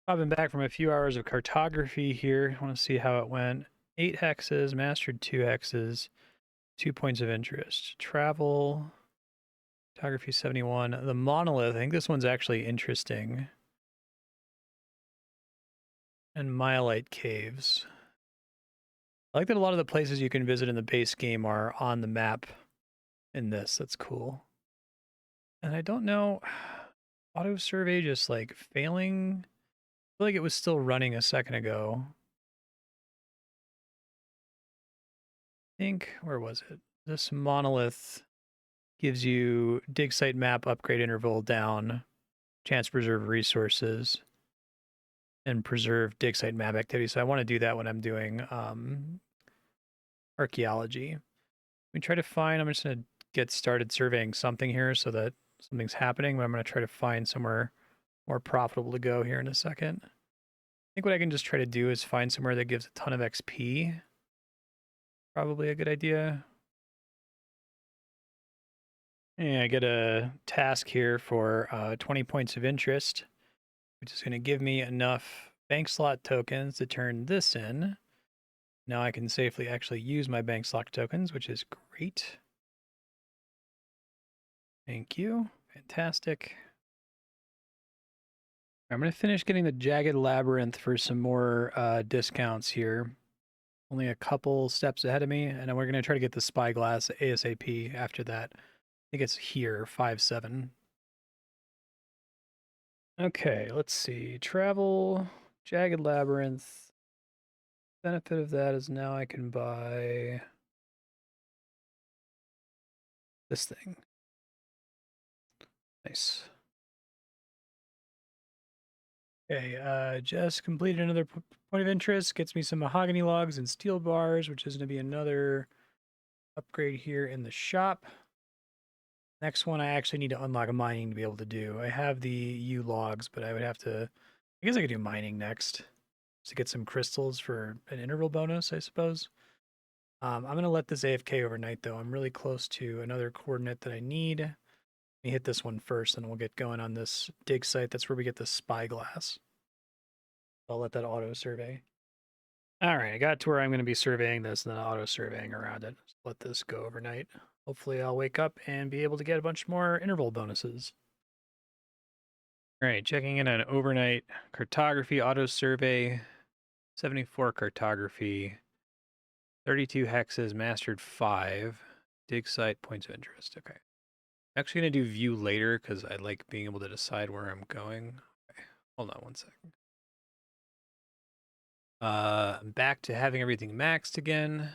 I've back from a few hours of cartography here. I want to see how it went. 8 hexes, mastered 2 hexes, 2 points of interest. Travel, cartography 71. The monolith, I think this one's actually interesting. And Myelite caves. I like that a lot of the places you can visit in the base game are on the map in this. That's cool. And I don't know, auto survey just like failing. I feel like it was still running a second ago. I think, where was it? This monolith gives you dig site map upgrade interval down, chance to preserve resources, and preserve dig site map activity. So I want to do that when I'm doing archaeology. We try to find, I'm just going to get started surveying something here so that something's happening, but I'm going to try to find somewhere more profitable to go here in a second. I think what I can just try to do is find somewhere that gives a ton of XP. Probably a good idea. Yeah, I get a task here for 20 points of interest, which is going to give me enough bank slot tokens to turn this in. Now I can safely actually use my bank slot tokens, which is great. Thank you. Fantastic. I'm going to finish getting the Jagged Labyrinth for some more discounts here. Only a couple steps ahead of me, and then we're going to try to get the Spyglass ASAP after that. I think it's here, 5-7. Okay, let's see. Travel, Jagged Labyrinth. Benefit of that is now I can buy this thing. Nice. Okay, just completed another point of interest. Gets me some mahogany logs and steel bars, which is going to be another upgrade here in the shop. Next one, I actually need to unlock mining to be able to do. I have the U logs, but I would have to. I guess I could do mining next to get some crystals for an interval bonus, I suppose. I'm going to let this AFK overnight, though. I'm really close to another coordinate that I need. Let me hit this one first, and we'll get going on this dig site. That's where we get the spyglass. I'll let that auto survey. All right, I got to where I'm going to be surveying this and then auto surveying around it. Just let this go overnight. Hopefully I'll wake up and be able to get a bunch more interval bonuses. All right, checking in on overnight cartography auto survey, 74 cartography, 32 hexes, mastered 5, dig site, points of interest. Okay. I'm actually going to do view later because I like being able to decide where I'm going. Okay, hold on one second. I'm back to having everything maxed again.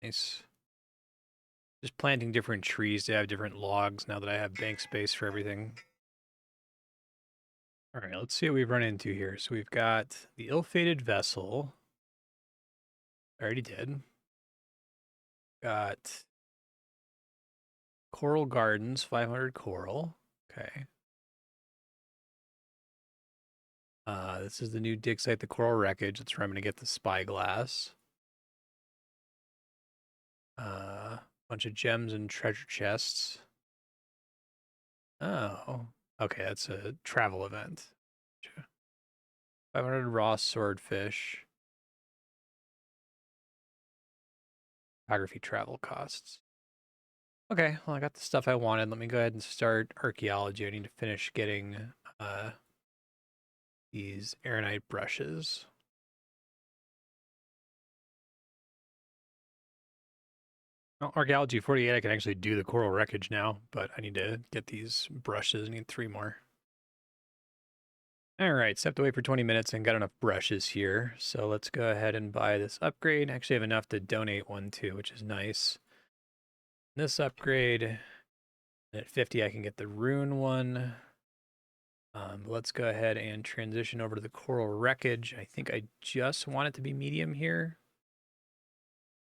Nice. Just planting different trees to have different logs now that I have bank space for everything. All right, let's see what we've run into here. So we've got the ill-fated vessel. I already did. Got Coral Gardens, 500 coral. Okay. This is the new dig site, the coral wreckage. That's where I'm going to get the spyglass. Bunch of gems and treasure chests. Oh, okay. That's a travel event. 500 raw swordfish. Photography travel costs. Okay, well, I got the stuff I wanted. Let me go ahead and start archaeology. I need to finish getting these aeronite brushes. Well, archaeology 48, I can actually do the coral wreckage now, but I need to get these brushes. I need 3 more. All right, stepped away for 20 minutes and got enough brushes here. So let's go ahead and buy this upgrade. I actually have enough to donate one too, which is nice. This upgrade, and at 50, I can get the rune one. Let's go ahead and transition over to the coral wreckage. I think I just want it to be medium here.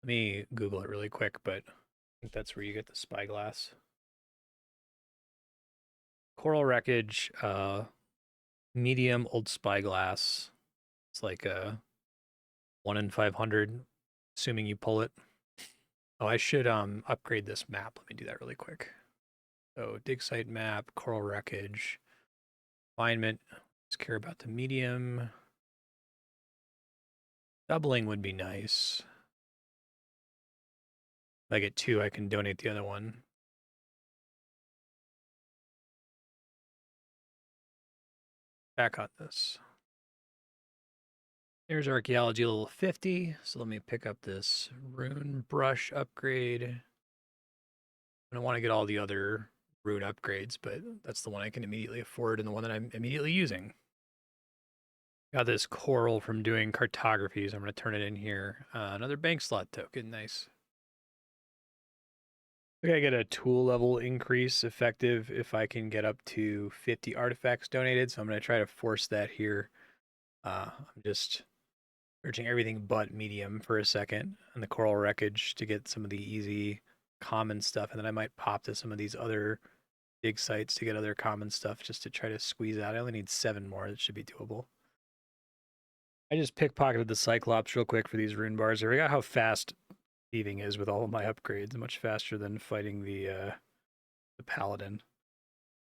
Let me Google it really quick, but I think that's where you get the spyglass. Coral wreckage, medium old spyglass. It's like a 1 in 500, assuming you pull it. Oh, I should upgrade this map. Let me do that really quick. So dig site map, coral wreckage, refinement, Just care about the medium. Doubling would be nice. If I get 2, I can donate the other one. Back on this. There's archaeology level 50. So let me pick up this rune brush upgrade. I don't want to get all the other rune upgrades, but that's the one I can immediately afford and the one that I'm immediately using. Got this coral from doing cartography, so I'm going to turn it in here. Another bank slot token. Nice. I think I get a tool level increase effective if I can get up to 50 artifacts donated, so I'm going to try to force that here. I'm just searching everything but medium for a second and the coral wreckage to get some of the easy common stuff, and then I might pop to some of these other dig sites to get other common stuff just to try to squeeze out. I only need 7 more. That should be doable. I just pickpocketed the Cyclops real quick for these rune bars. I forgot how fast thieving is with all of my upgrades. Much faster than fighting the paladin.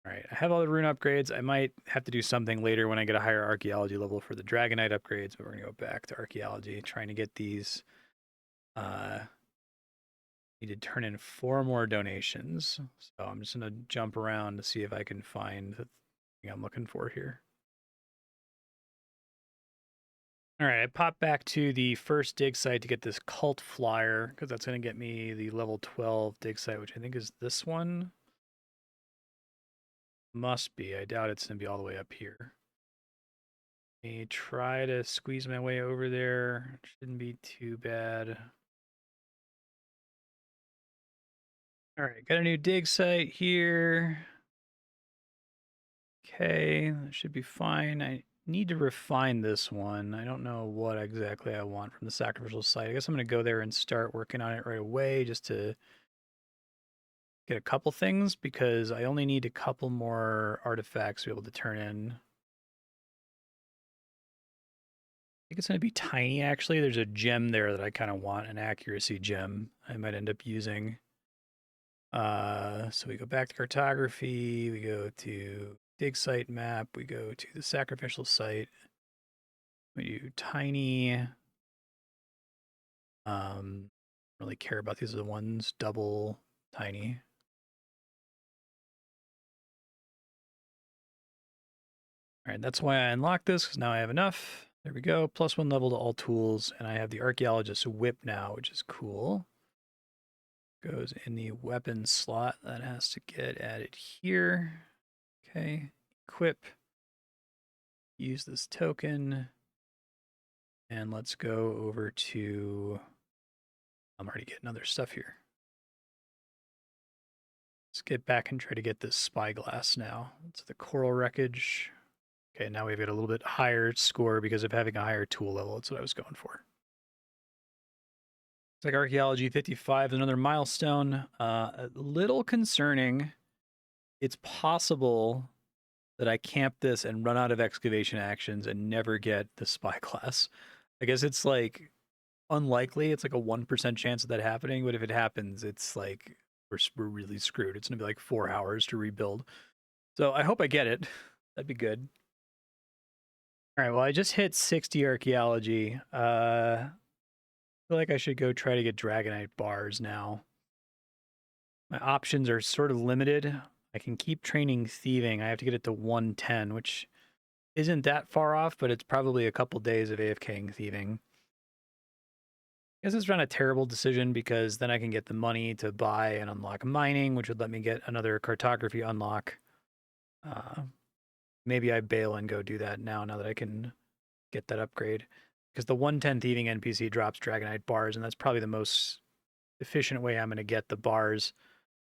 All right, I have all the rune upgrades. I might have to do something later when I get a higher archaeology level for the Dragonite upgrades, but we're gonna go back to archaeology, trying to get these. Need to turn in 4 more donations. So I'm just gonna jump around to see if I can find the thing I'm looking for here. All right, I popped back to the first dig site to get this cult flyer because that's going to get me the level 12 dig site, which I think is this one. Must be. I doubt it's going to be all the way up here. Let me try to squeeze my way over there. Shouldn't be too bad. All right, got a new dig site here. Okay, that should be fine. I need to refine this one. I don't know what exactly I want from the sacrificial site. I guess I'm going to go there and start working on it right away just to get a couple things because I only need a couple more artifacts to be able to turn in. I think it's going to be tiny, actually. There's a gem there that I kind of want, an accuracy gem I might end up using. So we go back to cartography, we go to dig site map, we go to the sacrificial site. We do tiny. Really care about these are the ones double tiny. All right, that's why I unlocked this, because now I have enough. There we go, +1 level to all tools, and I have the archaeologist's whip now, which is cool. Goes in the weapon slot. That has to get added here. Okay, equip. Use this token. And let's go over to... I'm already getting other stuff here. Let's get back and try to get this spyglass now. It's the coral wreckage. Okay, now we've got a little bit higher score because of having a higher tool level. That's what I was going for. It's like archaeology 55, another milestone. A little concerning. It's possible that I camp this and run out of excavation actions and never get the spyglass. I guess it's like unlikely. It's like a 1% chance of that happening, but if it happens, it's like we're really screwed. It's gonna be like 4 hours to rebuild. So I hope I get it. That'd be good. All right, well, I just hit 60 archaeology. I feel like I should go try to get Dragonite bars now. My options are sort of limited. I can keep training thieving. I have to get it to 110, which isn't that far off, but it's probably a couple days of AFKing thieving. I guess it's not a terrible decision because then I can get the money to buy and unlock mining, which would let me get another cartography unlock. Maybe I bail and go do that now that I can get that upgrade. Because the 110 thieving NPC drops Dragonite bars, and that's probably the most efficient way I'm going to get the bars.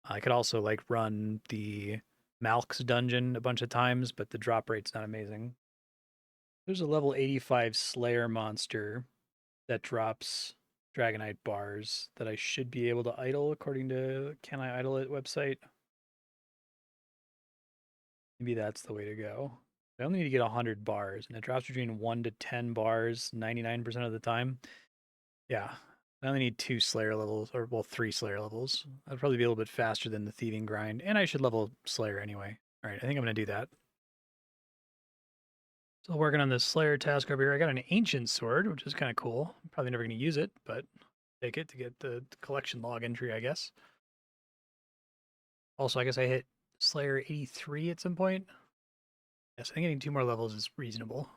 I could also like run the Malk's dungeon a bunch of times, but the drop rate's not amazing. There's a level 85 Slayer monster that drops Dragonite bars that I should be able to idle according to Can I Idle It website. Maybe that's the way to go. I only need to get 100 bars, and it drops between 1 to 10 bars 99% of the time. Yeah, I only need 2 Slayer levels, or well, 3 Slayer levels. I'd probably be a little bit faster than the thieving grind, and I should level Slayer anyway. All right, I think I'm going to do that. Still working on this Slayer task over here. I got an ancient sword, which is kind of cool. I'm probably never going to use it, but take it to get the collection log entry, I guess. Also, I guess I hit Slayer 83 at some point. Yes, I think getting 2 more levels is reasonable.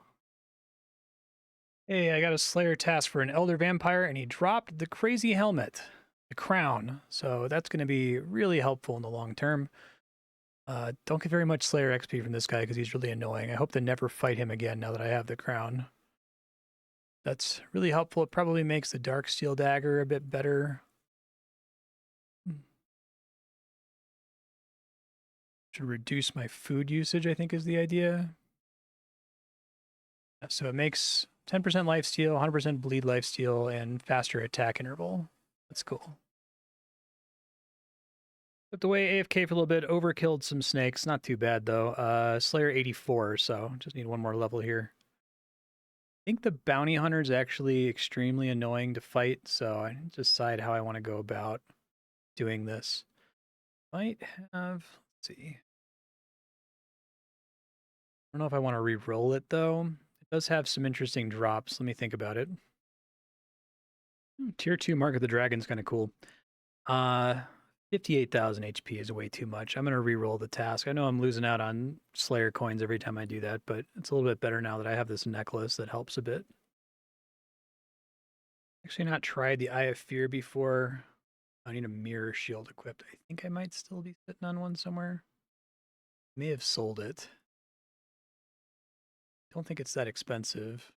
Hey, I got a Slayer task for an Elder Vampire, and he dropped the crazy helmet, the crown. So that's going to be really helpful in the long term. Don't get very much Slayer XP from this guy because he's really annoying. I hope to never fight him again now that I have the crown. That's really helpful. It probably makes the Dark Steel Dagger a bit better. Should reduce my food usage, I think is the idea. So it makes 10% lifesteal, 100% bleed lifesteal, and faster attack interval. That's cool. Put away AFK for a little bit, overkilled some snakes. Not too bad, though. Slayer 84, so just need one more level here. I think the bounty hunter is actually extremely annoying to fight, so I decide how I want to go about doing this. Might have, let's see. I don't know if I want to re-roll it, though. It does have some interesting drops. Let me think about it. Tier 2 Mark of the Dragon is kind of cool. 58,000 HP is way too much. I'm going to re-roll the task. I know I'm losing out on Slayer coins every time I do that, but it's a little bit better now that I have this necklace that helps a bit. Actually not tried the Eye of Fear before. I need a mirror shield equipped. I think I might still be sitting on one somewhere. May have sold it. Don't think it's that expensive.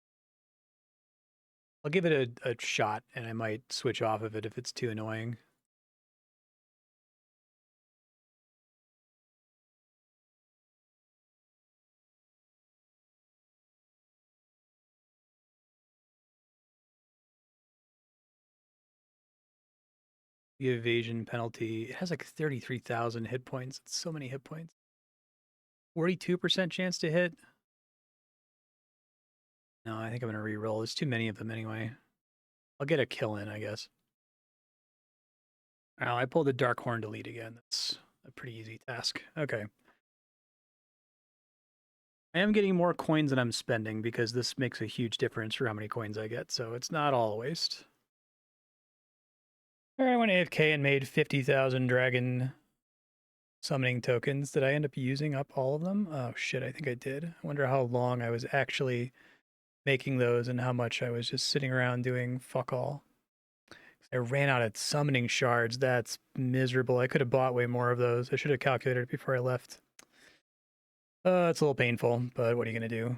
I'll give it a shot, and I might switch off of it if it's too annoying. The evasion penalty, it has like 33,000 hit points. It's so many hit points. 42% chance to hit. No, I think I'm going to re-roll. There's too many of them anyway. I'll get a kill in, I guess. Oh, I pulled the Dark Horn Delete again. That's a pretty easy task. Okay. I am getting more coins than I'm spending because this makes a huge difference for how many coins I get, so it's not all a waste. All right, I went AFK and made 50,000 dragon summoning tokens. Did I end up using up all of them? Oh shit, I think I did. I wonder how long I was actually making those and how much I was just sitting around doing fuck all. I ran out of summoning shards. That's miserable. I could have bought way more of those. I should have calculated it before I left. It's a little painful, but what are you going to do?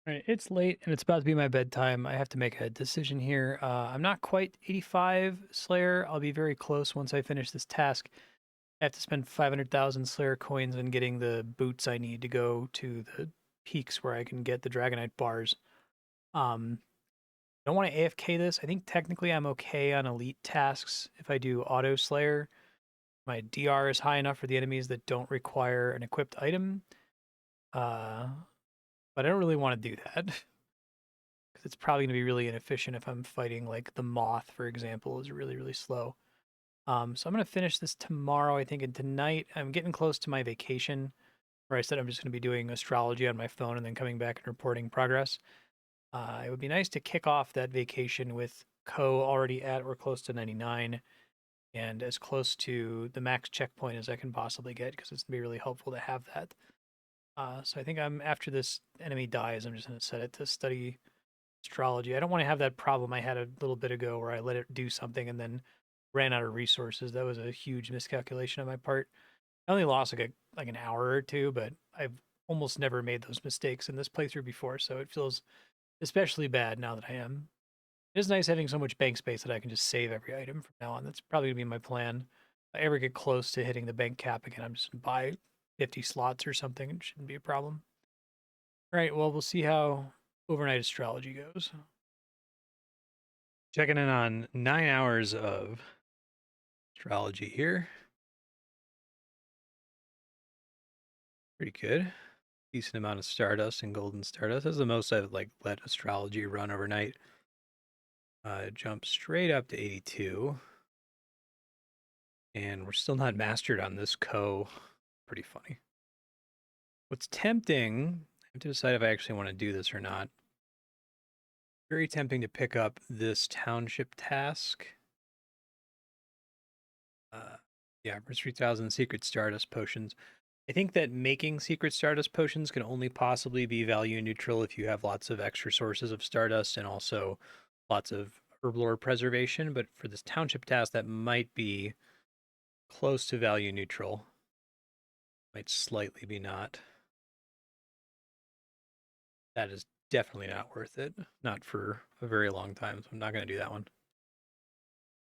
All right, it's late and it's about to be my bedtime. I have to make a decision here. I'm not quite 85 Slayer. I'll be very close once I finish this task. I have to spend 500,000 Slayer coins on getting the boots I need to go to the peaks where I can get the Dragonite bars. I don't want to AFK this. I think technically I'm okay on elite tasks if I do auto Slayer. My DR is high enough for the enemies that don't require an equipped item. But I don't really want to do that. Because it's probably going to be really inefficient if I'm fighting like the Moth, for example, is really, really slow. So I'm going to finish this tomorrow, I think, and tonight I'm getting close to my vacation where I said I'm just going to be doing astrology on my phone and then coming back and reporting progress. It would be nice to kick off that vacation with Co already at or close to 99 and as close to the max checkpoint as I can possibly get because it's going to be really helpful to have that. So I think after this enemy dies, I'm just going to set it to study astrology. I don't want to have that problem I had a little bit ago where I let it do something and then ran out of resources. That was a huge miscalculation on my part. I only lost like an hour or two, but I've almost never made those mistakes in this playthrough before, so it feels especially bad now that I am. It is nice having so much bank space that I can just save every item from now on. That's probably gonna be my plan. If I ever get close to hitting the bank cap again, I'm just gonna buy 50 slots or something. It shouldn't be a problem. All right, well, we'll see how overnight astrology goes. Checking in on 9 hours of astrology here. Pretty good. Decent amount of Stardust and Golden Stardust. That's the most I've like let astrology run overnight. Jump straight up to 82. And we're still not mastered on this Co. Pretty funny. What's tempting, I have to decide if I actually want to do this or not. Very tempting to pick up this township task. Yeah, for 3,000 secret Stardust potions. I think that making secret Stardust potions can only possibly be value neutral if you have lots of extra sources of Stardust and also lots of herblore preservation. But for this township task, that might be close to value neutral. Might slightly be not. That is definitely not worth it. Not for a very long time, so I'm not going to do that one.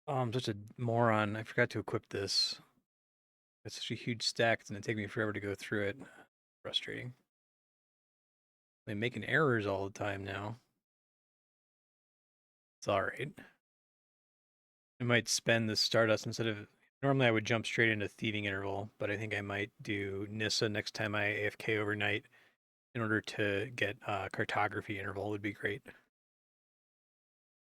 Oh, I'm such a moron. I forgot to equip this. It's such a huge stack, it's going to take me forever to go through it. Frustrating. I'm making errors all the time now. It's alright. I might spend the Stardust instead of... Normally I would jump straight into Thieving Interval, but I think I might do Nissa next time I AFK overnight in order to get Cartography Interval would be great.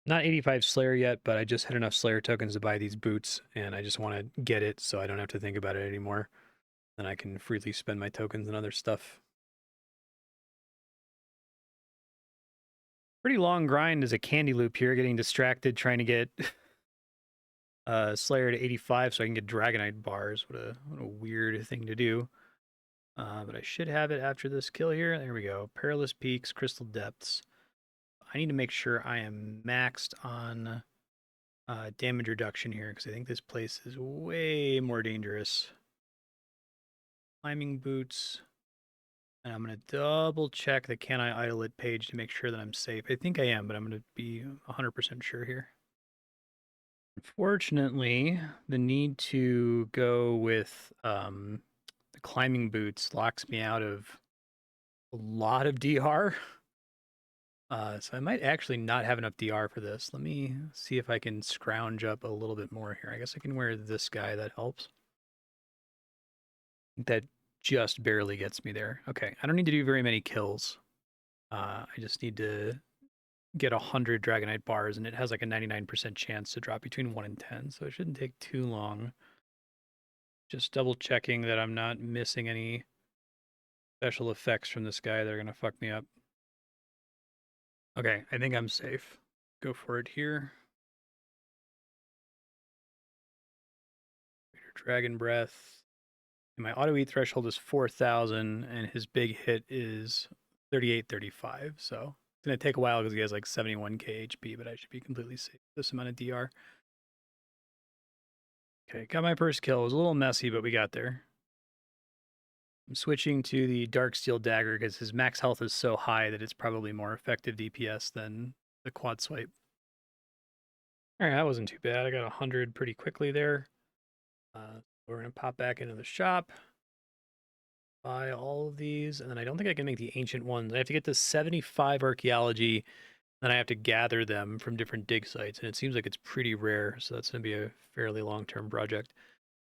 Not 85 Slayer yet, but I just had enough Slayer tokens to buy these boots, and I just want to get it so I don't have to think about it anymore. Then I can freely spend my tokens and other stuff. Pretty long grind as a candy loop here, getting distracted trying to get Slayer to 85 so I can get Dragonite bars. What a weird thing to do. But I should have it after this kill here. There we go. Perilous Peaks, Crystal Depths. I need to make sure I am maxed on damage reduction here because I think this place is way more dangerous. Climbing boots. And I'm going to double check the Can I Idle It page to make sure that I'm safe. I think I am, but I'm going to be 100% sure here. Unfortunately, the need to go with the climbing boots locks me out of a lot of DR. So I might actually not have enough DR for this. Let me see if I can scrounge up a little bit more here. I guess I can wear this guy. That helps. That just barely gets me there. Okay, I don't need to do very many kills. I just need to get 100 Dragonite bars, and it has like a 99% chance to drop between 1 and 10, so it shouldn't take too long. Just double checking that I'm not missing any special effects from this guy that are going to fuck me up. Okay, I think I'm safe. Go for it here. Dragon Breath. And my auto eat threshold is 4,000, and his big hit is 3835. So it's going to take a while because he has like 71k HP, but I should be completely safe with this amount of DR. Okay, got my first kill. It was a little messy, but we got there. I'm switching to the Darksteel Dagger because his max health is so high that it's probably more effective DPS than the quad swipe. All right, that wasn't too bad. I got 100 pretty quickly there. We're going to pop back into the shop, buy all of these, and then I don't think I can make the ancient ones. I have to get to 75 archaeology, then I have to gather them from different dig sites, and it seems like it's pretty rare, so that's going to be a fairly long-term project.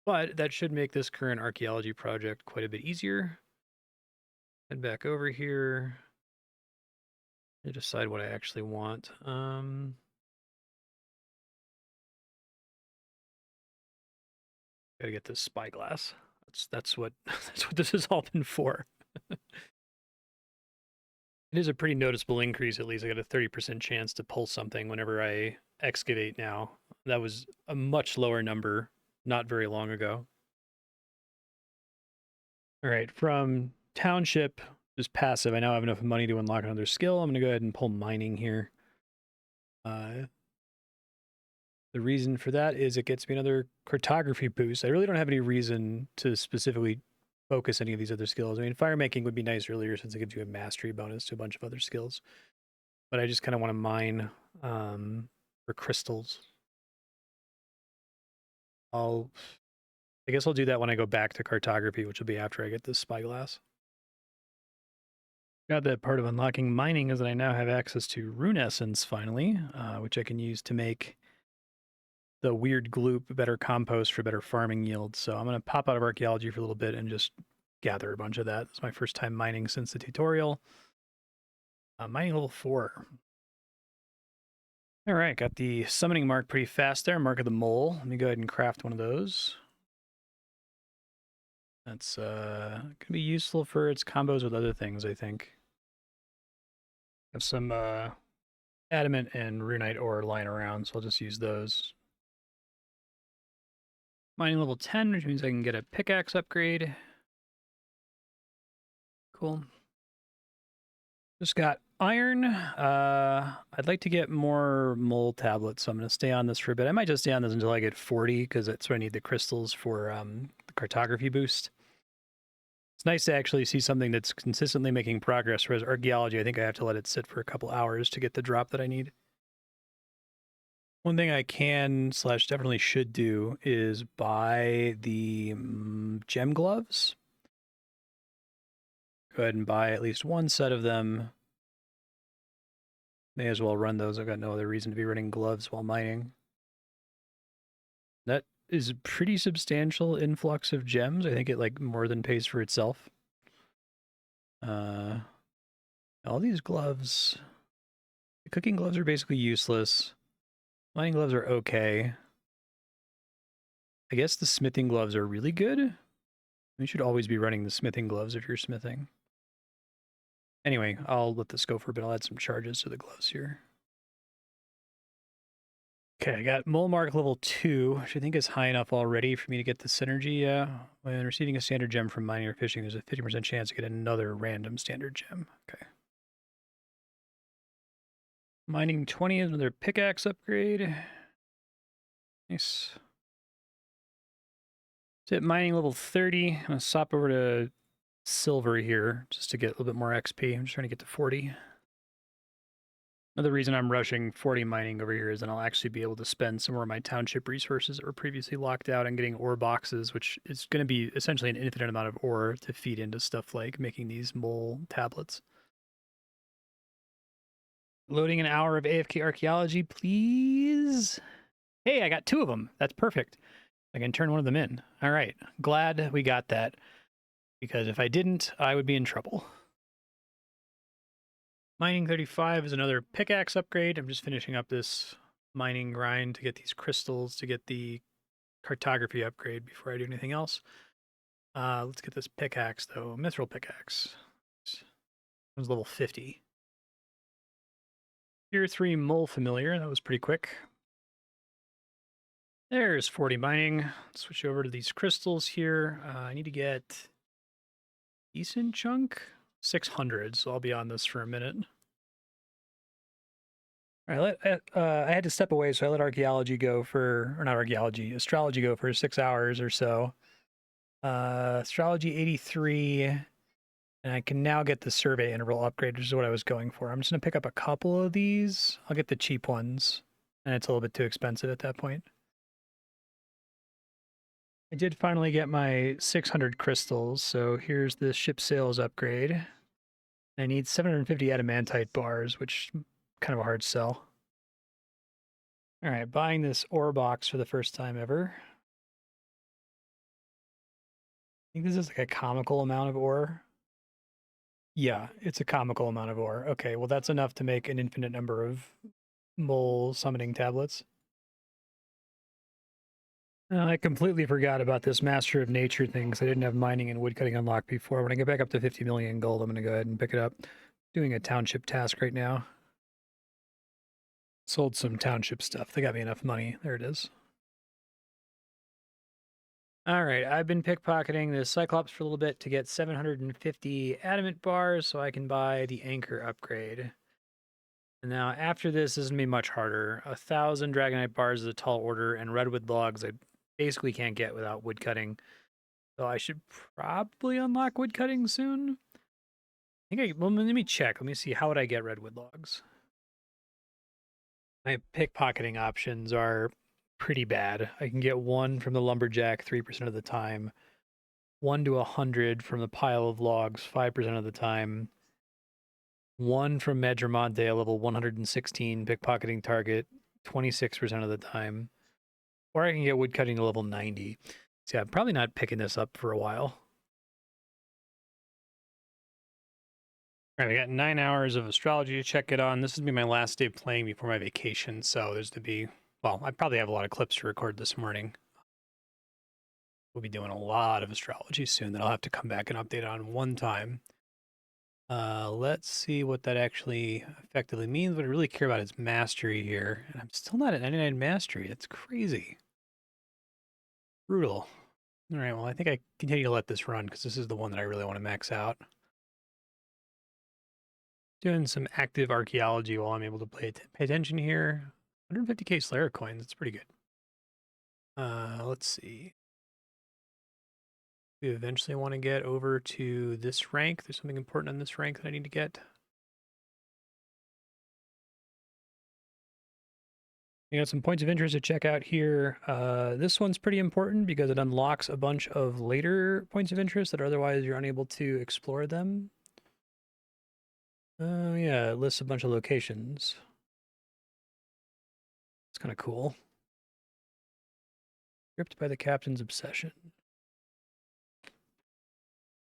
But that should make this current archaeology project quite a bit easier. Head back over here. I decide what I actually want. Gotta get this spyglass. That's what that's what this has all been for. It is a pretty noticeable increase. At least I got a 30% chance to pull something whenever I excavate now. That was a much lower number not very long ago. All right, from township, just passive. I now have enough money to unlock another skill. I'm gonna go ahead and pull mining here. The reason for that is it gets me another cartography boost. I really don't have any reason to specifically focus any of these other skills. I mean, fire making would be nice earlier since it gives you a mastery bonus to a bunch of other skills. But I just kind of want to mine for crystals. I guess I'll do that when I go back to cartography, which will be after I get this spyglass. Got that part of unlocking mining is that I now have access to rune essence finally, which I can use to make the weird gloop better compost for better farming yields. So I'm going to pop out of archaeology for a little bit and just gather a bunch of that. It's my first time mining since the tutorial. Mining level 4. All right, got the summoning mark pretty fast there. Mark of the Mole. Let me go ahead and craft one of those. That's gonna be useful for its combos with other things, I think. Have some adamant and runite ore lying around, so I'll just use those. Mining level 10, which means I can get a pickaxe upgrade. Cool. Just got iron. I'd like to get more mole tablets, so I'm going to stay on this for a bit. I might just stay on this until I get 40, because that's what I need the crystals for the cartography boost. It's nice to actually see something that's consistently making progress, whereas archaeology, I think I have to let it sit for a couple hours to get the drop that I need. One thing I can / definitely should do is buy the gem gloves. Go ahead and buy at least one set of them. May as well run those. I've got no other reason to be running gloves while mining. That is a pretty substantial influx of gems. I think it like more than pays for itself. All these gloves, the cooking gloves are basically useless. Mining gloves are okay. I guess the smithing gloves are really good. You should always be running the smithing gloves if you're smithing. Anyway, I'll let this go for a bit. I'll add some charges to the gloves here. Okay, I got mole mark level 2, which I think is high enough already for me to get the synergy. When receiving a standard gem from mining or fishing, there's a 50% chance to get another random standard gem. Okay. Mining 20 is another pickaxe upgrade. Nice. So at mining level 30, I'm going to swap over to silver here just to get a little bit more XP. I'm just trying to get to 40. Another reason I'm rushing 40 mining over here is then I'll actually be able to spend some more of my township resources that were previously locked out and getting ore boxes, which is going to be essentially an infinite amount of ore to feed into stuff like making these mole tablets. Loading an hour of AFK archaeology, please. Hey, I got 2 of them. That's perfect. I can turn one of them in. All right. Glad we got that, because if I didn't, I would be in trouble. Mining 35 is another pickaxe upgrade. I'm just finishing up this mining grind to get these crystals to get the cartography upgrade before I do anything else. Let's get this pickaxe, though. Mithril pickaxe. This one's level 50. Tier 3 mole familiar. That was pretty quick. There's 40 mining. Let's switch over to these crystals here. I need to get decent chunk. 600, so I'll be on this for a minute. All right, I had to step away, so I let archaeology go for, or not archaeology, astrology go for 6 hours or so. Astrology 83, and I can now get the survey interval upgrade, which is what I was going for. I'm just going to pick up a couple of these. I'll get the cheap ones, and it's a little bit too expensive at that point. I did finally get my 600 crystals, so here's the ship sails upgrade. I need 750 adamantite bars, which is kind of a hard sell. All right, buying this ore box for the first time ever. I think this is like a comical amount of ore. Yeah, it's a comical amount of ore. Okay, well that's enough to make an infinite number of mole summoning tablets. I completely forgot about this Master of Nature thing because I didn't have mining and woodcutting unlocked before. When I get back up to 50 million gold, I'm going to go ahead and pick it up. Doing a township task right now. Sold some township stuff. They got me enough money. There it is. All right, I've been pickpocketing the Cyclops for a little bit to get 750 adamant bars so I can buy the anchor upgrade. And now after this is going to be much harder. 1,000 Dragonite bars is a tall order, and redwood logs I basically can't get without woodcutting. So I should probably unlock woodcutting soon. Well, let me check. Let me see. How would I get redwood logs? My pickpocketing options are pretty bad. I can get 1 from the lumberjack 3% of the time, 1 to 100 from the pile of logs 5% of the time, 1 from Madremonte, a level 116 pickpocketing target 26% of the time, or I can get woodcutting to level 90. So yeah, I'm probably not picking this up for a while. All right, we got 9 hours of astrology to check it on. This is going to be my last day playing before my vacation, so there's to be, well, I probably have a lot of clips to record this morning. We'll be doing a lot of astrology soon that I'll have to come back and update on one time. Let's see what that actually effectively means. What I really care about is mastery here. And I'm still not at 99 mastery. That's crazy. Brutal. All right, well, I think I continue to let this run because this is the one that I really want to max out. Doing some active archaeology while I'm able to pay attention here. 150k Slayer coins. That's pretty good. Let's see. We eventually want to get over to this rank. There's something important on this rank that I need to get. You got some points of interest to check out here. This one's pretty important because it unlocks a bunch of later points of interest that otherwise you're unable to explore them. Oh yeah, it lists a bunch of locations. It's kind of cool. Gripped by the captain's obsession.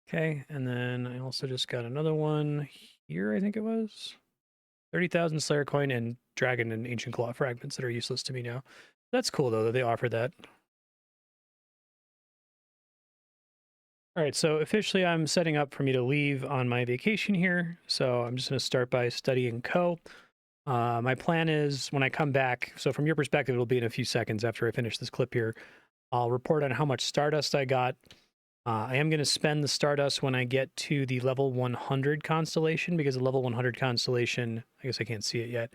Okay, and then I also just got another one here, I think it was. 30,000 Slayer coin and Dragon and Ancient Claw fragments that are useless to me now. That's cool, though, that they offer that. All right, so officially I'm setting up for me to leave on my vacation here. So I'm just going to start by studying Co. My plan is when I come back, so from your perspective, it'll be in a few seconds after I finish this clip here. I'll report on how much Stardust I got. I am going to spend the Stardust when I get to the level 100 constellation, because the level 100 constellation, I guess I can't see it yet,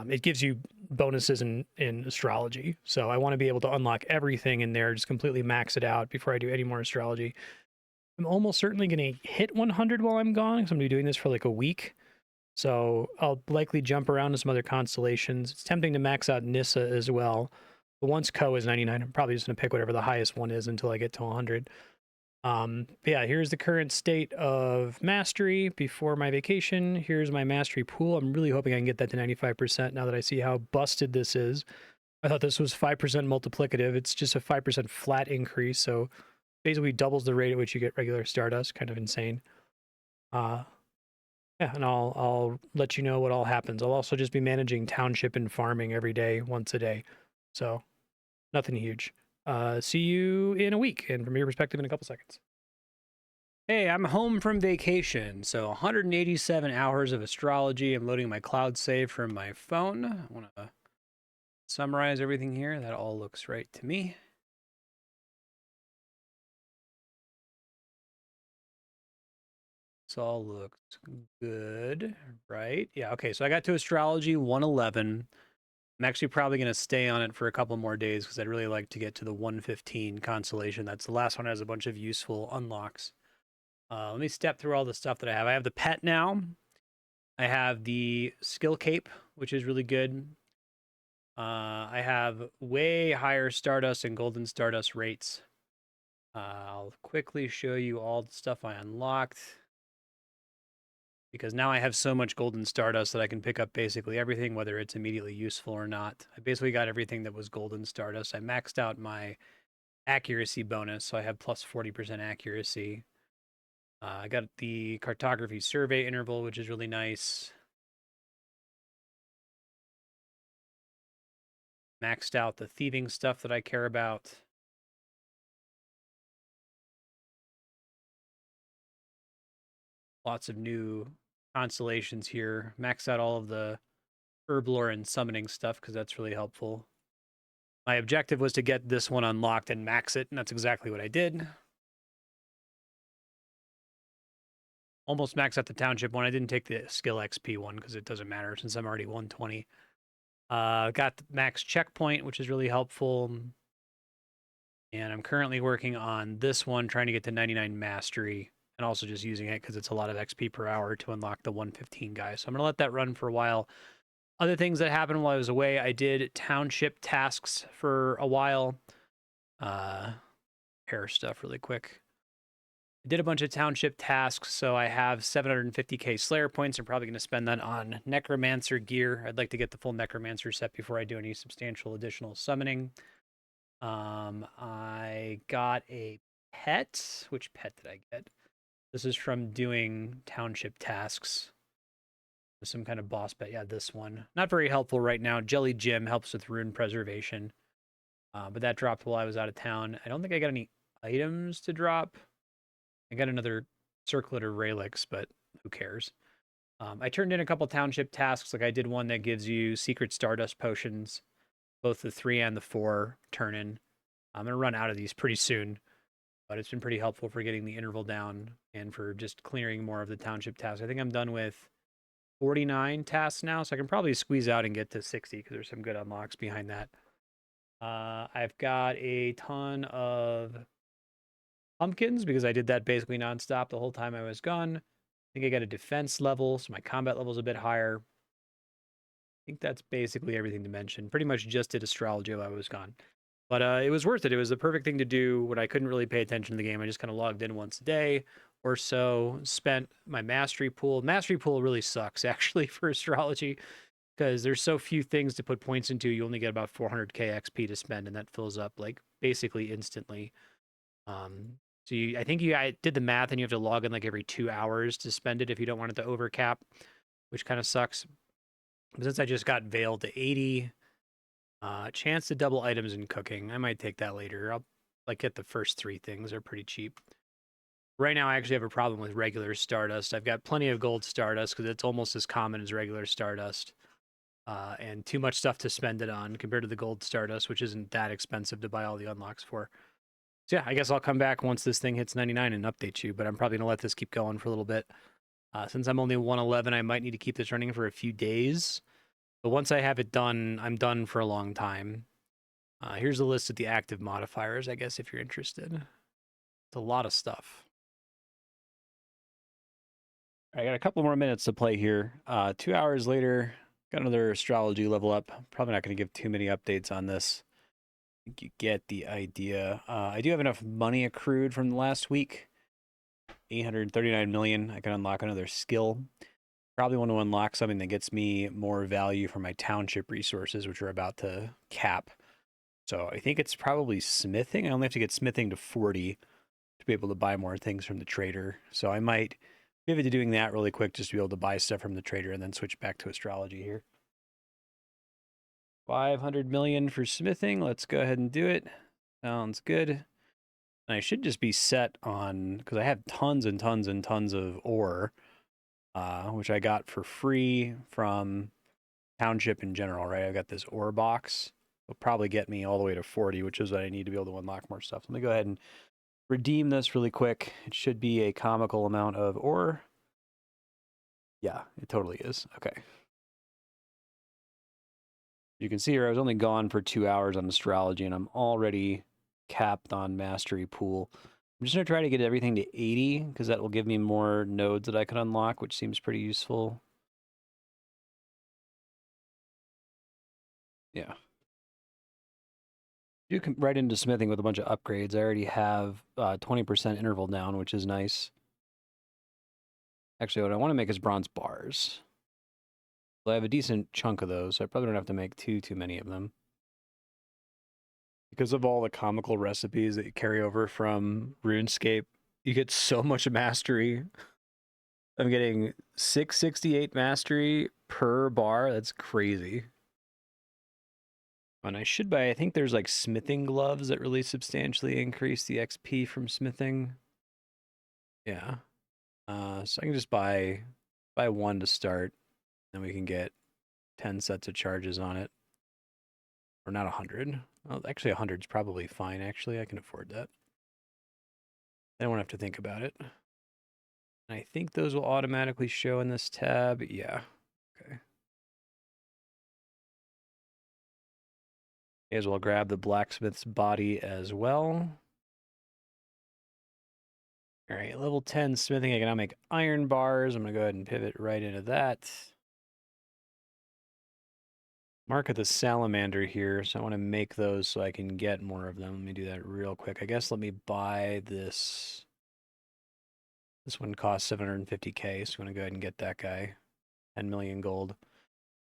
it gives you bonuses in astrology. So I want to be able to unlock everything in there, just completely max it out before I do any more astrology. I'm almost certainly going to hit 100 while I'm gone, because I'm going to be doing this for like a week. So I'll likely jump around to some other constellations. It's tempting to max out Nissa as well. But once Co is 99, I'm probably just going to pick whatever the highest one is until I get to 100. Yeah, here's the current state of mastery before my vacation. Here's my mastery pool. I'm really hoping I can get that to 95% now that I see how busted this is. I thought this was 5% multiplicative. It's just a 5% flat increase, so basically doubles the rate at which you get regular Stardust. Kind of insane. Yeah, and I'll let you know what all happens. I'll also just be managing township and farming every day, once a day. So nothing huge. See you in a week, and from your perspective in a couple seconds. Hey, I'm home from vacation, so 187 hours of astrology. I'm loading my cloud save from my phone. I want to summarize everything here. That all looks right to me. This all looks good, right? Yeah, okay, so I got to astrology 111. I'm actually probably going to stay on it for a couple more days because I'd really like to get to the 115 constellation. That's the last one that has a bunch of useful unlocks. Let me step through all the stuff that I have. I have the pet now. I have the skill cape, which is really good. I have way higher Stardust and Golden Stardust rates. I'll quickly show you all the stuff I unlocked, because now I have so much Golden Stardust that I can pick up basically everything, whether it's immediately useful or not. I basically got everything that was Golden Stardust. I maxed out my accuracy bonus, so I have plus 40% accuracy. I got the cartography survey interval, which is really nice. Maxed out the thieving stuff that I care about. Lots of new constellations here. Maxed out all of the herblore and summoning stuff because that's really helpful. My objective was to get this one unlocked and max it, and that's exactly what I did. Almost maxed out the township one. I didn't take the skill XP one because it doesn't matter since I'm already 120. Got the max checkpoint, which is really helpful. And I'm currently working on this one, trying to get to 99 mastery, and also just using it because it's a lot of XP per hour to unlock the 115 guy. So I'm going to let that run for a while. Other things that happened while I was away, I did township tasks for a while. Hair stuff really quick. I did a bunch of township tasks, so I have 750k Slayer points. I'm probably going to spend that on Necromancer gear. I'd like to get the full Necromancer set before I do any substantial additional summoning. I got a pet. Which pet did I get? This is from doing township tasks. Some kind of boss pet. Yeah, this one. Not very helpful right now. Jelly Jim helps with rune preservation. But that dropped while I was out of town. I don't think I got any items to drop. I got another circlet or relics, but who cares? I turned in a couple township tasks. Like I did one that gives you secret stardust potions, both the 3 and the 4 turn in. I'm gonna run out of these pretty soon, but it's been pretty helpful for getting the interval down and for just clearing more of the township tasks. I think I'm done with 49 tasks now, so I can probably squeeze out and get to 60 because there's some good unlocks behind that. I've got a ton of pumpkins because I did that basically nonstop the whole time I was gone. I think I got a defense level, so my combat level's a bit higher. I think that's basically everything to mention. Pretty much just did astrology while I was gone. But it was worth it. It was the perfect thing to do when I couldn't really pay attention to the game. I just kind of logged in once a day or so, spent my mastery pool. Mastery pool really sucks, actually, for astrology because there's so few things to put points into. You only get about 400k XP to spend, and that fills up like basically instantly. I think I did the math, and you have to log in like every 2 hours to spend it if you don't want it to overcap, which kind of sucks. But since I just got Veiled to 80, chance to double items in cooking, I might take that later. I'll like get the first 3 things; they're pretty cheap. Right now, I actually have a problem with regular Stardust. I've got plenty of gold Stardust because it's almost as common as regular Stardust. And too much stuff to spend it on compared to the gold Stardust, which isn't that expensive to buy all the unlocks for. So yeah, I guess I'll come back once this thing hits 99 and update you, but I'm probably going to let this keep going for a little bit. Since I'm only 111, I might need to keep this running for a few days. But once I have it done, I'm done for a long time. Here's a list of the active modifiers, I guess, if you're interested. It's a lot of stuff. I got a couple more minutes to play here. 2 hours later, got another astrology level up. Probably not going to give too many updates on this. I think you get the idea. I do have enough money accrued from the last week. 839 million. I can unlock another skill. Probably want to unlock something that gets me more value for my township resources, which are about to cap. So I think it's probably smithing. I only have to get smithing to 40 to be able to buy more things from the trader. So I might pivot to doing that really quick just to be able to buy stuff from the trader and then switch back to astrology here. 500 million for smithing. Let's go ahead and do it. Sounds good. And I should just be set on, because I have tons and tons and tons of ore, which I got for free from township in general, right? I've got this ore box. It'll probably get me all the way to 40, which is what I need to be able to unlock more stuff. Let me go ahead and redeem this really quick. It should be a comical amount of ore. Yeah, it totally is. Okay. You can see here I was only gone for 2 hours on astrology, and I'm already capped on mastery pool. I'm just going to try to get everything to 80, because that will give me more nodes that I can unlock, which seems pretty useful. Yeah. You can right into smithing with a bunch of upgrades. I already have 20% interval down, which is nice. Actually, what I want to make is bronze bars. Well, I have a decent chunk of those, so I probably don't have to make too many of them. Because of all the comical recipes that you carry over from RuneScape, you get so much mastery. I'm getting 668 mastery per bar. That's crazy. And I should buy, I think there's like smithing gloves that really substantially increase the XP from smithing. Yeah. So I can just buy 1 to start. Then we can get 10 sets of charges on it. Or not 100. Well, actually 100 is probably fine, actually. I can afford that. I don't have to think about it. And I think those will automatically show in this tab. Yeah. Okay. May as well grab the blacksmith's body as well. All right, level 10 smithing. I can now make iron bars. I'm going to go ahead and pivot right into that. Mark of the salamander here, so I want to make those so I can get more of them. Let me do that real quick. I guess let me buy this. This one costs 750k, so I'm going to go ahead and get that guy. 10 million gold.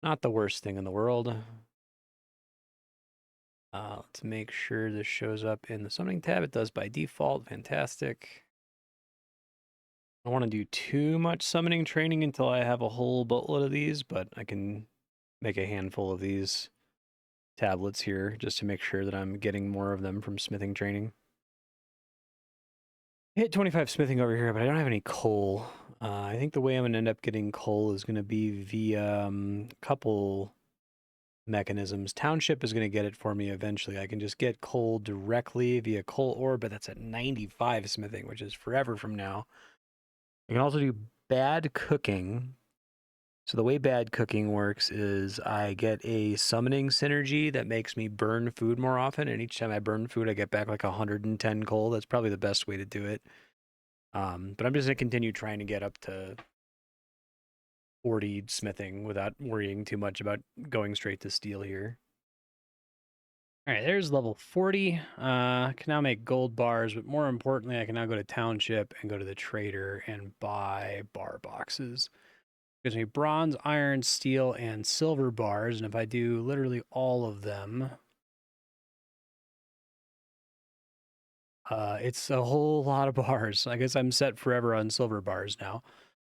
Not the worst thing in the world. Let's make sure this shows up in the summoning tab. It does by default. Fantastic. I don't want to do too much summoning training until I have a whole boatload of these, but I can make a handful of these tablets here just to make sure that I'm getting more of them from smithing training. Hit 25 smithing over here, but I don't have any coal. I think the way I'm going to end up getting coal is going to be via a couple mechanisms. Township is going to get it for me eventually. I can just get coal directly via coal ore, but that's at 95 smithing, which is forever from now. I can also do bad cooking. So the way bad cooking works is I get a summoning synergy that makes me burn food more often, and each time I burn food, I get back like 110 coal. That's probably the best way to do it. But I'm just going to continue trying to get up to 40 smithing without worrying too much about going straight to steel here. All right, there's level 40. I can now make gold bars, but more importantly, I can now go to Township and go to the trader and buy bar boxes. It gives me bronze, iron, steel, and silver bars, and if I do literally all of them, it's a whole lot of bars. I guess I'm set forever on silver bars now.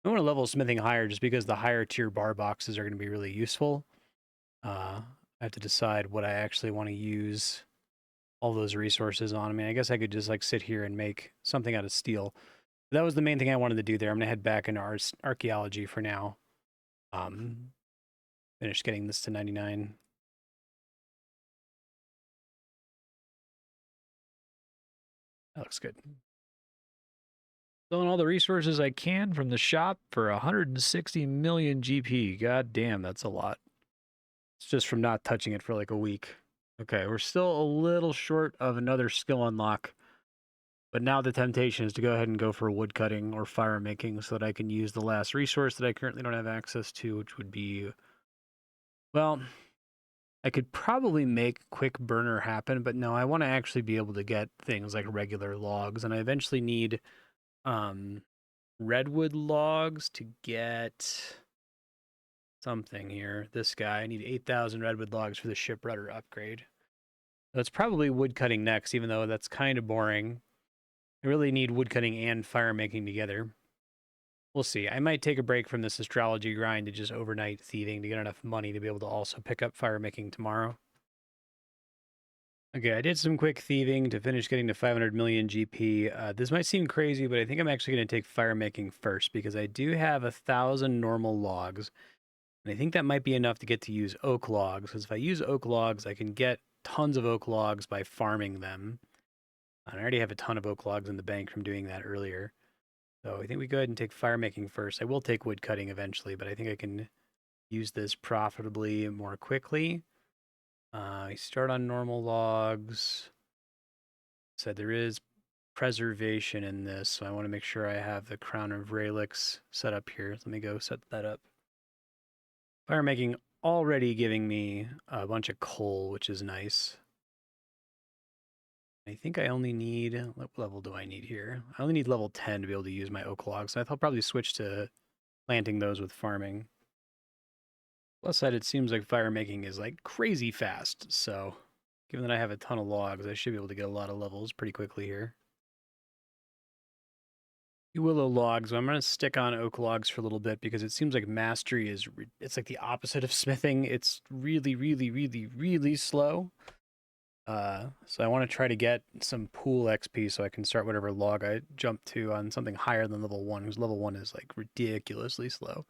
I want to level smithing higher just because the higher tier bar boxes are going to be really useful. I have to decide what I actually want to use all those resources on. I mean, I guess I could just like sit here and make something out of steel. That was the main thing I wanted to do there. I'm gonna head back into archaeology for now. Finish getting this to 99. That looks good. Selling all the resources I can from the shop for 160 million GP. God damn, that's a lot. It's just from not touching it for like a week. Okay, we're still a little short of another skill unlock. But now the temptation is to go ahead and go for wood cutting or fire making so that I can use the last resource that I currently don't have access to, which would be, well, I could probably make quick burner happen, but no, I want to actually be able to get things like regular logs, and I eventually need redwood logs to get something here. This guy, I need 8,000 redwood logs for the ship rudder upgrade. That's probably wood cutting next, even though that's kind of boring. I really need wood cutting and fire making together. We'll see. I might take a break from this astrology grind to just overnight thieving to get enough money to be able to also pick up fire making tomorrow. Okay, I did some quick thieving to finish getting to 500 million GP. This might seem crazy, but I think I'm actually going to take fire making first because I do have 1,000 normal logs. And I think that might be enough to get to use oak logs, because if I use oak logs, I can get tons of oak logs by farming them. And I already have a ton of oak logs in the bank from doing that earlier. So I think we go ahead and take fire making first. I will take wood cutting eventually, but I think I can use this profitably more quickly. I start on normal logs. Said there is preservation in this, so I want to make sure I have the Crown of Raelix set up here. Let me go set that up. Fire making already giving me a bunch of coal, which is nice. I think I only need, what level do I need here? I only need level 10 to be able to use my oak logs. So I'll probably switch to planting those with farming. Plus side, it seems like fire making is like crazy fast. So given that I have a ton of logs, I should be able to get a lot of levels pretty quickly here. Willow logs. I'm going to stick on oak logs for a little bit because it seems like mastery is, it's like the opposite of smithing. It's really, really, really, really slow. So I want to try to get some pool XP so I can start whatever log I jump to on something higher than level 1, because level 1 is like ridiculously slow.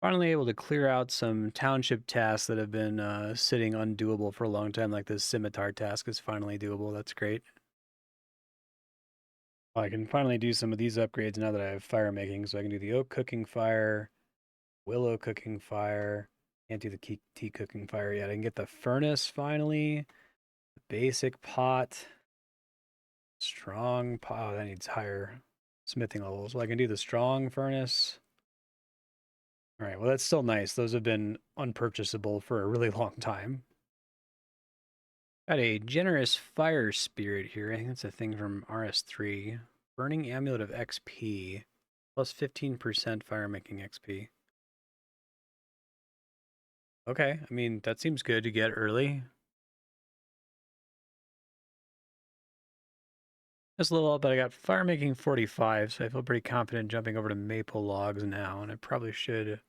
Finally able to clear out some township tasks that have been sitting undoable for a long time, like this scimitar task is finally doable. That's great. I can finally do some of these upgrades now that I have fire making, so I can do the oak cooking fire, willow cooking fire. Can't do the tea cooking fire yet. I can get the furnace finally, the basic pot, strong pot. Oh, that needs higher smithing levels. Well, I can do the strong furnace. All right, well, that's still nice. Those have been unpurchasable for a really long time. Got a generous fire spirit here. I think that's a thing from RS3. Burning amulet of XP, plus 15% fire making XP. Okay, I mean, that seems good to get early. Just a little up, but I got fire making 45, so I feel pretty confident jumping over to maple logs now, and I probably should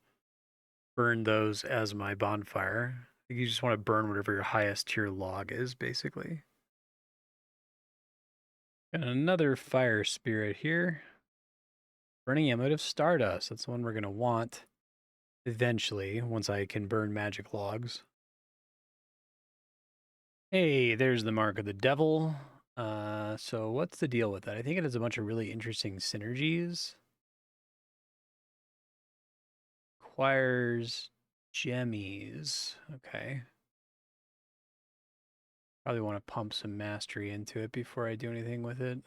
burn those as my bonfire. I think you just want to burn whatever your highest tier log is, basically. And another fire spirit here. Burning Amulet of Stardust. That's the one we're going to want eventually, once I can burn magic logs. Hey, there's the Mark of the Devil. So what's the deal with that? I think it has a bunch of really interesting synergies. Acquires gemmies. Okay. Probably want to pump some mastery into it before I do anything with it.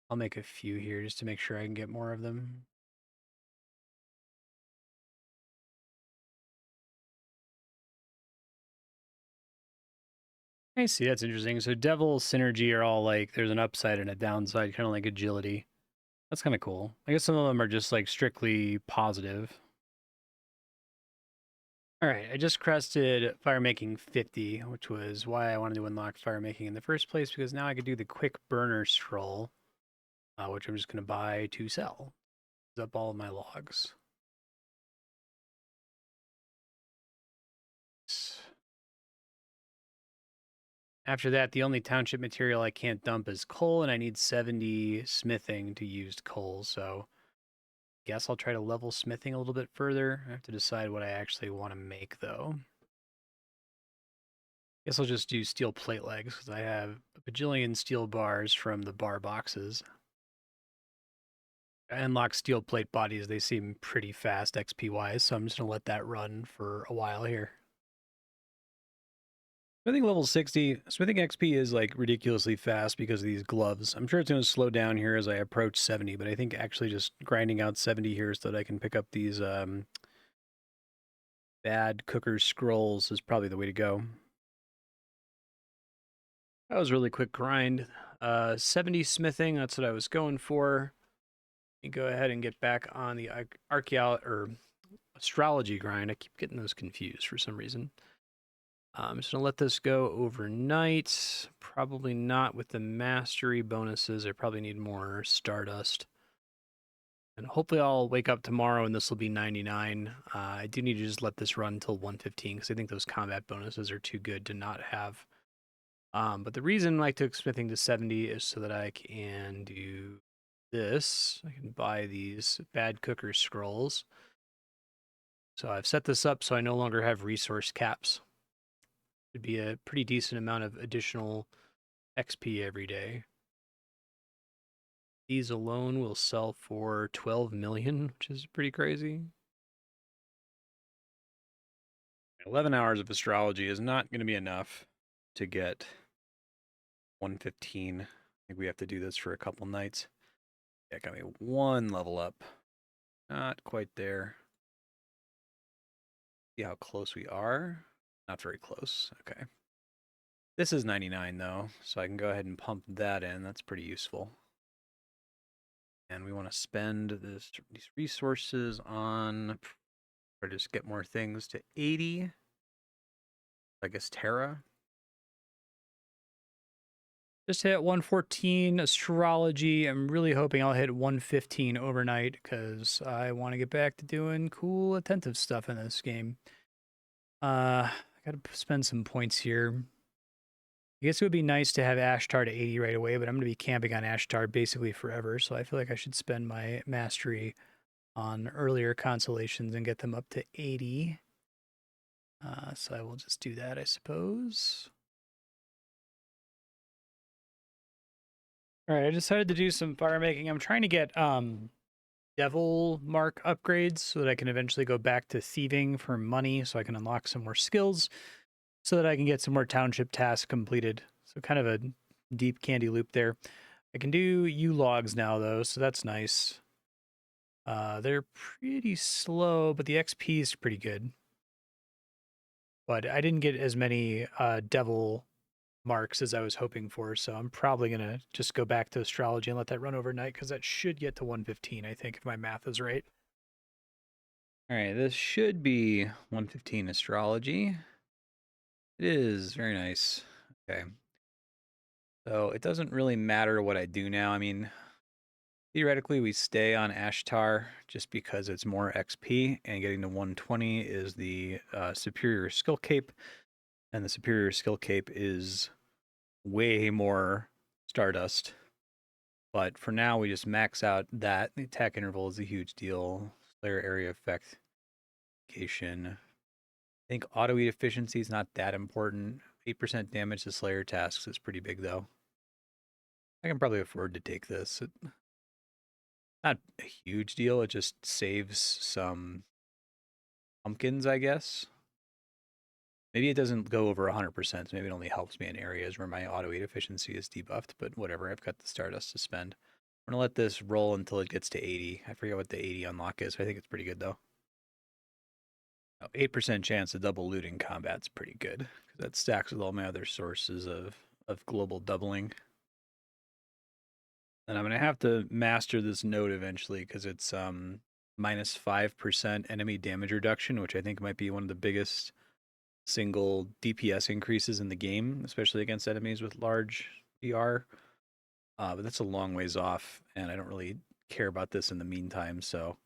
I'll make a few here just to make sure I can get more of them. I see, that's interesting. So Devil, Synergy are all like, there's an upside and a downside, kind of like Agility. That's kind of cool. I guess some of them are just like strictly positive. All right, I just crested Fire Making 50, which was why I wanted to unlock Fire Making in the first place, because now I could do the Quick Burner Scroll, which I'm just going to buy to sell. Up all of my logs. After that, the only township material I can't dump is coal, and I need 70 smithing to use coal, so guess I'll try to level smithing a little bit further. I have to decide what I actually want to make, though. Guess I'll just do steel plate legs, because I have a bajillion steel bars from the bar boxes. I unlock steel plate bodies. They seem pretty fast XP-wise, so I'm just going to let that run for a while here. Smithing level 60, smithing XP is like ridiculously fast because of these gloves. I'm sure it's going to slow down here as I approach 70, but I think actually just grinding out 70 here so that I can pick up these bad cooker scrolls is probably the way to go. That was a really quick grind. 70 smithing, that's what I was going for. Let me go ahead and get back on the archaeology or astrology grind. I keep getting those confused for some reason. I'm just going to let this go overnight. Probably not with the mastery bonuses. I probably need more Stardust. And hopefully I'll wake up tomorrow and this will be 99. I do need to just let this run until 115 because I think those combat bonuses are too good to not have. But the reason I took smithing to 70 is so that I can do this. I can buy these bad cooker scrolls. So I've set this up so I no longer have resource caps. It'd be a pretty decent amount of additional XP every day. These alone will sell for 12 million, which is pretty crazy. 11 hours of astrology is not going to be enough to get 115. I think we have to do this for a couple nights. Yeah, got me one level up. Not quite there. See how close we are? Not very close. Okay. This is 99 though, so I can go ahead and pump that in. That's pretty useful. And we want to spend these resources on, or just get more things to 80. I guess Terra. Just hit 114 astrology. I'm really hoping I'll hit 115 overnight because I want to get back to doing cool attentive stuff in this game. I gotta spend some points here. I guess it would be nice to have Ashtar to 80 right away, but I'm gonna be camping on Ashtar basically forever, so I feel like I should spend my mastery on earlier constellations and get them up to 80. So I will just do that, I suppose. All right, I decided to do some fire making. I'm trying to get devil mark upgrades so that I can eventually go back to thieving for money so I can unlock some more skills so that I can get some more township tasks completed. So kind of a deep candy loop there. I can do U logs now though, so that's nice. They're pretty slow, but the XP is pretty good. But I didn't get as many devil marks as I was hoping for, so I'm probably going to just go back to astrology and let that run overnight because that should get to 115, I think, if my math is right. All right, this should be 115 astrology. It is very nice. Okay. So it doesn't really matter what I do now. I mean, theoretically, we stay on Ashtar just because it's more XP, and getting to 120 is the superior skill cape, and the superior skill cape is way more Stardust. But for now, we just max out that. The attack interval is a huge deal. Slayer area effect. I think auto eat efficiency is not that important. 8% damage to Slayer tasks is pretty big, though. I can probably afford to take this. Not a huge deal. It just saves some pumpkins, I guess. Maybe it doesn't go over 100%, so maybe it only helps me in areas where my auto eat efficiency is debuffed, but whatever, I've got the Stardust to spend. I'm going to let this roll until it gets to 80. I forget what the 80 unlock is, but I think it's pretty good, though. 8% chance of double looting combat's pretty good, because that stacks with all my other sources of global doubling. And I'm going to have to master this node eventually, because it's minus 5% enemy damage reduction, which I think might be one of the biggest single DPS increases in the game, especially against enemies with large DR. But that's a long ways off, and I don't really care about this in the meantime, so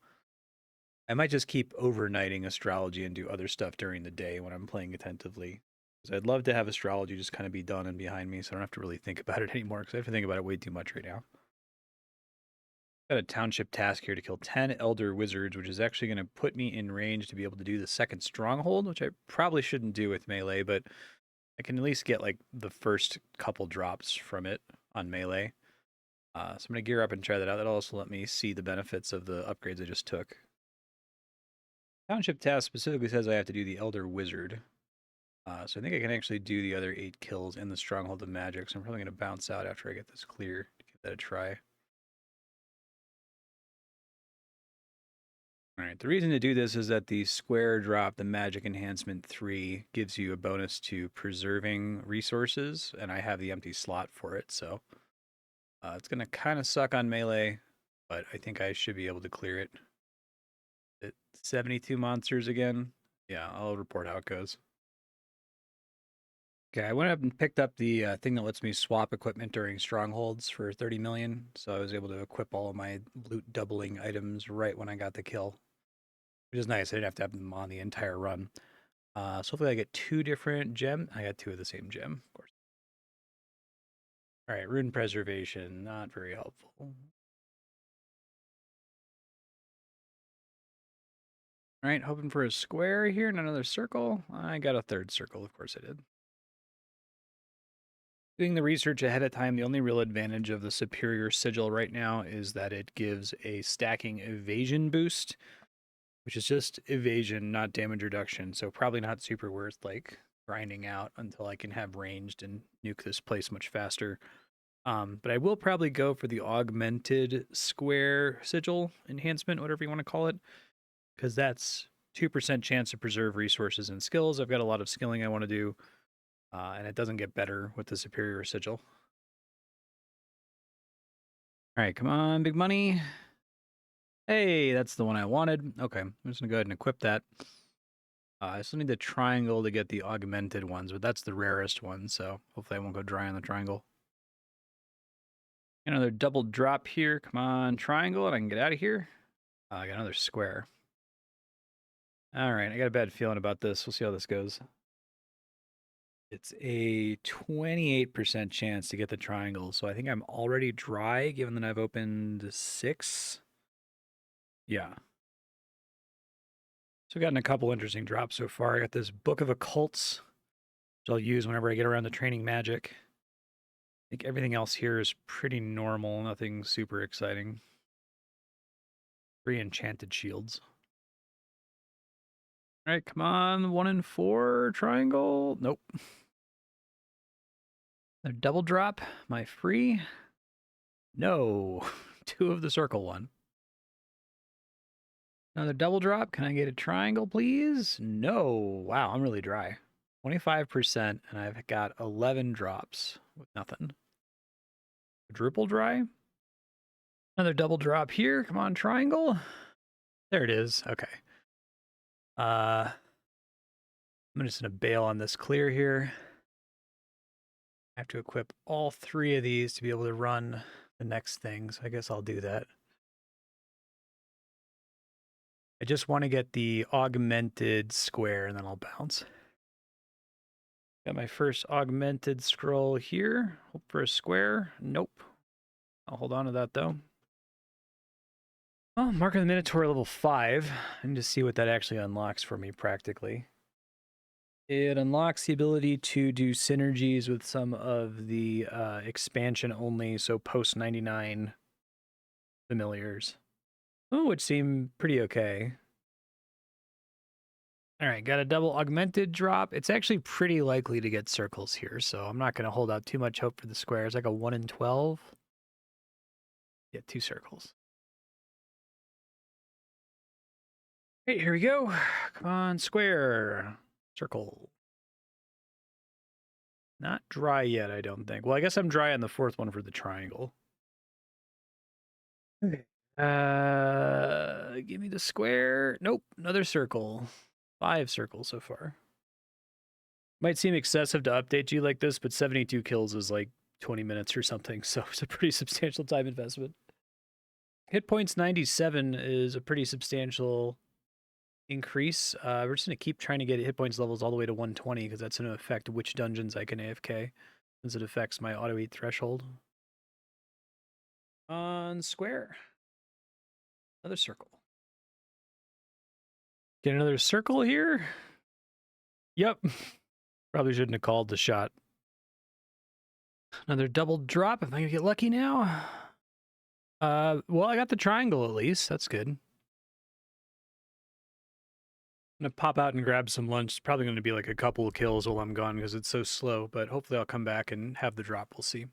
I might just keep overnighting astrology and do other stuff during the day when I'm playing attentively. Because I'd love to have astrology just kind of be done and behind me, so I don't have to really think about it anymore, because I have to think about it way too much right now. Got a township task here to kill 10 elder wizards, which is actually going to put me in range to be able to do the second stronghold, which I probably shouldn't do with melee, but I can at least get like the first couple drops from it on melee. So I'm going to gear up and try that out. That'll also let me see the benefits of the upgrades I just took. Township task specifically says I have to do the elder wizard. So I think I can actually do the other 8 kills in the stronghold of magic, so I'm probably going to bounce out after I get this clear to give that a try. All right, the reason to do this is that the square drop, the magic enhancement 3, gives you a bonus to preserving resources, and I have the empty slot for it, so it's going to kind of suck on melee, but I think I should be able to clear it. 72 monsters again. Yeah, I'll report how it goes. Okay, I went up and picked up the thing that lets me swap equipment during strongholds for 30 million, so I was able to equip all of my loot doubling items right when I got the kill, which is nice. I didn't have to have them on the entire run. So hopefully I get 2 different gem. I got 2 of the same gem, of course. All right, rune preservation, not very helpful. All right, hoping for a square here and another circle. I got a third circle, of course I did. Doing the research ahead of time, the only real advantage of the superior sigil right now is that it gives a stacking evasion boost, which is just evasion, not damage reduction. So probably not super worth like grinding out until I can have ranged and nuke this place much faster. But I will probably go for the augmented square sigil enhancement, whatever you want to call it, because that's 2% chance to preserve resources and skills. I've got a lot of skilling I want to do. And it doesn't get better with the superior sigil. All right, come on, big money. Hey, that's the one I wanted. Okay, I'm just gonna go ahead and equip that. I still need the triangle to get the augmented ones, but that's the rarest one, so hopefully I won't go dry on the triangle. Another double drop here. Come on, triangle, and I can get out of here. I got another square. All right, I got a bad feeling about this. We'll see how this goes. It's a 28% chance to get the triangle, so I think I'm already dry, given that I've opened 6. Yeah. So I've gotten a couple interesting drops so far. I got this Book of Occults, which I'll use whenever I get around to training magic. I think everything else here is pretty normal, nothing super exciting. 3 enchanted shields. All right, come on, 1 and 4 triangle. Nope. Another double drop. Am I free? No. 2 of the circle one. Another double drop. Can I get a triangle, please? No. Wow, I'm really dry. 25%, and I've got 11 drops with nothing. Quadruple dry. Another double drop here. Come on, triangle. There it is. Okay. I'm just going to bail on this clear here. I have to equip all 3 of these to be able to run the next thing, so I guess I'll do that. I just want to get the augmented square, and then I'll bounce. Got my first augmented scroll here. Hope for a square. Nope. I'll hold on to that though. Oh, Mark of the Minotaur level 5. I need to see what that actually unlocks for me practically. It unlocks the ability to do synergies with some of the expansion only, so post 99 familiars. Oh, which seem pretty okay. All right, got a double augmented drop. It's actually pretty likely to get circles here, so I'm not going to hold out too much hope for the squares. Like a 1 in 12. Get 2 circles. Hey, here we go. Come on, square. Circle. Not dry yet, I don't think. Well, I guess I'm dry on the 4th one for the triangle. Okay. Give me the square. Nope, another circle. 5 circles so far. Might seem excessive to update you like this, but 72 kills is like 20 minutes or something, so it's a pretty substantial time investment. Hit points 97 is a pretty substantial increase. We're just going to keep trying to get hit points levels all the way to 120 because that's going to affect which dungeons I can AFK, since it affects my auto eat threshold. On square. Another circle. Get another circle here? Yep. Probably shouldn't have called the shot. Another double drop. Am I going to get lucky now? Well, I got the triangle at least. That's good. I'm going to pop out and grab some lunch. It's probably going to be like a couple of kills while I'm gone because it's so slow, but hopefully I'll come back and have the drop. We'll see.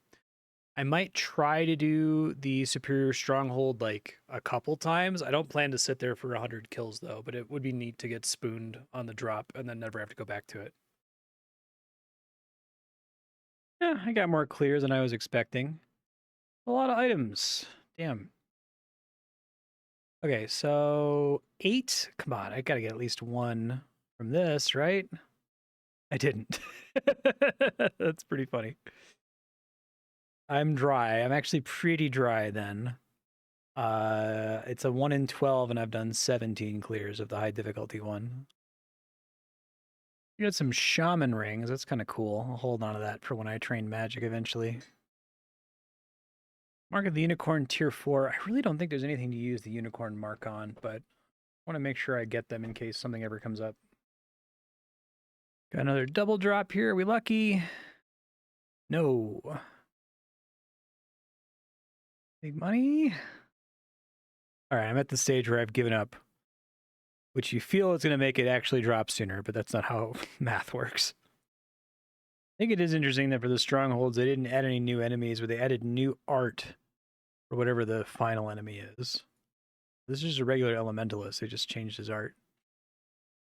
I might try to do the Superior Stronghold like a couple times. I don't plan to sit there for 100 kills though, but it would be neat to get spooned on the drop and then never have to go back to it. Yeah, I got more clears than I was expecting. A lot of items. Damn. Okay, so 8. Come on, I gotta get at least 1 from this, right? I didn't. That's pretty funny. I'm dry. I'm actually pretty dry then. It's a 1 in 12, and I've done 17 clears of the high difficulty one. You got some shaman rings. That's kind of cool. I'll hold on to that for when I train magic eventually. Mark of the Unicorn Tier 4. I really don't think there's anything to use the Unicorn mark on, but I want to make sure I get them in case something ever comes up. Got another double drop here. Are we lucky? No. Big money? All right, I'm at the stage where I've given up, which you feel is going to make it actually drop sooner, but that's not how math works. I think it is interesting that for the strongholds, they didn't add any new enemies, but they added new art for whatever the final enemy is. This is just a regular elementalist. They just changed his art.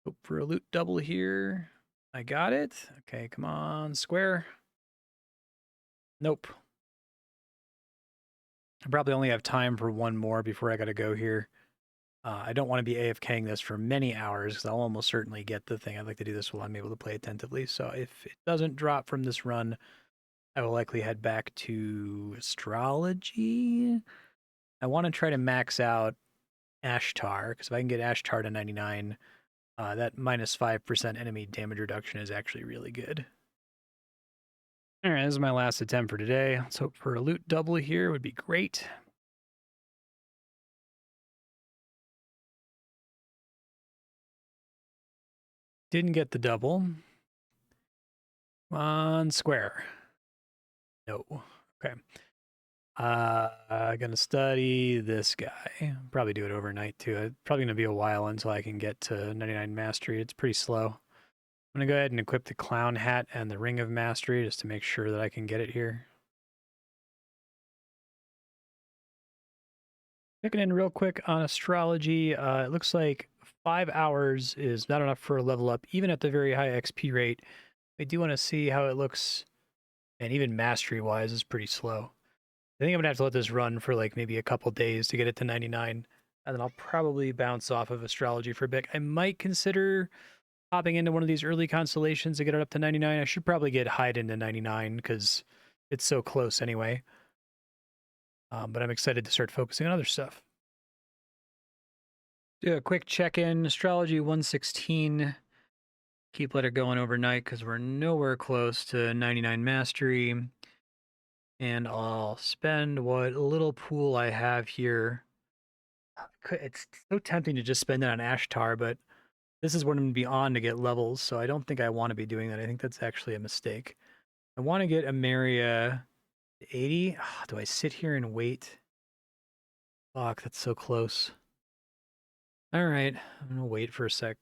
Hope for a loot double here. I got it. Okay, come on, square. Nope. I probably only have time for 1 more before I got to go here. I don't want to be AFKing this for many hours because I'll almost certainly get the thing. I'd like to do this while I'm able to play attentively. So if it doesn't drop from this run, I will likely head back to astrology. I want to try to max out Ashtar because if I can get Ashtar to 99, that minus 5% enemy damage reduction is actually really good. All right, this is my last attempt for today. Let's hope for a loot double here. Would be great. Didn't get the double. Come on, square. No. Okay. Gonna study this guy. Probably do it overnight too. It's probably gonna be a while until I can get to 99 mastery. It's pretty slow. I'm gonna go ahead and equip the clown hat and the ring of mastery just to make sure that I can get it here. Checking in real quick on astrology. It looks like 5 hours is not enough for a level up, even at the very high XP rate. I do want to see how it looks, and even mastery wise is pretty slow. I think I'm gonna have to let this run for like maybe a couple days to get it to 99, and then I'll probably bounce off of astrology for a bit. I might consider hopping into one of these early constellations to get it up to 99. I should probably get Hyde into 99 because it's so close anyway. But I'm excited to start focusing on other stuff. Do a quick check-in. Astrology 116 Keep let it going overnight because we're nowhere close to 99 mastery. And I'll spend what little pool I have here. It's so tempting to just spend it on Ashtar, but this is what I'm going to be on to get levels, so I don't think I want to be doing that. I think that's actually a mistake. I want to get Ameria 80. Oh, do I sit here and wait? Fuck, that's so close. All right, I'm going to wait for a sec.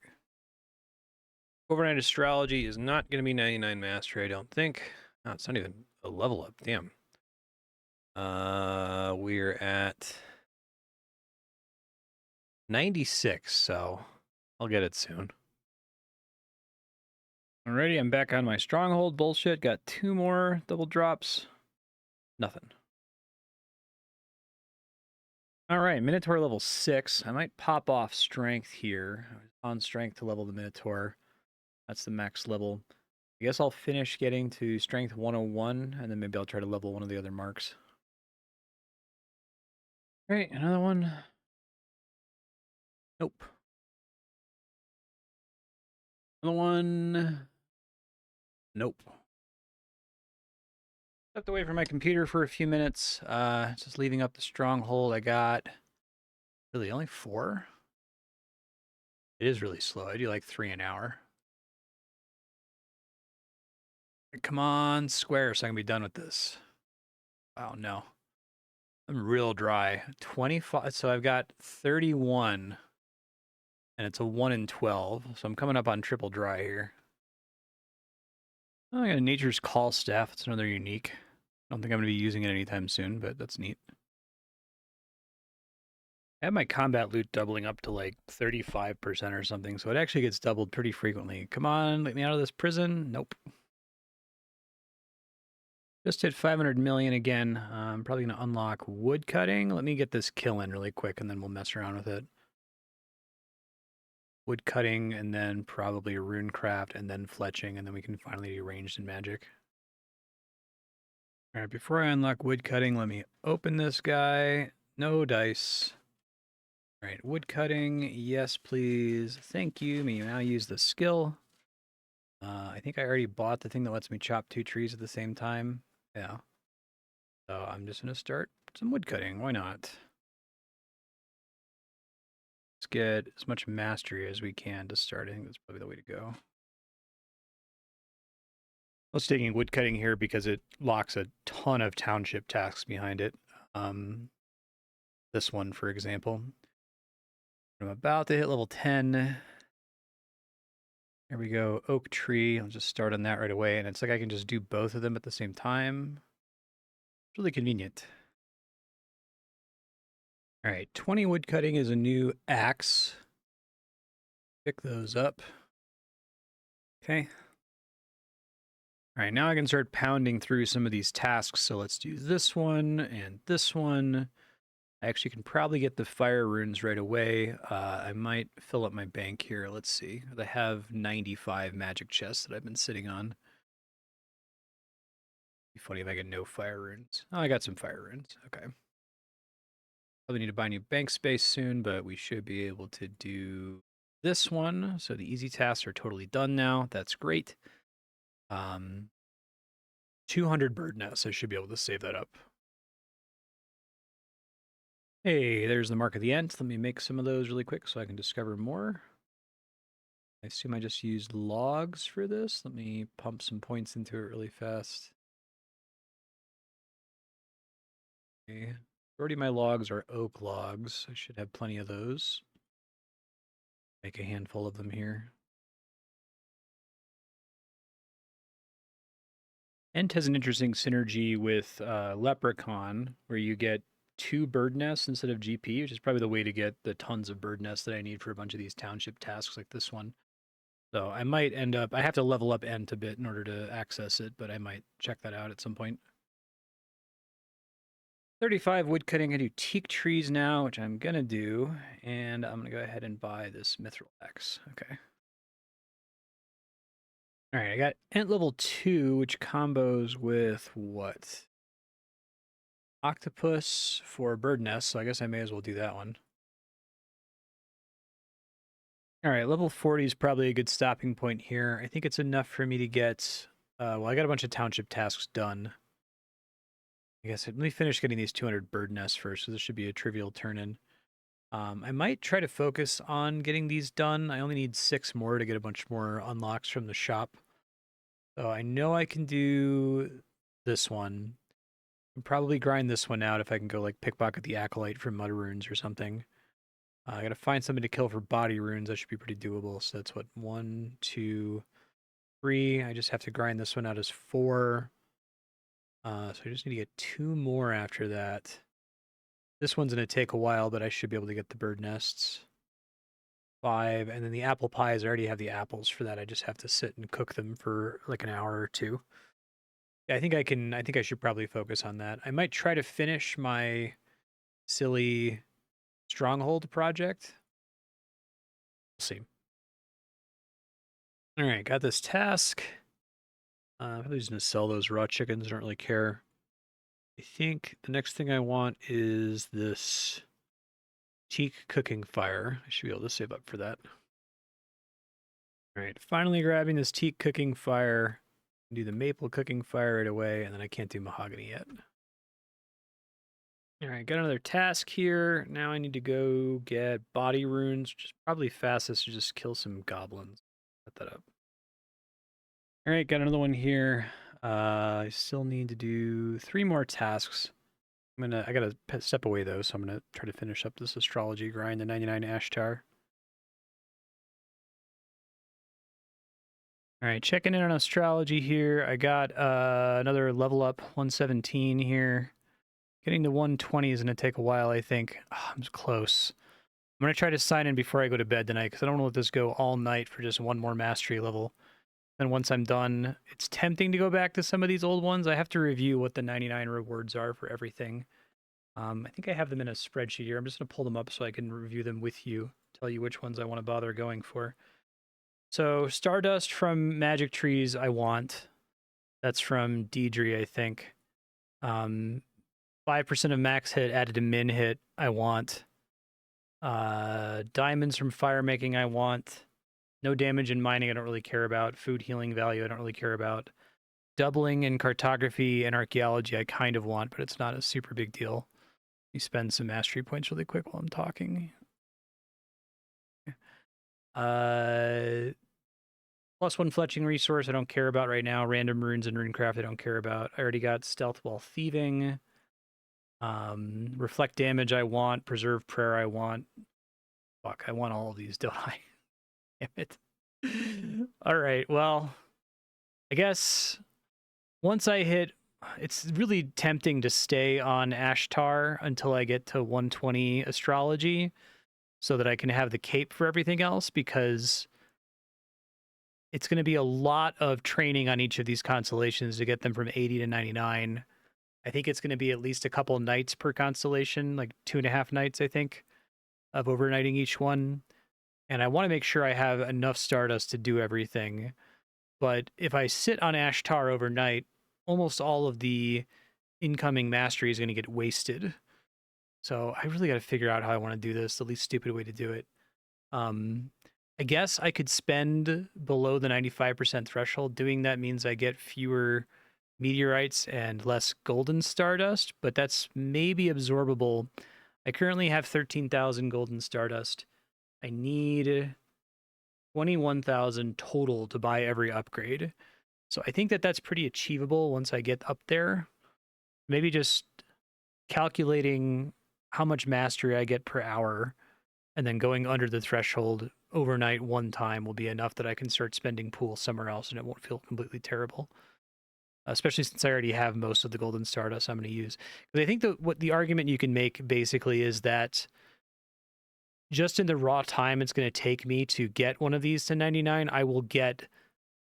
Overnight astrology is not going to be 99 mastery, I don't think. No, it's not even a level up. Damn. We're at 96, so I'll get it soon. Alrighty, I'm back on my stronghold bullshit. Got 2 more double drops. Nothing. Alright, Minotaur level 6. I might pop off strength here. I was on strength to level the Minotaur. That's the max level. I guess I'll finish getting to strength 101, and then maybe I'll try to level one of the other marks. Alright, another one. Nope. Another one. Nope. Stepped away from my computer for a few minutes. Just leaving up the stronghold. I got really only 4. It is really slow. I do like 3 an hour. Come on, square, so I can be done with this. Oh no. I'm real dry. 25. So I've got 31. And it's a 1 in 12. So I'm coming up on triple dry here. Oh, I got a Nature's Call Staff. It's another unique. I don't think I'm going to be using it anytime soon, but that's neat. I have my combat loot doubling up to like 35% or something, so it actually gets doubled pretty frequently. Come on, let me out of this prison. Nope. Just hit 500 million again. I'm probably going to unlock wood cutting. Let me get this kill in really quick, and then we'll mess around with it. Wood cutting, and then probably rune craft, and then fletching, and then we can finally do ranged in magic. All right, before I unlock wood cutting, let me open this guy. No dice. All right, wood cutting, yes, please. Thank you. May you now use the skill. I think I already bought the thing that lets me chop 2 trees at the same time. Yeah. So I'm just going to start some wood cutting. Why not? Let's get as much mastery as we can to start. I think that's probably the way to go. I was taking wood cutting here because it locks a ton of township tasks behind it. This one, for example. I'm about to hit level 10. Here we go, oak tree. I'll just start on that right away. And it's like I can just do both of them at the same time. It's really convenient. All right, 20 wood cutting is a new axe. Pick those up. Okay. All right, now I can start pounding through some of these tasks. So let's do this one and this one. I actually can probably get the fire runes right away. I might fill up my bank here. Let's see. I have 95 magic chests that I've been sitting on. Be funny if I get no fire runes. Oh, I got some fire runes. Okay. Probably need to buy new bank space soon, but we should be able to do this one. So the easy tasks are totally done now. That's great. 200 bird nests. I should be able to save that up. Hey, there's the mark of the ant. Let me make some of those really quick so I can discover more. I assume I just used logs for this. Let me pump some points into it really fast. Okay. Already my logs are oak logs. I should have plenty of those. Make a handful of them here. Ent has an interesting synergy with Leprechaun, where you get 2 bird nests instead of GP, which is probably the way to get the tons of bird nests that I need for a bunch of these township tasks like this one. So I might end up, I have to level up Ent a bit in order to access it, but I might check that out at some point. 35 wood cutting. I do teak trees now, which I'm going to do, and I'm going to go ahead and buy this mithril axe. Okay. All right, I got Ent level 2, which combos with what? Octopus for bird nest, so I guess I may as well do that one. All right, level 40 is probably a good stopping point here. I think it's enough for me to get, well, I got a bunch of township tasks done. I guess let me finish getting these 200 bird nests first, so this should be a trivial turn-in. I might try to focus on getting these done. I only need 6 more to get a bunch more unlocks from the shop. So I know I can do this one. I'll probably grind this one out if I can go like pickpocket the acolyte for mud runes or something. I gotta find something to kill for body runes. That should be pretty doable. So that's what, 1, 2, 3. I just have to grind this one out as 4. So I just need to get 2 more after that. This one's gonna take a while, but I should be able to get the bird nests. 5, and then the apple pies, I already have the apples for that. I just have to sit and cook them for like an hour or 2. Yeah, I think I think I should probably focus on that. I might try to finish my silly stronghold project. We'll see. All right, got this task. I'm probably just gonna sell those raw chickens. I don't really care. I think the next thing I want is this teak cooking fire. I should be able to save up for that. All right, finally grabbing this teak cooking fire. Do the maple cooking fire right away, and then I can't do mahogany yet. All right, got another task here. Now I need to go get body runes, which is probably fastest to just kill some goblins. Set that up. All right, got another one here. I still need to do 3 more tasks. I gotta step away though, so I'm gonna try to finish up this astrology grind, the 99 Ashtar. All right, checking in on astrology here. I got another level up, 117 here. Getting to 120 is gonna take a while, I think. Oh, I'm close. I'm gonna try to sign in before I go to bed tonight, because I don't want to let this go all night for just 1 more mastery level. And once I'm done, it's tempting to go back to some of these old ones. I have to review what the 99 rewards are for everything. I think I have them in a spreadsheet here. I'm just going to pull them up so I can review them with you, tell you which ones I want to bother going for. So Stardust from Magic Trees I want. That's from Deidre, I think. 5% of max hit added to min hit I want. Diamonds from fire making I want. No damage in mining I don't really care about. Food healing value I don't really care about. Doubling in cartography and archaeology I kind of want, but it's not a super big deal. You spend some mastery points really quick while I'm talking. +1 fletching resource I don't care about right now. Random runes and runecraft I don't care about. I already got stealth while thieving. Reflect damage I want. Preserve prayer I want. Fuck, I want all of these, don't I? Damn it. All right, well, I guess once I hit, it's really tempting to stay on Ashtar until I get to 120 astrology so that I can have the cape for everything else, because it's going to be a lot of training on each of these constellations to get them from 80 to 99. I think it's going to be at least a couple nights per constellation, like 2.5 nights, I think, of overnighting each one. And I want to make sure I have enough Stardust to do everything. But if I sit on Ashtar overnight, almost all of the incoming mastery is going to get wasted. So I really got to figure out how I want to do this, the least stupid way to do it. I guess I could spend below the 95% threshold. Doing that means I get fewer meteorites and less golden stardust, but that's maybe absorbable. I currently have 13,000 golden stardust. I need 21,000 total to buy every upgrade. So I think that that's pretty achievable once I get up there. Maybe just calculating how much mastery I get per hour and then going under the threshold overnight 1 time will be enough that I can start spending pool somewhere else and it won't feel completely terrible. Especially since I already have most of the golden stardust I'm going to use. Because I think that what the argument you can make basically is that just in the raw time it's going to take me to get one of these to 99, I will get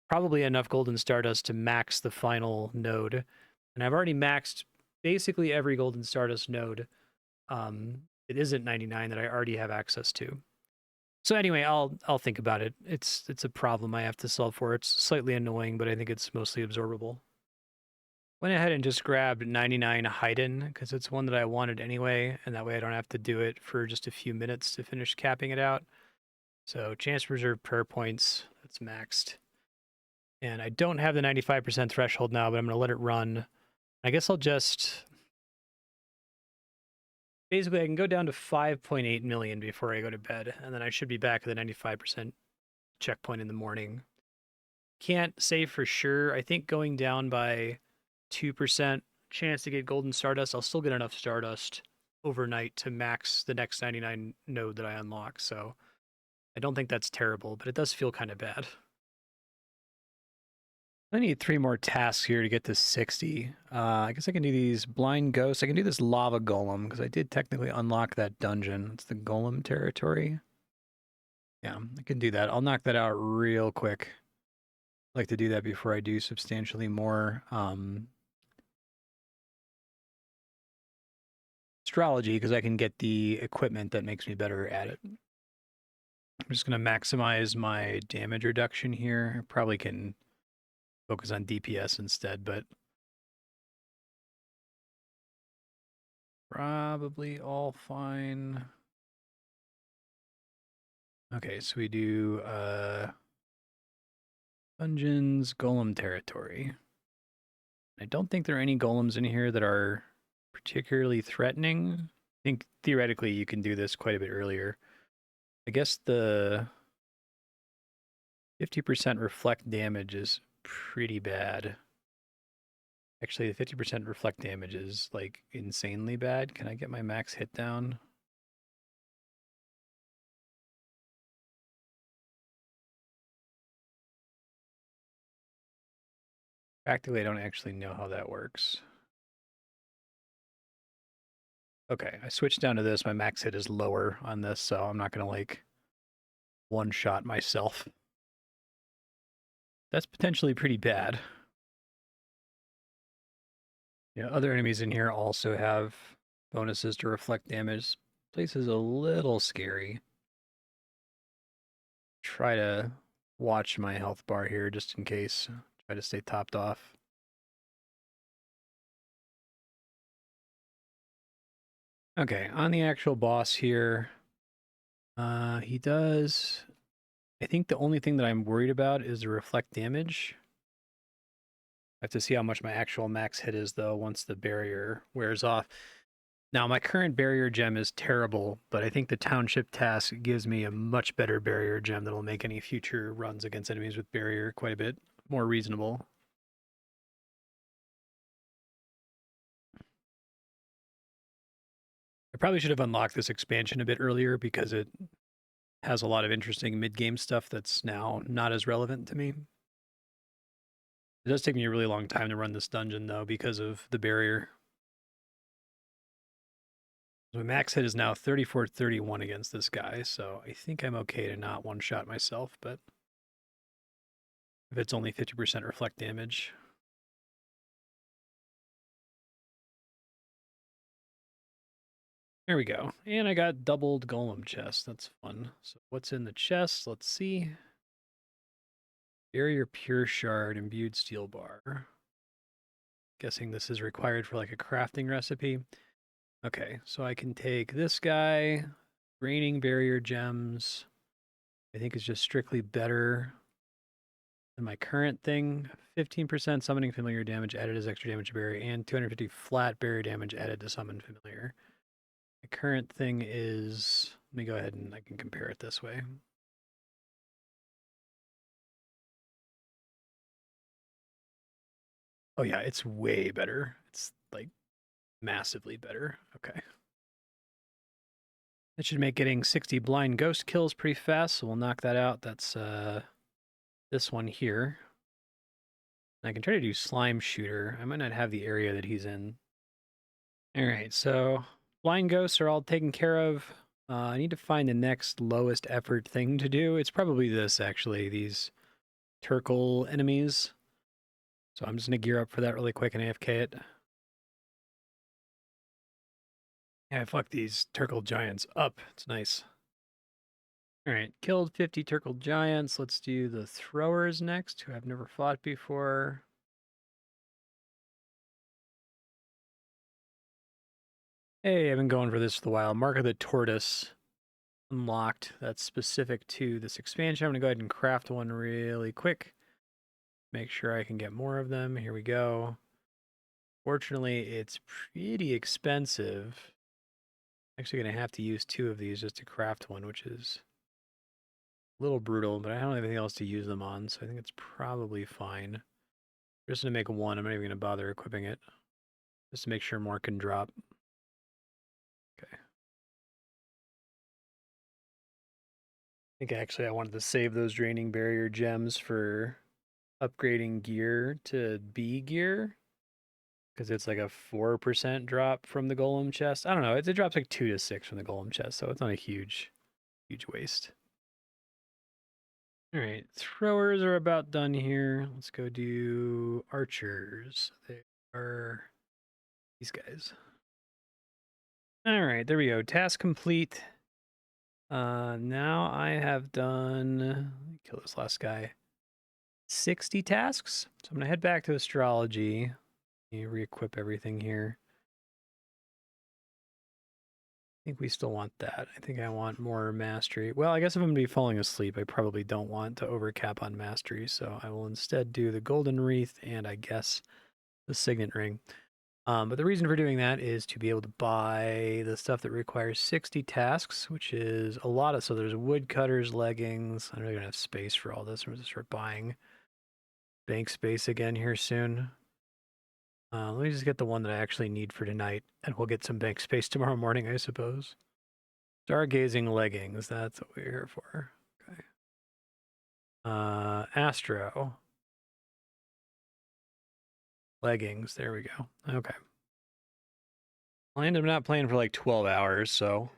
probably enough golden stardust to max the final node. And I've already maxed basically every golden stardust node. It isn't 99 that I already have access to. So anyway, I'll think about it. It's a problem I have to solve for. It's slightly annoying, but I think it's mostly absorbable. Went ahead and just grabbed 99 Haydn because it's one that I wanted anyway, and that way I don't have to do it for just a few minutes to finish capping it out. So chance to preserve prayer points, that's maxed. And I don't have the 95% threshold now, but I'm going to let it run. I guess I'll just... Basically, I can go down to 5.8 million before I go to bed, and then I should be back at the 95% checkpoint in the morning. Can't say for sure. I think going down by 2% chance to get golden stardust, I'll still get enough stardust overnight to max the next 99 node that I unlock. So I don't think that's terrible, but it does feel kind of bad. I need 3 more tasks here to get to 60. I guess I can do these blind ghosts. I can do this lava golem because I did technically unlock that dungeon. It's the golem territory. Yeah, I can do that. I'll knock that out real quick. I like to do that before I do substantially more astrology because I can get the equipment that makes me better at it. I'm just going to maximize my damage reduction here. I probably can focus on DPS instead, but probably all fine. Okay, so we do dungeons, golem territory. I don't think there are any golems in here that are particularly threatening. I think theoretically you can do this quite a bit earlier. I guess the 50% reflect damage is pretty bad. Actually, the 50% reflect damage is like insanely bad. Can I get my max hit down? Practically, I don't actually know how that works. Okay, I switched down to this. My max hit is lower on this, so I'm not going to like one-shot myself. That's potentially pretty bad. Yeah, other enemies in here also have bonuses to reflect damage. This place is a little scary. Try to watch my health bar here just in case. Try to stay topped off. Okay, on the actual boss here, he does... I think the only thing that I'm worried about is the reflect damage. I have to see how much my actual max hit is, though, once the barrier wears off. Now, my current barrier gem is terrible, but I think the township task gives me a much better barrier gem that will make any future runs against enemies with barrier quite a bit more reasonable. I probably should have unlocked this expansion a bit earlier because it has a lot of interesting mid-game stuff that's now not as relevant to me. It does take me a really long time to run this dungeon, though, because of the barrier. My max hit is now 34-31 against this guy, so I think I'm okay to not one-shot myself, but if it's only 50% reflect damage. There we go. And I got doubled golem chest. That's fun. So what's in the chest? Let's see. Barrier pure shard, imbued steel bar. Guessing this is required for like a crafting recipe. Okay, so I can take this guy. Raining barrier gems. I think is just strictly better than my current thing. 15% summoning familiar damage added as extra damage to barrier, and 250 flat barrier damage added to summon familiar. My current thing is, let me go ahead and I can compare it this way. Oh yeah, it's way better. It's like massively better. Okay. That should make getting 60 blind ghost kills pretty fast, so we'll knock that out. That's this one here. I can try to do slime shooter. I might not have the area that he's in. All right, so blind ghosts are all taken care of. I need to find the next lowest effort thing to do. It's probably this, actually, these Turkle enemies. So I'm just going to gear up for that really quick and AFK it. Yeah, I fucked these Turkle giants up. It's nice. All right, killed 50 Turkle giants. Let's do the throwers next, who I've never fought before. Hey, I've been going for this for a while. Mark of the Tortoise. unlocked that's specific to this expansion. I'm going to go ahead and craft one really quick. Make sure I can get more of them. Here we go. Fortunately, it's pretty expensive. Actually going to have to use 2 of these just to craft one, which is a little brutal, but I don't have anything else to use them on, so I think it's probably fine. I'm just going to make one. I'm not even going to bother equipping it, just to make sure more can drop. Okay. I think actually I wanted to save those draining barrier gems for upgrading gear to B gear, because it's like a 4% drop from the golem chest. I don't know. It drops like 2 to 6 from the golem chest, so it's not a huge waste. All right, throwers are about done here. Let's go do archers. They are these guys. All right, there we go. Task complete. Now I have done, let me kill this last guy, 60 tasks. So I'm gonna head back to astrology. Let me re-equip everything here. I think we still want that. I think I want more mastery. Well, I guess if I'm going to be falling asleep, I probably don't want to overcap on mastery, so I will instead do the golden wreath and I guess the signet ring. But the reason for doing that is to be able to buy the stuff that requires 60 tasks, which is a lot of, so there's woodcutters, leggings. I don't really have space for all this. I'm going to start buying bank space again here soon. Let me just get the one that I actually need for tonight, and we'll get some bank space tomorrow morning, I suppose. Stargazing leggings, that's what we're here for. Okay. Astro. Leggings, there we go. Okay. I ended up not playing for like 12 hours, so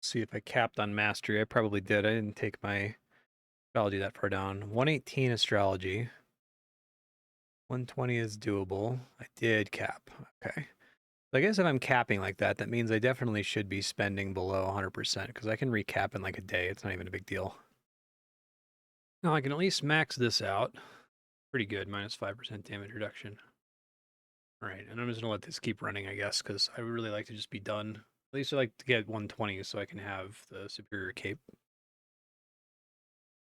see if I capped on mastery. I probably did. I didn't take my astrology that far down. 118 astrology. 120 is doable. I did cap. Okay. So I guess if I'm capping like that, that means I definitely should be spending below 100% because I can recap in like a day. It's not even a big deal. Now I can at least max this out. Pretty good, minus 5% damage reduction. All right, and I'm just going to let this keep running, I guess, because I would really like to just be done. At least I like to get 120 so I can have the superior cape.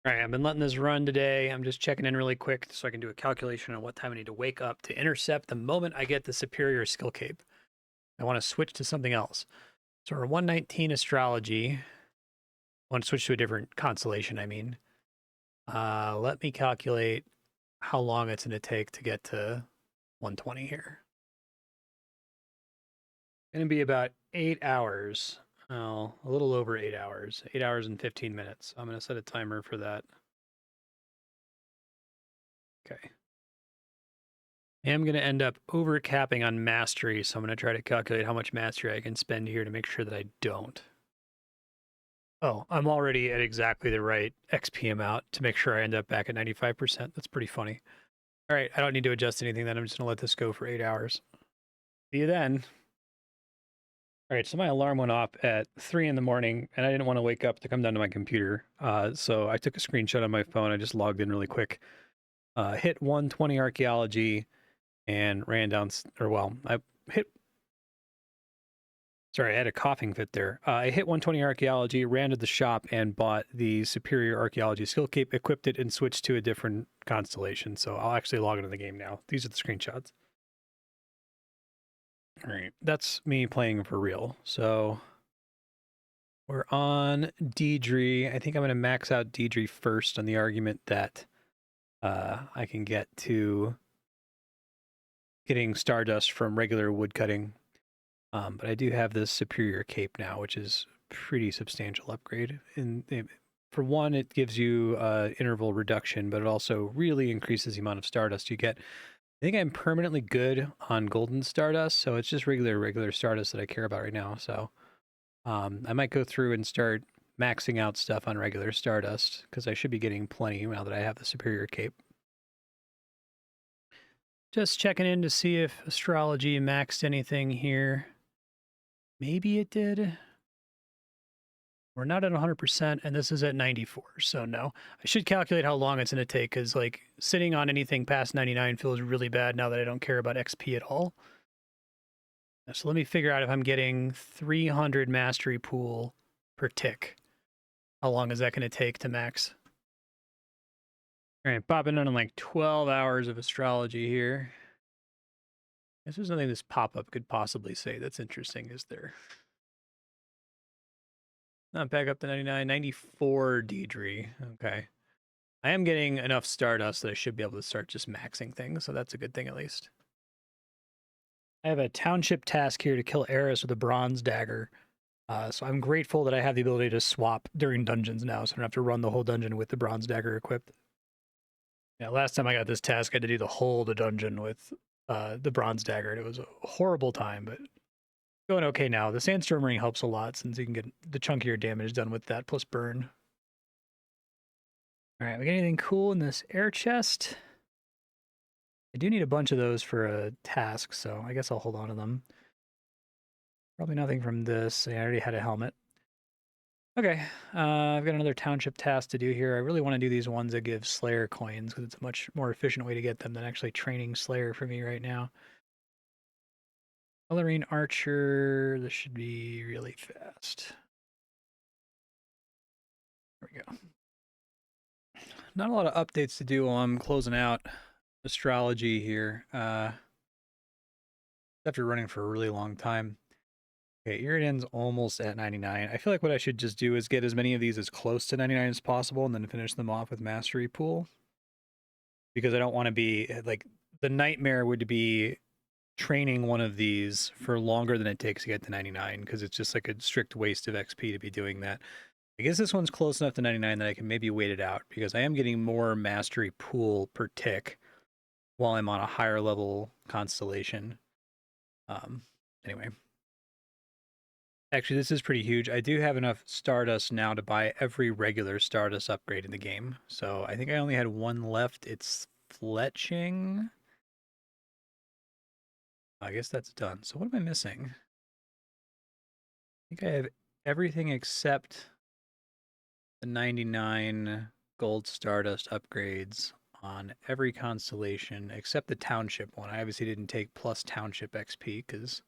All right, I've been letting this run today. I'm just checking in really quick so I can do a calculation on what time I need to wake up to intercept the moment I get the superior skill cape. I want to switch to something else. So we're 119 astrology. I want to switch to a different constellation, I mean. Let me calculate how long it's going to take to get to 120 here. Going to be about 8 hours. Well, a little over 8 hours. 8 hours and 15 minutes. I'm going to set a timer for that. Okay. I am going to end up overcapping on mastery, so I'm going to try to calculate how much mastery I can spend here to make sure that I don't. Oh, I'm already at exactly the right XP amount to make sure I end up back at 95%. That's pretty funny. All right, I don't need to adjust anything then. I'm just going to let this go for 8 hours. See you then. All right, so my alarm went off at 3 in the morning, and I didn't want to wake up to come down to my computer. So I took a screenshot on my phone. I just logged in really quick. Hit 120 archaeology and ran down, or well, I hit, sorry, I had a coughing fit there. I hit 120 archaeology, ran to the shop, and bought the superior archaeology skill cape, equipped it, and switched to a different constellation. So I'll actually log into the game now. These are the screenshots. All right, that's me playing for real. So we're on Deidre. I think I'm going to max out Deidre first on the argument that I can get to getting Stardust from regular woodcutting. But I do have this superior cape now, which is a pretty substantial upgrade. And for one, it gives you interval reduction, but it also really increases the amount of Stardust you get. I think I'm permanently good on golden Stardust, so it's just regular Stardust that I care about right now. So I might go through and start maxing out stuff on regular Stardust, because I should be getting plenty now that I have the superior cape. Just checking in to see if astrology maxed anything here. Maybe it did. We're not at 100%, and this is at 94, so no. I should calculate how long it's going to take, because like sitting on anything past 99 feels really bad now that I don't care about XP at all. So let me figure out if I'm getting 300 mastery pool per tick. How long is that going to take to max? All right, popping on like 12 hours of astrology here. Guess there's nothing this pop-up could possibly say that's interesting, is there? Not back up to 99, 94 Deidre. Okay. I am getting enough Stardust that I should be able to start just maxing things, so that's a good thing at least. I have a township task here to kill Eris with a bronze dagger. So I'm grateful that I have the ability to swap during dungeons now, so I don't have to run the whole dungeon with the bronze dagger equipped. Yeah, last time I got this task, I had to do the dungeon with the bronze dagger, and it was a horrible time, but going okay now. The sandstorm ring helps a lot since you can get the chunkier damage done with that plus burn. All right, we got anything cool in this air chest? I do need a bunch of those for a task, so I guess I'll hold on to them. Probably nothing from this. I already had a helmet. Okay, I've got another township task to do here. I really want to do these ones that give Slayer coins because it's a much more efficient way to get them than actually training Slayer for me right now. Colorine Archer, this should be really fast. There we go. Not a lot of updates to do while I'm closing out astrology here. After running for a really long time. Okay, Iridan's almost at 99. I feel like what I should just do is get as many of these as close to 99 as possible and then finish them off with Mastery Pool. Because I don't want to be, like, the nightmare would be training one of these for longer than it takes to get to 99, because it's just like a strict waste of XP to be doing that. I guess this one's close enough to 99 that I can maybe wait it out, because I am getting more Mastery Pool per tick while I'm on a higher level constellation. Anyway. Actually, this is pretty huge. I do have enough Stardust now to buy every regular Stardust upgrade in the game. So I think I only had one left. It's Fletching. I guess that's done. So what am I missing? I think I have everything except the 99 gold Stardust upgrades on every constellation except the Township one. I obviously didn't take plus Township XP because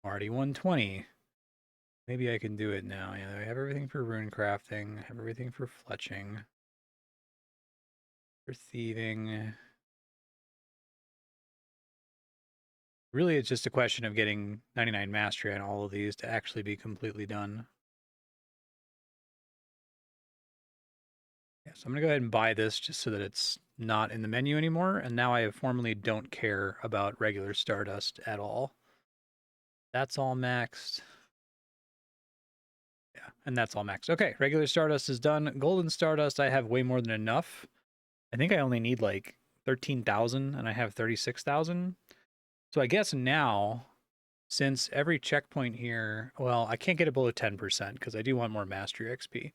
I'm already 120. Maybe I can do it now. Yeah, I have everything for rune crafting. I have everything for fletching. For thieving. Really, it's just a question of getting 99 mastery on all of these to actually be completely done. Yeah, so I'm going to go ahead and buy this just so that it's not in the menu anymore. And now I formally don't care about regular Stardust at all. That's all maxed. Yeah, and that's all maxed. Okay, regular Stardust is done. Golden Stardust, I have way more than enough. I think I only need like 13,000 and I have 36,000. So I guess now, since every checkpoint here, well, I can't get it below 10% because I do want more Mastery XP.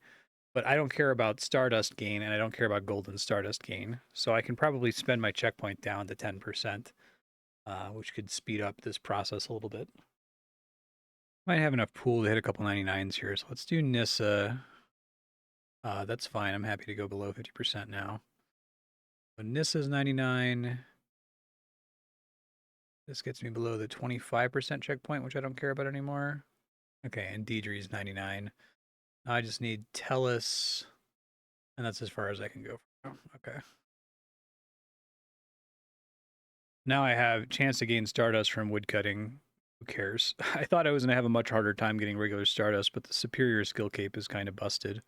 But I don't care about Stardust gain and I don't care about Golden Stardust gain. So I can probably spend my checkpoint down to 10%, which could speed up this process a little bit. Might have enough pool to hit a couple 99s here. So let's do Nissa. That's fine. I'm happy to go below 50% now. So Nissa's 99. This gets me below the 25% checkpoint, which I don't care about anymore. Okay, and Deidre's 99. I just need Tellus, and that's as far as I can go. Okay. Now I have chance to gain Stardust from woodcutting. Who cares? I thought I was going to have a much harder time getting regular Stardust, but the superior skill cape is kind of busted.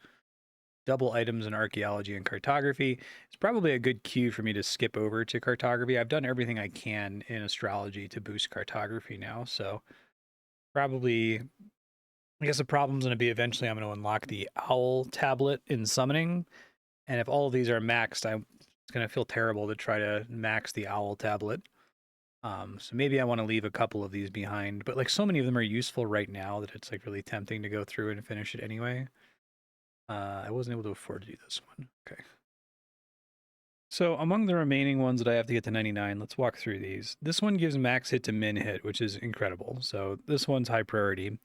Double items in archaeology and cartography. It's probably a good cue for me to skip over to cartography. I've done everything I can in astrology to boost cartography now, so probably, I guess the problem's going to be eventually I'm going to unlock the owl tablet in summoning, and if all of these are maxed, it's going to feel terrible to try to max the owl tablet. So maybe I want to leave a couple of these behind, but like so many of them are useful right now that it's like really tempting to go through and finish it anyway. I wasn't able to afford to do this one. Okay. So among the remaining ones that I have to get to 99, let's walk through these. This one gives max hit to min hit, which is incredible. So this one's high priority.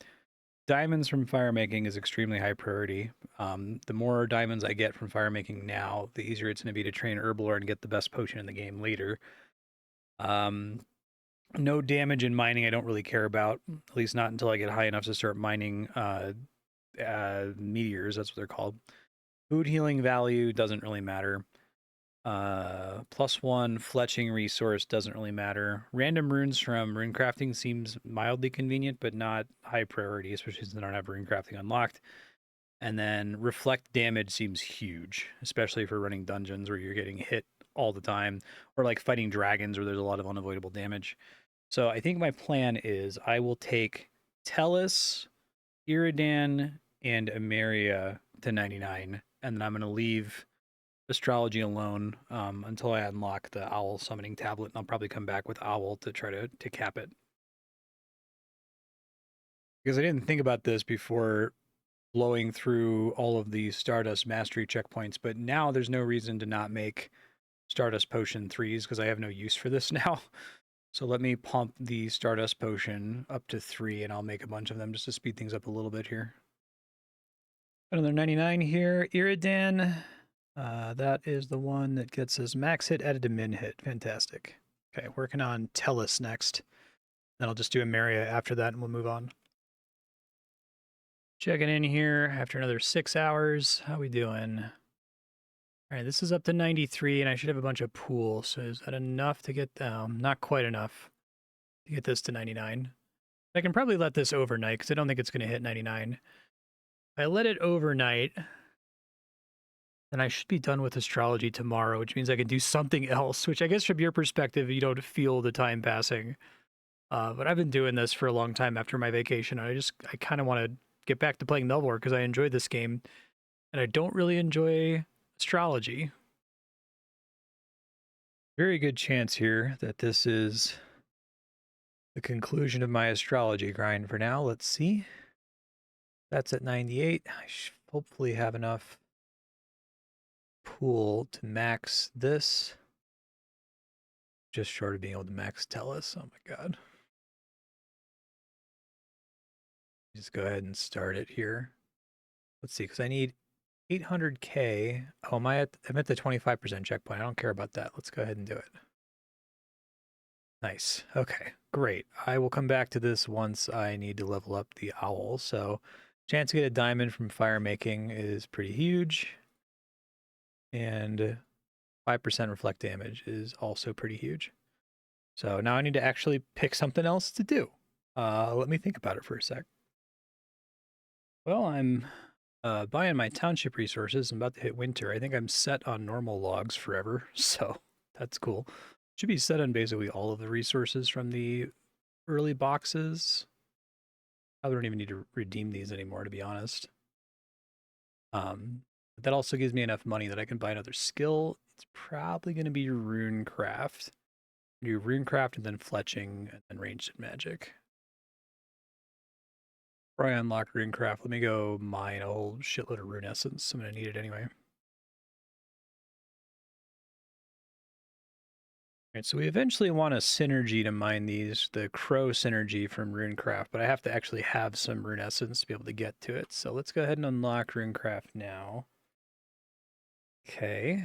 Diamonds from firemaking is extremely high priority. The more diamonds I get from firemaking now, the easier it's going to be to train Herbalore and get the best potion in the game later. No damage in mining I don't really care about, at least not until I get high enough to start mining meteors, that's what they're called. Food healing value doesn't really matter. +1 fletching resource doesn't really matter. Random runes from rune crafting seems mildly convenient, but not high priority, especially since I don't have rune crafting unlocked. And then reflect damage seems huge, especially for running dungeons where you're getting hit all the time, or like fighting dragons where there's a lot of unavoidable damage. So I think my plan is I will take Tellus, Iridan, and Emeria to 99, and then I'm going to leave astrology alone until I unlock the owl summoning tablet, and I'll probably come back with owl to try to cap it. Because I didn't think about this before blowing through all of the Stardust Mastery checkpoints, but now there's no reason to not make Stardust Potion 3s because I have no use for this now. So let me pump the Stardust Potion up to 3, and I'll make a bunch of them just to speed things up a little bit here. Another 99 here. Iridan. That is the one that gets us max hit added to min hit. Fantastic. Okay, working on Tellus next. Then I'll just do Emeria after that and we'll move on. Checking in here after another 6 hours. How we doing? All right, this is up to 93 and I should have a bunch of pools. So is that enough to get down? Not quite enough to get this to 99. I can probably let this overnight because I don't think it's going to hit 99. If I let it overnight, then I should be done with astrology tomorrow, which means I can do something else, which I guess from your perspective, you don't feel the time passing. But I've been doing this for a long time after my vacation. I kind of want to get back to playing Melvor because I enjoyed this game and I don't really enjoy astrology. Very good chance here that this is the conclusion of my astrology grind for now. Let's see. That's at 98. I should hopefully have enough pool to max this. Just short of being able to max Tellus. Oh my god. Just go ahead and start it here. Let's see, because I need 800k. Oh, I'm at the 25% checkpoint. I don't care about that. Let's go ahead and do it. Nice. Okay, great. I will come back to this once I need to level up the owl. So chance to get a diamond from fire making is pretty huge. And 5% reflect damage is also pretty huge. So now I need to actually pick something else to do. Let me think about it for a sec. Well, I'm buying my township resources. I'm about to hit winter. I think I'm set on normal logs forever, so that's cool. Should be set on basically all of the resources from the early boxes. I don't even need to redeem these anymore, to be honest. But that also gives me enough money that I can buy another skill. It's probably going to be runecraft. Do runecraft and then fletching and then ranged magic. Before I unlock runecraft, let me go mine a whole shitload of rune essence. I'm going to need it anyway. Alright, so we eventually want a synergy to mine these, the crow synergy from runecraft, but I have to actually have some rune essence to be able to get to it. So let's go ahead and unlock runecraft now. Okay.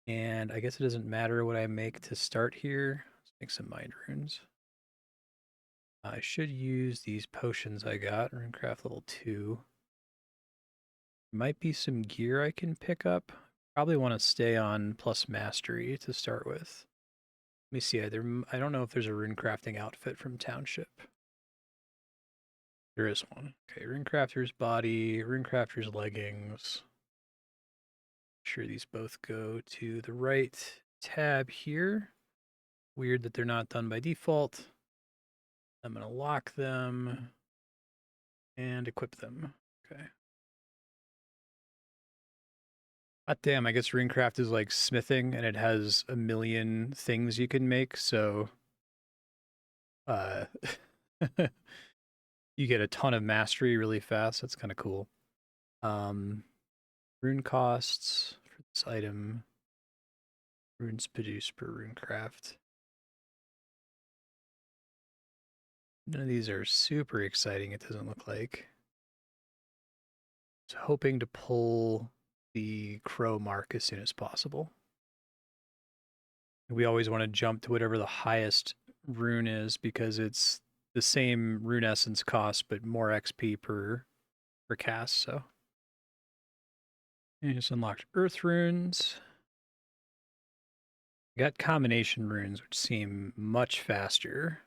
And I guess it doesn't matter what I make to start here. Let's make some mind runes. I should use these potions I got, runecraft level 2. Might be some gear I can pick up. Probably want to stay on plus mastery to start with. Let me see. I don't know if there's a rune crafting outfit from Township. There is one. Okay, rune crafter's body, rune crafter's leggings. Sure, these both go to the right tab here. Weird that they're not done by default. I'm going to lock them and equip them. Okay. God damn, I guess runecraft is like smithing and it has a million things you can make, so you get a ton of mastery really fast. That's kind of cool. Rune costs for this item. Runes produced per runecraft. None of these are super exciting, it doesn't look like. So hoping to pull the crow mark as soon as possible. We always want to jump to whatever the highest rune is because it's the same rune essence cost, but more XP per for cast, so. And just unlocked Earth runes. Got combination runes, which seem much faster.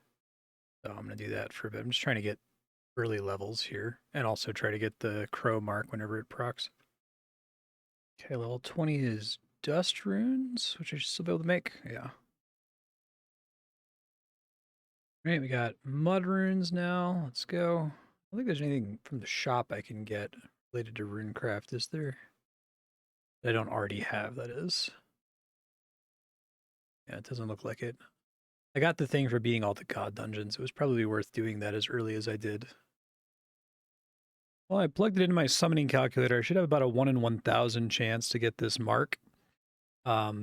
So I'm going to do that for a bit. I'm just trying to get early levels here and also try to get the crow mark whenever it procs. Okay, level 20 is dust runes, which I should still be able to make. Yeah. All right, we got mud runes now. Let's go. I don't think there's anything from the shop I can get related to runecraft, is there? That I don't already have, that is. Yeah, it doesn't look like it. I got the thing for beating all the god dungeons. It was probably worth doing that as early as I did. Well, I plugged it into my summoning calculator. I should have about a 1 in 1,000 chance to get this mark. I've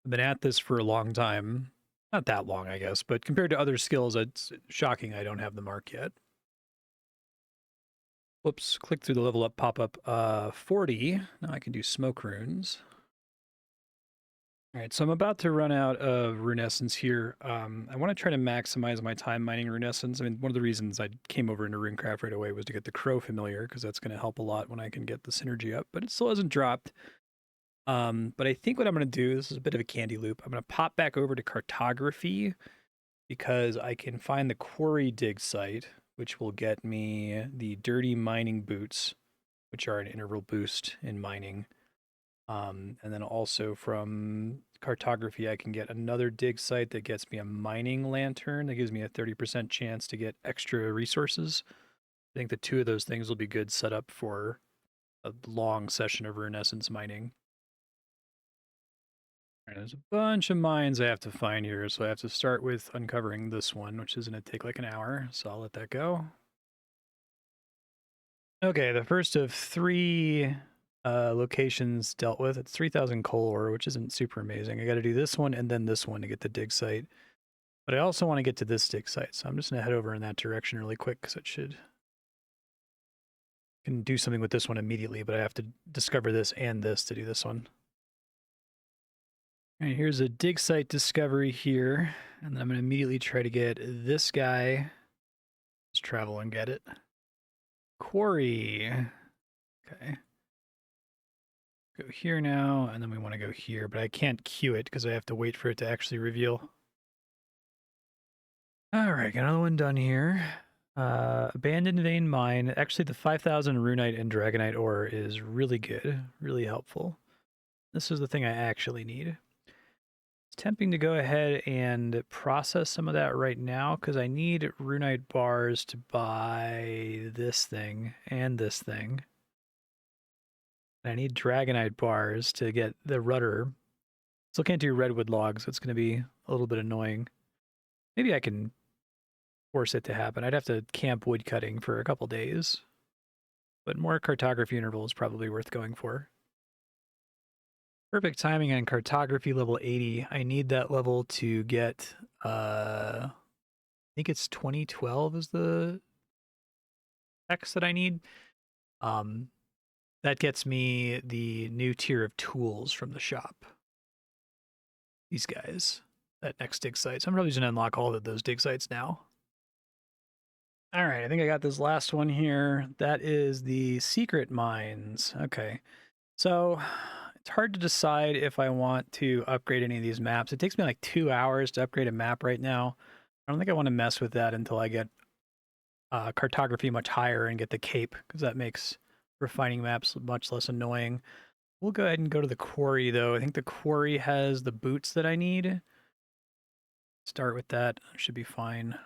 been at this for a long time. Not that long, I guess, but compared to other skills, it's shocking I don't have the mark yet. Whoops, click through the level up pop-up. 40. Now I can do smoke runes. All right, so I'm about to run out of rune essence here. I want to try to maximize my time mining rune essence. I mean, one of the reasons I came over into runecraft right away was to get the crow familiar, because that's going to help a lot when I can get the synergy up, but it still hasn't dropped. But I think what I'm going to do, this is a bit of a candy loop. I'm going to pop back over to cartography because I can find the quarry dig site, which will get me the dirty mining boots, which are an interval boost in mining. And then also from cartography, I can get another dig site that gets me a mining lantern that gives me a 30% chance to get extra resources. I think the two of those things will be good setup for a long session of rune essence mining. All right, there's a bunch of mines I have to find here, so I have to start with uncovering this one, which is going to take like an hour, so I'll let that go. Okay, the first of 3 locations dealt with. It's 3,000 coal ore, which isn't super amazing. I got to do this one and then this one to get the dig site. But I also want to get to this dig site, so I'm just going to head over in that direction really quick because it should... can do something with this one immediately, but I have to discover this and this to do this one. All right, here's a dig site discovery here, and then I'm going to immediately try to get this guy. Let's travel and get it. Quarry. Okay. Go here now, and then we want to go here, but I can't queue it because I have to wait for it to actually reveal. All right, got another one done here. Abandoned vein mine. Actually, the 5,000 runite and dragonite ore is really good, really helpful. This is the thing I actually need. It's tempting to go ahead and process some of that right now because I need runite bars to buy this thing and this thing. And I need dragonite bars to get the rudder. Still can't do redwood logs, so it's going to be a little bit annoying. Maybe I can force it to happen. I'd have to camp wood cutting for a couple days. But more cartography interval is probably worth going for. Perfect timing on cartography level 80. I need that level to get, I think it's 2012 is the X that I need. That gets me the new tier of tools from the shop. These guys, that next dig site. So I'm probably just gonna unlock all of those dig sites now. All right, I think I got this last one here. That is the secret mines. Okay, so it's hard to decide if I want to upgrade any of these maps. It takes me like 2 hours to upgrade a map right now. I don't think I want to mess with that until I get cartography much higher and get the cape, because that makes refining maps much less annoying. We'll go ahead and go to the quarry, though. I think the quarry has the boots that I need. Start with that. Should be fine.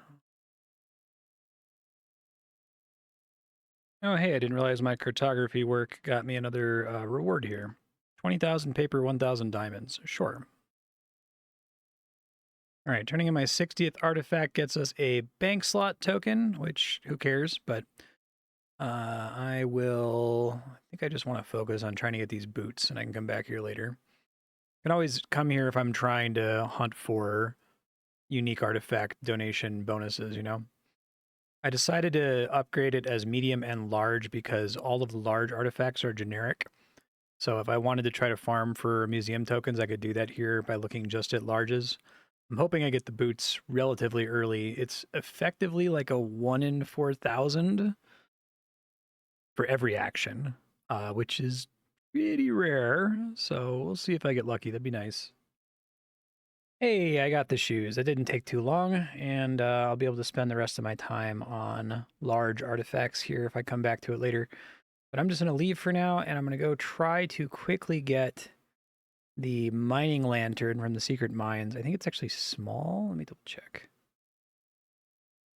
Oh, hey, I didn't realize my cartography work got me another reward here. 20,000 paper, 1,000 diamonds. Sure. All right, turning in my 60th artifact gets us a bank slot token, which who cares, but I think I just want to focus on trying to get these boots, and I can come back here later. I can always come here if I'm trying to hunt for unique artifact donation bonuses, you know? I decided to upgrade it as medium and large because all of the large artifacts are generic. So if I wanted to try to farm for museum tokens, I could do that here by looking just at larges. I'm hoping I get the boots relatively early. It's effectively like a 1 in 4,000 for every action, which is pretty rare. So we'll see if I get lucky. That'd be nice. Hey, I got the shoes. It didn't take too long, and I'll be able to spend the rest of my time on large artifacts here if I come back to it later. But I'm just going to leave for now, and I'm going to go try to quickly get the mining lantern from the secret mines. I think it's actually small. Let me double check.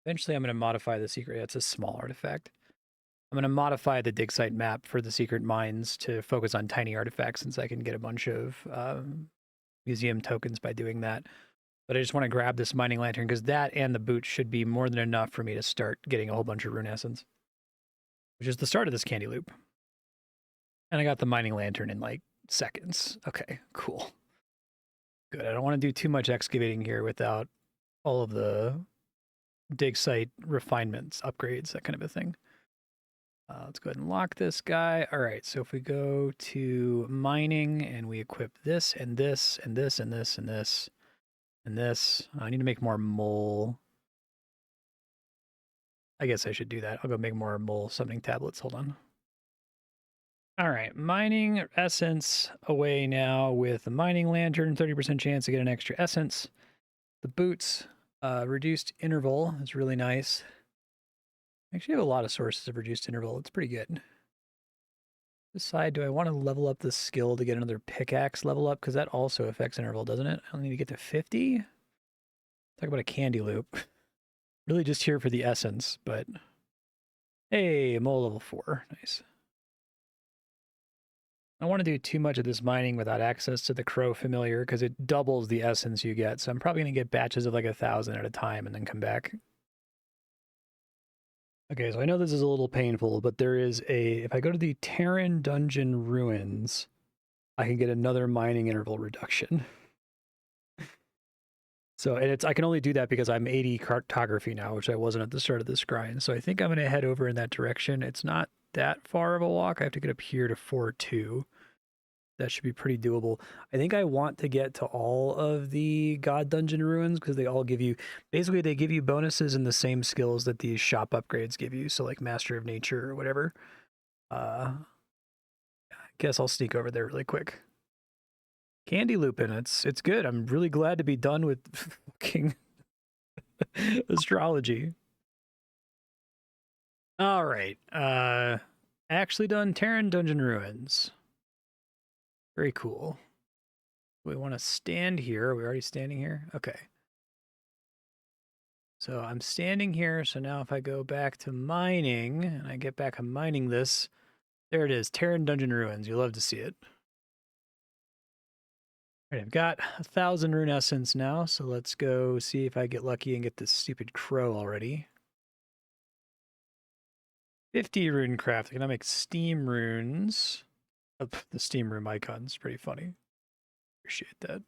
Eventually, I'm going to modify the secret. It's a small artifact. I'm going to modify the dig site map for the secret mines to focus on tiny artifacts, since I can get a bunch of museum tokens by doing that. But I just want to grab this mining lantern because that and the boots should be more than enough for me to start getting a whole bunch of rune essence, which is the start of this candy loop. And I got the mining lantern in like seconds. Okay, cool. Good. I don't want to do too much excavating here without all of the dig site refinements, upgrades, that kind of a thing. Let's go ahead and lock this guy. All right, so if we go to mining and we equip this and this and this and this and this and this. I need to make more mole. I guess I should do that. I'll go make more mole summoning tablets. Hold on. All right, mining essence away now with the mining lantern. 30% chance to get an extra essence. The boots, reduced interval is really nice. I actually have a lot of sources of reduced interval. It's pretty good. Decide, do I want to level up the skill to get another pickaxe level up? Because that also affects interval, doesn't it? I only need to get to 50. Talk about a candy loop. Really just here for the essence, but hey, mole level 4. Nice. I don't want to do too much of this mining without access to the crow familiar because it doubles the essence you get. So I'm probably going to get batches of like 1,000 at a time and then come back. Okay, so I know this is a little painful, but there is if I go to the Terran Dungeon Ruins, I can get another mining interval reduction. So, and I can only do that because I'm 80 cartography now, which I wasn't at the start of this grind. So I think I'm going to head over in that direction. It's not that far of a walk. I have to get up here to 4-2. That should be pretty doable. I think I want to get to all of the God Dungeon Ruins because they all give you, basically they give you bonuses in the same skills that these shop upgrades give you. So like Master of Nature or whatever. I guess I'll sneak over there really quick. Candy looping, it's good. I'm really glad to be done with fucking astrology. All right. Actually done Terran Dungeon Ruins. Very cool. We want to stand here. Are we already standing here? Okay. So I'm standing here. So now if I go back to mining and I get back on mining this, there it is. Terran Dungeon Ruins. You'll love to see it. All right, I've got 1,000 rune essence now. So let's go see if I get lucky and get this stupid crow already. 50 rune craft. Can I make steam runes? Oh, the steam room icon's pretty funny. Appreciate that.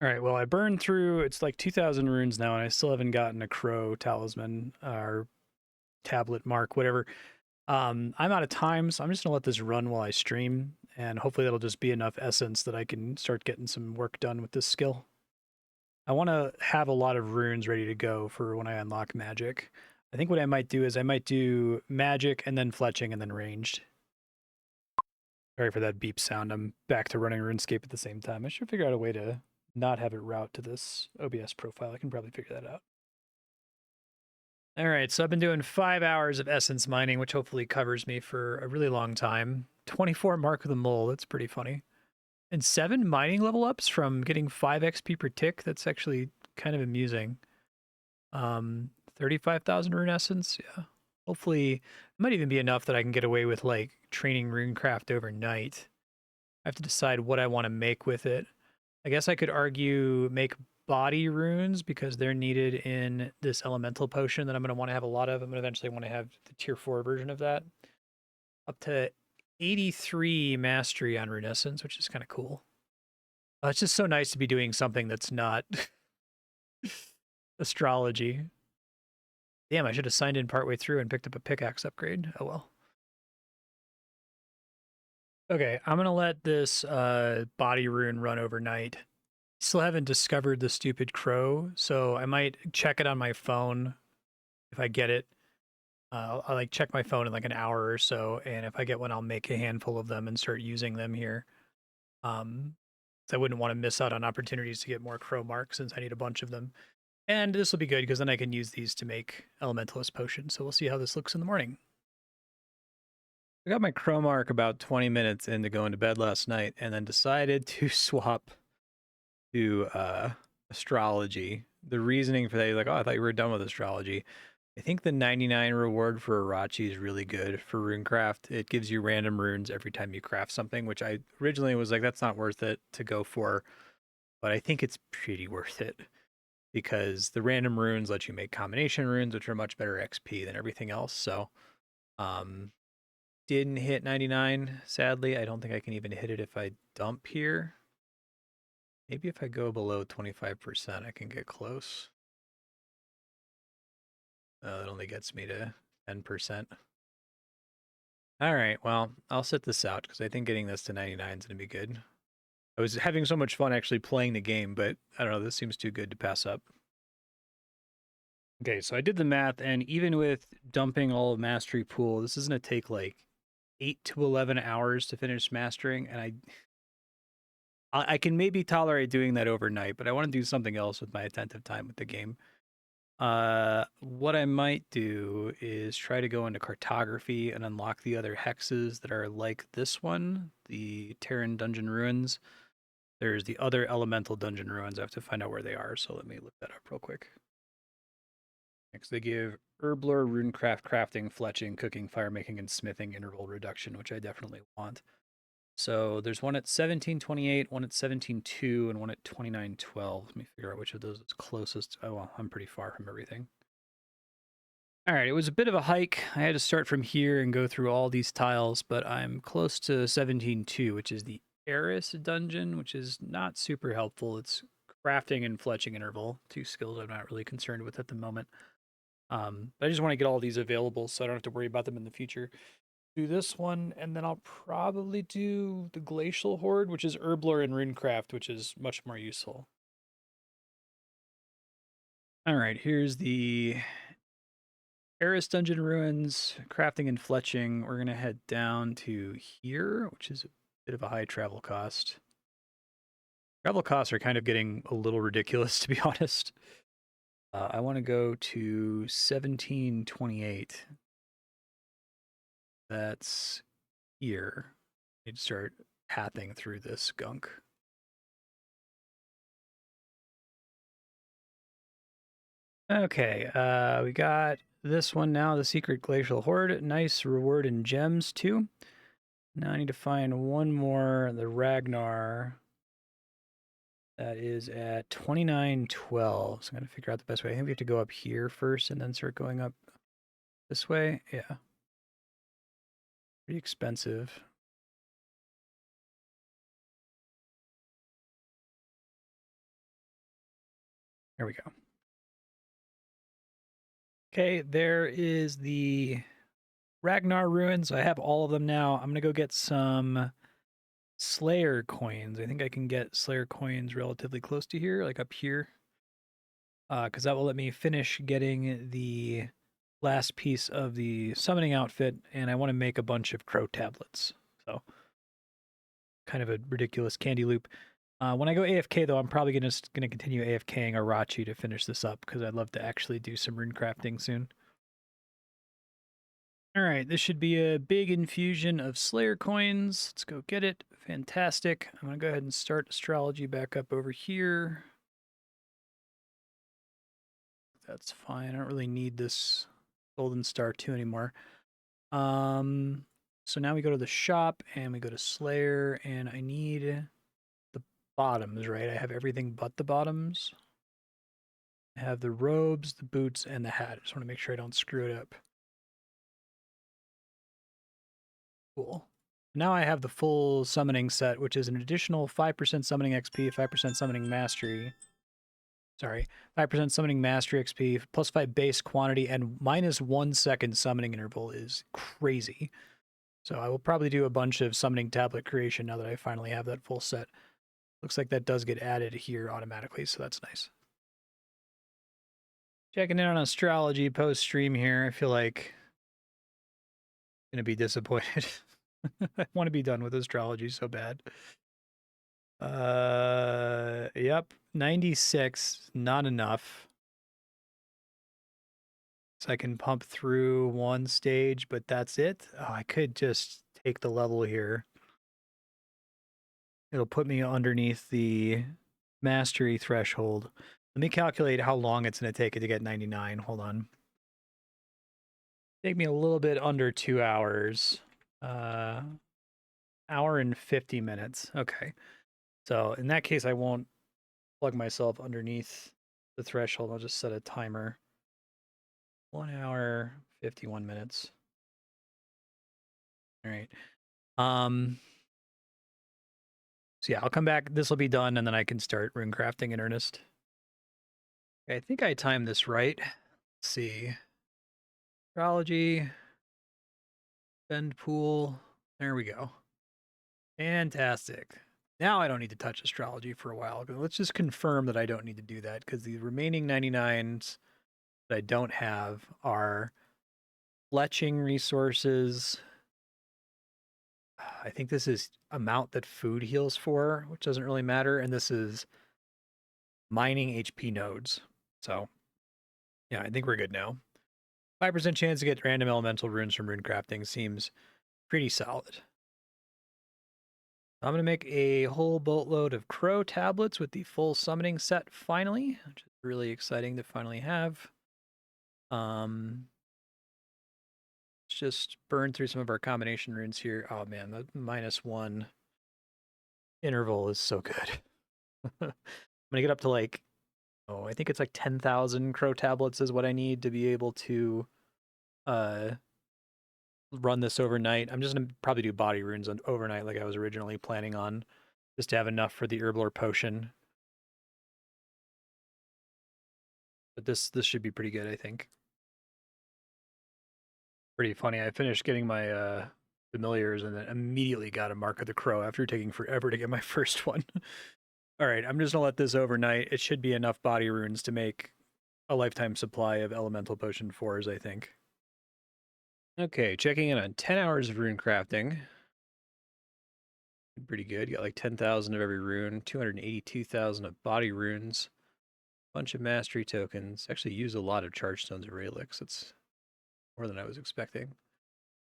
All right, well, I burned through, it's like 2,000 runes now, and I still haven't gotten a crow talisman or tablet mark, whatever. I'm out of time, so I'm just going to let this run while I stream, and hopefully that'll just be enough essence that I can start getting some work done with this skill. I want to have a lot of runes ready to go for when I unlock magic. I think what I might do is I might do magic and then fletching and then ranged. Sorry for that beep sound. I'm back to running RuneScape at the same time. I should figure out a way to not have it route to this OBS profile. I can probably figure that out. All right, so I've been doing 5 hours of essence mining, which hopefully covers me for a really long time. 24 Mark of the Mole, that's pretty funny. And 7 mining level ups from getting 5 XP per tick. That's actually kind of amusing. 35,000 rune essence, yeah. Hopefully, it might even be enough that I can get away with like training runecraft overnight. I have to decide what I want to make with it. I guess I could argue make body runes because they're needed in this elemental potion that I'm going to want to have a lot of. I'm going to eventually want to have the tier 4 version of that. Up to 83 mastery on rune essence, which is kind of cool. It's just so nice to be doing something that's not astrology. Damn, I should have signed in partway through and picked up a pickaxe upgrade. Oh well. Okay, I'm going to let this body rune run overnight. Still haven't discovered the stupid crow, so I might check it on my phone if I get it. I'll like check my phone in like an hour or so, and if I get one, I'll make a handful of them and start using them here. So I wouldn't want to miss out on opportunities to get more crow marks since I need a bunch of them. And this will be good because then I can use these to make elementalist potions. So we'll see how this looks in the morning. I got my crow mark about 20 minutes into going to bed last night, and then decided to swap to astrology. The reasoning for that is like, oh, I thought you were done with astrology. I think the 99 reward for Arachi is really good for runecraft. It gives you random runes every time you craft something, which I originally was like, that's not worth it to go for. But I think it's pretty worth it because the random runes let you make combination runes, which are much better XP than everything else. So, didn't hit 99, sadly. I don't think I can even hit it if I dump here. Maybe if I go below 25%, I can get close. That only gets me to 10%. All right, well, I'll sit this out because I think getting this to 99 is going to be good. I was having so much fun actually playing the game, but I don't know, this seems too good to pass up. Okay, so I did the math, and even with dumping all of Mastery Pool, this is going to take like 8 to 11 hours to finish mastering, and I can maybe tolerate doing that overnight, but I want to do something else with my attentive time with the game. What I might do is try to go into cartography and unlock the other hexes that are like this one, the Terran Dungeon Ruins. There's the other Elemental Dungeon Ruins. I have to find out where they are, so let me look that up real quick. Next, they give Herblore, Runecraft, Crafting, Fletching, Cooking, Firemaking, and Smithing interval reduction, which I definitely want. So there's one at 1728, one at 17.2, and one at 29.12. Let me figure out which of those is closest. Oh, well, I'm pretty far from everything. All right, it was a bit of a hike. I had to start from here and go through all these tiles, but I'm close to 17.2, which is the Eris dungeon, which is not super helpful. It's crafting and fletching interval, two skills I'm not really concerned with at the moment. But I just want to get all these available so I don't have to worry about them in the future. Do this one, and then I'll probably do the Glacial Horde, which is Herblore and Runecraft, which is much more useful. All right, here's the Eris Dungeon Ruins, crafting and fletching. We're going to head down to here, which is a bit of a high travel cost. Travel costs are kind of getting a little ridiculous, to be honest. I want to go to 1728. That's here. I need to start pathing through this gunk. Okay, we got this one now, the Secret Glacial Horde. Nice reward in gems, too. Now I need to find one more, the Ragnar. That is at 29.12. So I'm going to figure out the best way. I think we have to go up here first and then start going up this way. Yeah. Pretty expensive. There we go. Okay, there is the Ragnar ruins. I have all of them now. I'm going to go get some Slayer coins. I think I can get Slayer coins relatively close to here, like up here. Because that will let me finish getting the last piece of the summoning outfit, and I want to make a bunch of crow tablets. So, kind of a ridiculous candy loop. When I go AFK, though, I'm probably going to continue AFKing Arachi to finish this up, because I'd love to actually do some rune crafting soon. All right, this should be a big infusion of Slayer coins. Let's go get it. Fantastic. I'm going to go ahead and start astrology back up over here. That's fine. I don't really need this Golden Star 2 anymore. So now we go to the shop and we go to Slayer, and I need the bottoms, right? I have everything but the bottoms. I have the robes, the boots, and the hat. I just want to make sure I don't screw it up. Cool. Now I have the full summoning set, which is an additional 5% summoning XP, 5% summoning mastery. Sorry, 5% summoning mastery XP, plus 5 base quantity, and minus 1 second summoning interval is crazy. So I will probably do a bunch of summoning tablet creation now that I finally have that full set. Looks like that does get added here automatically, so that's nice. Checking in on astrology post-stream here. I feel like Gonna be disappointed. I want to be done with astrology so bad. Yep, 96, not enough. So I can pump through one stage, but that's it. Oh, I could just take the level here. It'll put me underneath the mastery threshold. Let me calculate how long it's going to take it to get 99. Hold on. Take me a little bit under 2 hours. Hour and 50 minutes. Okay. So in that case, I won't plug myself underneath the threshold. I'll just set a timer. 1 hour, 51 minutes. All right. So yeah, I'll come back. This will be done, and then I can start rune crafting in earnest. Okay, I think I timed this right. Let's see. Astrology. Spend pool. There we go. Fantastic. Now I don't need to touch astrology for a while. Let's just confirm that I don't need to do that, because the remaining 99s that I don't have are fletching resources. I think this is amount that food heals for, which doesn't really matter. And this is mining HP nodes. So yeah, I think we're good now. 5% chance to get random elemental runes from rune crafting seems pretty solid. I'm going to make a whole boatload of crow tablets with the full summoning set finally, which is really exciting to finally have. Let's just burn through some of our combination runes here. Oh man, the -1 interval is so good. I'm gonna get up to like, oh, I think it's like 10,000 crow tablets is what I need to be able to run this overnight. I'm just gonna probably do body runes on overnight like I was originally planning on, just to have enough for the herbal potion. But this should be pretty good, I think. Pretty funny. I finished getting my familiars and then immediately got a Mark of the Crow after taking forever to get my first one. All right, I'm just gonna let this overnight. It should be enough body runes to make a lifetime supply of elemental potion 4s, I think. Okay, checking in on 10 hours of rune crafting. Pretty good. You got like 10,000 of every rune, 282,000 of body runes, bunch of mastery tokens. Actually use a lot of charge stones of relics. It's more than I was expecting.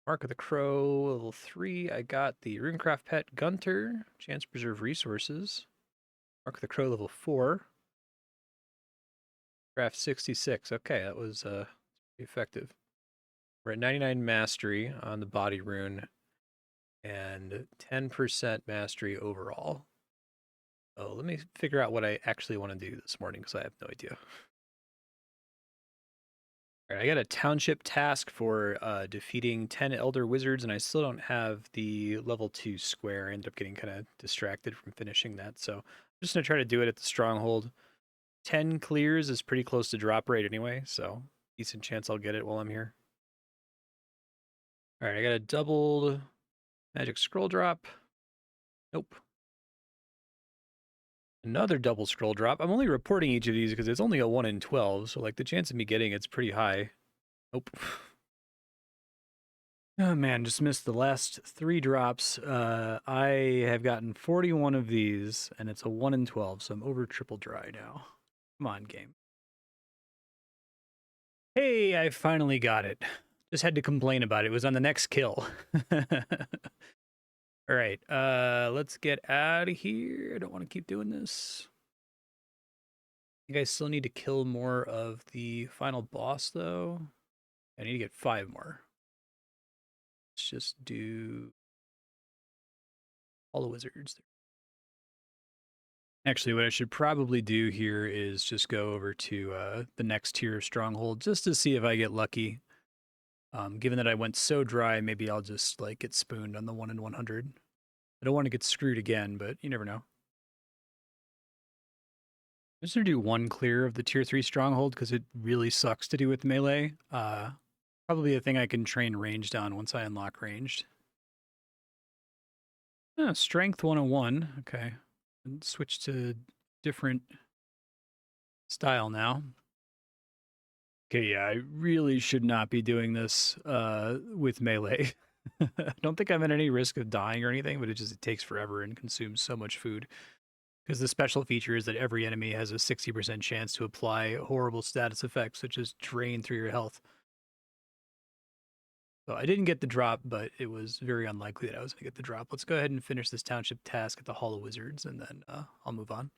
Mark of the Crow, level 3. I got the Runecraft Pet Gunter, chance to preserve resources. Mark of the Crow, level 4. Craft 66. Okay, that was effective. We're at 99 mastery on the body rune and 10% mastery overall. Oh, let me figure out what I actually want to do this morning because I have no idea. All right, I got a township task for defeating 10 elder wizards, and I still don't have the level 2 square. I ended up getting kind of distracted from finishing that, so I'm just going to try to do it at the stronghold. 10 clears is pretty close to drop rate anyway, so decent chance I'll get it while I'm here. All right, I got a doubled magic scroll drop. Nope. Another double scroll drop. I'm only reporting each of these because it's only a 1 in 12, so like the chance of me getting it's pretty high. Nope. Oh man, just missed the last 3 drops. I have gotten 41 of these, and it's a 1 in 12, so I'm over triple dry now. Come on, game. Hey, I finally got it. Just had to complain about it. It was on the next kill. All right, let's get out of here. I don't want to keep doing this. I think I still need to kill more of the final boss, though. I need to get 5 more. Let's just do all the wizards. Actually, what I should probably do here is just go over to the next tier of stronghold just to see if I get lucky. Given that I went so dry, maybe I'll just like get spooned on the 1 in 100. I don't want to get screwed again, but you never know. I'm just gonna do 1 clear of the tier 3 stronghold because it really sucks to do with melee. Probably a thing I can train ranged on once I unlock ranged. Strength 101. Okay. And switch to different style now. Okay, yeah, I really should not be doing this with melee. I don't think I'm at any risk of dying or anything, but it takes forever and consumes so much food. Because the special feature is that every enemy has a 60% chance to apply horrible status effects, such as drain through your health. So I didn't get the drop, but it was very unlikely that I was going to get the drop. Let's go ahead and finish this township task at the Hall of Wizards, and then I'll move on.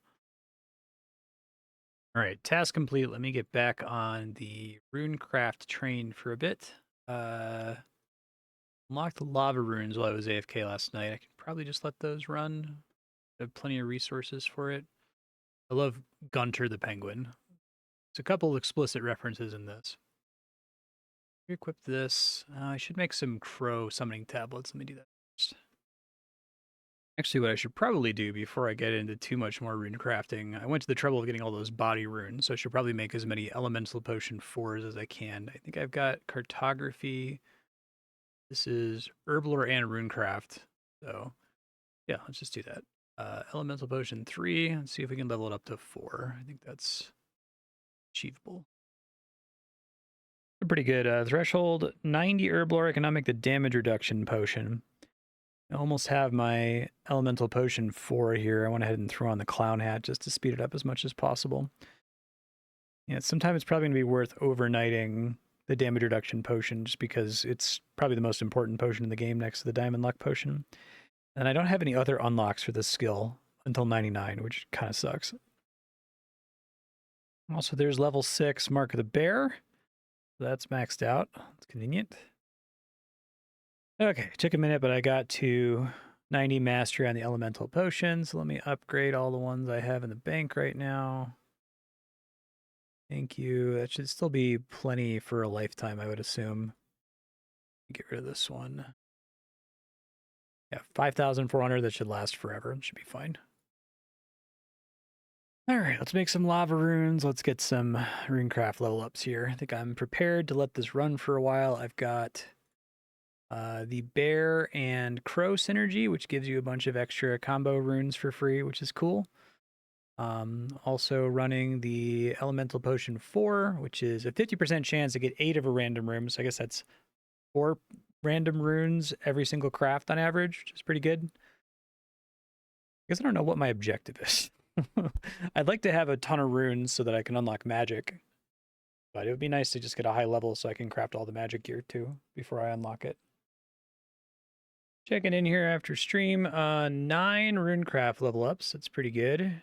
All right, task complete. Let me get back on the runecraft train for a bit. Unlocked the lava runes while I was AFK last night. I can probably just let those run. I have plenty of resources for it. I love Gunter the Penguin. There's a couple explicit references in this. Equip this. I should make some crow summoning tablets. Let me do that first. Actually, what I should probably do before I get into too much more rune crafting, I went to the trouble of getting all those body runes, so I should probably make as many elemental potion 4s as I can. I think I've got cartography. This is herblore and runecraft. So yeah, let's just do that. Elemental potion 3. Let's see if we can level it up to 4. I think that's achievable. Pretty good. Threshold 90 herblore. I can now make the damage reduction potion. I almost have my elemental potion 4 here. I went ahead and threw on the clown hat just to speed it up as much as possible. Yeah, sometimes it's probably going to be worth overnighting the damage reduction potion just because it's probably the most important potion in the game next to the diamond luck potion. And I don't have any other unlocks for this skill until 99, which kind of sucks. Also, there's level 6 Mark of the Bear. That's maxed out. It's convenient. Okay, took a minute, but I got to 90 mastery on the elemental potions. So let me upgrade all the ones I have in the bank right now. Thank you. That should still be plenty for a lifetime, I would assume. Get rid of this one. Yeah, 5,400. That should last forever. It should be fine. All right, let's make some lava runes. Let's get some runecraft level ups here. I think I'm prepared to let this run for a while. I've got the bear and crow synergy, which gives you a bunch of extra combo runes for free, which is cool. Also running the elemental potion 4, which is a 50% chance to get 8 of a random room. So I guess that's 4 random runes every single craft on average, which is pretty good. I guess I don't know what my objective is. I'd like to have a ton of runes so that I can unlock magic. But it would be nice to just get a high level so I can craft all the magic gear too before I unlock it. Checking in here after stream. 9 runecraft level ups. That's pretty good.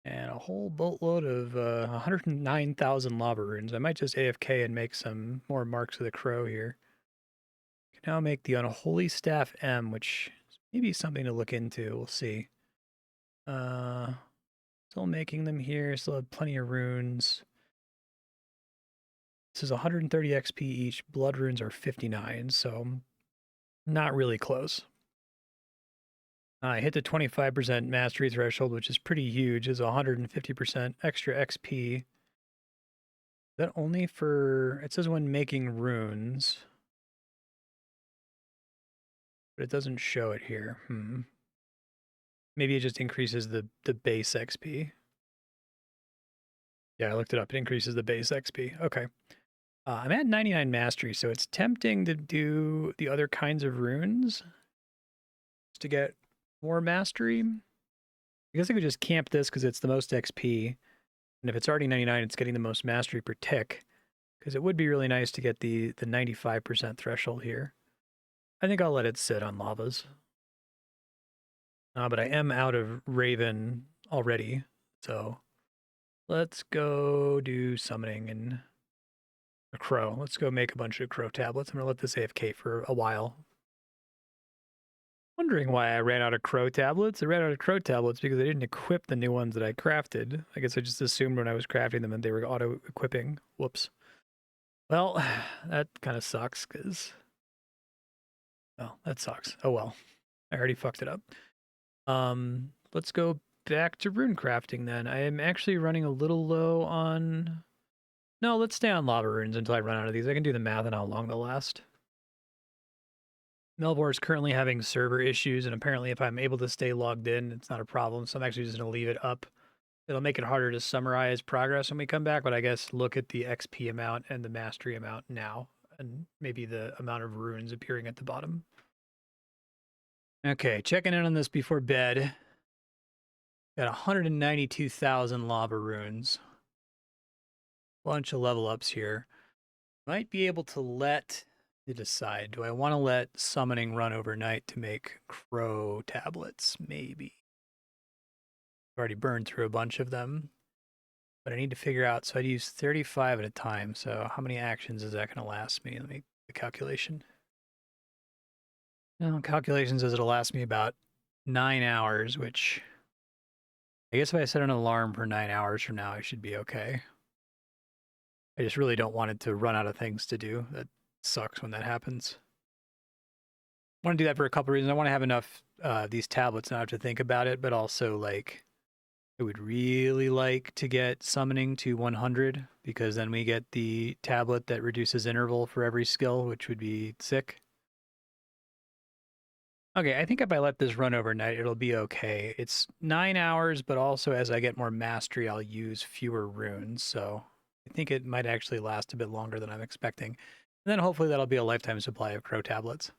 And a whole boatload of 109,000 lava runes. I might just AFK and make some more marks of the crow here. I can now make the Unholy Staff M, which is maybe something to look into. We'll see. Still making them here. Still have plenty of runes. This is 130 XP each. Blood runes are 59, so not really close. I hit the 25% mastery threshold, which is pretty huge. It's 150% extra XP. Is that only for... It says when making runes. But it doesn't show it here. Maybe it just increases the base XP. Yeah, I looked it up. It increases the base XP. Okay. I'm at 99 mastery, so it's tempting to do the other kinds of runes to get more mastery. I guess I could just camp this because it's the most XP. And if it's already 99, it's getting the most mastery per tick. Because it would be really nice to get the 95% threshold here. I think I'll let it sit on lavas. But I am out of Raven already. So let's go do summoning and a crow. Let's go make a bunch of crow tablets. I'm going to let this AFK for a while. Wondering why I ran out of crow tablets. I ran out of crow tablets because I didn't equip the new ones that I crafted. I guess I just assumed when I was crafting them that they were auto-equipping. Whoops. Well, that kind of sucks because... Oh, that sucks. Oh well. I already fucked it up. Let's go back to rune crafting then. I am actually running a little low on... No, let's stay on lava runes until I run out of these. I can do the math on how long they'll last. Melvor is currently having server issues, and apparently if I'm able to stay logged in, it's not a problem. So I'm actually just going to leave it up It'll make it harder to summarize progress when we come back, but I guess look at the XP amount and the mastery amount now, and maybe the amount of runes appearing at the bottom. Okay, checking in on this before bed. Got 192,000 lava runes. Bunch of level ups here. Might be able to let you decide. Do I want to let summoning run overnight to make crow tablets? Maybe. I've already burned through a bunch of them. But I need to figure out, so I'd use 35 at a time. So how many actions is that going to last me? Let me the calculation. No, calculation says it'll last me about 9 hours, which I guess if I set an alarm for 9 hours from now, I should be okay. I just really don't want it to run out of things to do. That sucks when that happens. I want to do that for a couple reasons. I want to have enough these tablets not have to think about it, but also like I would really like to get summoning to 100 because then we get the tablet that reduces interval for every skill, which would be sick. Okay, I think if I let this run overnight, it'll be okay. It's 9 hours, but also as I get more mastery, I'll use fewer runes. So I think it might actually last a bit longer than I'm expecting. And then hopefully that'll be a lifetime supply of crow tablets.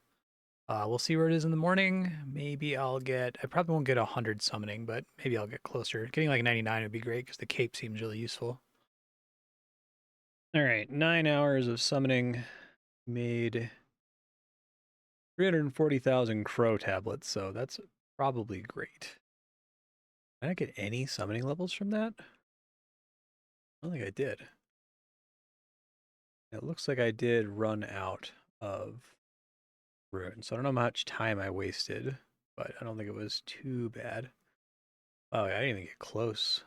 We'll see where it is in the morning. Maybe I'll get, I probably won't get 100 summoning, but maybe I'll get closer. Getting like 99 would be great because the cape seems really useful. All right, 9 hours of summoning made 340,000 crow tablets, so that's probably great. Did I get any summoning levels from that? I don't think I did. It looks like I did run out of runes, so I don't know how much time I wasted, but I don't think it was too bad. Oh, I didn't even get close.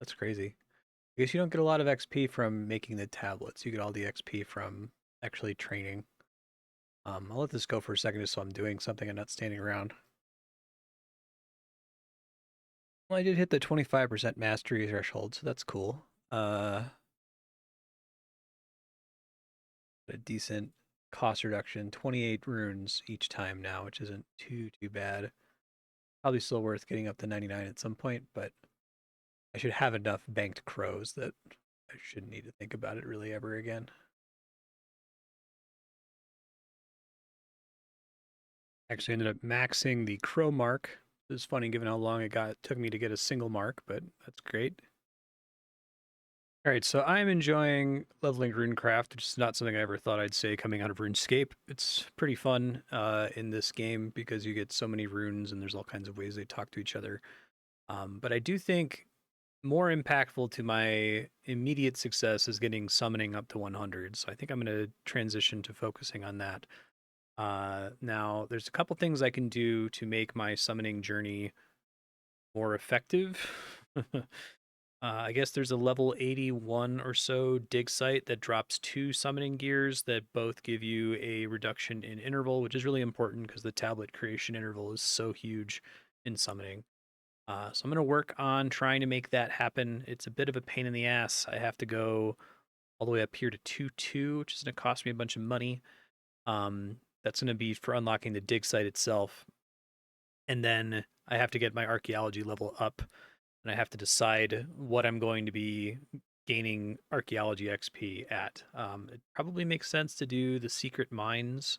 That's crazy. I guess you don't get a lot of XP from making the tablets. You get all the XP from actually training. I'll let this go for a second just so I'm doing something and not standing around. Well, I did hit the 25% mastery threshold, so that's cool. A decent cost reduction, 28 runes each time now, which isn't too bad. Probably still worth getting up to 99 at some point, but I should have enough banked crows that I shouldn't need to think about it really ever again. Actually ended up maxing the crow mark. It was funny given how long it took me to get a single mark, but that's great. All right, so I'm enjoying leveling runecraft, which is not something I ever thought I'd say coming out of RuneScape. It's pretty fun in this game because you get so many runes and there's all kinds of ways they talk to each other. But I do think more impactful to my immediate success is getting summoning up to 100. So I think I'm going to transition to focusing on that. Now, there's a couple things I can do to make my summoning journey more effective. I guess there's a level 81 or so dig site that drops 2 summoning gears that both give you a reduction in interval, which is really important because the tablet creation interval is so huge in summoning. So I'm going to work on trying to make that happen. It's a bit of a pain in the ass. I have to go all the way up here to 2-2, which is going to cost me a bunch of money. That's going to be for unlocking the dig site itself. And then I have to get my archaeology level up, and I have to decide what I'm going to be gaining archaeology XP at. It probably makes sense to do the secret mines,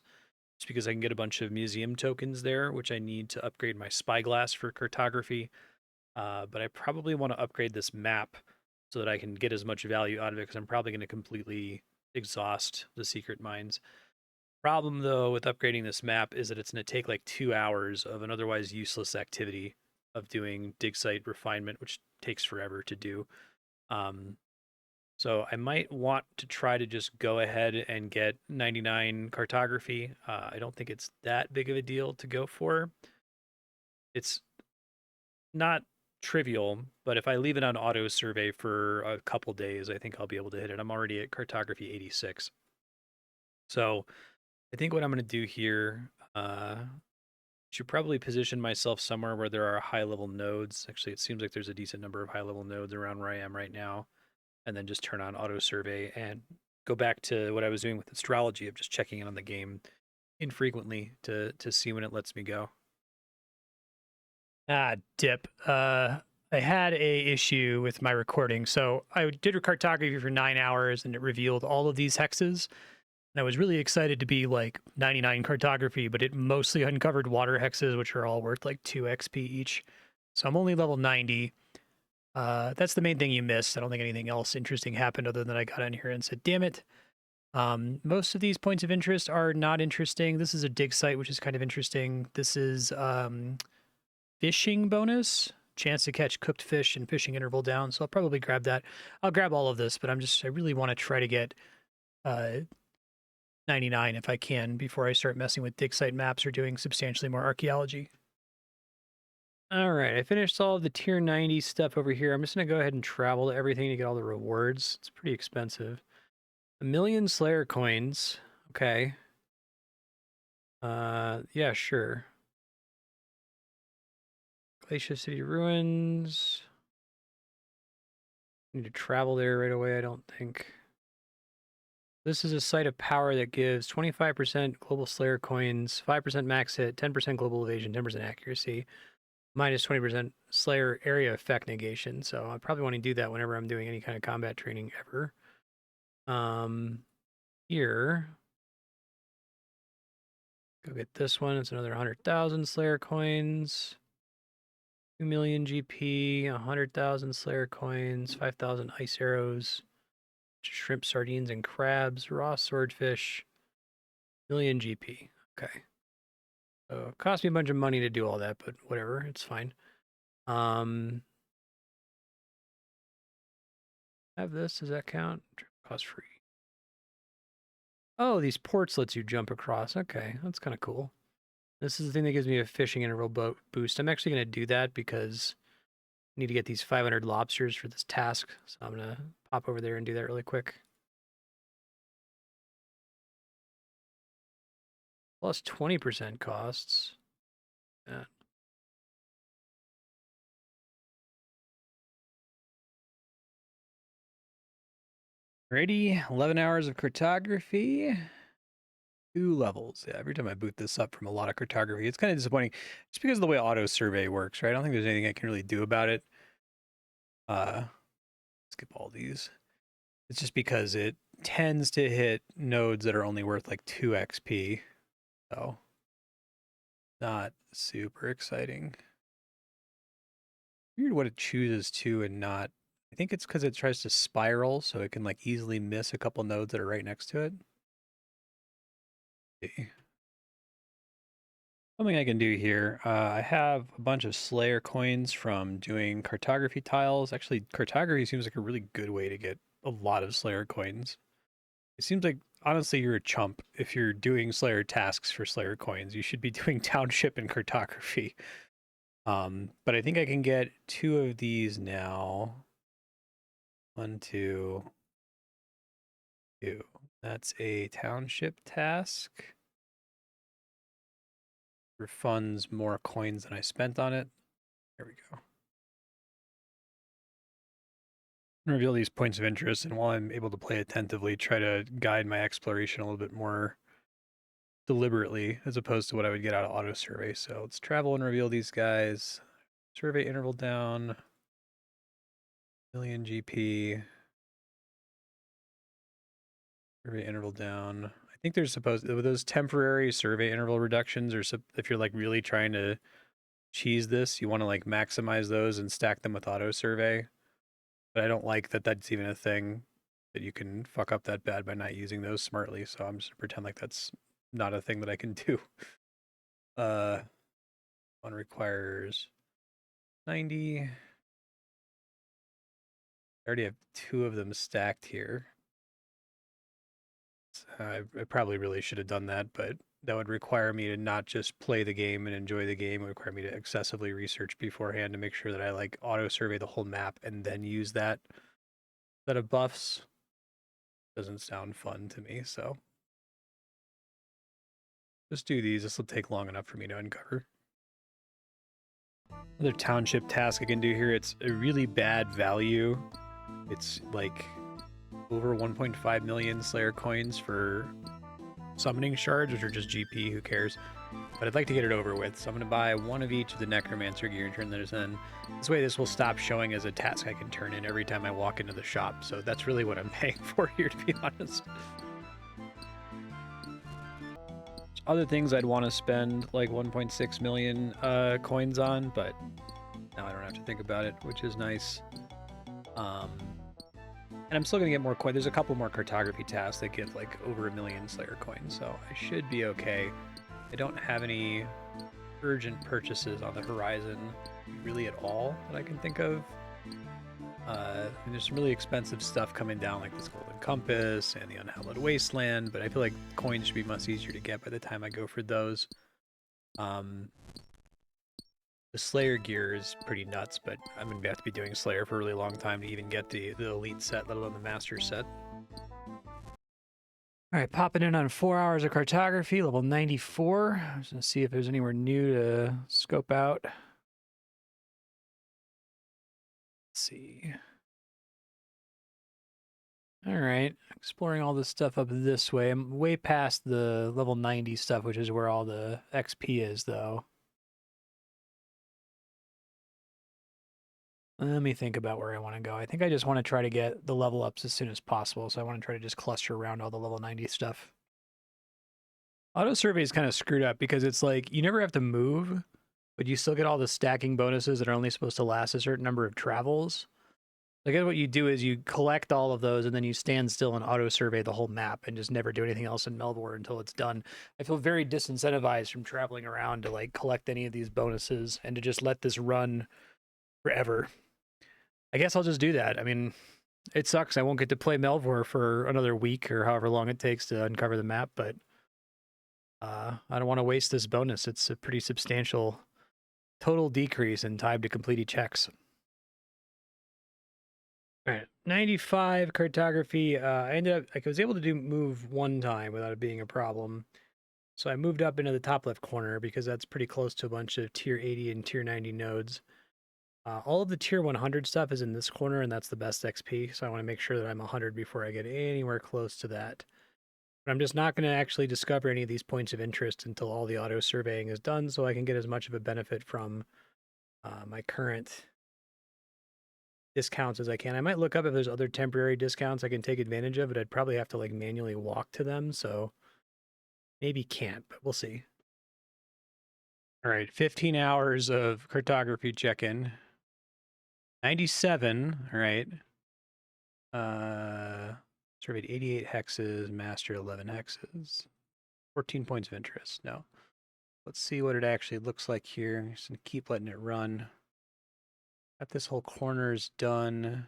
just because I can get a bunch of museum tokens there, which I need to upgrade my spyglass for cartography. But I probably want to upgrade this map so that I can get as much value out of it, because I'm probably going to completely exhaust the secret mines. Problem, though, with upgrading this map is that it's going to take like 2 hours of an otherwise useless activity of doing dig site refinement, which takes forever to do. So I might want to try to just go ahead and get 99 cartography. I don't think it's that big of a deal to go for. It's not trivial, but if I leave it on auto survey for a couple days, I think I'll be able to hit it. I'm already at cartography 86. So I think what I'm going to do here, should probably position myself somewhere where there are high level nodes. Actually, it seems like there's a decent number of high level nodes around where I am right now. And then just turn on auto survey and go back to what I was doing with astrology of just checking in on the game infrequently to see when it lets me go. Ah, dip. I had a issue with my recording. So I did cartography for 9 hours and it revealed all of these hexes. And I was really excited to be like 99 cartography, but it mostly uncovered water hexes, which are all worth like 2 XP each. So I'm only level 90. That's the main thing you missed. I don't think anything else interesting happened other than I got in here and said, damn it. Most of these points of interest are not interesting. This is a dig site, which is kind of interesting. This is fishing bonus, chance to catch cooked fish and fishing interval down. So I'll probably grab that. I'll grab all of this, but I really want to try to get 99 if I can before I start messing with dig site maps or doing substantially more archaeology. All right, I finished all of the tier 90 stuff over here. I'm just going to go ahead and travel to everything to get all the rewards. It's pretty expensive. 1 million Slayer coins. Okay. Yeah, sure. Glacier City Ruins. Need to travel there right away, I don't think. This is a site of power that gives 25% global Slayer coins, 5% max hit, 10% global evasion, 10% accuracy, minus 20% Slayer area effect negation. So I probably want to do that whenever I'm doing any kind of combat training ever. Here, go get this one. It's another 100,000 Slayer coins. 2 million GP, 100,000 Slayer coins, 5,000 ice arrows, shrimp, sardines, and crabs, raw swordfish, million GP. Okay. So it cost me a bunch of money to do all that, but whatever, it's fine. Have this, does that count? Cost free. Oh, these ports lets you jump across. Okay, that's kind of cool. This is the thing that gives me a fishing interval boat boost. I'm actually going to do that because I need to get these 500 lobsters for this task. So I'm going to pop over there and do that really quick. Plus 20% costs. Yeah. Ready? 11 hours of cartography. 2 levels. Yeah, every time I boot this up from a lot of cartography, it's kind of disappointing just because of the way auto survey works, right? I don't think there's anything I can really do about it. Skip all these. It's just because it tends to hit nodes that are only worth like 2 XP. So, not super exciting. Weird what it chooses to and not. I think it's because it tries to spiral, so it can like easily miss a couple nodes that are right next to it. Okay. Something I can do here. I have a bunch of Slayer coins from doing cartography tiles. Actually, cartography seems like a really good way to get a lot of Slayer coins. It seems like, honestly, you're a chump if you're doing Slayer tasks for Slayer coins. You should be doing township and cartography. But I think I can get 2 of these now. 1, 2, 2. That's a township task. Refunds more coins than I spent on it. There we go. Reveal these points of interest, and while I'm able to play attentively, try to guide my exploration a little bit more deliberately as opposed to what I would get out of auto survey. So let's travel and reveal these guys. Survey interval down. Million GP. Survey interval down. I think there's supposed those temporary survey interval reductions, or if you're like really trying to cheese this, you want to like maximize those and stack them with auto survey. But I don't like that that's even a thing, that you can fuck up that bad by not using those smartly. So I'm just gonna pretend like that's not a thing that I can do. One requires 90. I already have 2 of them stacked here. I probably really should have done that, but that would require me to not just play the game and enjoy the game. It would require me to excessively research beforehand to make sure that I like auto survey the whole map and then use that set of buffs. Doesn't sound fun to me, so just do these. This will take long enough for me to uncover. Another township task I can do here. It's a really bad value. It's like over 1.5 million Slayer coins for summoning shards, which are just GP, who cares? But I'd like to get it over with, so I'm going to buy one of each of the Necromancer gear and turn those in. This way this will stop showing as a task I can turn in every time I walk into the shop, so that's really what I'm paying for here, to be honest. Other things I'd want to spend like 1.6 million coins on, but now I don't have to think about it, which is nice. And I'm still going to get more coins. There's a couple more cartography tasks that give like over 1 million Slayer coins, so I should be okay. I don't have any urgent purchases on the horizon really at all that I can think of. There's some really expensive stuff coming down, like this Golden Compass and the Unhallowed Wasteland, but I feel like coins should be much easier to get by the time I go for those. The Slayer gear is pretty nuts, but I'm going to have to be doing Slayer for a really long time to even get the Elite set, let alone the Master set. All right, popping in on 4 hours of cartography, level 94. I'm just going to see if there's anywhere new to scope out. Let's see. All right, exploring all this stuff up this way. I'm way past the level 90 stuff, which is where all the XP is, though. Let me think about where I want to go. I think I just want to try to get the level ups as soon as possible, so I want to try to just cluster around all the level 90 stuff. Auto survey is kind of screwed up because it's like you never have to move, but you still get all the stacking bonuses that are only supposed to last a certain number of travels. I guess what you do is you collect all of those and then you stand still and auto survey the whole map and just never do anything else in Melvor until it's done. I feel very disincentivized from traveling around to like collect any of these bonuses and to just let this run forever. I guess I'll just do that. I mean, it sucks. I won't get to play Melvor for another week or however long it takes to uncover the map, but I don't want to waste this bonus. It's a pretty substantial total decrease in time to complete each hex. All right, 95 cartography. I ended up, I was able to move one time without it being a problem. So I moved up into the top left corner because that's pretty close to a bunch of tier 80 and tier 90 nodes. All of the tier 100 stuff is in this corner, and that's the best XP, so I want to make sure that I'm 100 before I get anywhere close to that. But I'm just not going to actually discover any of these points of interest until all the auto surveying is done, so I can get as much of a benefit from my current discounts as I can. I might look up if there's other temporary discounts I can take advantage of, but I'd probably have to like manually walk to them, so maybe can't, but we'll see. All right, 15 hours of cartography check-in. 97, all right. Surveyed 88 hexes, mastered 11 hexes. 14 points of interest. No. Let's see what it actually looks like here. I'm just going to keep letting it run. Got this whole corner's done.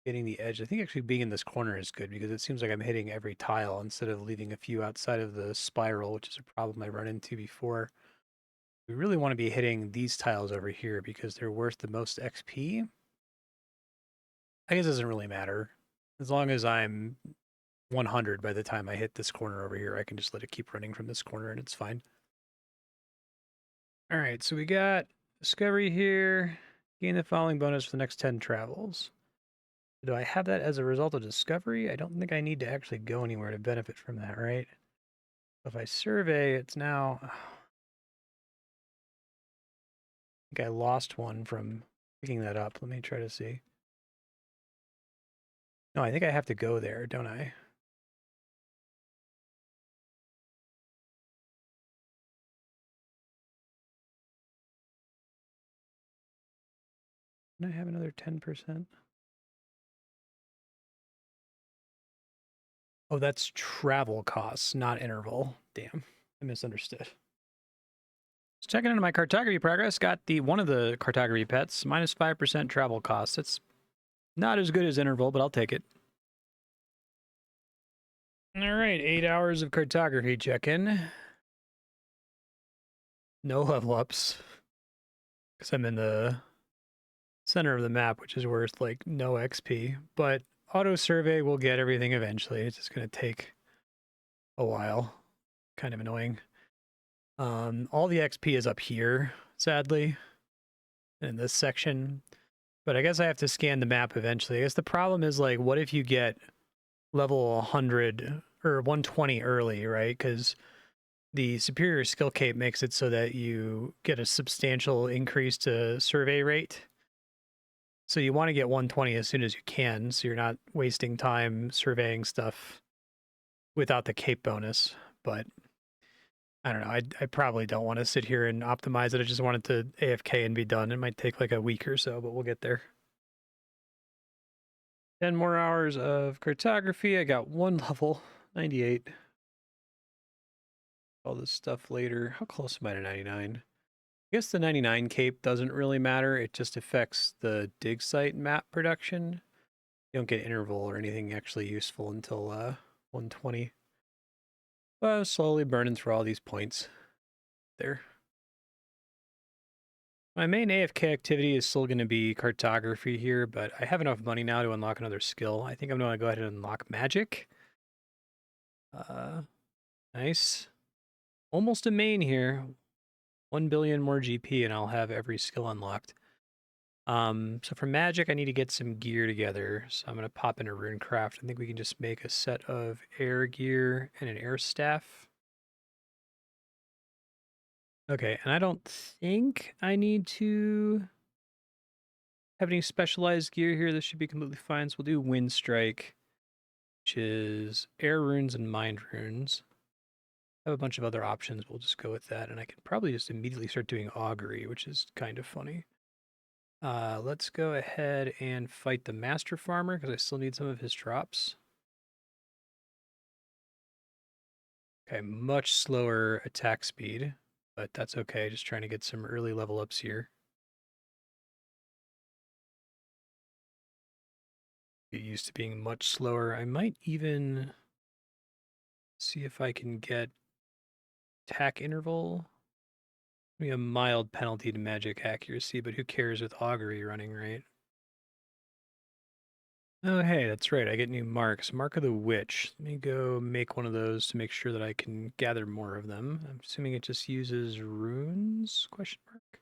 Getting the edge. I think actually being in this corner is good because it seems like I'm hitting every tile instead of leaving a few outside of the spiral, which is a problem I run into before. We really want to be hitting these tiles over here because they're worth the most XP. I guess it doesn't really matter. As long as I'm 100 by the time I hit this corner over here, I can just let it keep running from this corner and it's fine. All right, so we got discovery here. Gain the following bonus for the next 10 travels. Do I have that as a result of discovery? I don't think I need to actually go anywhere to benefit from that, right? If I survey, it's now... I think I lost one from picking that up. Let me try to see. No, I think I have to go there, don't I? Can I have another 10%? Oh, that's travel costs, not interval. Damn, I misunderstood. Just checking into my cartography progress. Got one of the cartography pets, minus 5% travel costs. It's not as good as interval, but I'll take it. All right, 8 hours of cartography check-in. No level ups. Because I'm in the center of the map, which is worth like no XP. But auto survey will get everything eventually. It's just going to take a while. Kind of annoying. All the XP is up here, sadly, in this section. But I guess I have to scan the map eventually. I guess the problem is like, what if you get level 100 or 120 early, right? Because the superior skill cape makes it so that you get a substantial increase to survey rate. So you want to get 120 as soon as you can, so you're not wasting time surveying stuff without the cape bonus. But I don't know. I probably don't want to sit here and optimize it. I just want it to AFK and be done. It might take like a week or so, but we'll get there. 10 more hours of cartography. I got one level, 98. All this stuff later. How close am I to 99? I guess the 99 cape doesn't really matter. It just affects the dig site map production. You don't get interval or anything actually useful until 120. But I was slowly burning through all these points there. My main AFK activity is still going to be cartography here, but I have enough money now to unlock another skill. I think I'm going to go ahead and unlock magic. Nice. Almost a main here. 1 billion more GP and I'll have every skill unlocked. So for magic, I need to get some gear together. So I'm going to pop into Runecraft. I think we can just make a set of air gear and an air staff. Okay, and I don't think I need to have any specialized gear here. This should be completely fine. So we'll do Wind Strike, which is air runes and mind runes. I have a bunch of other options. We'll just go with that. And I can probably just immediately start doing augury, which is kind of funny. Let's go ahead and fight the Master Farmer because I still need some of his drops. Okay, much slower attack speed, but that's okay. Just trying to get some early level ups here. Get used to being much slower. I might even see if I can get attack interval. Maybe a mild penalty to magic accuracy, but who cares with augury running, right? Oh, hey, that's right. I get new marks. Mark of the Witch. Let me go make one of those to make sure that I can gather more of them. I'm assuming it just uses runes? Question mark.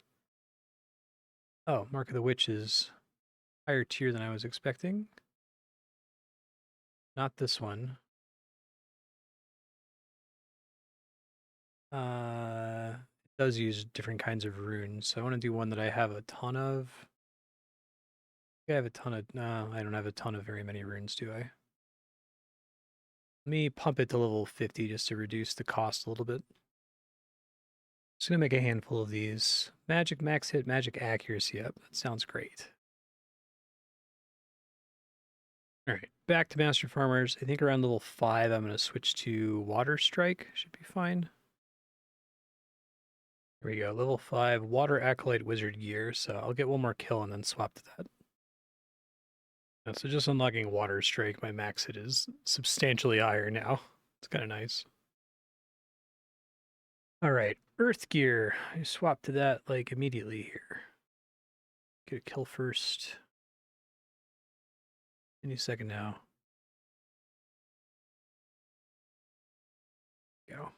Oh, Mark of the Witch is higher tier than I was expecting. Not this one. It does use different kinds of runes, so I want to do one that I have a ton of. I have a ton of. No, I don't have a ton of very many runes, do I? Let me pump it to level 50 just to reduce the cost a little bit. Just gonna make a handful of these. Magic max hit, magic accuracy up. That sounds great. All right, back to Master Farmers. I think around level 5, I'm gonna switch to Water Strike. Should be fine. There we go, level 5, Water Acolyte Wizard Gear. So I'll get one more kill and then swap to that. So just unlocking Water Strike, my max hit is substantially higher now. It's kind of nice. All right, Earth Gear. I swap to that like immediately here. Get a kill first. Any second now. Go.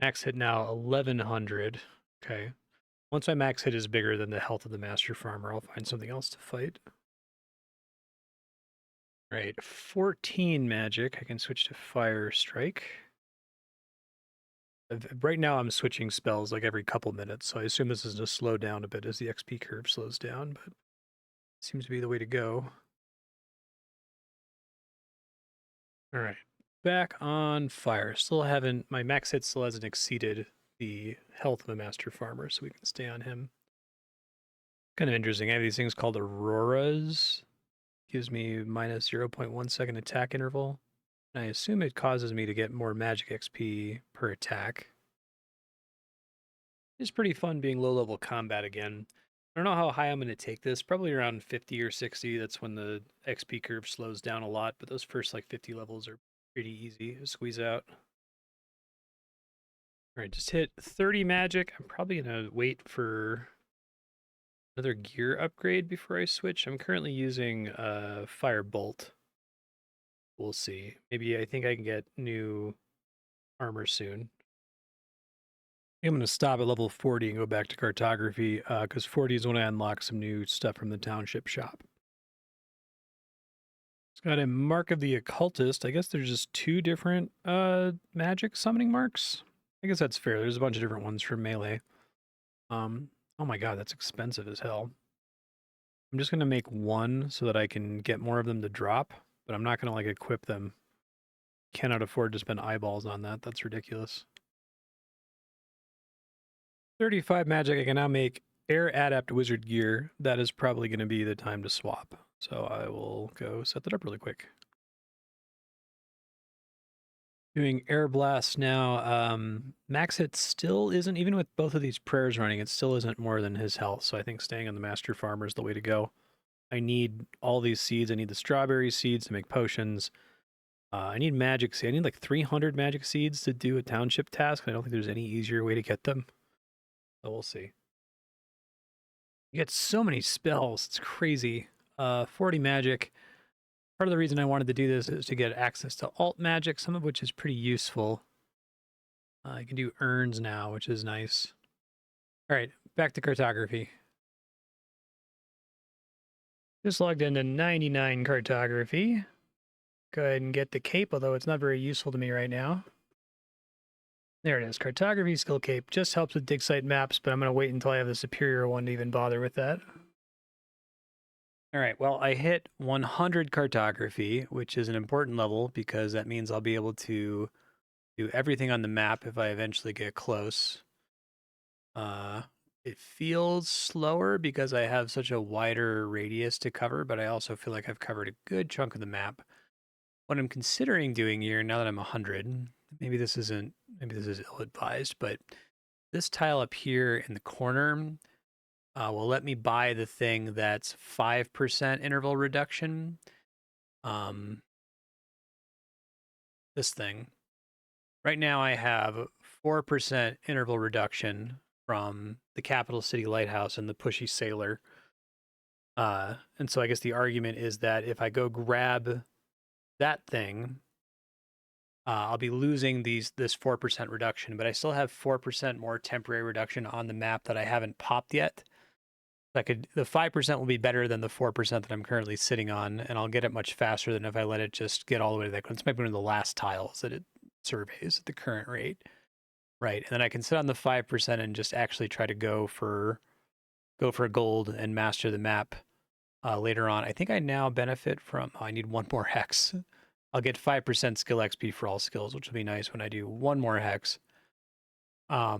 Max hit now 1100. Okay. Once my max hit is bigger than the health of the Master Farmer, I'll find something else to fight. Right, 14 magic. I can switch to Fire Strike. Right now I'm switching spells like every couple minutes, so I assume this is going to slow down a bit as the XP curve slows down, but it seems to be the way to go. All right, back on fire. Still haven't, my max hit still hasn't exceeded the health of a Master Farmer, so we can stay on him. Kind of interesting. I have these things called Auroras. Gives me minus 0.1 second attack interval. And I assume it causes me to get more magic XP per attack. It's pretty fun being low level combat again. I don't know how high I'm going to take this. Probably around 50 or 60. That's when the XP curve slows down a lot. But those first like 50 levels are pretty easy to squeeze out. All right, just hit 30 magic. I'm probably going to wait for another gear upgrade before I switch. I'm currently using Firebolt. We'll see. Maybe I think I can get new armor soon. I'm going to stop at level 40 and go back to cartography because 40 is when I unlock some new stuff from the township shop. Got a Mark of the Occultist. I guess there's just two different magic summoning marks. I guess that's fair. There's a bunch of different ones for melee. Oh my god, that's expensive as hell. I'm just gonna make one so that I can get more of them to drop, but I'm not gonna like equip them. Cannot afford to spend eyeballs on that. That's ridiculous. 35 magic. I can now make Air Adept Wizard Gear. That is probably going to be the time to swap. So I will go set that up really quick. Doing Air Blast now. Max hit still isn't, even with both of these prayers running, it still isn't more than his health. So I think staying on the Master Farmer is the way to go. I need all these seeds. I need the strawberry seeds to make potions. I need magic seeds. I need like 300 magic seeds to do a township task. I don't think there's any easier way to get them. So we'll see. You get so many spells. It's crazy. 40 magic. Part of the reason I wanted to do this is to get access to alt magic, some of which is pretty useful. I can do urns now, which is nice. All right, back to cartography. Just logged into 99 cartography. Go ahead and get the cape, although it's not very useful to me right now. There it is. Cartography skill cape. Just helps with dig site maps, but I'm going to wait until I have the superior one to even bother with that. All right, well, I hit 100 cartography, which is an important level because that means I'll be able to do everything on the map if I eventually get close. It feels slower because I have such a wider radius to cover, but I also feel like I've covered a good chunk of the map. What I'm considering doing here, now that I'm 100, maybe this is ill-advised, but this tile up here in the corner will let me buy the thing that's 5% interval reduction. This thing. Right now I have 4% interval reduction from the Capital City Lighthouse and the Pushy Sailor. And so I guess the argument is that if I go grab that thing, I'll be losing this 4% reduction, but I still have 4% more temporary reduction on the map that I haven't popped yet. The 5% will be better than the 4% that I'm currently sitting on, and I'll get it much faster than if I let it just get all the way to that. It's maybe one of the last tiles that it surveys at the current rate. Right. And then I can sit on the 5% and just actually try to go for gold and master the map later on. I think I now benefit from, I need one more hex. I'll get 5% skill XP for all skills, which will be nice when I do one more hex. But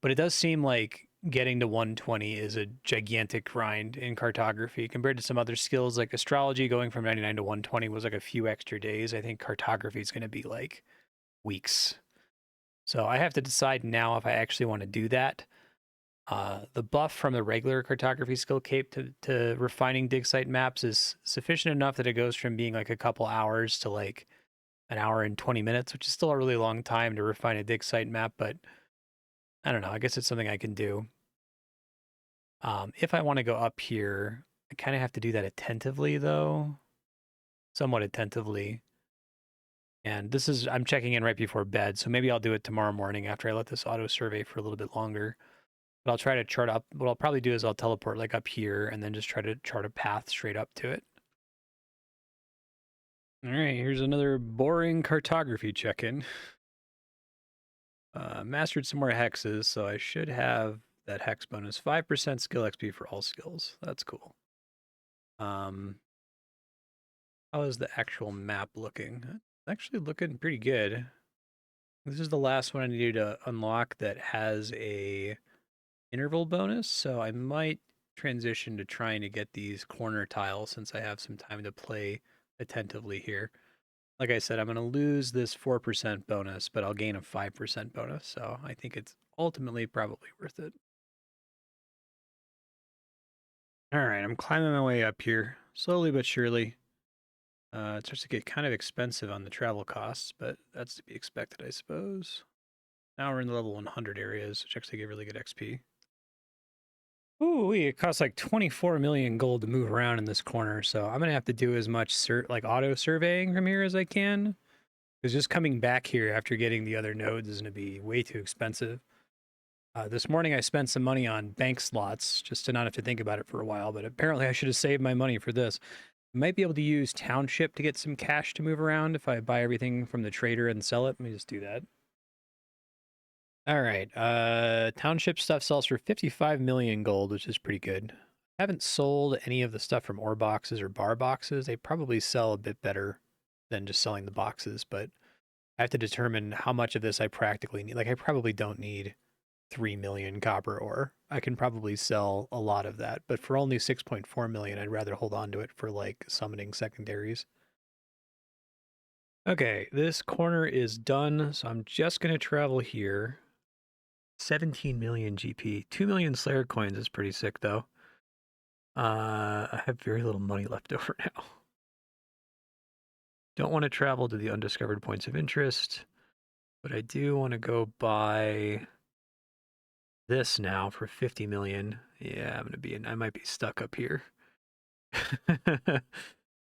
it does seem like getting to 120 is a gigantic grind in cartography compared to some other skills like astrology. Going from 99 to 120 was like a few extra days. I think cartography is going to be like weeks. So I have to decide now if I actually want to do that. The buff from the regular cartography skill cape to refining dig site maps is sufficient enough that it goes from being like a couple hours to like an hour and 20 minutes, which is still a really long time to refine a dig site map, but I don't know. I guess it's something I can do. If I want to go up here, I kind of have to do that attentively, though. Somewhat attentively. And this is, I'm checking in right before bed, so maybe I'll do it tomorrow morning after I let this auto survey for a little bit longer. But I'll try to chart up. What I'll probably do is I'll teleport like up here and then just try to chart a path straight up to it. All right, here's another boring cartography check-in. Mastered some more hexes, so I should have that hex bonus. 5% skill XP for all skills. That's cool. How is the actual map looking? It's actually looking pretty good. This is the last one I needed to unlock that has a interval bonus, so I might transition to trying to get these corner tiles since I have some time to play attentively here. Like I said, I'm going to lose this 4% bonus, but I'll gain a 5% bonus, so I think it's ultimately probably worth it. All right, I'm climbing my way up here, slowly but surely. It starts to get kind of expensive on the travel costs, but that's to be expected, I suppose. Now we're in the level 100 areas, which actually give really good XP. Ooh, it costs like 24 million gold to move around in this corner, so I'm gonna have to do as much like auto surveying from here as I can. Because just coming back here after getting the other nodes is gonna be way too expensive. This morning I spent some money on bank slots just to not have to think about it for a while, but apparently I should have saved my money for this. Might be able to use Township to get some cash to move around if I buy everything from the trader and sell it. Let me just do that. All right. Township stuff sells for 55 million gold, which is pretty good. I haven't sold any of the stuff from ore boxes or bar boxes. They probably sell a bit better than just selling the boxes, but I have to determine how much of this I practically need. Like, I probably don't need 3 million copper ore. I can probably sell a lot of that, but for only 6.4 million, I'd rather hold on to it for like summoning secondaries. Okay, this corner is done, so I'm just going to travel here. 17 million GP. 2 million Slayer coins is pretty sick, though. I have very little money left over now. Don't want to travel to the undiscovered points of interest, but I do want to go buy this now for 50 million. Yeah, I might be stuck up here.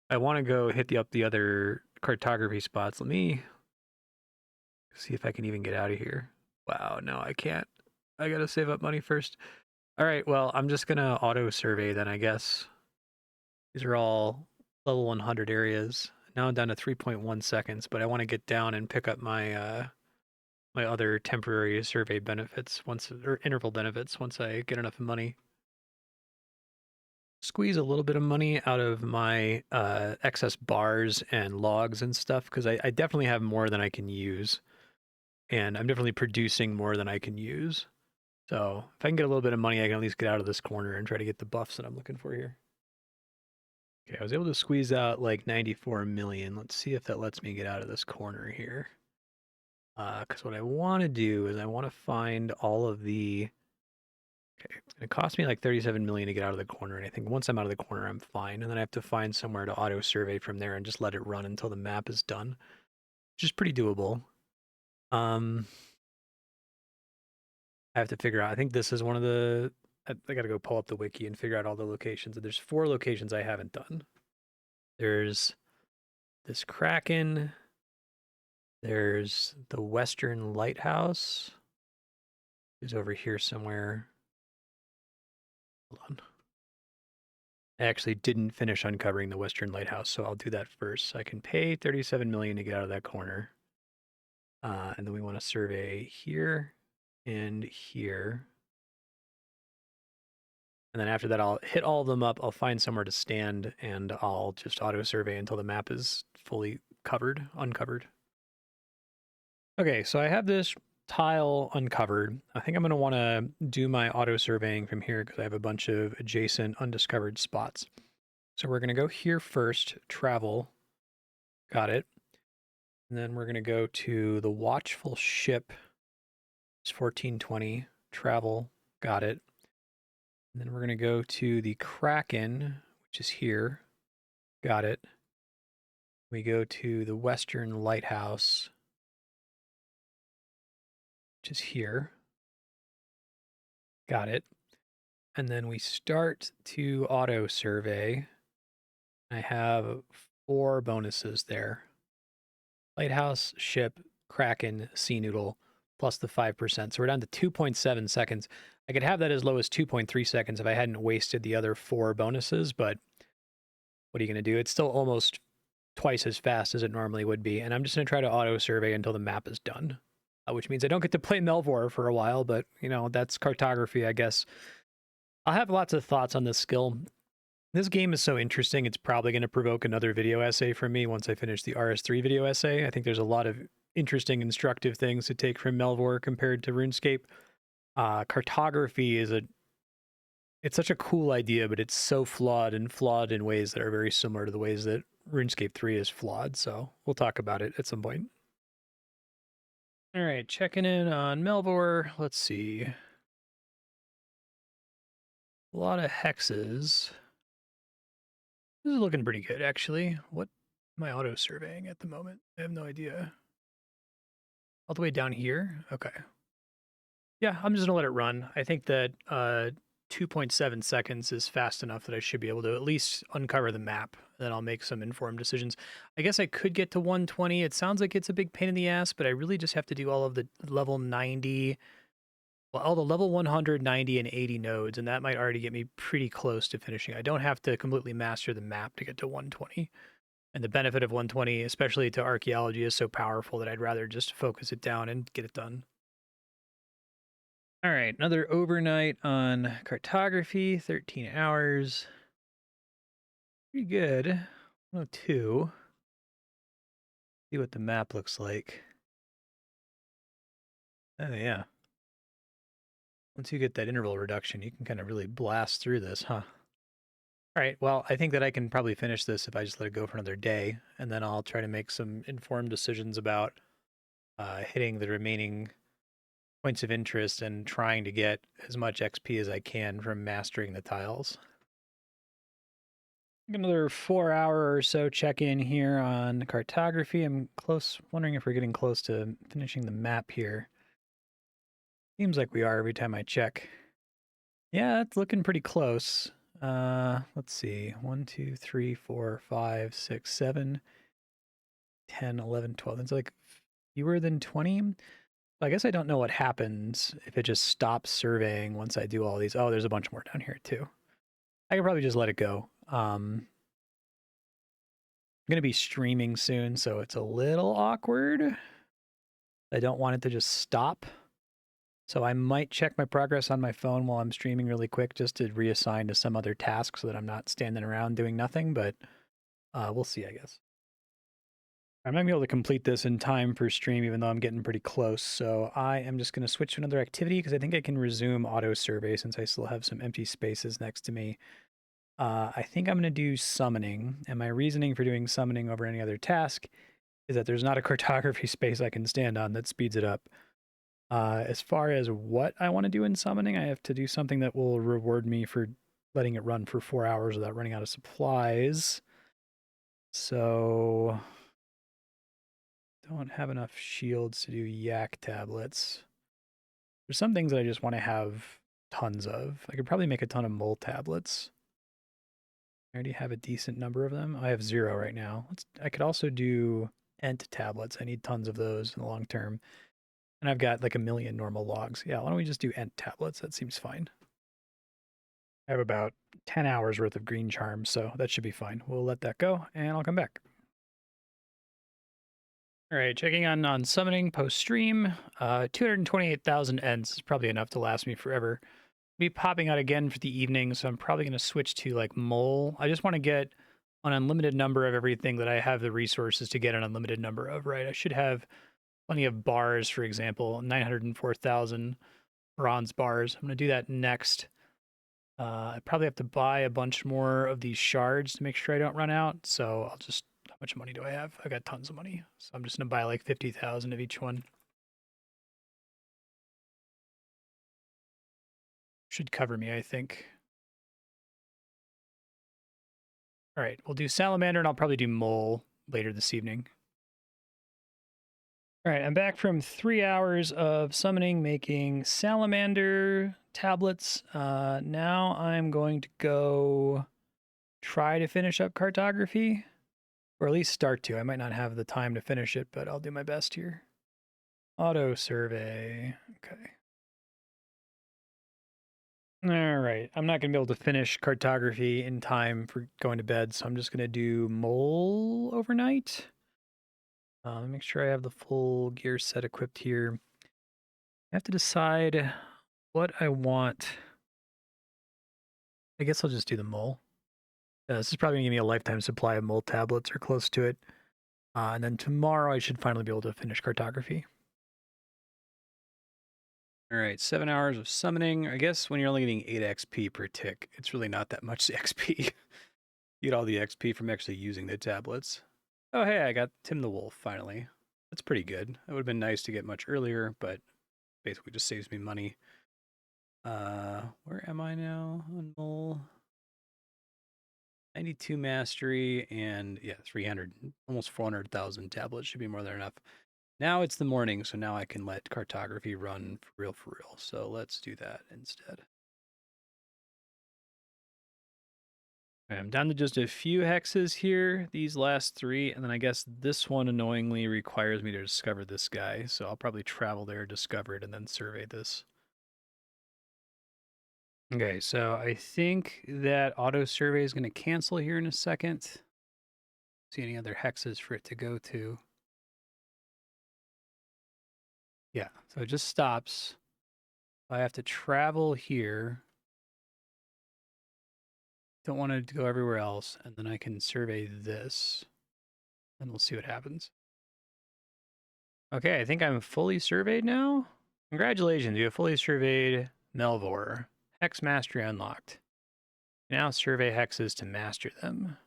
I want to go hit up the other cartography spots. Let me see if I can even get out of here. Wow, no, I can't. I gotta save up money first. All right, well, I'm just gonna auto survey then, I guess. These are all level 100 areas. Now I'm down to 3.1 seconds, but I want to get down and pick up my my other temporary survey benefits or interval benefits once I get enough money. Squeeze a little bit of money out of my excess bars and logs and stuff because I definitely have more than I can use, and I'm definitely producing more than I can use. So if I can get a little bit of money, I can at least get out of this corner and try to get the buffs that I'm looking for here. Okay, I was able to squeeze out like 94 million. Let's see if that lets me get out of this corner here. Because what I want to do is I want to find all of the... Okay, it's going to cost me like 37 million to get out of the corner, and I think once I'm out of the corner, I'm fine. And then I have to find somewhere to auto-survey from there and just let it run until the map is done, which is pretty doable. I have to figure out, I think this is one of the... I got to go pull up the wiki and figure out all the locations. There's 4 locations I haven't done. There's this Kraken. There's the Western Lighthouse. It's over here somewhere. Hold on. I actually didn't finish uncovering the Western Lighthouse, so I'll do that first. So I can pay 37 million to get out of that corner. And then we want to survey here and here. And then after that, I'll hit all of them up. I'll find somewhere to stand, and I'll just auto-survey until the map is fully uncovered. Okay, so I have this tile uncovered. I think I'm going to want to do my auto-surveying from here because I have a bunch of adjacent undiscovered spots. So we're going to go here first, travel. Got it. And then we're going to go to the Watchful Ship. It's 1420. Travel. Got it. And then we're going to go to the Kraken, which is here. Got it. We go to the Western Lighthouse, which is here. Got it. And then we start to auto survey. I have 4 bonuses there. Lighthouse, ship, Kraken, Sea Noodle, plus the 5%. So we're down to 2.7 seconds. I could have that as low as 2.3 seconds if I hadn't wasted the other 4 bonuses, but what are you going to do? It's still almost twice as fast as it normally would be. And I'm just going to try to auto survey until the map is done, which means I don't get to play Melvor for a while, but you know, that's cartography, I guess. I'll have lots of thoughts on this skill. This game is so interesting, it's probably going to provoke another video essay from me once I finish the RS3 video essay. I think there's a lot of interesting, instructive things to take from Melvor compared to RuneScape. Cartography is it's such a cool idea, but it's so flawed in ways that are very similar to the ways that RuneScape 3 is flawed. So we'll talk about it at some point. All right, checking in on Melvor. Let's see. A lot of hexes. This is looking pretty good, actually. What am I auto surveying at the moment? I have no idea. All the way down here? Okay. Yeah, I'm just gonna let it run. I think that 2.7 seconds is fast enough that I should be able to at least uncover the map. Then I'll make some informed decisions. I guess I could get to 120. It sounds like it's a big pain in the ass, but I really just have to do all of the level 90 Well, all the level 100, 90, and 80 nodes, and that might already get me pretty close to finishing. I don't have to completely master the map to get to 120. And the benefit of 120, especially to archaeology, is so powerful that I'd rather just focus it down and get it done. All right, another overnight on cartography, 13 hours. Pretty good. 102. See what the map looks like. Oh, yeah. Once you get that interval reduction, you can kind of really blast through this, huh? All right, well, I think that I can probably finish this if I just let it go for another day, and then I'll try to make some informed decisions about hitting the remaining points of interest and trying to get as much XP as I can from mastering the tiles. Another 4-hour or so check-in here on cartography. I'm wondering if we're getting close to finishing the map here. Seems like we are every time I check. Yeah, it's looking pretty close. Let's see. 1, 2, 3, 4, 5, 6, 7, 10, 11, 12. It's like fewer than 20. I guess I don't know what happens if it just stops surveying once I do all these. Oh, there's a bunch more down here too. I could probably just let it go. I'm going to be streaming soon, so it's a little awkward. I don't want it to just stop. So I might check my progress on my phone while I'm streaming really quick just to reassign to some other task so that I'm not standing around doing nothing, but we'll see, I guess. I'm not going to be able to complete this in time for stream, even though I'm getting pretty close. So I am just going to switch to another activity because I think I can resume auto survey since I still have some empty spaces next to me. I think I'm going to do summoning, and my reasoning for doing summoning over any other task is that there's not a cartography space I can stand on that speeds it up. As far as what I want to do in summoning, I have to do something that will reward me for letting it run for 4 hours without running out of supplies. So don't have enough shields to do yak tablets. There's some things that I just want to have tons of. I could probably make a ton of mole tablets. I already have a decent number of them. I have 0 right now. I could also do ent tablets. I need tons of those in the long term. And I've got like 1,000,000 normal logs. Yeah, why don't we just do ent tablets? That seems fine. I have about 10 hours worth of green charms, so that should be fine. We'll let that go, and I'll come back. All right, checking on summoning post-stream. 228,000 ents is probably enough to last me forever. Be popping out again for the evening, so I'm probably going to switch to like mole. I just want to get an unlimited number of everything that I have the resources to get an unlimited number of, right? I should have plenty of bars, for example, 904,000 bronze bars. I'm going to do that next. I probably have to buy a bunch more of these shards to make sure I don't run out. So I'll just, how much money do I have? I got tons of money. So I'm just going to buy like 50,000 of each one. Should cover me, I think. All right, we'll do salamander and I'll probably do mole later this evening. All right, I'm back from 3 hours of summoning, making salamander tablets. Now I'm going to go try to finish up cartography, or at least start to. I might not have the time to finish it, but I'll do my best here. Auto survey. Okay. All right. I'm not going to be able to finish cartography in time for going to bed, so I'm just going to do mole overnight. Make sure I have the full gear set equipped here. I have to decide what I want. I guess I'll just do the mole. This is probably going to give me a lifetime supply of mole tablets or close to it. And then tomorrow I should finally be able to finish cartography. All right, 7 hours of summoning. I guess when you're only getting 8 XP per tick, it's really not that much XP. You get all the XP from actually using the tablets. Oh, hey, I got Tim the Wolf, finally. That's pretty good. It would have been nice to get much earlier, but basically just saves me money. Where am I now on mole? 92 mastery and, yeah, 300, almost 400,000 tablets should be more than enough. Now it's the morning, so now I can let cartography run for real. So let's do that instead. I'm down to just a few hexes here, these last 3, and then I guess this one annoyingly requires me to discover this guy, so I'll probably travel there, discover it, and then survey this. Okay, so I think that auto survey is going to cancel here in a second. See any other hexes for it to go to? Yeah, so it just stops. I have to travel here. Don't want it to go everywhere else, and then I can survey this, and we'll see what happens. Okay, I think I'm fully surveyed now. Congratulations, you have fully surveyed Melvor. Hex mastery unlocked. Now survey hexes to master them.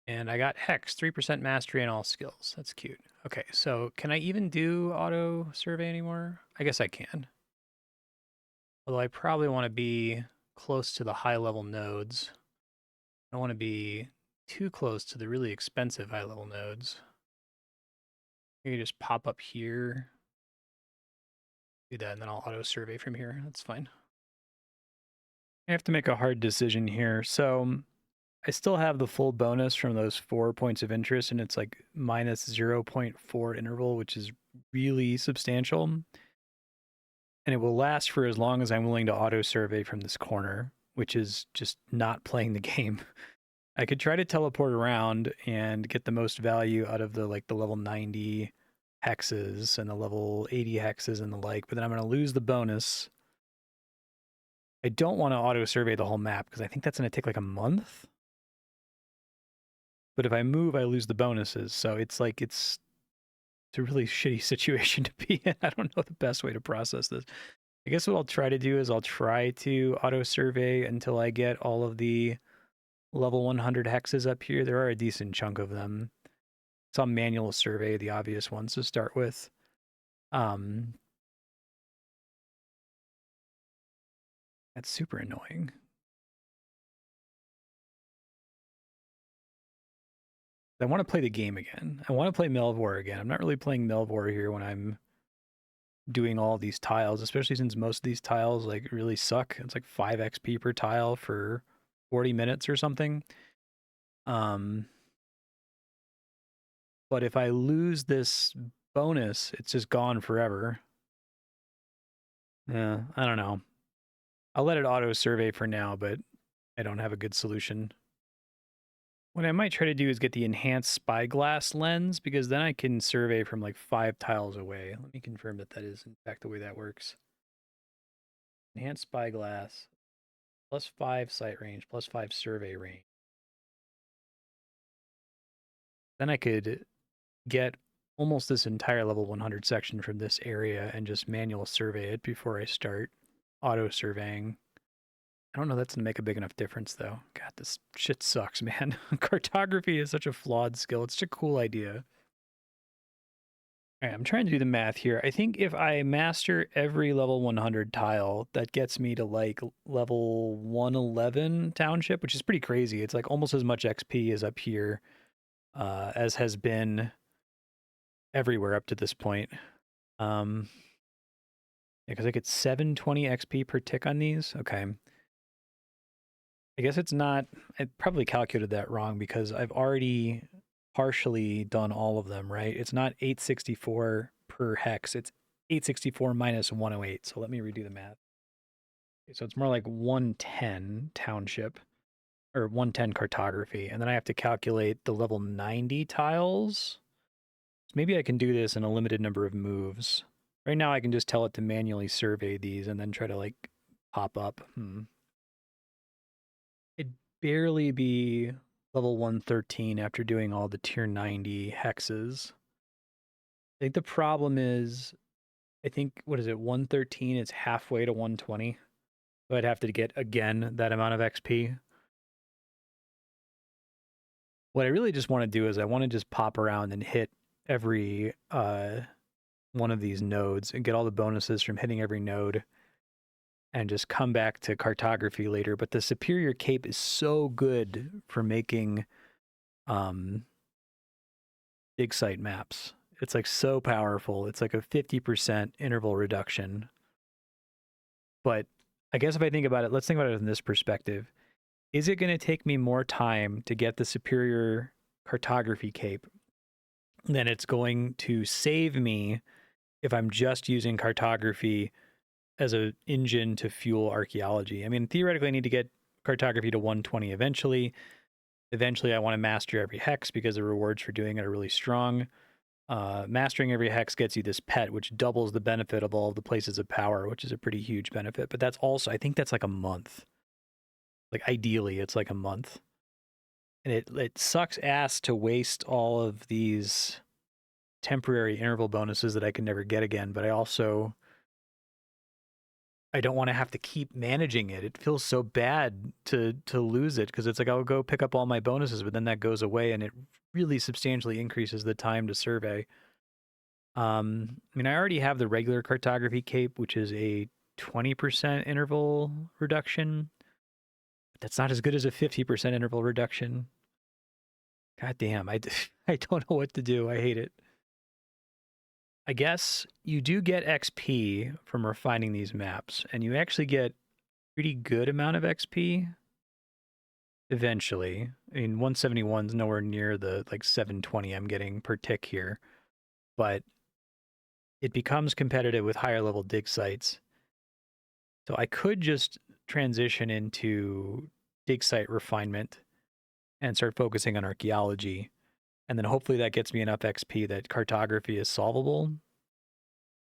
And I got Hex, 3% mastery in all skills. That's cute. Okay, so can I even do auto survey anymore? I guess I can. Although I probably want to be close to the high level nodes. I don't want to be too close to the really expensive high level nodes. You can just pop up here, do that, and then I'll auto survey from here. That's fine. I have to make a hard decision here. So I still have the full bonus from those 4 points of interest, and it's like minus 0.4 interval, which is really substantial. And it will last for as long as I'm willing to auto survey from this corner, which is just not playing the game. I could try to teleport around and get the most value out of the level 90 hexes and the level 80 hexes and the like, but then I'm going to lose the bonus. I don't want to auto survey the whole map because I think that's going to take like a month. But if I move, I lose the bonuses. So it's a really shitty situation to be in. I don't know the best way to process this. I guess what I'll try to do is I'll try to auto survey until I get all of the level 100 hexes up here. There are a decent chunk of them. Some manual survey, the obvious ones to start with. That's super annoying. I want to play the game again. I want to play Melvor again. I'm not really playing Melvor here when I'm doing all these tiles, especially since most of these tiles like really suck. It's like 5 XP per tile for 40 minutes or something. But if I lose this bonus, it's just gone forever. Yeah, I don't know. I'll let it auto survey for now, but I don't have a good solution. What I might try to do is get the enhanced spyglass lens, because then I can survey from like 5 tiles away. Let me confirm that that is in fact the way that works. Enhanced spyglass, +5 sight range, +5 survey range. Then I could get almost this entire level 100 section from this area and just manual survey it before I start auto surveying. I don't know that's going to make a big enough difference, though. God, this shit sucks, man. Cartography is such a flawed skill. It's such a cool idea. All right, I'm trying to do the math here. I think if I master every level 100 tile, that gets me to like level 111 township, which is pretty crazy. It's like almost as much XP as up here, as has been everywhere up to this point. Yeah, because I get 720 XP per tick on these. Okay. I guess it's not, I probably calculated that wrong because I've already partially done all of them, right? It's not 864 per hex, it's 864 minus 108. So let me redo the math. Okay, so it's more like 110 township or 110 cartography. And then I have to calculate the level 90 tiles. So maybe I can do this in a limited number of moves. Right now I can just tell it to manually survey these and then try to like pop up. It'd barely be level 113 after doing all the tier 90 hexes. I think the problem is, I think, what is it, 113? It's halfway to 120. So I'd have to get, again, that amount of XP. What I really just want to do is I want to just pop around and hit every one of these nodes and get all the bonuses from hitting every node and just come back to cartography later. But the superior cape is so good for making dig site maps. It's like so powerful. It's like a 50% interval reduction. But I guess if I think about it, let's think about it from this perspective. Is it going to take me more time to get the superior cartography cape than it's going to save me if I'm just using cartography as a engine to fuel archaeology. I mean, theoretically, I need to get cartography to 120 eventually. Eventually, I want to master every hex because the rewards for doing it are really strong. Mastering every hex gets you this pet, which doubles the benefit of all of the places of power, which is a pretty huge benefit. But that's also, I think that's like a month. Like ideally, it's like a month. And it sucks ass to waste all of these temporary interval bonuses that I can never get again. But I don't want to have to keep managing it. It feels so bad to lose it because it's like I'll go pick up all my bonuses, but then that goes away and it really substantially increases the time to survey. I mean, I already have the regular cartography cape, which is a 20% interval reduction. But that's not as good as a 50% interval reduction. God damn, I don't know what to do. I hate it. I guess you do get XP from refining these maps, and you actually get pretty good amount of XP eventually. I mean, 171 is nowhere near the like 720 I'm getting per tick here, but it becomes competitive with higher level dig sites. So I could just transition into dig site refinement and start focusing on archaeology. And then hopefully that gets me enough XP that cartography is solvable.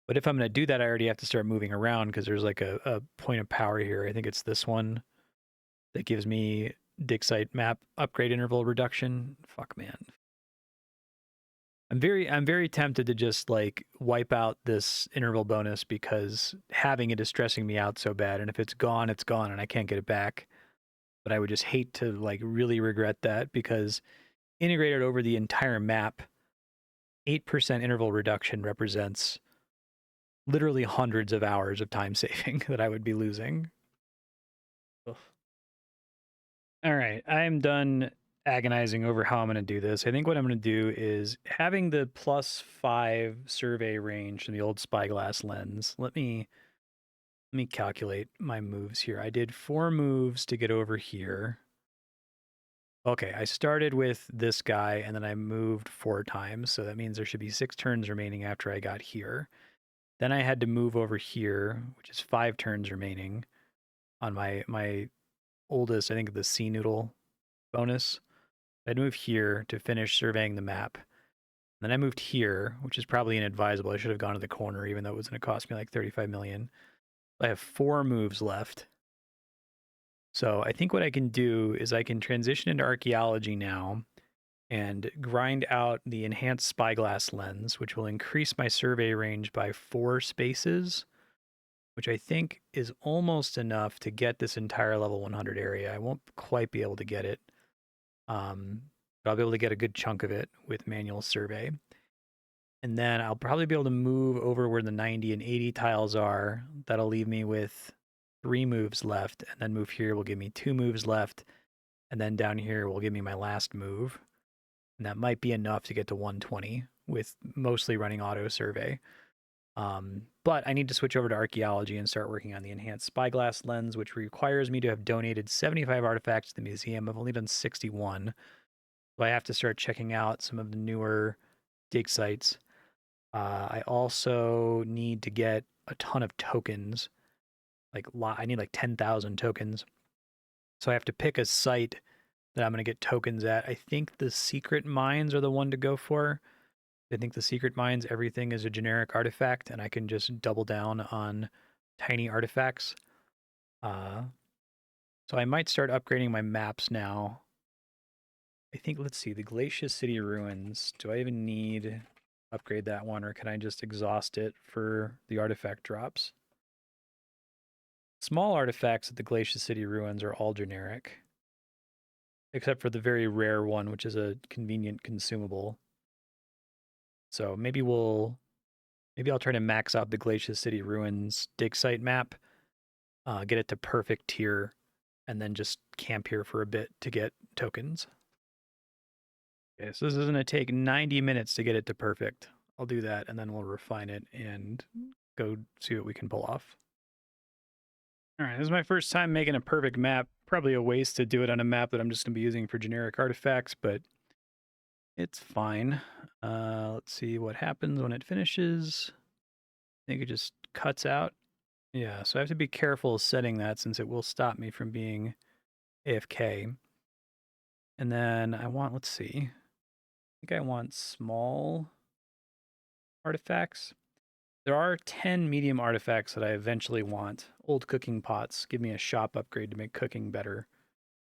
But if I'm going to do that, I already have to start moving around because there's like a point of power here. I think it's this one that gives me dig site map upgrade interval reduction. Fuck, man. I'm very tempted to just like wipe out this interval bonus because having it is stressing me out so bad. And if it's gone, and I can't get it back. But I would just hate to like really regret that because integrated over the entire map, 8% interval reduction represents literally hundreds of hours of time saving that I would be losing. Ugh. All right, I am done agonizing over how I'm going to do this. I think what I'm going to do is having the +5 survey range from the old spyglass lens. Let me calculate my moves here. I did 4 moves to get over here. Okay, I started with this guy and then I moved 4 times, so that means there should be 6 turns remaining after I got here. Then I had to move over here, which is 5 turns remaining on my oldest, I think the sea noodle bonus. I'd move here to finish surveying the map. Then I moved here, which is probably inadvisable. I should have gone to the corner, even though it was going to cost me like 35 million. I have 4 moves left. So I think what I can do is I can transition into archaeology now and grind out the enhanced spyglass lens, which will increase my survey range by 4 spaces, which I think is almost enough to get this entire level 100 area. I won't quite be able to get it, but I'll be able to get a good chunk of it with manual survey. And then I'll probably be able to move over where the 90 and 80 tiles are. That'll leave me with 3 moves left, and then move here will give me 2 moves left, and then down here will give me my last move. And that might be enough to get to 120 with mostly running auto survey. But I need to switch over to archaeology and start working on the enhanced spyglass lens, which requires me to have donated 75 artifacts to the museum. I've only done 61. So I have to start checking out some of the newer dig sites. I also need to get a ton of tokens. I need like 10,000 tokens. So I have to pick a site that I'm going to get tokens at. I think the secret mines are the one to go for. I think the secret mines, everything is a generic artifact, and I can just double down on tiny artifacts. So I might start upgrading my maps now. I think, let's see, the Glacius City Ruins. Do I even need to upgrade that one, or can I just exhaust it for the artifact drops? Small artifacts at the Glacius City Ruins are all generic, except for the very rare one, which is a convenient consumable. So maybe I'll try to max out the Glacius City Ruins dig site map, get it to perfect tier, and then just camp here for a bit to get tokens. Okay, so this is going to take 90 minutes to get it to perfect. I'll do that, and then we'll refine it and go see what we can pull off. All right, this is my first time making a perfect map. Probably a waste to do it on a map that I'm just going to be using for generic artifacts, but it's fine. Let's see what happens when it finishes. I think it just cuts out. Yeah, so I have to be careful setting that since it will stop me from being AFK. And then I want, let's see, I think I want small artifacts. There are 10 medium artifacts that I eventually want. Old cooking pots give me a shop upgrade to make cooking better.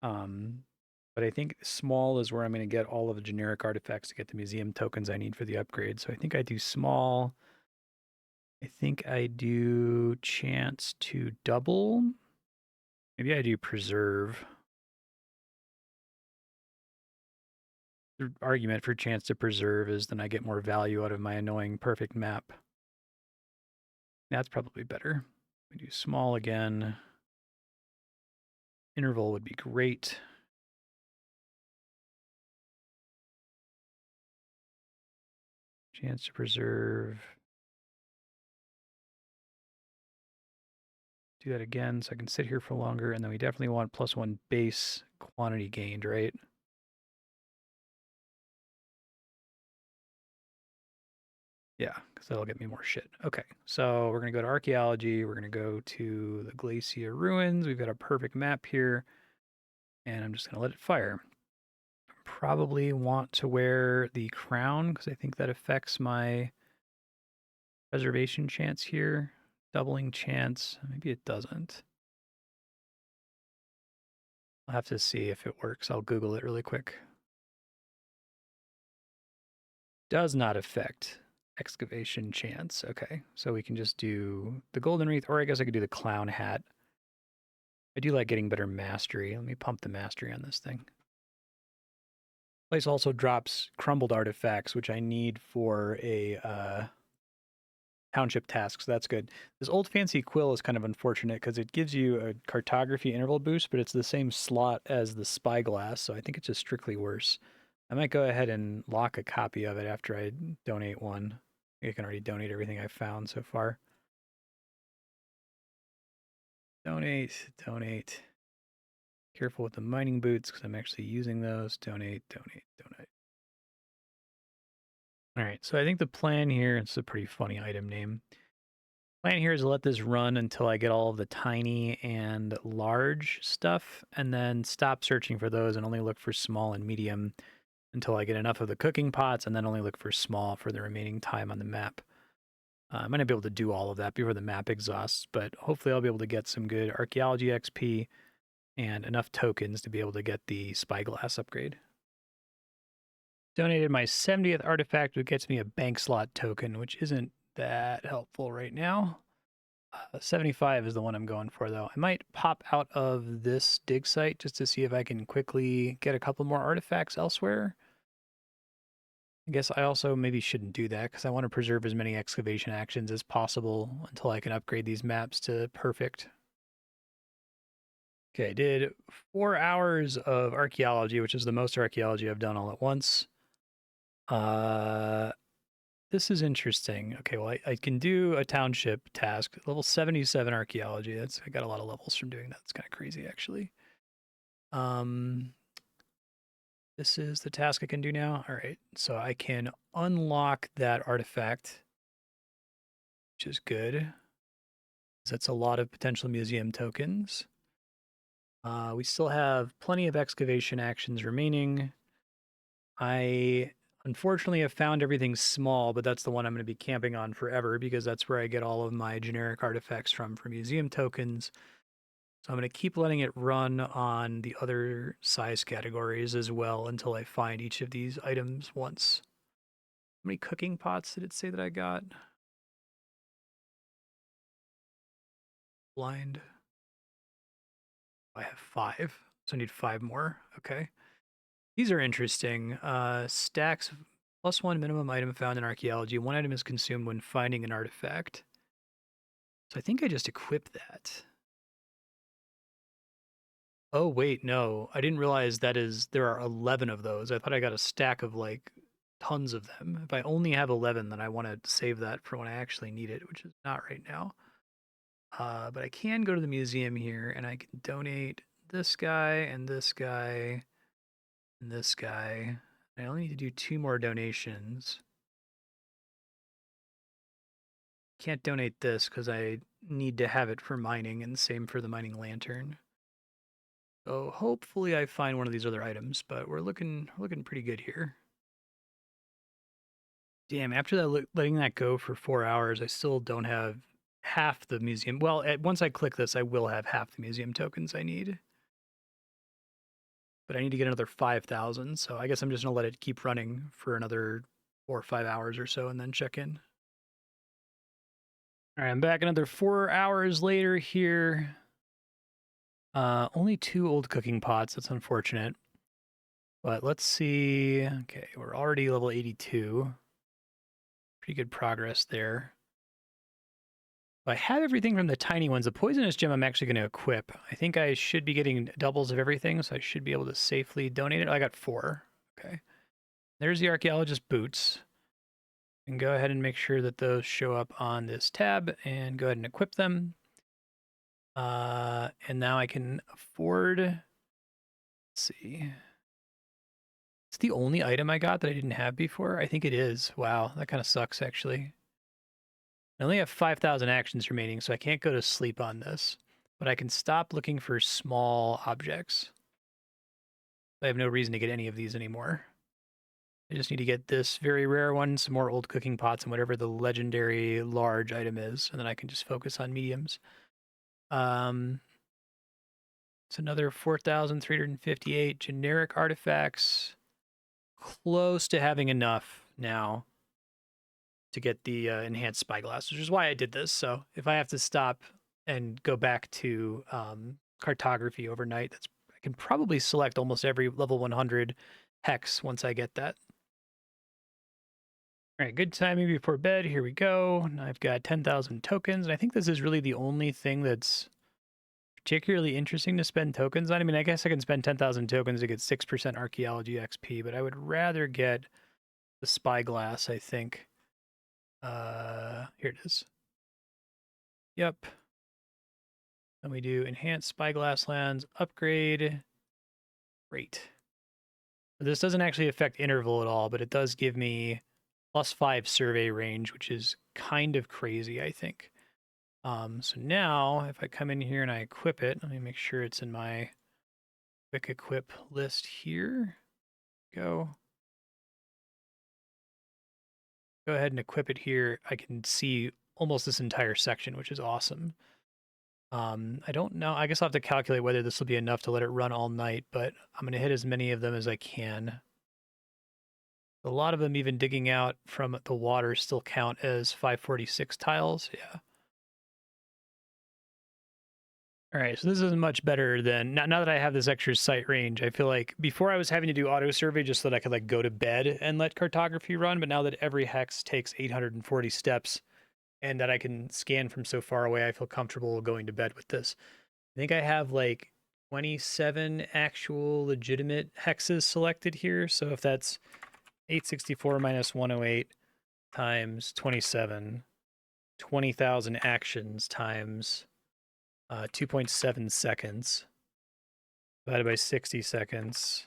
Um, but I think small is where I'm going to get all of the generic artifacts to get the museum tokens I need for the upgrade. So I think I do small. I think I do chance to double. Maybe I do preserve. The argument for chance to preserve is then I get more value out of my annoying perfect map. That's probably better. We do small again. Interval would be great. Chance to preserve. Do that again so I can sit here for longer. And then we definitely want +1 base quantity gained, right? Yeah, because that'll get me more shit. Okay, so we're going to go to archaeology. We're going to go to the glacier ruins. We've got a perfect map here. And I'm just going to let it fire. Probably want to wear the crown because I think that affects my preservation chance here. Doubling chance. Maybe it doesn't. I'll have to see if it works. I'll Google it really quick. Does not affect excavation chance. Okay, so we can just do the golden wreath, or I guess I could do the clown hat. I do like getting better mastery. Let me pump the mastery on this thing. Place also drops crumbled artifacts, which I need for a township task, so that's good. This old fancy quill is kind of unfortunate because it gives you a cartography interval boost, but it's the same slot as the spyglass, so I think it's just strictly worse. I might go ahead and lock a copy of it after I donate one. I can already donate everything I've found so far. Donate, donate. Careful with the mining boots because I'm actually using those. Donate, donate, donate. All right, so I think the plan here, it's a pretty funny item name. Plan here is to let this run until I get all of the tiny and large stuff, and then stop searching for those and only look for small and medium until I get enough of the cooking pots, and then only look for small for the remaining time on the map. I might not be able to do all of that before the map exhausts, but hopefully I'll be able to get some good archaeology XP and enough tokens to be able to get the spyglass upgrade. Donated my 70th artifact, which gets me a bank slot token, which isn't that helpful right now. 75 is the one I'm going for, though. I might pop out of this dig site just to see if I can quickly get a couple more artifacts elsewhere. I guess I also maybe shouldn't do that because I want to preserve as many excavation actions as possible until I can upgrade these maps to perfect. Okay, I did 4 hours of archaeology, which is the most archaeology I've done all at once. This is interesting. Okay, well, I can do a township task. Level 77 archaeology. I got a lot of levels from doing that. It's kind of crazy, actually. This is the task I can do now. All right, so I can unlock that artifact, which is good. That's a lot of potential museum tokens. We still have plenty of excavation actions remaining. I unfortunately have found everything small, but that's the one I'm going to be camping on forever because that's where I get all of my generic artifacts from for museum tokens. So I'm going to keep letting it run on the other size categories as well until I find each of these items once. How many cooking pots did it say that I got? Blind. I have 5, so I need 5 more. Okay. These are interesting. Stacks +1 minimum item found in archaeology. 1 item is consumed when finding an artifact. So I think I just equip that. Oh, wait, no. I didn't realize there are 11 of those. I thought I got a stack of like tons of them. If I only have 11, then I want to save that for when I actually need it, which is not right now. But I can go to the museum here and I can donate this guy and this guy and this guy. I only need to do 2 more donations. can't donate this because I need to have it for mining, and same for the mining lantern. So hopefully I find one of these other items, but we're looking pretty good here. Damn, after that letting that go for 4 hours, I still don't have half the museum. Well, once I click this, I will have half the museum tokens I need. But I need to get another 5,000, so I guess I'm just going to let it keep running for another 4 or 5 hours or so and then check in. All right, I'm back another 4 hours later here. Only 2 old cooking pots. That's unfortunate. But let's see. Okay, we're already level 82. Pretty good progress there. I have everything from the tiny ones. The poisonous gem I'm actually going to equip. I think I should be getting doubles of everything, so I should be able to safely donate it. I got 4. Okay. There's the archaeologist boots. And go ahead and make sure that those show up on this tab and go ahead and equip them. And now I can afford, let's see. It's the only item I got that I didn't have before. I think it is. Wow, that kind of sucks actually. I only have 5,000 actions remaining, so I can't go to sleep on this. But I can stop looking for small objects. I have no reason to get any of these anymore. I just need to get this very rare one, some more old cooking pots, and whatever the legendary large item is, and then I can just focus on mediums. It's another 4,358 generic artifacts. Close to having enough now to get the enhanced spyglass, which is why I did this. So if I have to stop and go back to cartography overnight, I can probably select almost every level 100 hex once I get that. All right, good timing before bed. Here we go. Now I've got 10,000 tokens, and I think this is really the only thing that's particularly interesting to spend tokens on. I mean, I guess I can spend 10,000 tokens to get 6% archaeology XP, but I would rather get the spyglass, I think. Here it is. Yep. And we do enhance spyglass lands, upgrade. Great. This doesn't actually affect interval at all, but it does give me +5 survey range, which is kind of crazy, I think. So now, if I come in here and I equip it, let me make sure it's in my quick equip list here. Go ahead and equip it here. I can see almost this entire section, which is awesome. I don't know. I guess I'll have to calculate whether this will be enough to let it run all night, but I'm going to hit as many of them as I can. A lot of them, even digging out from the water, still count as 546 tiles. Yeah. All right, so this is much better than now that I have this extra sight range. I feel like before I was having to do auto survey just so that I could like go to bed and let cartography run, but now that every hex takes 840 steps and that I can scan from so far away, I feel comfortable going to bed with this. I think I have like 27 actual legitimate hexes selected here. So if that's 864 minus 108 times 27, 20,000 actions times 2.7 seconds divided by 60 seconds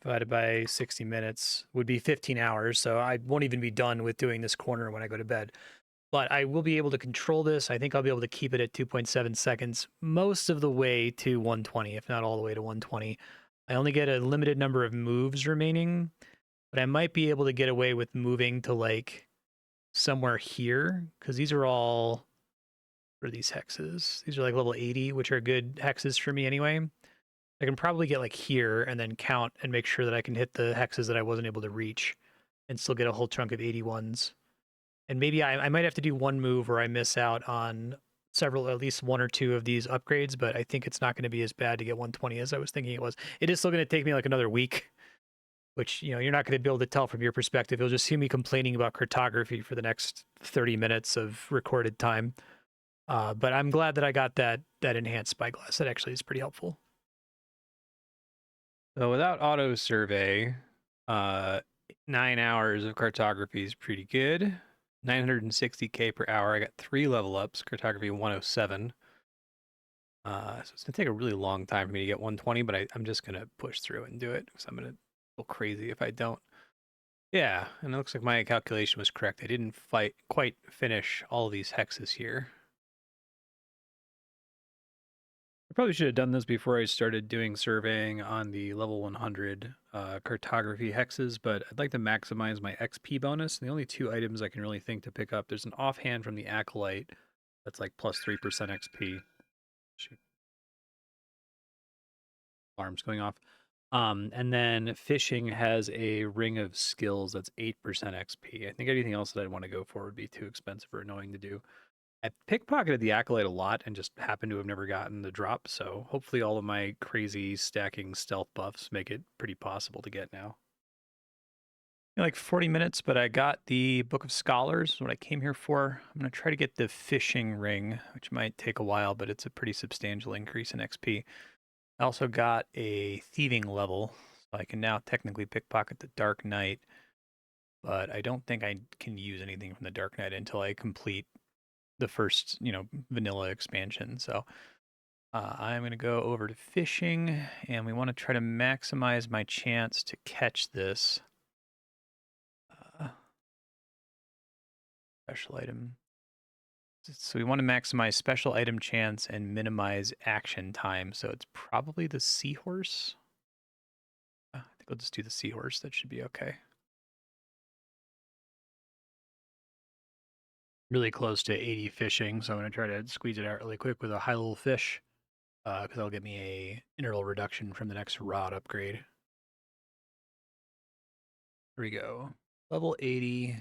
divided by 60 minutes would be 15 hours. So I won't even be done with doing this corner when I go to bed. But I will be able to control this. I think I'll be able to keep it at 2.7 seconds most of the way to 120, if not all the way to 120. I only get a limited number of moves remaining, but I might be able to get away with moving to like somewhere here, because these are all, what are these hexes? These are like level 80, which are good hexes for me anyway. I can probably get like here and then count and make sure that I can hit the hexes that I wasn't able to reach and still get a whole chunk of 81s. And maybe I might have to do one move where I miss out on several, at least 1 or 2 of these upgrades, but I think it's not going to be as bad to get 120 as I was thinking it was. It is still going to take me like another week, which, you know, you're not going to be able to tell from your perspective. You'll just see me complaining about cartography for the next 30 minutes of recorded time. But I'm glad that I got that enhanced spyglass. That actually is pretty helpful. So without auto survey, 9 hours of cartography is pretty good. 960k per hour. I got 3 level ups. Cartography 107. So it's gonna take a really long time for me to get 120, but I'm just gonna push through and do it because I'm gonna go crazy if I don't. Yeah, and it looks like my calculation was correct. I didn't quite finish all these hexes here. I probably should have done this before I started doing surveying on the level 100 cartography hexes, but I'd like to maximize my XP bonus. And the only two items I can really think to pick up, there's an offhand from the Acolyte that's like plus 3% XP. Shoot. Alarms going off. And then fishing has a ring of skills that's 8% XP. I think anything else that I'd want to go for would be too expensive or annoying to do. I pickpocketed the Acolyte a lot and just happened to have never gotten the drop, so hopefully all of my crazy stacking stealth buffs make it pretty possible to get now. Like 40 minutes, but I got the Book of Scholars, what I came here for. I'm going to try to get the fishing ring, which might take a while, but it's a pretty substantial increase in XP. I also got a thieving level, so I can now technically pickpocket the Dark Knight, but I don't think I can use anything from the Dark Knight until I complete the first, vanilla expansion. So I'm going to go over to fishing, and we want to try to maximize my chance to catch this special item. So we want to maximize special item chance and minimize action time. So it's probably the seahorse. I think I'll just do the seahorse. That should be okay. Really close to 80 fishing, so I'm going to try to squeeze it out really quick with a high level fish, because that'll get me a interval reduction from the next rod upgrade. Here we go. Level 80.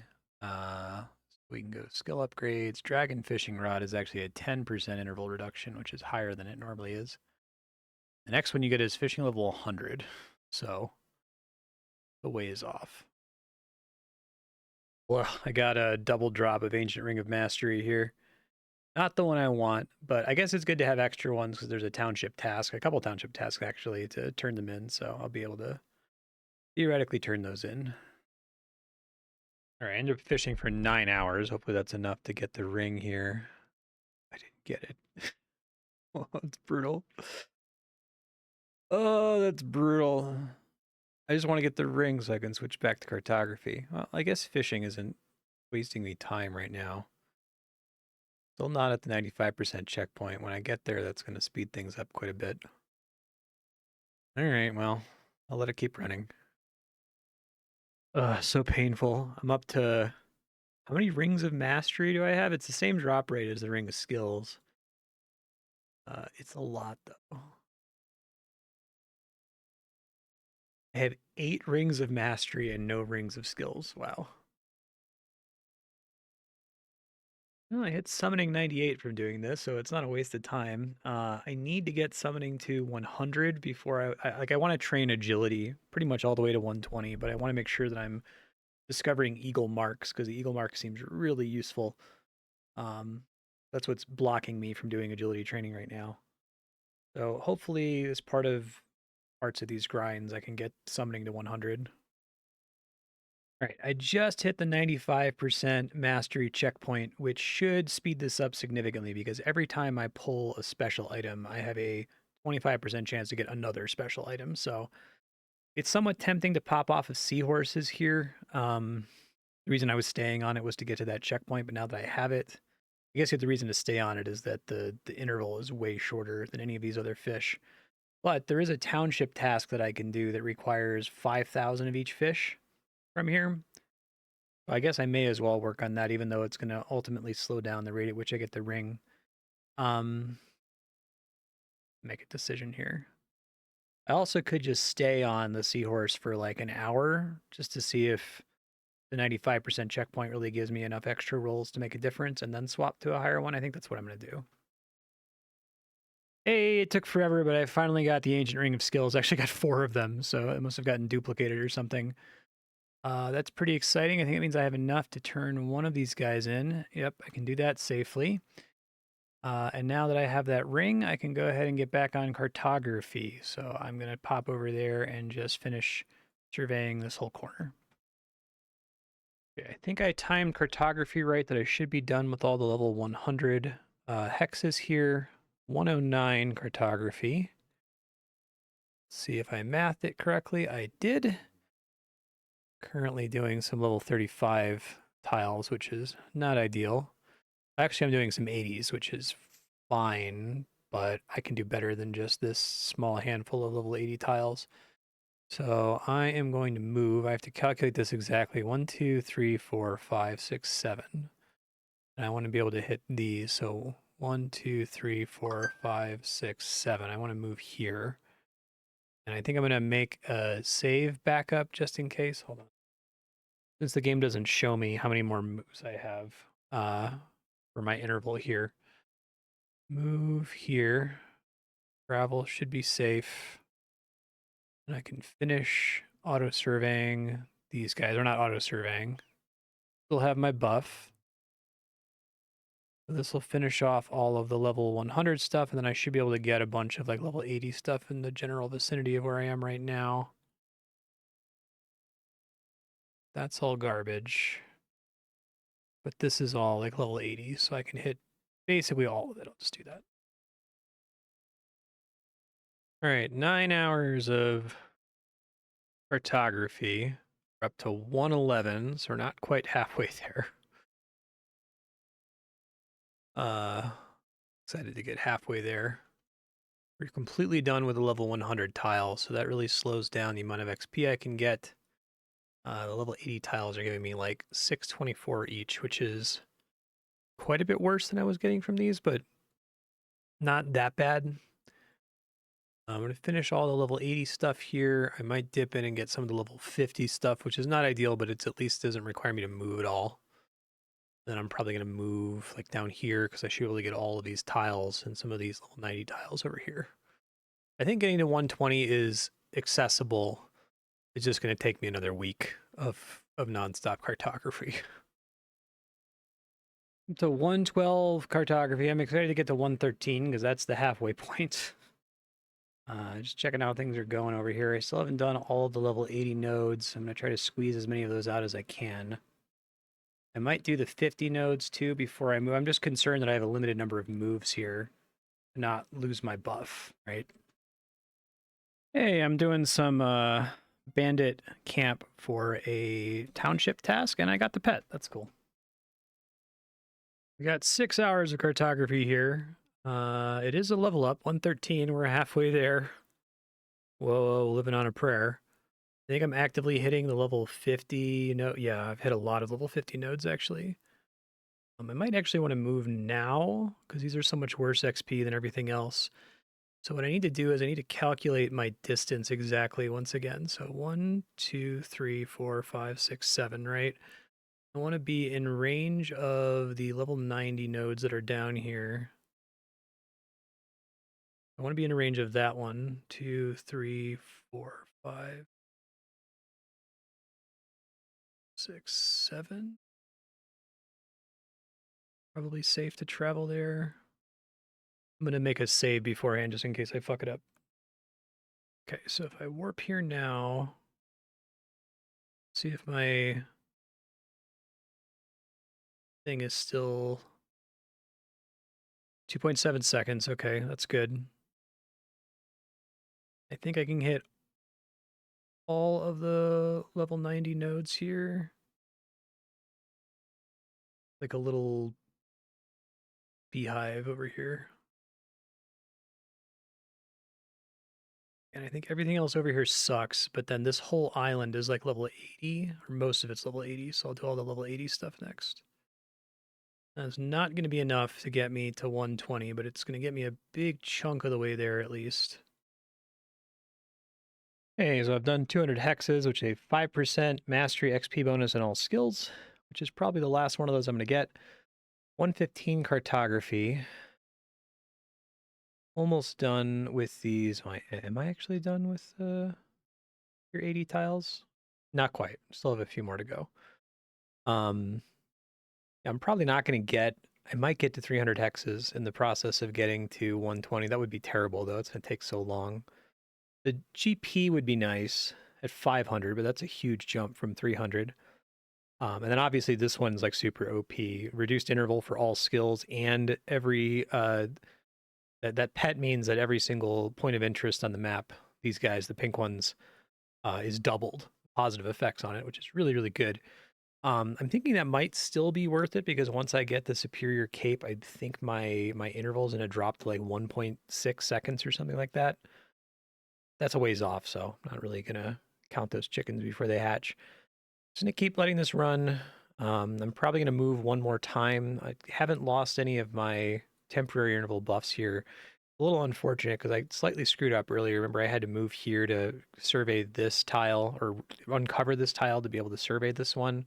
We can go skill upgrades. Dragon fishing rod is actually a 10% interval reduction, which is higher than it normally is. The next one you get is fishing level 100. So the way is off. Well, I got a double drop of Ancient Ring of Mastery here. Not the one I want, but I guess it's good to have extra ones because there's a township task, a couple township tasks actually, to turn them in. So I'll be able to theoretically turn those in. All right, I ended up fishing for 9 hours. Hopefully that's enough to get the ring here. I didn't get it. Oh, that's brutal. Oh, that's brutal. I just want to get the ring so I can switch back to cartography. Well, I guess fishing isn't wasting me time right now. Still not at the 95% checkpoint. When I get there, that's going to speed things up quite a bit. All right, well, I'll let it keep running. So painful. I'm up to... How many rings of mastery do I have? It's the same drop rate as the ring of skills. It's a lot, though. I have 8 rings of mastery and no rings of skills. Wow. Well, I hit summoning 98 from doing this, so it's not a waste of time. I need to get summoning to 100 before I want to train agility pretty much all the way to 120, but I want to make sure that I'm discovering eagle marks because the eagle mark seems really useful. That's what's blocking me from doing agility training right now. So hopefully as parts of these grinds, I can get summoning to 100. All right, I just hit the 95% mastery checkpoint, which should speed this up significantly because every time I pull a special item, I have a 25% chance to get another special item. So it's somewhat tempting to pop off of seahorses here. The reason I was staying on it was to get to that checkpoint, but now that I have it, I guess the reason to stay on it is that the interval is way shorter than any of these other fish. But there is a township task that I can do that requires 5,000 of each fish from here. I guess I may as well work on that, even though it's going to ultimately slow down the rate at which I get the ring. Make a decision here. I also could just stay on the seahorse for like an hour just to see if the 95% checkpoint really gives me enough extra rolls to make a difference and then swap to a higher one. I think that's what I'm going to do. Hey, it took forever, but I finally got the Ancient Ring of Skills. I actually got 4 of them, so it must have gotten duplicated or something. That's pretty exciting. I think it means I have enough to turn one of these guys in. Yep, I can do that safely. And now that I have that ring, I can go ahead and get back on cartography. So I'm going to pop over there and just finish surveying this whole corner. Okay, I think I timed cartography right that I should be done with all the level 100 hexes here. 109 cartography. Let's see if I mathed it correctly. I did. currently doing some level 35 tiles, which is not ideal. Actually, I'm doing some 80s, which is fine, but I can do better than just this small handful of level 80 tiles. So I am going to move. I have to calculate this exactly. 1, 2, 3, 4, 5, 6, 7. And I want to be able to hit these. So 1, 2, 3, 4, 5, 6, 7. I want to move here. And I think I'm going to make a save backup just in case. Hold on. Since the game doesn't show me how many more moves I have for my interval here. Move here. Travel should be safe. And I can finish auto-surveying. These guys are not auto-surveying. Still have my buff. So this will finish off all of the level 100 stuff, and then I should be able to get a bunch of like level 80 stuff in the general vicinity of where I am right now. That's all garbage. But this is all like level 80, so I can hit basically all of it. I'll just do that. All right, 9 hours of cartography. We're up to 111, so we're not quite halfway there. Excited to get halfway there. We're completely done with the level 100 tile, so that really slows down the amount of XP I can get. The level 80 tiles are giving me like 624 each, which is quite a bit worse than I was getting from these, but not that bad. I'm going to finish all the level 80 stuff here. I might dip in and get some of the level 50 stuff, which is not ideal, but it's at least doesn't require me to move at all. Then I'm probably going to move like down here because I should be able to get all of these tiles and some of these level 90 tiles over here. I think getting to 120 is accessible. It's just going to take me another week of nonstop cartography. To 112 cartography. I'm excited to get to 113 because that's the halfway point. Just checking out how things are going over here. I still haven't done all of the level 80 nodes. I'm going to try to squeeze as many of those out as I can. I might do the 50 nodes too before I move. I'm just concerned that I have a limited number of moves here to not lose my buff, right? Hey, I'm doing some bandit camp for a township task, and I got the pet. That's cool. We got 6 hours of cartography here. It is a level up, 113. We're halfway there. Whoa, living on a prayer. I think I'm actively hitting the level 50 node. Yeah, I've hit a lot of level 50 nodes, actually. I might actually want to move now, because these are so much worse XP than everything else. So what I need to do is I need to calculate my distance exactly once again. So 1, 2, 3, 4, 5, 6, 7, right? I want to be in range of the level 90 nodes that are down here. I want to be in range of that one. 2, 3, 4, 5, 6, 7. Probably safe to travel there. I'm going to make a save beforehand just in case I fuck it up. Okay, so if I warp here now, see if my thing is still 2.7 seconds. Okay, that's good. I think I can hit all of the level 90 nodes here. Like a little beehive over here. And I think everything else over here sucks, but then this whole island is like level 80, or most of it's level 80, so I'll do all the level 80 stuff next. That's not going to be enough to get me to 120, but it's going to get me a big chunk of the way there at least. Okay, so I've done 200 hexes, which is a 5% mastery XP bonus in all skills, which is probably the last one of those I'm going to get. 115 cartography. Almost done with these. Am I actually done with your 80 tiles? Not quite. Still have a few more to go. I'm probably not going to get... I might get to 300 hexes in the process of getting to 120. That would be terrible, though. It's going to take so long. The GP would be nice at 500, but that's a huge jump from 300. And then obviously this one's like super OP. Reduced interval for all skills, and every... That pet means that every single point of interest on the map, these guys, the pink ones, is doubled. positive effects on it, which is really, really good. I'm thinking that might still be worth it because once I get the superior cape, I think my interval is going to drop to like 1.6 seconds or something like that. That's a ways off, so I'm not really going to count those chickens before they hatch. Just going to keep letting this run. I'm probably going to move one more time. I haven't lost any of my temporary interval buffs here. A little unfortunate because I slightly screwed up earlier. Remember, I had to move here to survey this tile or uncover this tile to be able to survey this one.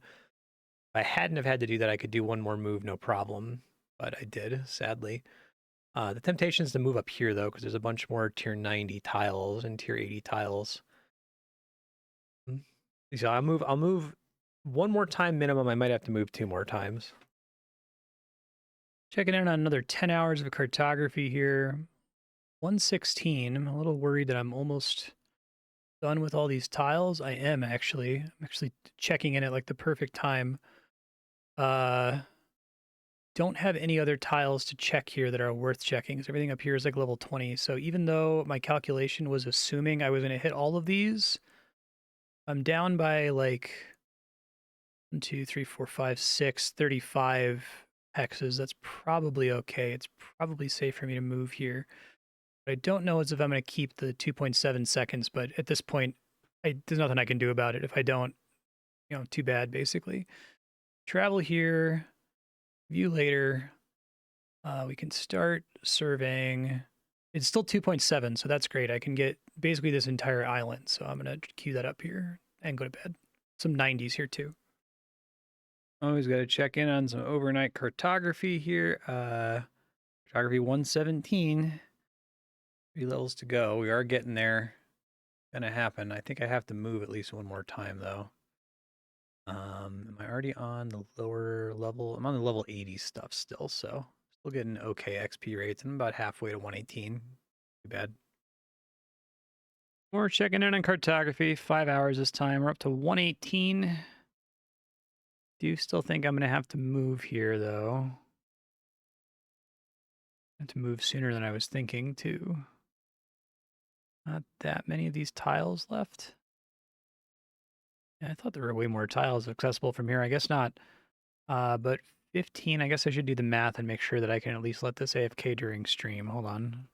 If I hadn't have had to do that, I could do one more move, no problem. But I did, sadly. The temptation is to move up here, though, because there's a bunch more tier 90 tiles and tier 80 tiles. So I'll move one more time minimum. I might have to move 2 more times. Checking in on another 10 hours of cartography here. 116. I'm a little worried that I'm almost done with all these tiles. I am actually. I'm actually checking in at like the perfect time. Don't have any other tiles to check here that are worth checking. So everything up here is like level 20. So even though my calculation was assuming I was going to hit all of these, I'm down by like 1, 2, 3, 4, 5, 6, 35 hexes. That's probably okay. It's probably safe for me to move here. What I don't know is if I'm going to keep the 2.7 seconds, but at this point, there's nothing I can do about it. If I don't, too bad, basically. Travel here, view later. We can start surveying. It's still 2.7, so that's great. I can get basically this entire island, so I'm going to queue that up here and go to bed. Some 90s here, too. Always got to check in on some overnight cartography here. Cartography 117. 3 levels to go. We are getting there. Gonna happen. I think I have to move at least one more time, though. Am I already on the lower level? I'm on the level 80 stuff still, so still getting okay XP rates. I'm about halfway to 118. Too bad. We're checking in on cartography. 5 hours this time. We're up to 118. Do still think I'm gonna have to move here, though. I have to move sooner than I was thinking, too. Not that many of these tiles left. Yeah, I thought there were way more tiles accessible from here. I guess not. But 15, I guess I should do the math and make sure that I can at least let this AFK during stream. Hold on.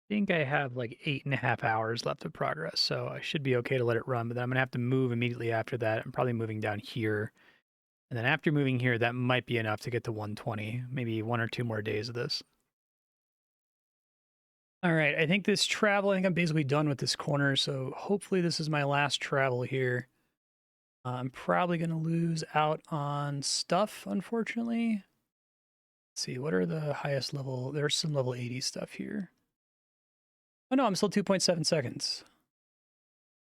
I think I have like 8.5 hours left of progress, so I should be okay to let it run, but then I'm going to have to move immediately after that. I'm probably moving down here. And then after moving here, that might be enough to get to 120. Maybe 1 or 2 more days of this. All right, I think this travel, I think I'm basically done with this corner, so hopefully this is my last travel here. I'm probably going to lose out on stuff, unfortunately. Let's see, what are the highest level? There's some level 80 stuff here. Oh no, I'm still 2.7 seconds.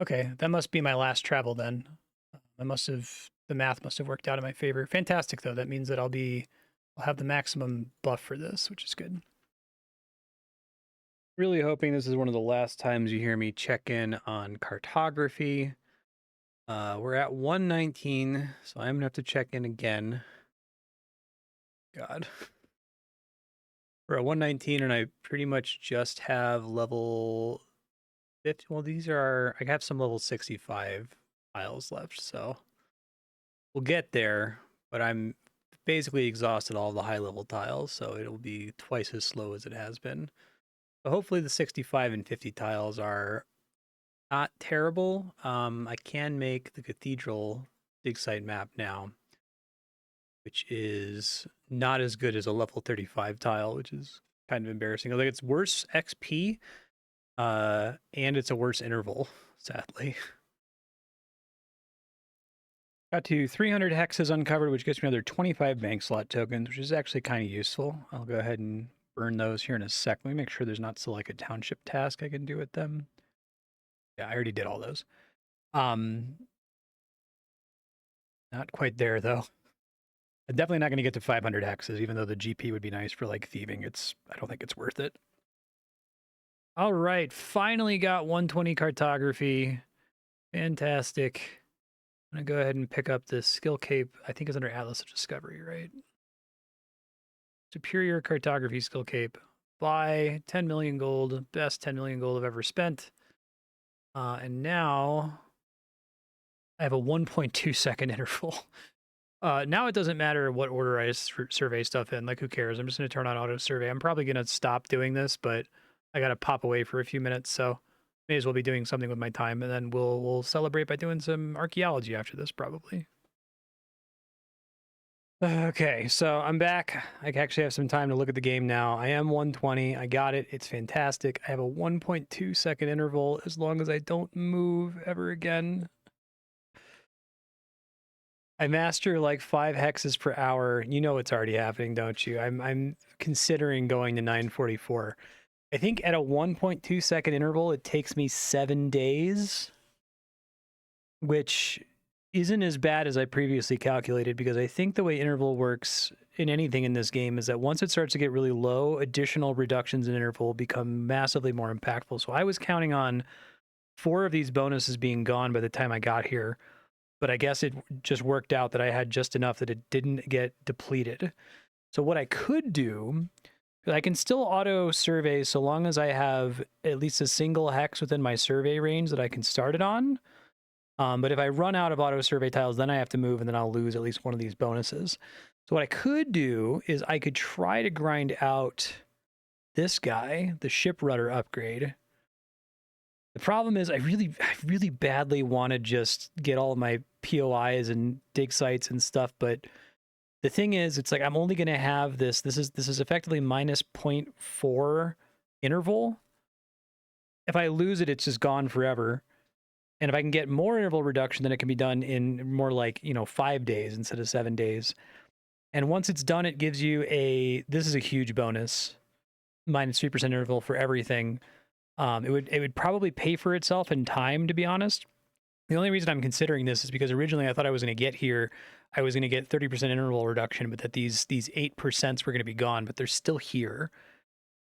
Okay, that must be my last travel then. The math must have worked out in my favor. Fantastic though, that means that I'll have the maximum buff for this, which is good. Really hoping this is one of the last times you hear me check in on cartography. We're at 119, so I'm gonna have to check in again. God. We're at 119, and I pretty much just have level 50. Well, I have some level 65 tiles left, so we'll get there, but I'm basically exhausted all the high level tiles, so it'll be twice as slow as it has been. But hopefully the 65 and 50 tiles are not terrible. I can make the cathedral dig site map now, which is not as good as a level 35 tile, which is kind of embarrassing. Like it's worse XP, and it's a worse interval, sadly. Got to 300 hexes uncovered, which gets me another 25 bank slot tokens, which is actually kind of useful. I'll go ahead and burn those here in a sec. Let me make sure there's not still like a township task I can do with them. Yeah, I already did all those. Not quite there though. I'm definitely not going to get to 500 hexes, even though the GP would be nice for like thieving. I don't think it's worth it. All right, finally got 120 cartography. Fantastic. I'm going to go ahead and pick up this skill cape. I think it's under Atlas of Discovery, right? Superior cartography skill cape. Buy 10 million gold. Best 10 million gold I've ever spent. And now I have a 1.2 second interval. Now it doesn't matter what order I survey stuff in. Like, who cares? I'm just going to turn on auto survey. I'm probably going to stop doing this, but I got to pop away for a few minutes, so may as well be doing something with my time, and then we'll celebrate by doing some archaeology after this, probably. Okay, so I'm back. I actually have some time to look at the game now. I am 120. I got it. It's fantastic. I have a 1.2 second interval as long as I don't move ever again. I master like 5 hexes per hour. You know it's already happening, don't you? I'm considering going to 944. I think at a 1.2 second interval, it takes me 7 days, which isn't as bad as I previously calculated, because I think the way interval works in anything in this game is that once it starts to get really low, additional reductions in interval become massively more impactful. So I was counting on 4 of these bonuses being gone by the time I got here, but I guess it just worked out that I had just enough that it didn't get depleted. So what I could do, I can still auto survey so long as I have at least a single hex within my survey range that I can start it on. But if I run out of auto survey tiles, then I have to move, and then I'll lose at least one of these bonuses. So what I could do is I could try to grind out this guy, the ship rudder upgrade. The problem is I really badly want to just get all of my POIs and dig sites and stuff, but the thing is, it's like I'm only going to have this. This is effectively minus 0.4 interval. If I lose it, it's just gone forever. And if I can get more interval reduction, then it can be done in more like, 5 days instead of 7 days. And once it's done, it gives you this is a huge bonus, minus 3% interval for everything. It would probably pay for itself in time, to be honest. The only reason I'm considering this is because originally I thought I was going to get here, I was going to get 30% interval reduction, but that these 8% were going to be gone, but they're still here.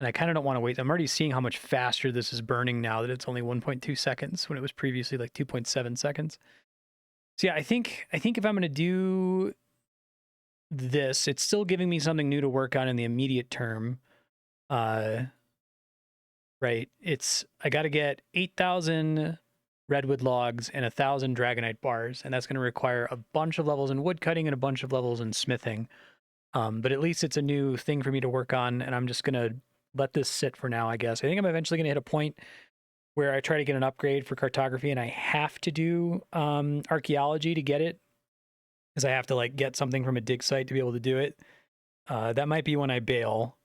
And I kind of don't want to wait. I'm already seeing how much faster this is burning now that it's only 1.2 seconds when it was previously like 2.7 seconds. So yeah, I think if I'm going to do this, it's still giving me something new to work on in the immediate term. Right. I got to get 8,000 redwood logs and 1,000 dragonite bars, and that's going to require a bunch of levels in woodcutting and a bunch of levels in smithing. But at least it's a new thing for me to work on, and I'm just going to let this sit for now, I guess. I think I'm eventually going to hit a point where I try to get an upgrade for cartography, and I have to do archaeology to get it, because I have to like get something from a dig site to be able to do it. That might be when I bail,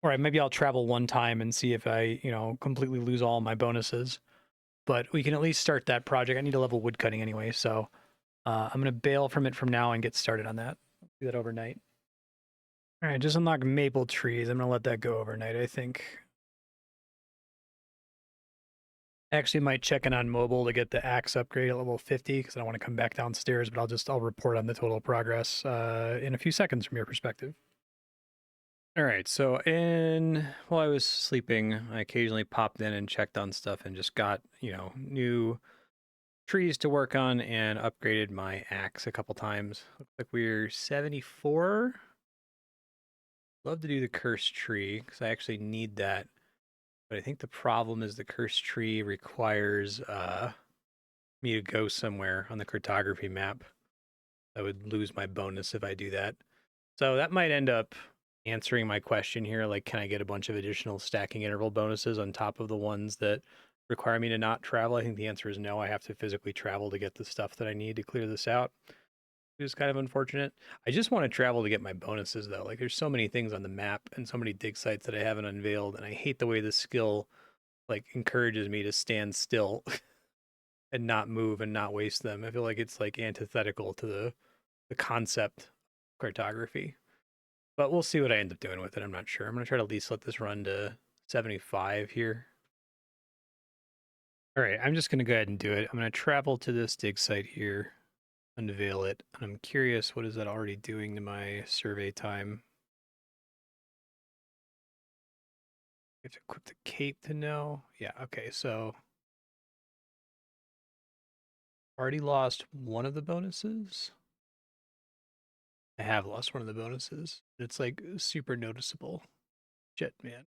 or maybe I'll travel one time and see if I, completely lose all my bonuses. But we can at least start that project. I need to level woodcutting anyway, so I'm going to bail from it from now and get started on that. Do that overnight. All right, just unlock maple trees. I'm going to let that go overnight, I think. I actually might check in on mobile to get the axe upgrade at level 50, because I don't want to come back downstairs, but I'll report on the total progress in a few seconds from your perspective. All right, so while I was sleeping, I occasionally popped in and checked on stuff and just got, new trees to work on and upgraded my axe a couple times. Looks like we're 74. Love to do the cursed tree because I actually need that. But I think the problem is the cursed tree requires me to go somewhere on the cartography map. I would lose my bonus if I do that. So that might end up answering my question here. Like, can I get a bunch of additional stacking interval bonuses on top of the ones that require me to not travel? I think the answer is no. I have to physically travel to get the stuff that I need to clear this out, which is kind of unfortunate. I just want to travel to get my bonuses, though. Like, there's so many things on the map and so many dig sites that I haven't unveiled, and I hate the way the skill, like, encourages me to stand still and not move and not waste them. I feel like it's, like, antithetical to the concept of cartography. But we'll see what I end up doing with it. I'm not sure. I'm going to try to at least let this run to 75 here. All right, I'm just going to go ahead and do it. I'm going to travel to this dig site here, unveil it. And I'm curious, what is that already doing to my survey time? You have to equip the cape to know. Yeah, okay, so already lost one of the bonuses. I have lost one of the bonuses. It's like super noticeable. Shit, man.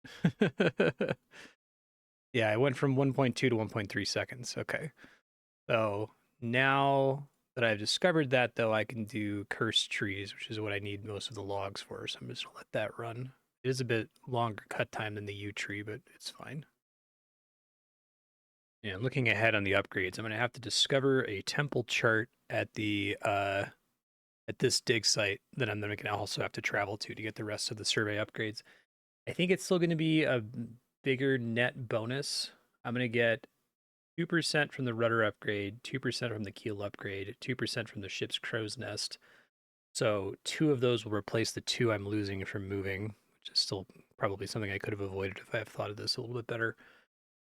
Yeah, I went from 1.2 to 1.3 seconds. Okay. So Now that I've discovered that, though, I can do cursed trees, which is what I need most of the logs for. So I'm just gonna let that run. It is a bit longer cut time than the yew tree, but it's fine. Yeah, looking ahead on the upgrades, I'm gonna have to discover a temple chart at this dig site that I'm then gonna also have to travel to get the rest of the survey upgrades. I think it's still gonna be a bigger net bonus. I'm gonna get 2% from the rudder upgrade, 2% from the keel upgrade, 2% from the ship's crow's nest. So 2 of those will replace the 2 I'm losing from moving, which is still probably something I could have avoided if I have thought of this a little bit better.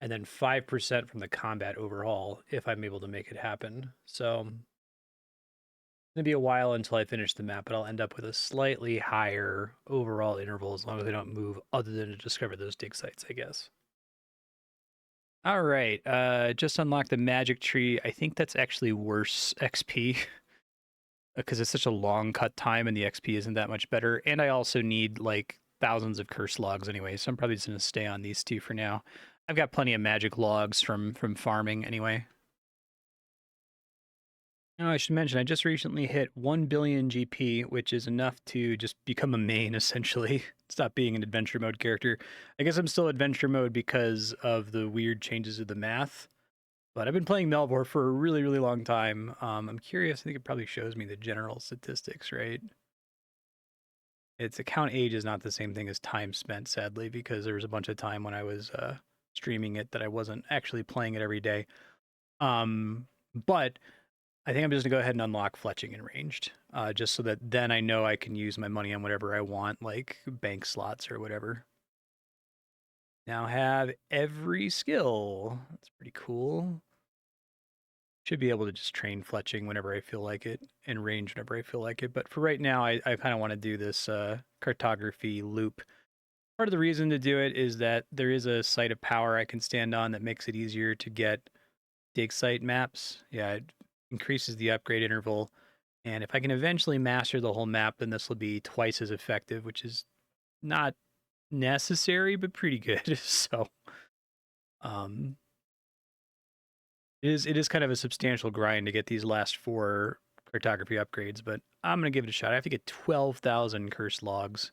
And then 5% from the combat overhaul if I'm able to make it happen. So it's going to be a while until I finish the map, but I'll end up with a slightly higher overall interval as long as I don't move other than to discover those dig sites, I guess. All right, just unlocked the magic tree. I think that's actually worse XP because it's such a long cut time and the XP isn't that much better. And I also need like thousands of curse logs anyway, so I'm probably just gonna stay on these 2 for now. I've got plenty of magic logs from farming anyway. Oh, I should mention I just recently hit 1 billion GP, which is enough to just become a main essentially. Stop being an adventure mode character. I guess I'm still adventure mode because of the weird changes of the math. But I've been playing Melvor for a really, really long time. I'm curious. I think it probably shows me the general statistics, right? Its account age is not the same thing as time spent, sadly, because there was a bunch of time when I was streaming it that I wasn't actually playing it every day. But I think I'm just gonna go ahead and unlock fletching and ranged, just so that then I know I can use my money on whatever I want, like bank slots or whatever. Now have every skill. That's pretty cool. Should be able to just train fletching whenever I feel like it and range whenever I feel like it. But for right now, I kind of want to do this cartography loop. Part of the reason to do it is that there is a site of power I can stand on that makes it easier to get dig site maps. Yeah, it increases the upgrade interval. And if I can eventually master the whole map, then this will be twice as effective, which is not necessary, but pretty good. So, um, it is kind of a substantial grind to get these last 4 cartography upgrades, but I'm gonna give it a shot. I have to get 12,000 cursed logs.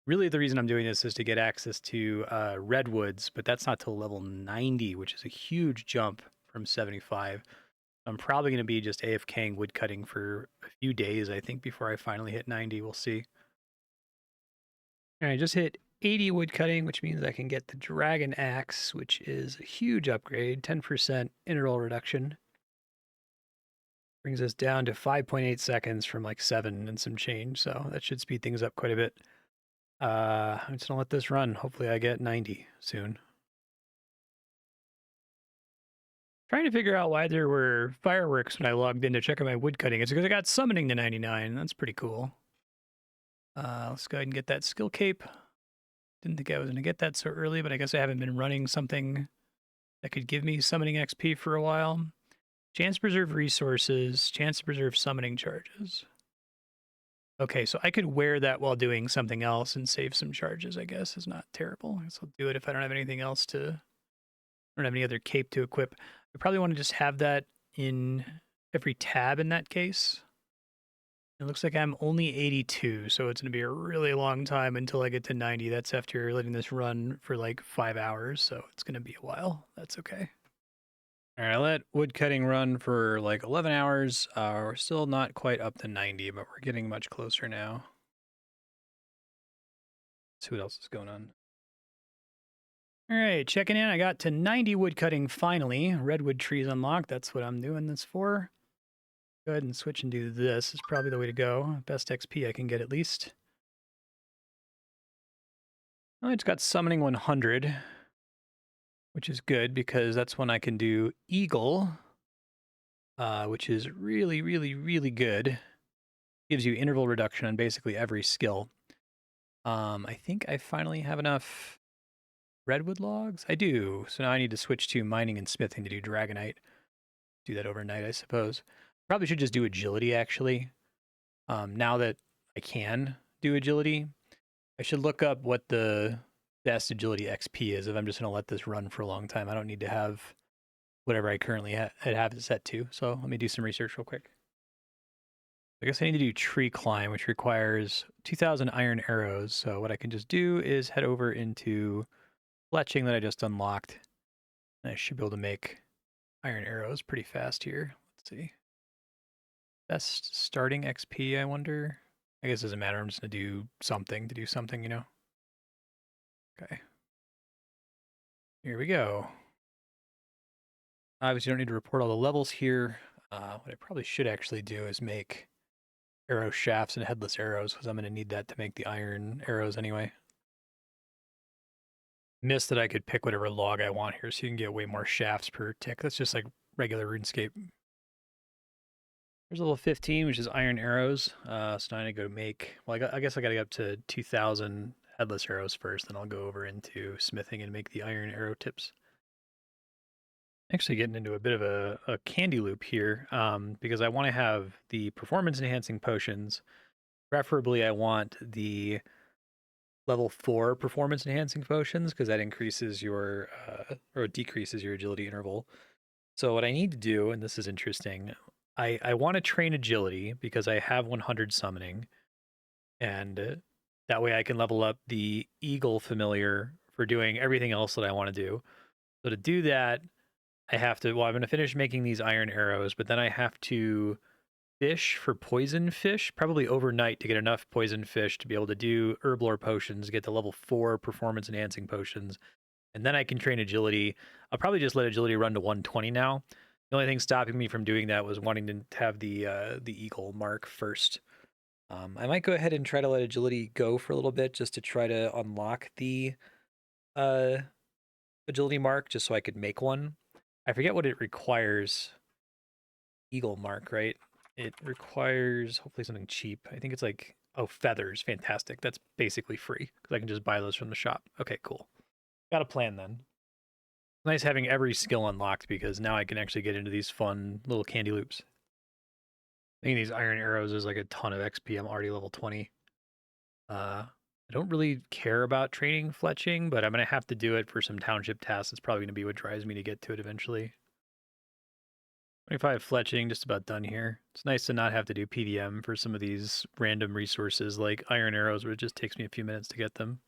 Really, the reason I'm doing this is to get access to redwoods, but that's not till level 90, which is a huge jump from 75. I'm probably gonna be just AFKing woodcutting for a few days, I think, before I finally hit 90. We'll see. All right, I just hit 80 woodcutting, which means I can get the dragon axe, which is a huge upgrade, 10% interval reduction. Brings us down to 5.8 seconds from like 7 and some change, so that should speed things up quite a bit. I'm just gonna let this run. Hopefully I get 90 soon. Trying to figure out why there were fireworks when I logged in to check out my woodcutting. It's because I got summoning to 99. That's pretty cool. Let's go ahead and get that skill cape. Didn't think I was gonna get that so early, but I guess I haven't been running something that could give me summoning XP for a while. Chance to preserve resources, chance to preserve summoning charges. Okay, so I could wear that while doing something else and save some charges, I guess, is not terrible. I guess I'll do it if I don't have anything else to, I don't have any other cape to equip. I probably want to just have that in every tab in that case. It looks like I'm only 82, so it's going to be a really long time until I get to 90. That's after letting this run for like 5 hours, so it's going to be a while. That's okay. All right, I let woodcutting run for like 11 hours. We're still not quite up to 90, but we're getting much closer now. Let's see what else is going on. All right, checking in. I got to 90 woodcutting finally. Redwood trees unlocked. That's what I'm doing this for. Go ahead and switch and do this. Is probably the way to go. Best XP I can get at least. Oh, I just got summoning 100, which is good because that's when I can do eagle, which is really, really, really good. Gives you interval reduction on basically every skill. I think I finally have enough redwood logs. I do. So now I need to switch to mining and smithing to do dragonite. Do that overnight, I suppose. Probably should just do agility, actually. Now that I can do agility, I should look up what the best agility XP is if I'm just going to let this run for a long time. I don't need to have whatever I currently have it set to. So let me do some research real quick. I guess I need to do tree climb, which requires 2,000 iron arrows. So what I can just do is head over into fletching that I just unlocked. And I should be able to make iron arrows pretty fast here. Let's see. Best starting XP, I wonder. I guess it doesn't matter. I'm just going to do something, you know? Okay. Here we go. Obviously, you don't need to report all the levels here. What I probably should actually do is make arrow shafts and headless arrows, because I'm going to need that to make the iron arrows anyway. Missed that I could pick whatever log I want here, so you can get way more shafts per tick. That's just like regular RuneScape. There's level 15, which is iron arrows. So now I need to go make, well, I guess I got to get up to 2,000 headless arrows first, then I'll go over into smithing and make the iron arrow tips. Actually getting into a bit of a candy loop here, because I want to have the performance enhancing potions. Preferably I want the level 4 performance enhancing potions, because that increases your, or decreases your agility interval. So what I need to do, and this is interesting, I want to train agility because I have 100 summoning, and that way I can level up the eagle familiar for doing everything else that I want to do. So to do that, I have to, well, I'm going to finish making these iron arrows, but then I have to fish for poison fish, probably overnight, to get enough poison fish to be able to do herblore potions, get the level 4 performance enhancing potions, and then I can train agility. I'll probably just let agility run to 120 now. The only thing stopping me from doing that was wanting to have the eagle mark first. I might go ahead and try to let agility go for a little bit just to try to unlock the uh, agility mark, just so I could make one. I forget what it requires. Eagle mark, right? It requires hopefully something cheap. I think it's like, oh, feathers. Fantastic. That's basically free because I can just buy those from the shop. Okay, cool. Got a plan then. Nice having every skill unlocked because now I can actually get into these fun little candy loops. I think these iron arrows is like a ton of XP. I'm already level 20. I don't really care about training fletching, but I'm going to have to do it for some township tasks. It's probably going to be what drives me to get to it eventually. 25 fletching, just about done here. It's nice to not have to do PVM for some of these random resources like iron arrows, where it just takes me a few minutes to get them.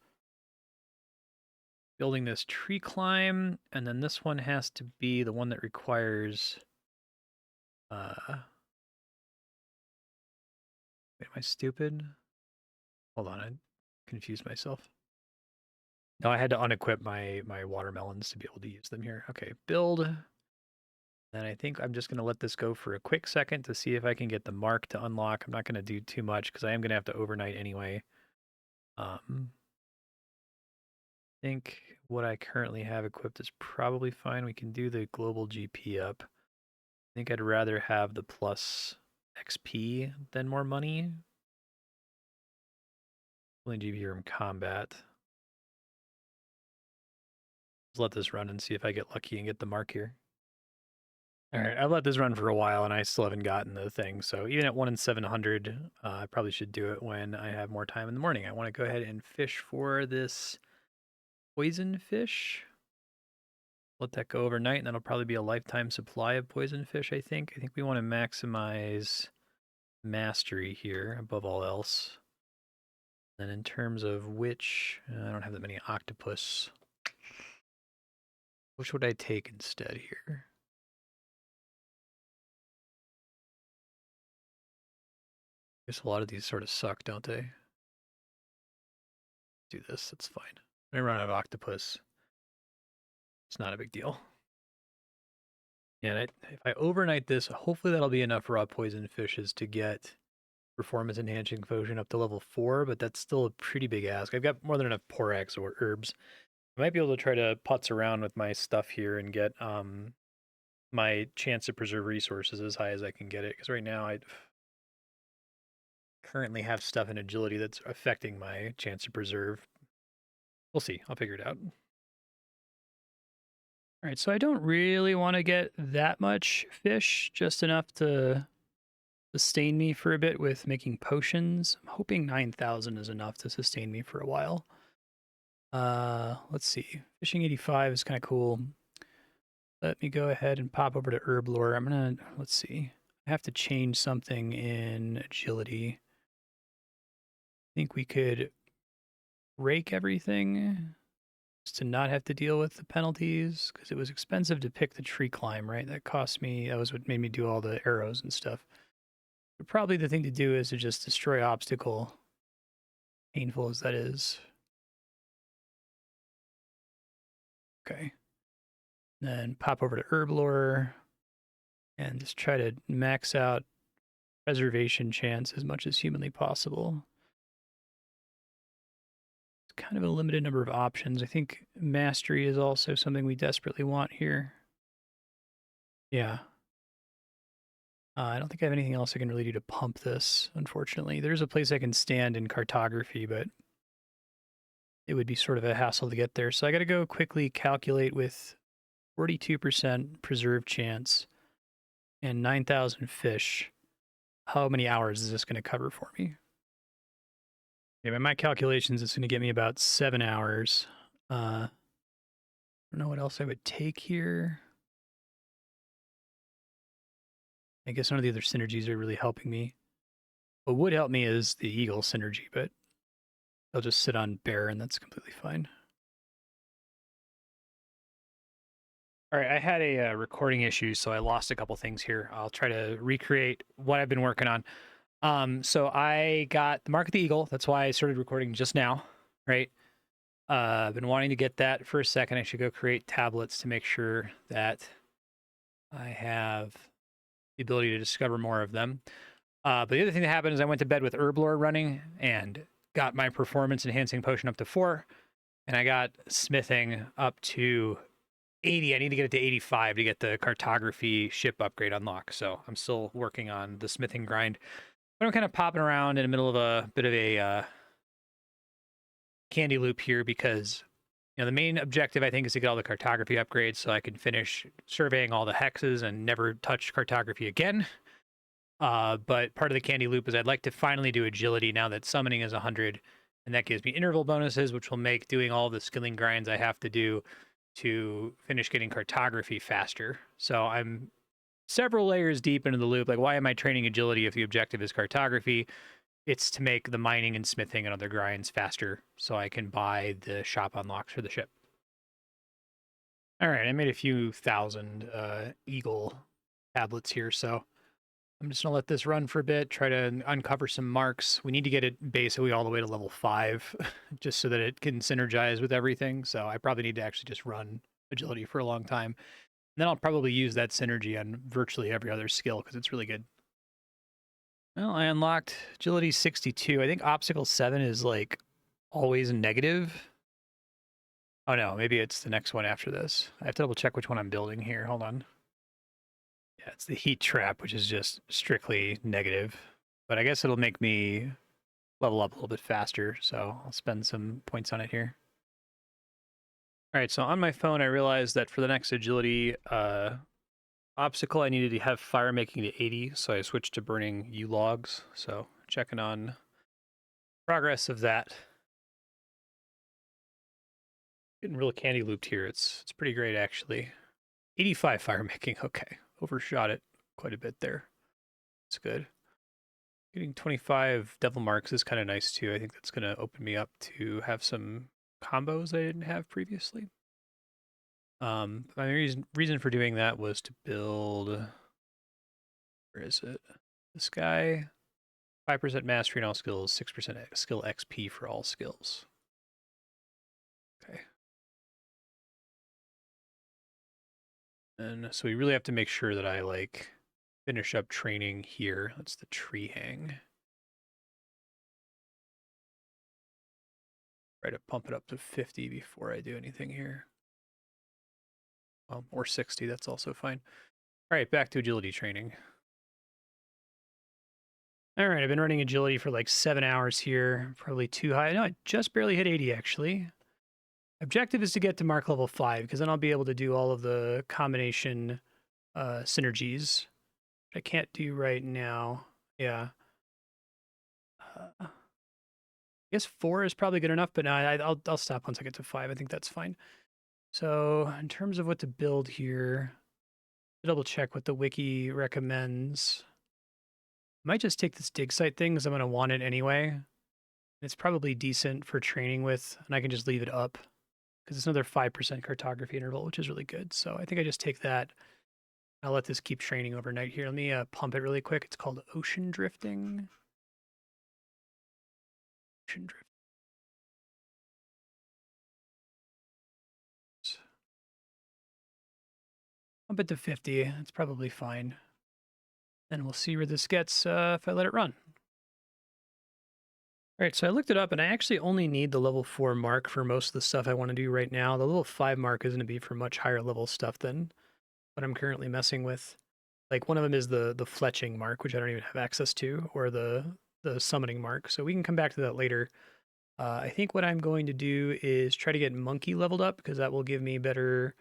Building this tree climb, and then this one has to be the one that requires... Wait, am I stupid? Hold on, I confused myself. No, I had to unequip my watermelons to be able to use them here. Okay, build. And I think I'm just going to let this go for a quick second to see if I can get the mark to unlock. I'm not going to do too much because I am going to have to overnight anyway. I think what I currently have equipped is probably fine. We can do the global GP up. I think I'd rather have the plus XP than more money. Only GP from combat. Let's let this run and see if I get lucky and get the mark here. All right, I've let this run for a while and I still haven't gotten the thing. So even at 1 in 700, I probably should do it when I have more time in the morning. I want to go ahead and fish for this poison fish. Let that go overnight, and that'll probably be a lifetime supply of poison fish, I think. I think we want to maximize mastery here above all else. And in terms of which, I don't have that many octopus. Which would I take instead here? I guess a lot of these sort of suck, don't they? Do this, it's fine. I run out of octopus. It's not a big deal. Yeah, if I overnight this, hopefully that'll be enough raw poison fishes to get performance enhancing potion up to level 4, but that's still a pretty big ask. I've got more than enough porax or herbs. I might be able to try to putz around with my stuff here and get my chance to preserve resources as high as I can get it, because right now I currently have stuff in agility that's affecting my chance to preserve. We'll see. I'll figure it out. All right, so I don't really want to get that much fish, just enough to sustain me for a bit with making potions. I'm hoping 9,000 is enough to sustain me for a while. Let's see. Fishing 85 is kind of cool. Let me go ahead and pop over to herb lore. I'm gonna, let's see. I have to change something in agility. I think we could rake everything just to not have to deal with the penalties, because it was expensive to pick the tree climb, right? That cost me, that was what made me do all the arrows and stuff. But probably the thing to do is to just destroy obstacle, painful as that is. Okay. Then pop over to herb lore and just try to max out preservation chance as much as humanly possible. It's kind of a limited number of options. I think mastery is also something we desperately want here. Yeah. I don't think I have anything else I can really do to pump this, unfortunately. There's a place I can stand in cartography, but it would be sort of a hassle to get there. So I got to go quickly calculate with 42% preserve chance and 9,000 fish. How many hours is this going to cover for me? Okay, by my calculations, it's going to get me about 7 hours. I don't know what else I would take here. I guess none of the other synergies are really helping me. What would help me is the eagle synergy, but I'll just sit on bear and that's completely fine. All right, I had a recording issue, so I lost a couple things here. I'll try to recreate what I've been working on. So I got the Mark of the Eagle. That's why I started recording just now, right? I've been wanting to get that for a second. I should go create tablets to make sure that I have the ability to discover more of them. But the other thing that happened is I went to bed with herb lore running and got my performance enhancing potion up to 4, and I got smithing up to 80. I need to get it to 85 to get the cartography ship upgrade unlocked. So I'm still working on the smithing grind. But I'm kind of popping around in the middle of a bit of a candy loop here because the main objective I think is to get all the cartography upgrades so I can finish surveying all the hexes and never touch cartography again. But part of the candy loop is I'd like to finally do agility now that summoning is 100, and that gives me interval bonuses, which will make doing all the skilling grinds I have to do to finish getting cartography faster. So I'm several layers deep into the loop. Like, why am I training agility if the objective is cartography? It's to make the mining and smithing and other grinds faster so I can buy the shop unlocks for the ship. All right, I made a few thousand eagle tablets here, so I'm just going to let this run for a bit, try to uncover some marks. We need to get it basically all the way to level 5 just so that it can synergize with everything. So I probably need to actually just run agility for a long time. And then I'll probably use that synergy on virtually every other skill because it's really good. Well, I unlocked agility 62. I think obstacle 7 is like always negative. Oh no, maybe it's the next one after this. I have to double check which one I'm building here. Hold on. Yeah, it's the heat trap, which is just strictly negative. But I guess it'll make me level up a little bit faster, so I'll spend some points on it here. All right, so on my phone, I realized that for the next agility obstacle, I needed to have fire making to 80, so I switched to burning U logs. So checking on progress of that. Getting real candy looped here. It's pretty great actually. 85 fire making. Okay, overshot it quite a bit there. It's good. Getting 25 devil marks is kind of nice too. I think that's going to open me up to have some combos I didn't have previously. My reason for doing that was to build, where is it? This guy, 5% mastery in all skills, 6% skill XP for all skills. Okay. And so we really have to make sure that I like finish up training here. That's the tree hang. Try to pump it up to 50 before I do anything here. Or 60, that's also fine. All right, back to agility training. All right, I've been running agility for like 7 hours here. Probably too high. No, I just barely hit 80 actually. Objective is to get to mark level 5 because then I'll be able to do all of the combination synergies. I can't do right now. Yeah. I guess 4 is probably good enough, but no, I'll stop once I get to 5. I think that's fine. So in terms of what to build here, double check what the wiki recommends. Might just take this dig site thing because I'm going to want it anyway. It's probably decent for training with, and I can just leave it up because it's another 5% cartography interval, which is really good. So I think I just take that. I'll let this keep training overnight here. Let me pump it really quick. It's called ocean drifting. Ocean drift. Pump it to 50. It's probably fine. And we'll see where this gets if I let it run. All right, so I looked it up, and I actually only need the level 4 mark for most of the stuff I want to do right now. The level 5 mark is going to be for much higher level stuff than what I'm currently messing with. Like one of them is the fletching mark, which I don't even have access to, or the summoning mark. So we can come back to that later. I think what I'm going to do is try to get monkey leveled up because that will give me better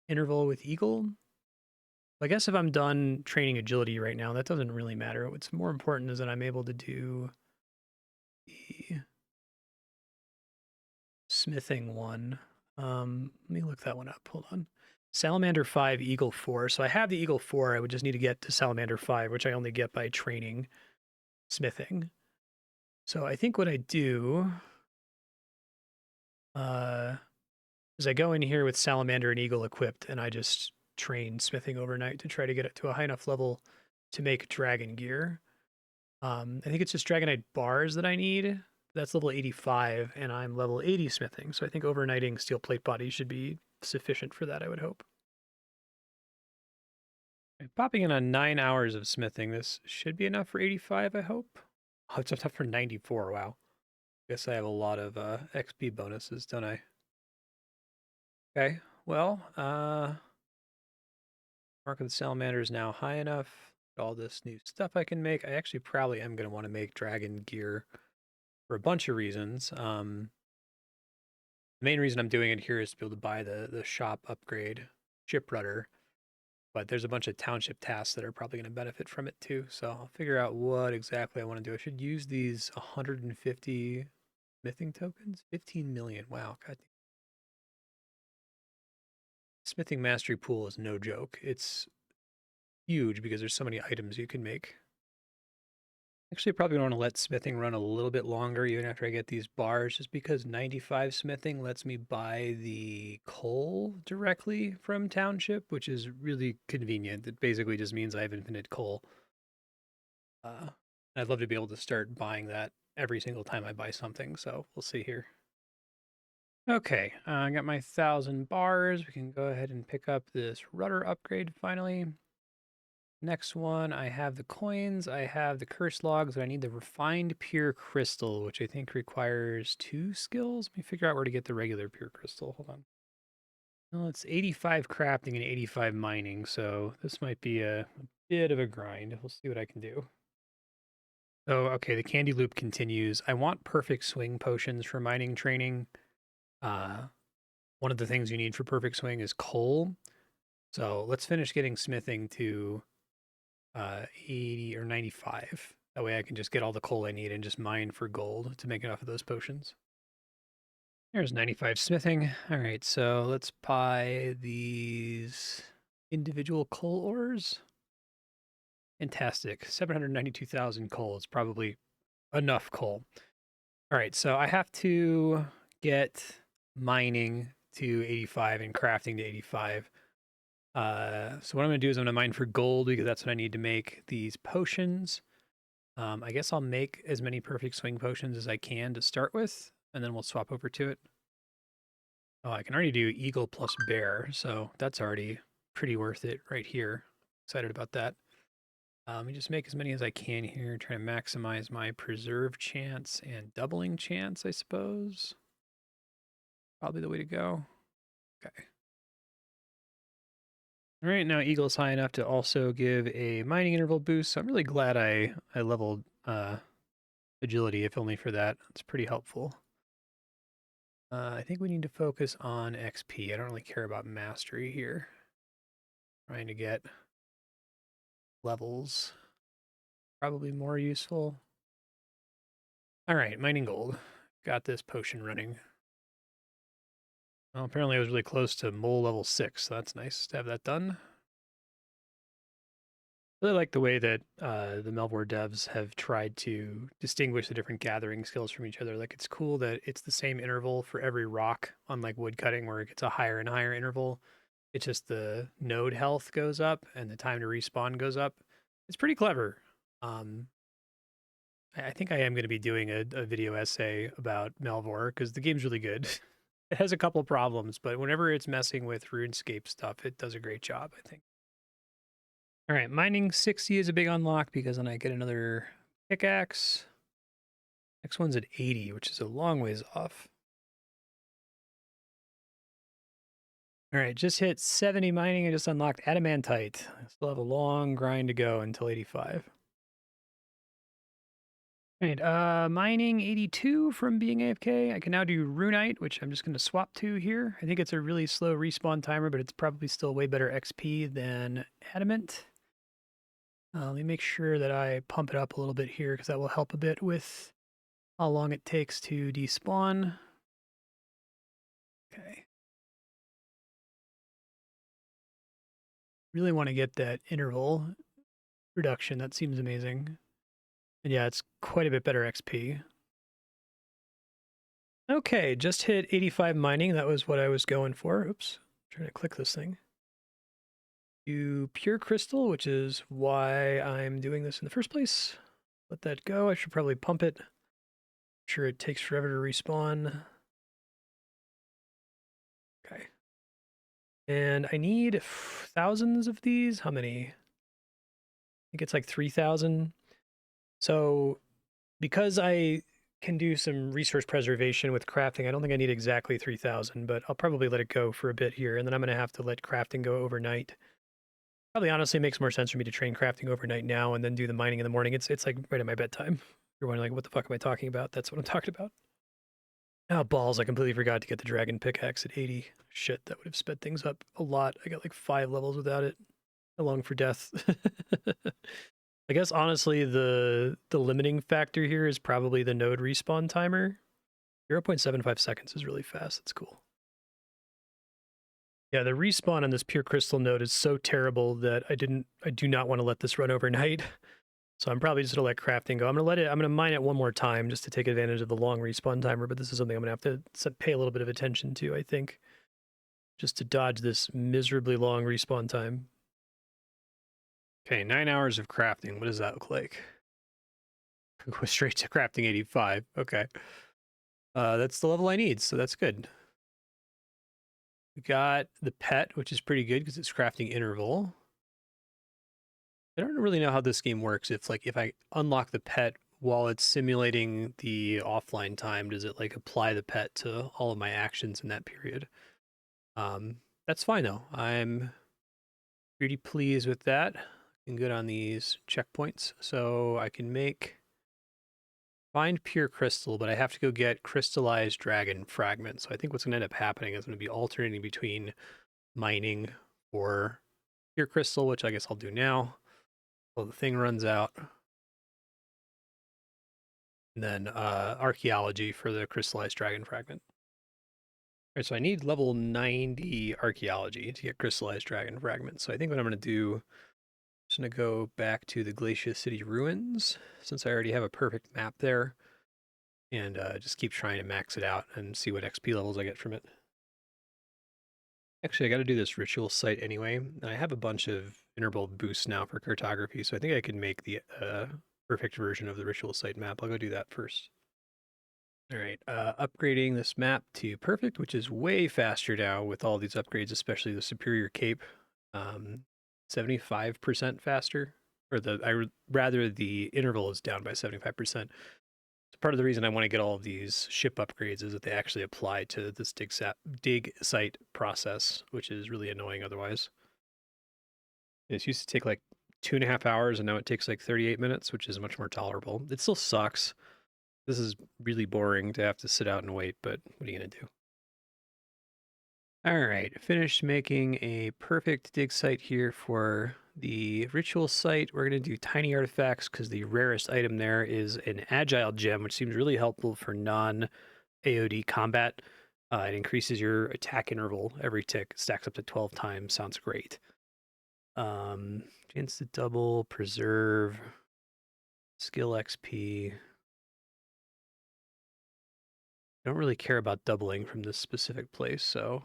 interval with eagle. I guess if I'm done training agility right now, that doesn't really matter. What's more important is that I'm able to do the smithing one. Let me look that one up. Hold on. Salamander 5, Eagle 4. So I have the Eagle 4. I would just need to get to Salamander 5, which I only get by training smithing. So I think what I do is I go in here with Salamander and Eagle equipped, and I just train smithing overnight to try to get it to a high enough level to make dragon gear. I think it's just Dragonite bars that I need. That's level 85, and I'm level 80 smithing. So I think overnighting steel plate body should be sufficient for that, I would hope. Okay, popping in on 9 hours of smithing. This should be enough for 85, I hope. Oh, it's up for 94. Wow. Guess I have a lot of XP bonuses, don't I? Okay, well, Mark of the Salamander is now high enough. All this new stuff I can make. I actually probably am going to want to make dragon gear for a bunch of reasons. The main reason I'm doing it here is to be able to buy the shop upgrade ship rudder. But there's a bunch of township tasks that are probably going to benefit from it too. So I'll figure out what exactly I want to do. I should use these 150 smithing tokens. 15 million. Wow. God. Smithing mastery pool is no joke. It's huge because there's so many items you can make. Actually, I probably want to let smithing run a little bit longer even after I get these bars, just because 95 smithing lets me buy the coal directly from Township, which is really convenient. It basically just means I have infinite coal. I'd love to be able to start buying that every single time I buy something, so we'll see here. Okay, I got my 1,000 bars. We can go ahead and pick up this rudder upgrade finally. Next one, I have the coins, I have the curse logs, and I need the refined pure crystal, which I think requires 2 skills. Let me figure out where to get the regular pure crystal. Hold on. Well, it's 85 crafting and 85 mining, so this might be a bit of a grind. We'll see what I can do. Oh, okay, the candy loop continues. I want perfect swing potions for mining training. One of the things you need for perfect swing is coal. So let's finish getting smithing to 80 or 95. That way I can just get all the coal I need and just mine for gold to make enough of those potions. There's 95 smithing. All right, so let's buy these individual coal ores. Fantastic. 792,000 coal is probably enough coal. All right, so I have to get mining to 85 and crafting to 85. So what I'm going to do is I'm going to mine for gold because that's what I need to make these potions. I guess I'll make as many perfect swing potions as I can to start with, and then we'll swap over to it. Oh, I can already do eagle plus bear, so that's already pretty worth it right here. Excited about that. Let me just make as many as I can here, try to maximize my preserve chance and doubling chance, I suppose. Probably the way to go. Okay. All right, now Eagle's high enough to also give a mining interval boost, so I'm really glad I leveled agility, if only for that. It's pretty helpful. I think we need to focus on XP. I don't really care about mastery here. Trying to get levels. Probably more useful. All right, mining gold. Got this potion running. Well, apparently I was really close to mole level 6, so that's nice to have that done. I really like the way that the Melvor devs have tried to distinguish the different gathering skills from each other. Like, it's cool that it's the same interval for every rock, unlike wood cutting, where it gets a higher and higher interval. It's just the node health goes up and the time to respawn goes up. It's pretty clever. Um, I think I am going to be doing a video essay about Melvor because the game's really good. It has a couple problems, but whenever it's messing with RuneScape stuff, it does a great job, I think. All right, mining 60 is a big unlock because then I get another pickaxe. Next one's at 80, which is a long ways off. All right, just hit 70 mining and just unlocked adamantite. I still have a long grind to go until 85. All right, mining 82 from being AFK. I can now do runite, which I'm just going to swap to here. I think it's a really slow respawn timer, but it's probably still way better XP than adamant. Let me make sure that I pump it up a little bit here because that will help a bit with how long it takes to despawn. Okay. Really want to get that interval reduction. That seems amazing. And yeah, it's quite a bit better XP. Okay, just hit 85 mining. That was what I was going for. Oops, trying to click this thing. Do pure crystal, which is why I'm doing this in the first place. Let that go. I should probably pump it. I'm sure it takes forever to respawn. Okay. And I need thousands of these. How many? I think it's like 3,000. So because I can do some resource preservation with crafting, I don't think I need exactly 3,000, but I'll probably let it go for a bit here. And then I'm going to have to let crafting go overnight. Probably honestly makes more sense for me to train crafting overnight now and then do the mining in the morning. It's like right at my bedtime. You're wondering, like, what the fuck am I talking about? That's what I'm talking about. Oh, balls. I completely forgot to get the dragon pickaxe at 80. Shit, that would have sped things up a lot. I got like 5 levels without it. I long for death. I guess honestly the limiting factor here is probably the node respawn timer. 0.75 seconds is really fast. That's cool. Yeah, the respawn on this pure crystal node is so terrible that I do not want to let this run overnight. So I'm probably just gonna let crafting go. I'm gonna mine it one more time just to take advantage of the long respawn timer, but this is something I'm gonna have to pay a little bit of attention to, I think. Just to dodge this miserably long respawn time. Okay, 9 hours of crafting. What does that look like? Go straight to crafting 85. Okay. That's the level I need, so that's good. We got the pet, which is pretty good because it's crafting interval. I don't really know how this game works. If I unlock the pet while it's simulating the offline time, does it like apply the pet to all of my actions in that period? That's fine though. I'm pretty pleased with that. I'm good on these checkpoints, so I can find pure crystal, but I have to go get crystallized dragon fragments. So I think what's going to end up happening is I'm going to be alternating between mining for pure crystal, which I guess I'll do now. Well, the thing runs out. And then archaeology for the crystallized dragon fragment. All right, so I need level 90 archaeology to get crystallized dragon fragment. So I think what I'm going to do, I'm just going to go back to the Glacier City ruins, since I already have a perfect map there, and just keep trying to max it out and see what XP levels I get from it. Actually, I got to do this ritual site anyway, and I have a bunch of interval boosts now for cartography, so I think I can make the perfect version of the ritual site map. I'll go do that first. All right, upgrading this map to perfect, which is way faster now with all these upgrades, especially the Superior Cape. 75% faster, or rather the interval is down by 75%. So part of the reason I want to get all of these ship upgrades is that they actually apply to this dig site process, which is really annoying otherwise. It used to take like 2.5 hours, and now it takes like 38 minutes, which is much more tolerable. It still sucks. This is really boring to have to sit out and wait, but what are you going to do? All right, finished making a perfect dig site here for the ritual site. We're going to do tiny artifacts because the rarest item there is an agile gem, which seems really helpful for non-AOD combat. It increases your attack interval every tick. Stacks up to 12 times. Sounds great. Chance to double, preserve, skill XP. Don't really care about doubling from this specific place, so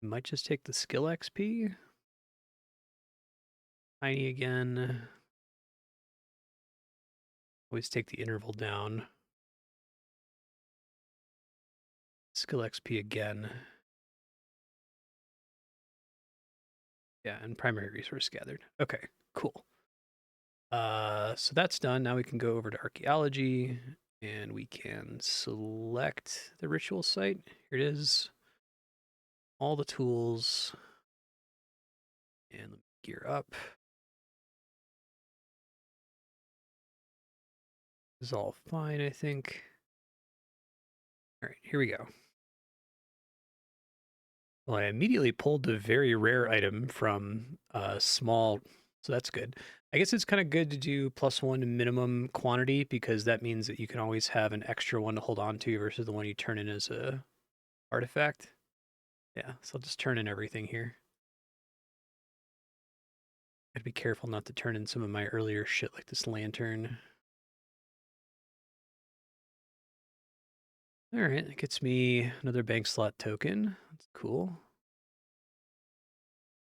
I might just take the skill XP. Tiny again. Always take the interval down. Skill XP again. Yeah, and primary resource gathered. Okay, cool. So that's done. Now we can go over to archaeology and we can select the ritual site. Here it is. All the tools. And let me gear up. This is all fine, I think. All right, here we go. Well, I immediately pulled the very rare item from small, so that's good. I guess it's kind of good to do +1 minimum quantity because that means that you can always have an extra one to hold on to versus the one you turn in as a artifact. Yeah, so I'll just turn in everything here. I'd be careful not to turn in some of my earlier shit like this lantern. All right, that gets me another bank slot token. That's cool.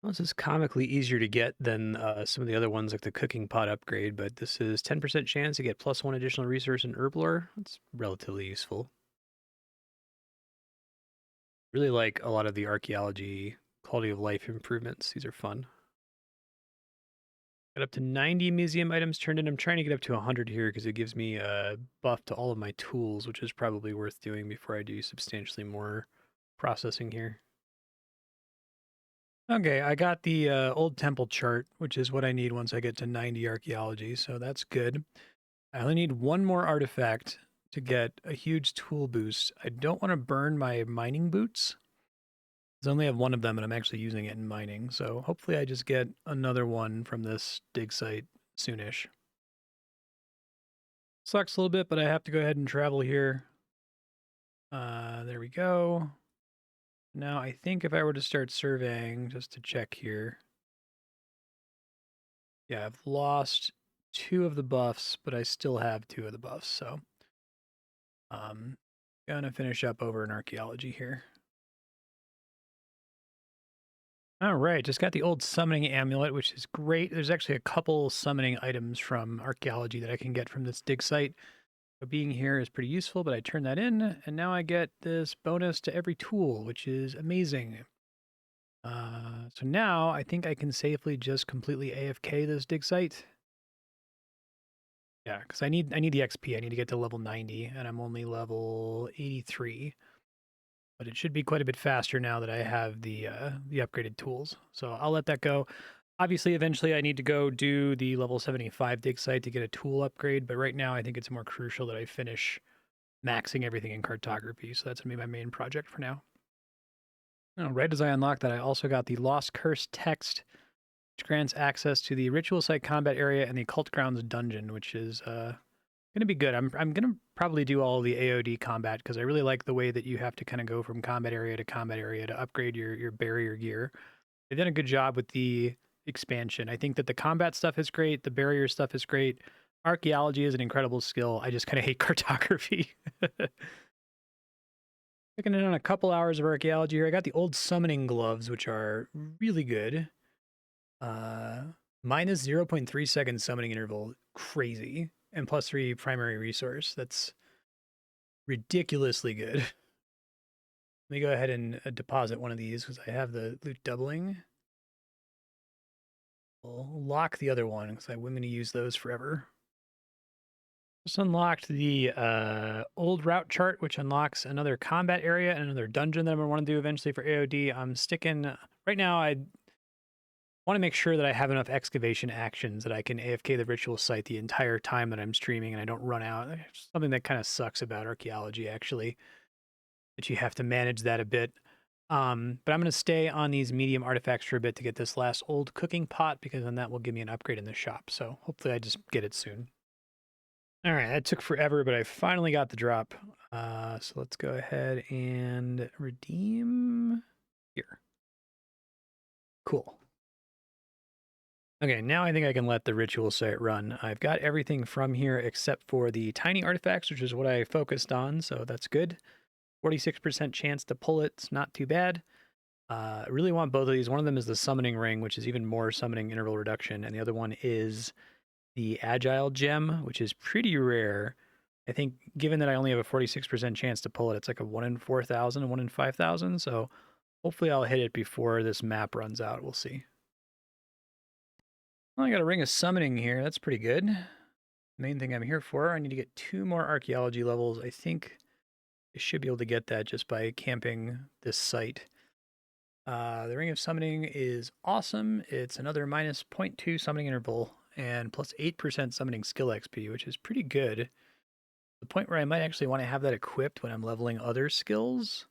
Well, this is comically easier to get than some of the other ones like the cooking pot upgrade, but this is 10% chance to get +1 additional resource in herb lore. That's relatively useful. Really like a lot of the archaeology quality of life improvements. These are fun. Got up to 90 museum items turned in. I'm trying to get up to 100 here because it gives me a buff to all of my tools, which is probably worth doing before I do substantially more processing here. Okay, I got the old temple chart, which is what I need once I get to 90 archaeology, so that's good. I only need one more artifact to get a huge tool boost. I don't want to burn my mining boots. I only have one of them and I'm actually using it in mining, so hopefully I just get another one from this dig site soonish. Sucks a little bit, but I have to go ahead and travel here. There we go. Now I think if I were to start surveying, just to check here. Yeah, I've lost 2 of the buffs, but I still have 2 of the buffs, so gonna finish up over in archaeology here. All right, just got the old summoning amulet, which is great. There's actually a couple summoning items from archaeology that I can get from this dig site. So being here is pretty useful, but I turn that in, and now I get this bonus to every tool, which is amazing. So now I think I can safely just completely AFK this dig site. Yeah, because I need the XP. I need to get to level 90, and I'm only level 83. But it should be quite a bit faster now that I have the upgraded tools. So I'll let that go. Obviously, eventually I need to go do the level 75 dig site to get a tool upgrade, but right now I think it's more crucial that I finish maxing everything in cartography. So that's going to be my main project for now. Right as I unlock that, I also got the Lost Curse text, which grants access to the Ritual Site combat area and the Cult Grounds dungeon, which is going to be good. I'm going to probably do all the AOD combat because I really like the way that you have to kind of go from combat area to upgrade your barrier gear. They've done a good job with the expansion. I think that the combat stuff is great. The barrier stuff is great. Archaeology is an incredible skill. I just kind of hate cartography. Looking in on a couple hours of archaeology here. I got the old summoning gloves, which are really good. Minus 0.3 second summoning interval. Crazy. And +3 primary resource. That's ridiculously good. Let me go ahead and deposit one of these because I have the loot doubling. I'll lock the other one because I'm going to use those forever. Just unlocked the old route chart, which unlocks another combat area and another dungeon that I'm going to want to do eventually for AOD. I'm sticking... Right now, I want to make sure that I have enough excavation actions that I can AFK the ritual site the entire time that I'm streaming and I don't run out. It's something that kind of sucks about archaeology, actually, that you have to manage that a bit. But I'm going to stay on these medium artifacts for a bit to get this last old cooking pot because then that will give me an upgrade in the shop. So hopefully I just get it soon. All right, that took forever, but I finally got the drop. So let's go ahead and redeem here. Cool. Okay, now I think I can let the ritual site run. I've got everything from here except for the tiny artifacts, which is what I focused on, so that's good. 46% chance to pull it. It's not too bad. I really want both of these. One of them is the summoning ring, which is even more summoning interval reduction, and the other one is the agile gem, which is pretty rare. I think given that I only have a 46% chance to pull it, it's like a 1 in 4,000, 1 in 5,000. So hopefully I'll hit it before this map runs out. We'll see. Well, I got a ring of summoning here. That's pretty good. Main thing I'm here for. I need to get 2 more archaeology levels. I think I should be able to get that just by camping this site. The Ring of Summoning is awesome. It's another minus 0.2 summoning interval and plus 8% summoning skill XP, which is pretty good. The point where I might actually want to have that equipped when I'm leveling other skills,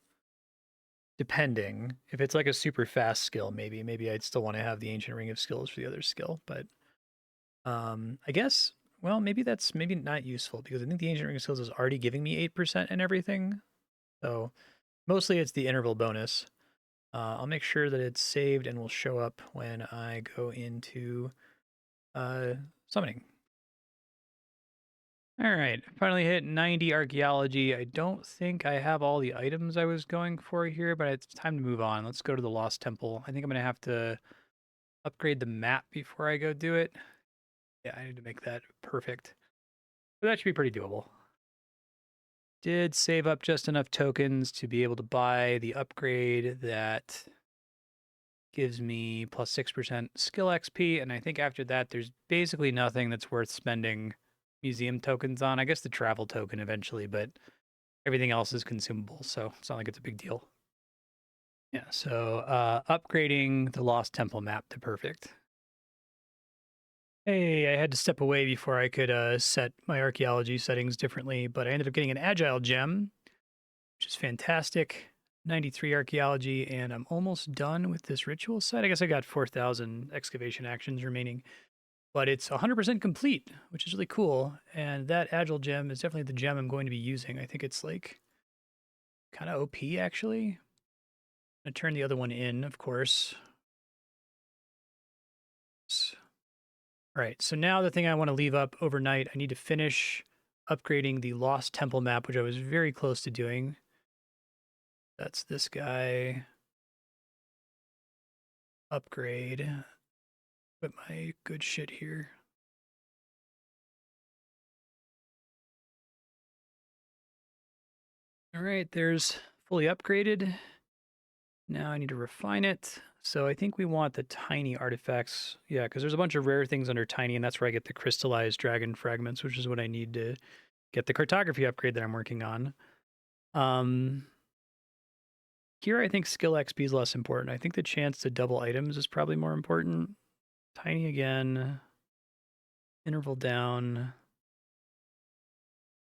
depending. If it's like a super fast skill, maybe I'd still want to have the Ancient Ring of Skills for the other skill. But I guess, well, maybe that's maybe not useful because I think the Ancient Ring of Skills is already giving me 8% and everything. So mostly it's the interval bonus. I'll make sure that it's saved and will show up when I go into summoning. All right, finally hit 90 archaeology. I don't think I have all the items I was going for here, but it's time to move on. Let's go to the Lost Temple. I think I'm going to have to upgrade the map before I go do it. Yeah, I need to make that perfect. But that should be pretty doable. Did save up just enough tokens to be able to buy the upgrade that gives me plus 6% skill XP. And I think after that, there's basically nothing that's worth spending museum tokens on. I guess the travel token eventually, but everything else is consumable. So it's not like it's a big deal. Yeah, so upgrading the Lost Temple map to perfect. Hey, I had to step away before I could set my archaeology settings differently, but I ended up getting an agile gem, which is fantastic. 93 archaeology, and I'm almost done with this ritual site. I guess I got 4,000 excavation actions remaining, but it's 100% complete, which is really cool. And that agile gem is definitely the gem I'm going to be using. I think it's like kind of OP actually. I'm gonna turn the other one in, of course. All right, so now the thing I want to leave up overnight, I need to finish upgrading the Lost Temple map, which I was very close to doing. That's this guy. Upgrade. Put my good shit here. All right, there's fully upgraded. Now I need to refine it. So I think we want the tiny artifacts. Yeah, because there's a bunch of rare things under tiny, and that's where I get the crystallized dragon fragments, which is what I need to get the cartography upgrade that I'm working on. Here I think skill XP is less important. I think the chance to double items is probably more important. Tiny again. Interval down.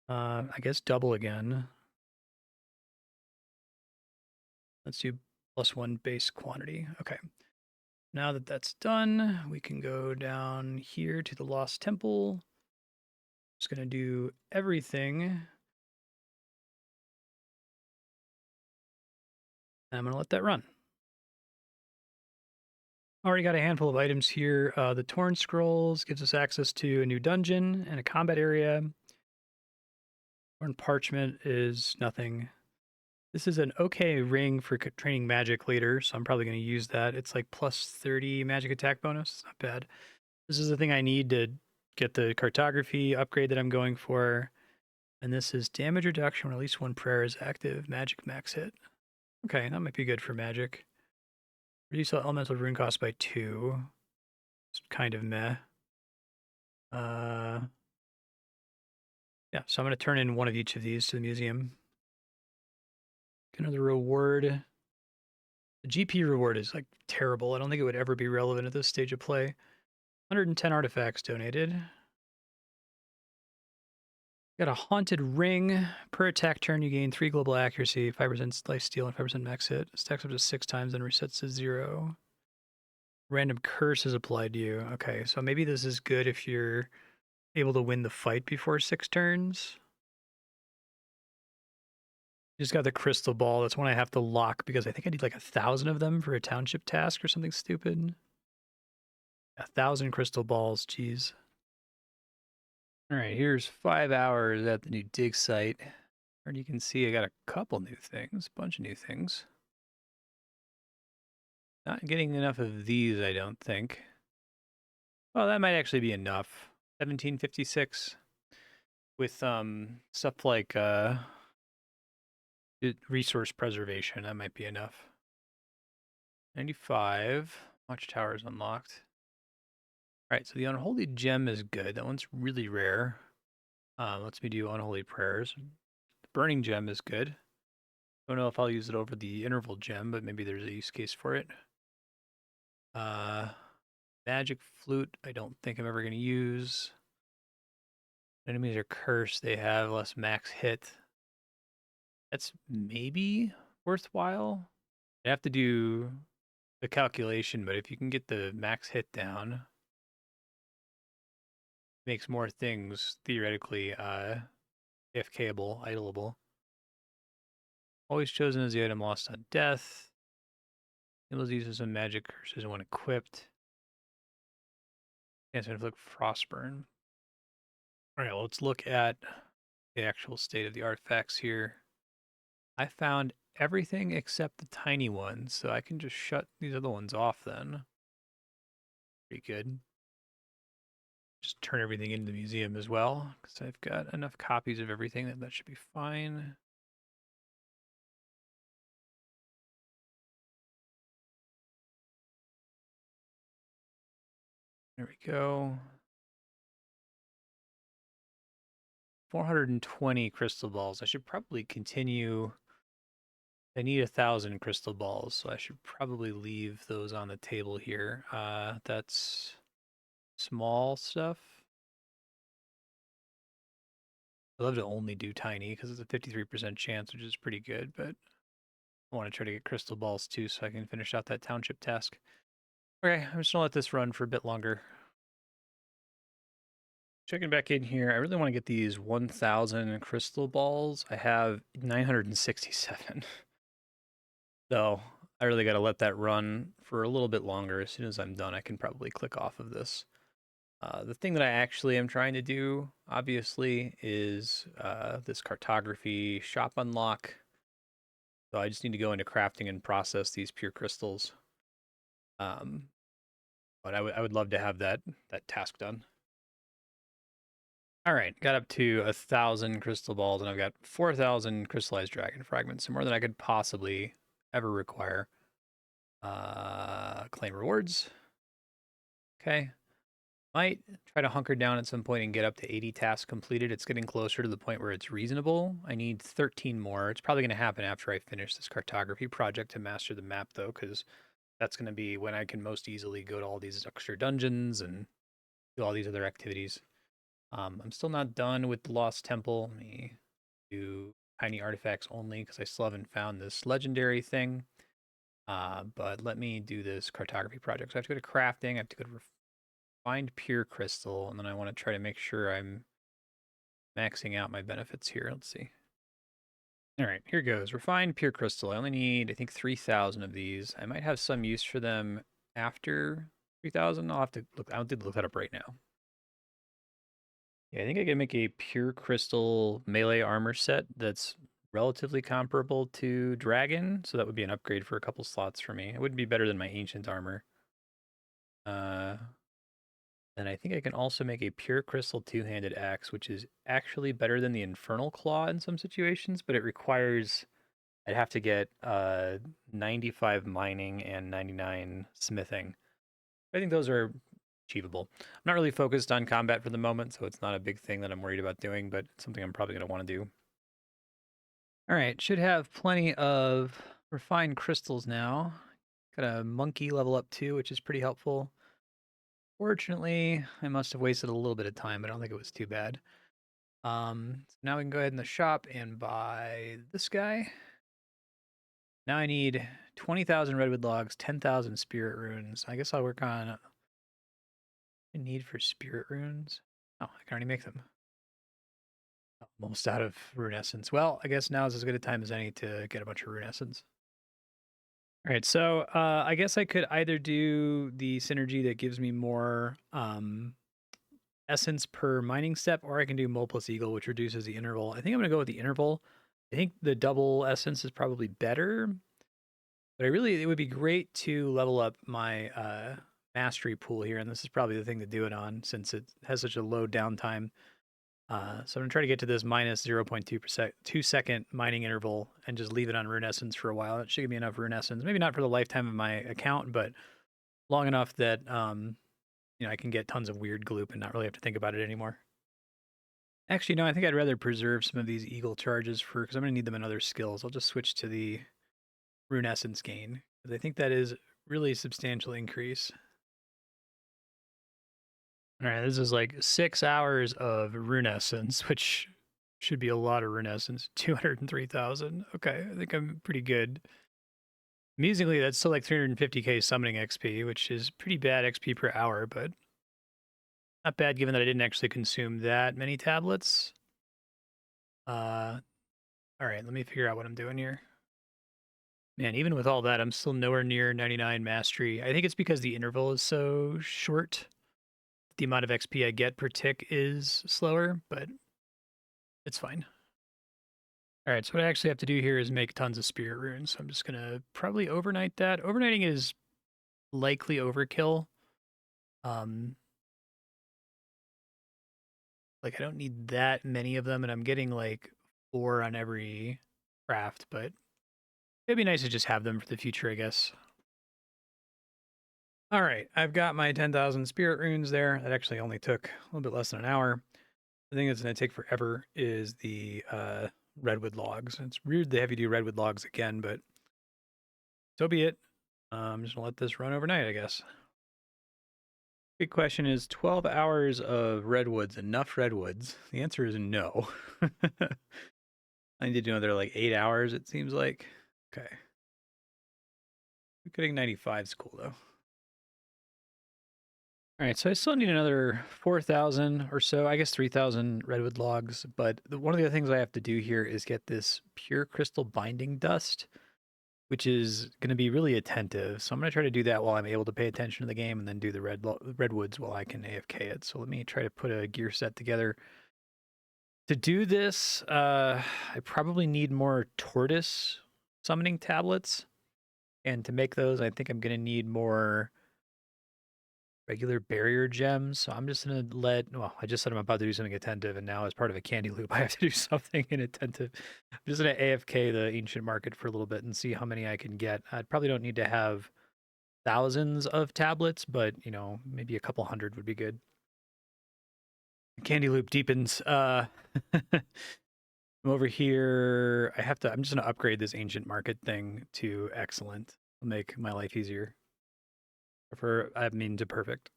I guess double again. Let's do +1 base quantity. Okay. Now that that's done, we can go down here to the Lost Temple. Just going to do everything. And I'm going to let that run. Already got a handful of items here. The Torn Scrolls gives us access to a new dungeon and a combat area. Torn Parchment is nothing. This is an okay ring for training magic later, so I'm probably going to use that. It's like plus 30 magic attack bonus. It's not bad. This is the thing I need to get the cartography upgrade that I'm going for. And this is damage reduction when at least one prayer is active. Magic max hit. Okay, that might be good for magic. Reduce elemental rune cost by 2. It's kind of meh. Yeah, so I'm going to turn in one of each of these to the museum. Another reward. The GP reward is like terrible. I don't think it would ever be relevant at this stage of play. 110 artifacts donated. Got a haunted ring. Per attack turn, you gain 3 global accuracy, 5% life steal, and 5% max hit. Stacks up to 6 times, then resets to 0. Random curse is applied to you. Okay, so maybe this is good if you're able to win the fight before 6 turns. Just got the crystal ball. That's one I have to lock because I think I need like 1,000 of them for a township task or something stupid. 1,000 crystal balls, jeez. All right, here's 5 hours at the new dig site. And you can see I got a couple new things, a bunch of new things. Not getting enough of these, I don't think. Well, that might actually be enough. 1756 with stuff like resource preservation, that might be enough. 95 watchtower is unlocked. All right, so the unholy gem is good. That one's really rare. Lets me do unholy prayers. The burning gem is good. Don't know if I'll use it over the interval gem, but maybe there's a use case for it. Magic flute, I don't think I'm ever going to use. Enemies are cursed. They have less max hit. That's maybe worthwhile. I have to do the calculation, but if you can get the max hit down, makes more things theoretically AFKable, idleable. Always chosen as the item lost on death. Able uses some magic curses when equipped. Chance to inflict frostburn. All right, well, let's look at the actual state of the artifacts here. I found everything except the tiny ones, so I can just shut these other ones off then. Pretty good. Just turn everything into the museum as well, because I've got enough copies of everything that should be fine. There we go. 420 crystal balls. I should probably continue. I need 1,000 crystal balls, so I should probably leave those on the table here. That's small stuff. I love to only do tiny because it's a 53% chance, which is pretty good, but I want to try to get crystal balls too so I can finish out that township task. Okay, I'm just gonna let this run for a bit longer. Checking back in here, I really want to get these 1,000 crystal balls. I have 967. So I really got to let that run for a little bit longer. As soon as I'm done, I can probably click off of this. The thing that I actually am trying to do, obviously, is this cartography shop unlock. So I just need to go into crafting and process these pure crystals. But I would love to have that task done. All right, got up to 1,000 crystal balls, and I've got 4,000 crystallized dragon fragments, so more than I could possibly ever require. Claim rewards. Okay. Might try to hunker down at some point and get up to 80 tasks completed. It's getting closer to the point where it's reasonable. I need 13 more. It's probably going to happen after I finish this cartography project to master the map, though, because that's going to be when I can most easily go to all these extra dungeons and do all these other activities. I'm still not done with the Lost Temple. Let me do tiny artifacts only because I still haven't found this legendary thing. But let me do this cartography project. So I have to go to crafting. I have to go to find pure crystal, and then I want to try to make sure I'm maxing out my benefits here. Let's see. All right, here goes. Refined pure crystal. I only need, I think, 3,000 of these. I might have some use for them after 3,000. I'll have to look. I'll have to look that up right now. Yeah, I think I can make a pure crystal melee armor set that's relatively comparable to dragon, so that would be an upgrade for a couple slots for me. It would be better than my ancient armor. And I think I can also make a pure crystal two-handed axe, which is actually better than the infernal claw in some situations, but it requires I'd have to get 95 mining and 99 smithing. I think those are achievable. I'm not really focused on combat for the moment, so it's not a big thing that I'm worried about doing, but it's something I'm probably going to want to do. All right, should have plenty of refined crystals now. Got a monkey level up too, which is pretty helpful. Fortunately, I must have wasted a little bit of time, but I don't think it was too bad. So now we can go ahead in the shop and buy this guy. Now I need 20,000 redwood logs, 10,000 spirit runes. I guess I'll work on a need for spirit runes. Oh, I can already make them. I'm almost out of rune essence. Well, I guess now is as good a time as any to get a bunch of rune essence. All right, so I guess I could either do the synergy that gives me more essence per mining step, or I can do mole plus eagle, which reduces the interval. I think I'm gonna go with the interval. I think the double essence is probably better, but it would be great to level up my mastery pool here, and this is probably the thing to do it on since it has such a low downtime. So I'm gonna try to get to this minus 0.2% 2-second mining interval and just leave it on rune essence for a while. It should give me enough rune essence, maybe not for the lifetime of my account, but long enough that I can get tons of weird gloop and not really have to think about it anymore. Actually, no, I think I'd rather preserve some of these eagle charges because I'm gonna need them in other skills. I'll just switch to the rune essence gain because I think that is really a substantial increase. All right, this is like 6 hours of rune essence, which should be a lot of rune essence. 203,000. Okay, I think I'm pretty good. Amusingly, that's still like 350k summoning XP, which is pretty bad XP per hour, but not bad given that I didn't actually consume that many tablets. All right, let me figure out what I'm doing here. Man, even with all that, I'm still nowhere near 99 mastery. I think it's because the interval is so short. The amount of XP I get per tick is slower, but it's fine. All right, so what I actually have to do here is make tons of spirit runes. So I'm just gonna probably overnight that. Overnighting is likely overkill. Like I don't need that many of them, and I'm getting like 4 on every craft, but it'd be nice to just have them for the future, I guess. All right, I've got my 10,000 spirit runes there. That actually only took a little bit less than an hour. The thing that's going to take forever is the redwood logs. It's weird they have you do redwood logs again, but so be it. I'm just going to let this run overnight, I guess. Big question is 12 hours of redwoods enough redwoods? The answer is no. I need to know they're like 8 hours, it seems like. Okay. Getting 95 is cool, though. All right, so I still need another 4,000 or so, I guess 3,000 redwood logs, but one of the other things I have to do here is get this pure crystal binding dust, which is going to be really attentive. So I'm going to try to do that while I'm able to pay attention to the game and then do the redwoods while I can AFK it. So let me try to put a gear set together. To do this, I probably need more tortoise summoning tablets. And to make those, I think I'm going to need more regular barrier gems. So I'm just going to I just said I'm about to do something attentive, and now as part of a candy loop, I have to do something inattentive. I'm just going to AFK the ancient market for a little bit and see how many I can get. I probably don't need to have thousands of tablets, but, maybe a couple hundred would be good. Candy loop deepens. I'm over here. I'm just going to upgrade this ancient market thing to excellent. It'll make my life easier. To perfect.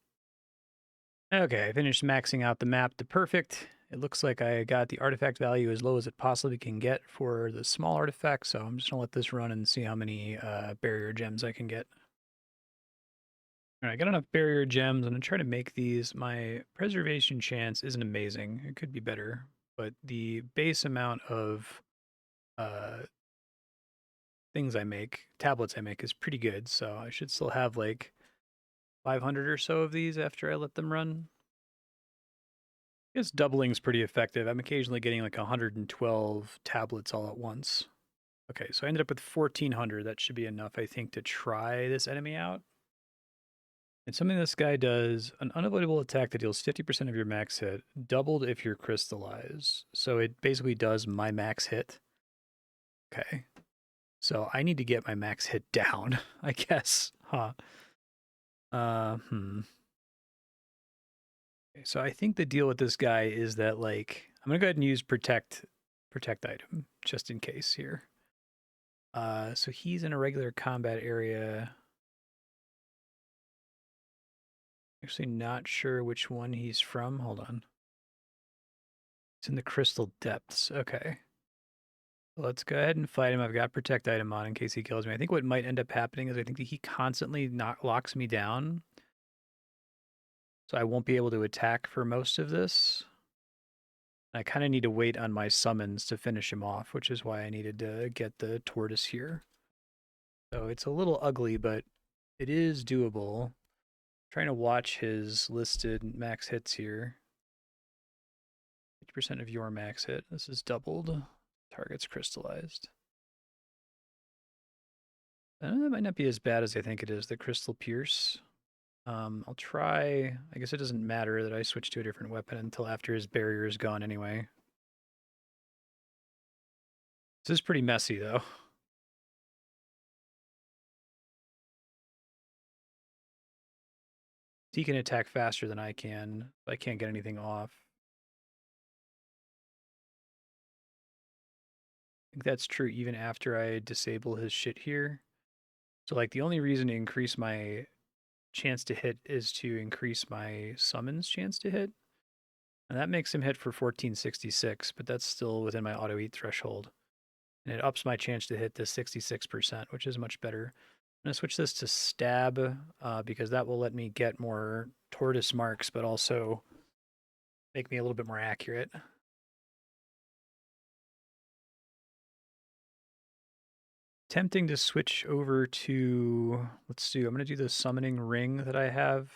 Okay, I finished maxing out the map to perfect. It looks like I got the artifact value as low as it possibly can get for the small artifact, so I'm just gonna let this run and see how many barrier gems I can get. All right, I got enough barrier gems. I'm gonna try to make these. My preservation chance isn't amazing. It could be better, but the base amount of tablets I make, is pretty good, so I should still have like 500 or so of these after I let them run. I guess doubling's pretty effective. I'm occasionally getting like 112 tablets all at once. Okay, so I ended up with 1,400. That should be enough, I think, to try this enemy out. And something this guy does, an unavoidable attack that deals 50% of your max hit, doubled if you're crystallized. So it basically does my max hit. Okay. So I need to get my max hit down, I guess. Huh. Okay, so I think the deal with this guy is that, like, I'm gonna go ahead and use protect item just in case here. So he's in a regular combat area. Actually, not sure which one he's from. Hold on. It's in the crystal depths. Okay. Let's go ahead and fight him. I've got protect item on in case he kills me. I think what might end up happening is I think that he constantly locks me down. So I won't be able to attack for most of this. I kind of need to wait on my summons to finish him off, which is why I needed to get the tortoise here. So it's a little ugly, but it is doable. I'm trying to watch his listed max hits here. 50% of your max hit. This is doubled. Target's crystallized. That might not be as bad as I think it is, the Crystal Pierce. I'll try... I guess it doesn't matter that I switch to a different weapon until after his barrier is gone anyway. This is pretty messy, though. He can attack faster than I can. I can't get anything off. I think that's true even after I disable his shit here. So, like, the only reason to increase my chance to hit is to increase my summons chance to hit. And that makes him hit for 1466, but that's still within my auto-eat threshold. And it ups my chance to hit to 66%, which is much better. I'm going to switch this to stab because that will let me get more tortoise marks, but also make me a little bit more accurate. Tempting to switch over to, let's do, I'm going to do the summoning ring that I have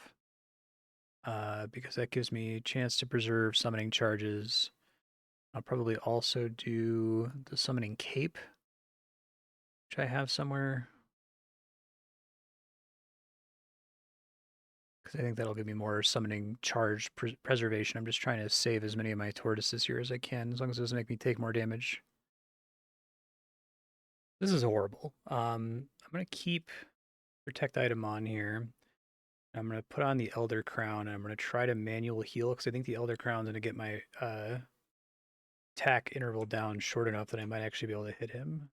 because that gives me a chance to preserve summoning charges. I'll probably also do the summoning cape, which I have somewhere. Because I think that'll give me more summoning charge preservation. I'm just trying to save as many of my tortoises here as I can, as long as it doesn't make me take more damage. This is horrible. I'm going to keep protect item on here. I'm going to put on the Elder Crown, and I'm going to try to manual heal, because I think the Elder Crown is going to get my attack interval down short enough that I might actually be able to hit him.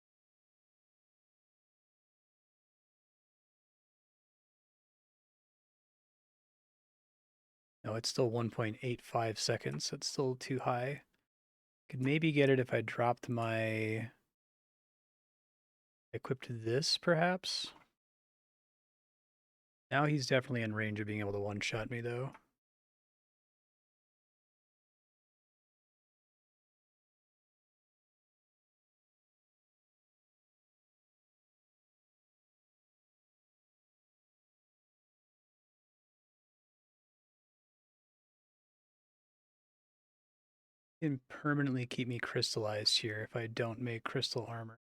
No, it's still 1.85 seconds. That's still too high. Could maybe get it if I dropped my... equipped this, perhaps? Now he's definitely in range of being able to one-shot me, though. He can permanently keep me crystallized here if I don't make crystal armor.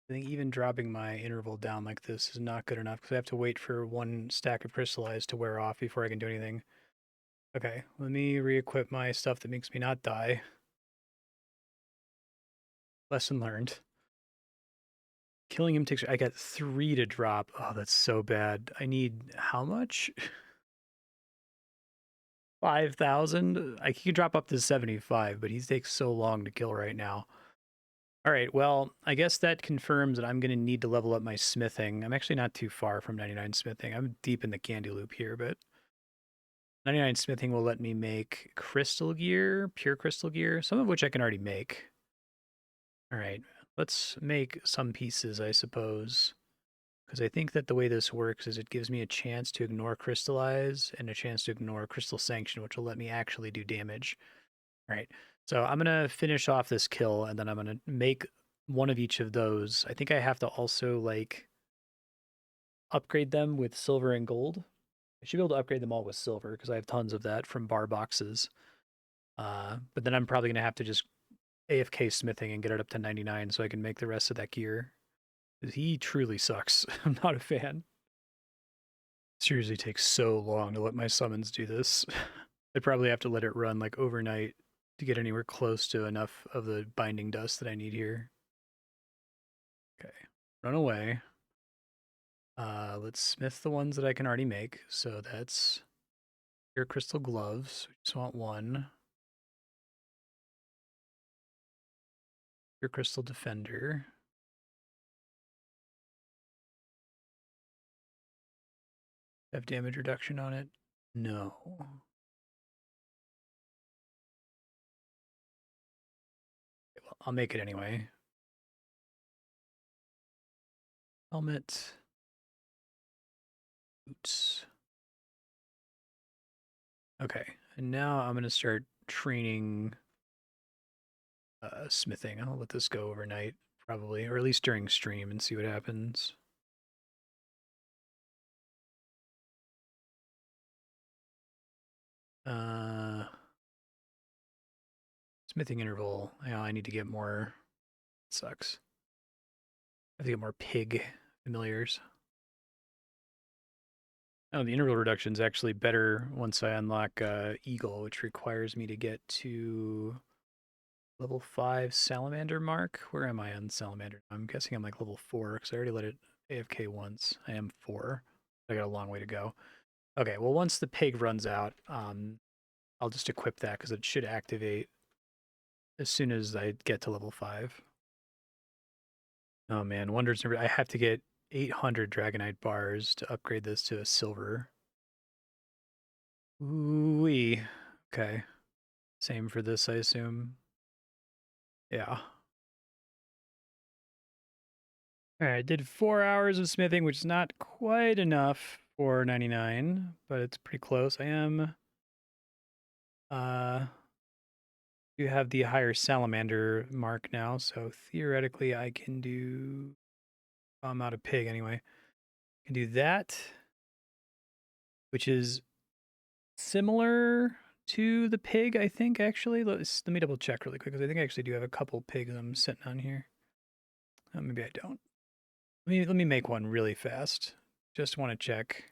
I think even dropping my interval down like this is not good enough because I have to wait for one stack of crystallized to wear off before I can do anything. Okay, let me re-equip my stuff that makes me not die. Lesson learned. Killing him takes... I got 3 to drop. Oh, that's so bad. I need... how much? 5,000? I can drop up to 75, but he takes so long to kill right now. All right, well, I guess that confirms that I'm going to need to level up my smithing. I'm actually not too far from 99 smithing. I'm deep in the candy loop here, but 99 smithing will let me make crystal gear, pure crystal gear, some of which I can already make. All right, let's make some pieces, I suppose, because I think that the way this works is it gives me a chance to ignore crystallize and a chance to ignore crystal sanction, which will let me actually do damage. All right, so I'm going to finish off this kill, and then I'm going to make one of each of those. I think I have to also, like, upgrade them with silver and gold. I should be able to upgrade them all with silver, because I have tons of that from bar boxes. But then I'm probably going to have to just AFK smithing and get it up to 99 so I can make the rest of that gear. He truly sucks. I'm not a fan. Seriously takes so long to let my summons do this. I'd probably have to let it run, like, overnight to get anywhere close to enough of the binding dust that I need here. Okay, run away. Let's smith the ones that I can already make. So that's your crystal gloves. We just want one. Your crystal defender. Have damage reduction on it? No. Okay, well, I'll make it anyway. Helmet. Boots. Okay, and now I'm going to start training smithing. I'll let this go overnight, probably, or at least during stream and see what happens. Smithing interval. Yeah, I need to get more. It sucks. I have to get more pig familiars. Oh, the interval reduction is actually better once I unlock Eagle, which requires me to get to level 5 Salamander mark. Where am I on Salamander? I'm guessing I'm like level 4 because I already let it AFK once. I am 4. I got a long way to go. Okay, well, once the pig runs out, I'll just equip that because it should activate as soon as I get to level 5. Oh man, Wonders. I have to get 800 Dragonite bars to upgrade this to a silver. Ooh-wee. Okay. Same for this, I assume. Yeah. All right, did 4 hours of smithing, which is not quite enough for 99, but it's pretty close. I am you have the higher salamander mark now, so theoretically I can do I'm out of pig anyway. I can do that, which is similar to the pig, I think, actually. Let me double check really quick because I think I actually do have a couple pigs I'm sitting on here. Maybe I don't. Let me make one really fast. Just want to check.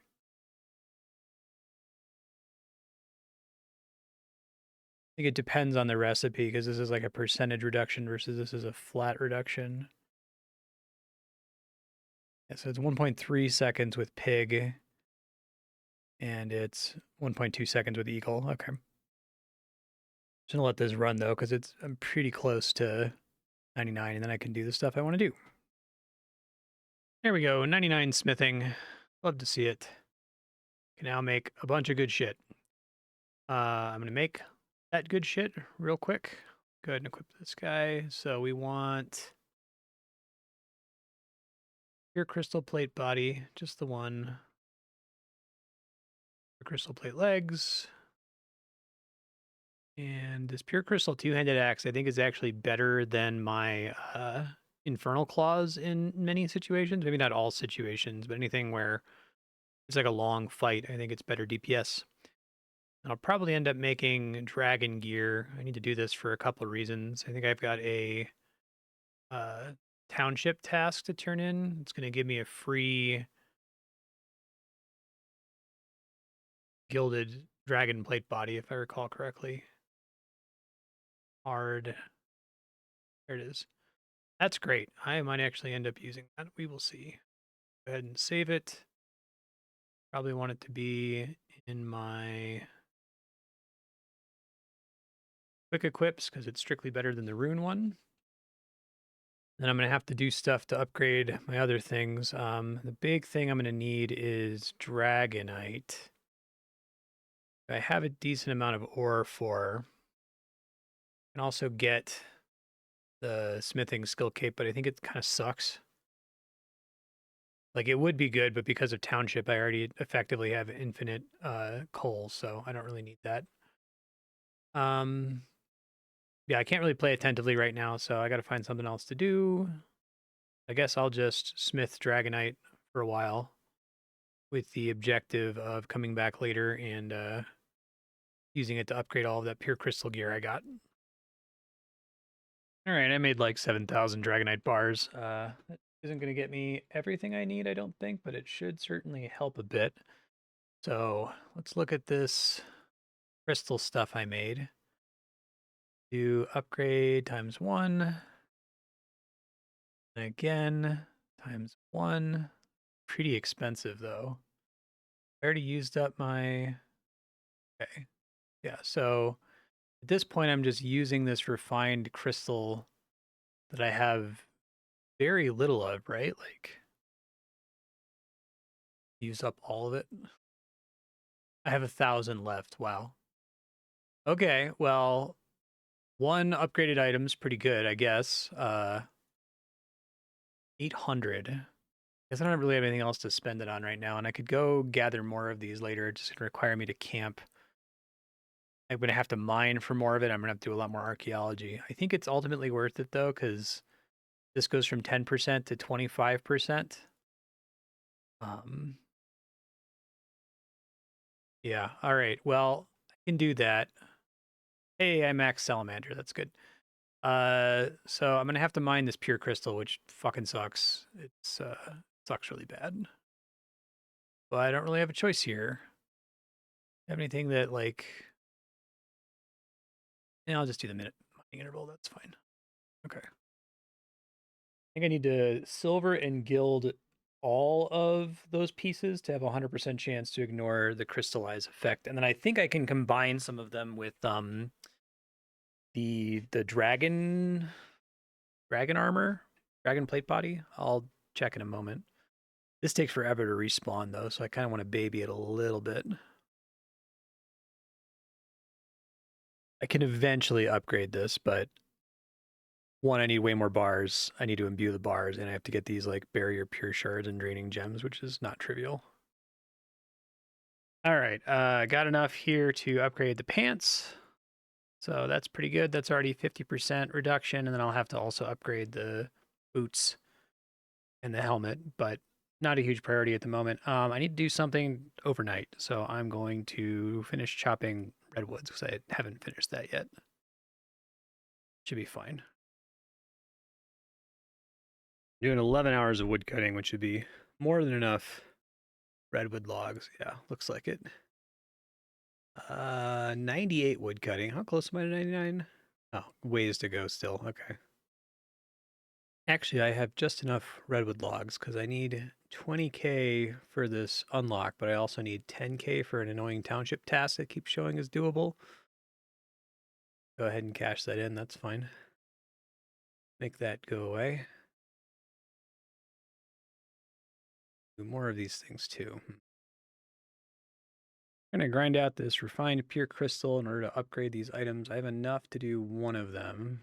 I think it depends on the recipe because this is like a percentage reduction versus this is a flat reduction. Yeah, so it's 1.3 seconds with pig and it's 1.2 seconds with eagle. Okay. Just gonna let this run though because I'm pretty close to 99 and then I can do the stuff I want to do. There we go, 99 smithing. Love to see it. Can now make a bunch of good shit. I'm gonna make that good shit real quick. Go ahead and equip this guy. So we want pure crystal plate body, just the one. Crystal plate legs. And this pure crystal two-handed axe, I think, is actually better than my infernal claws in many situations. Maybe not all situations, but anything where it's like a long fight, I think it's better DPS. And I'll probably end up making dragon gear. I need to do this for a couple of reasons. I think I've got a township task to turn in. It's going to give me a free gilded dragon plate body, if I recall correctly. Hard. There it is. That's great. I might actually end up using that. We will see. Go ahead and save it. Probably want it to be in my quick equips because it's strictly better than the rune one. Then I'm going to have to do stuff to upgrade my other things. The big thing I'm going to need is Dragonite. I have a decent amount of ore for. I can also get the smithing skill cape, but I think it kind of sucks. Like it would be good, but because of township, I already effectively have infinite coal, so I don't really need that. Yeah, I can't really play attentively right now, so I got to find something else to do. I guess I'll just smith Dragonite for a while with the objective of coming back later and using it to upgrade all of that pure crystal gear I got. All right, I made like 7,000 Dragonite bars. That isn't going to get me everything I need, I don't think, but it should certainly help a bit. So let's look at this crystal stuff I made. Do upgrade ×1. And again, ×1. Pretty expensive though. I already used up my... Okay. Yeah, so at this point I'm just using this refined crystal that I have very little of, right? Like, use up all of it. I have 1,000 left. Wow. Okay, well, one upgraded item's pretty good, I guess. 800. I guess I don't really have anything else to spend it on right now, and I could go gather more of these later. It's just gonna require me to camp I'm going to have to mine for more of it. I'm going to have to do a lot more archaeology. I think it's ultimately worth it, though, because this goes from 10% to 25%. Um, yeah. All right. Well, I can do that. Hey, I maxed Salamander. That's good. So I'm gonna have to mine this pure crystal, which fucking sucks. It's sucks really bad. But I don't really have a choice here. Have anything that like? Yeah, I'll just do the minute mining interval. That's fine. Okay. I think I need to silver and gild all of those pieces to have a 100% chance to ignore the crystallize effect, and then I think I can combine some of them with the dragon armor, dragon plate body. I'll check in a moment. This takes forever to respawn though, so I kind of want to baby it a little bit. I can eventually upgrade this, but one, I need way more bars. I need to imbue the bars, and I have to get these like barrier pure shards and draining gems, which is not trivial. All right, got enough here to upgrade the pants. So that's pretty good. That's already 50% reduction, and then I'll have to also upgrade the boots and the helmet, but not a huge priority at the moment. I need to do something overnight, so I'm going to finish chopping redwoods because I haven't finished that yet. Should be fine. Doing 11 hours of wood cutting, which would be more than enough redwood logs. Yeah, looks like it. 98 wood cutting. How close am I to 99? Oh, ways to go still. Okay. Actually, I have just enough redwood logs because I need 20k for this unlock, but I also need 10k for an annoying township task that keeps showing as doable. Go ahead and cash that in. That's fine. Make that go away. Do more of these things too. I'm going to grind out this refined pure crystal in order to upgrade these items. I have enough to do one of them.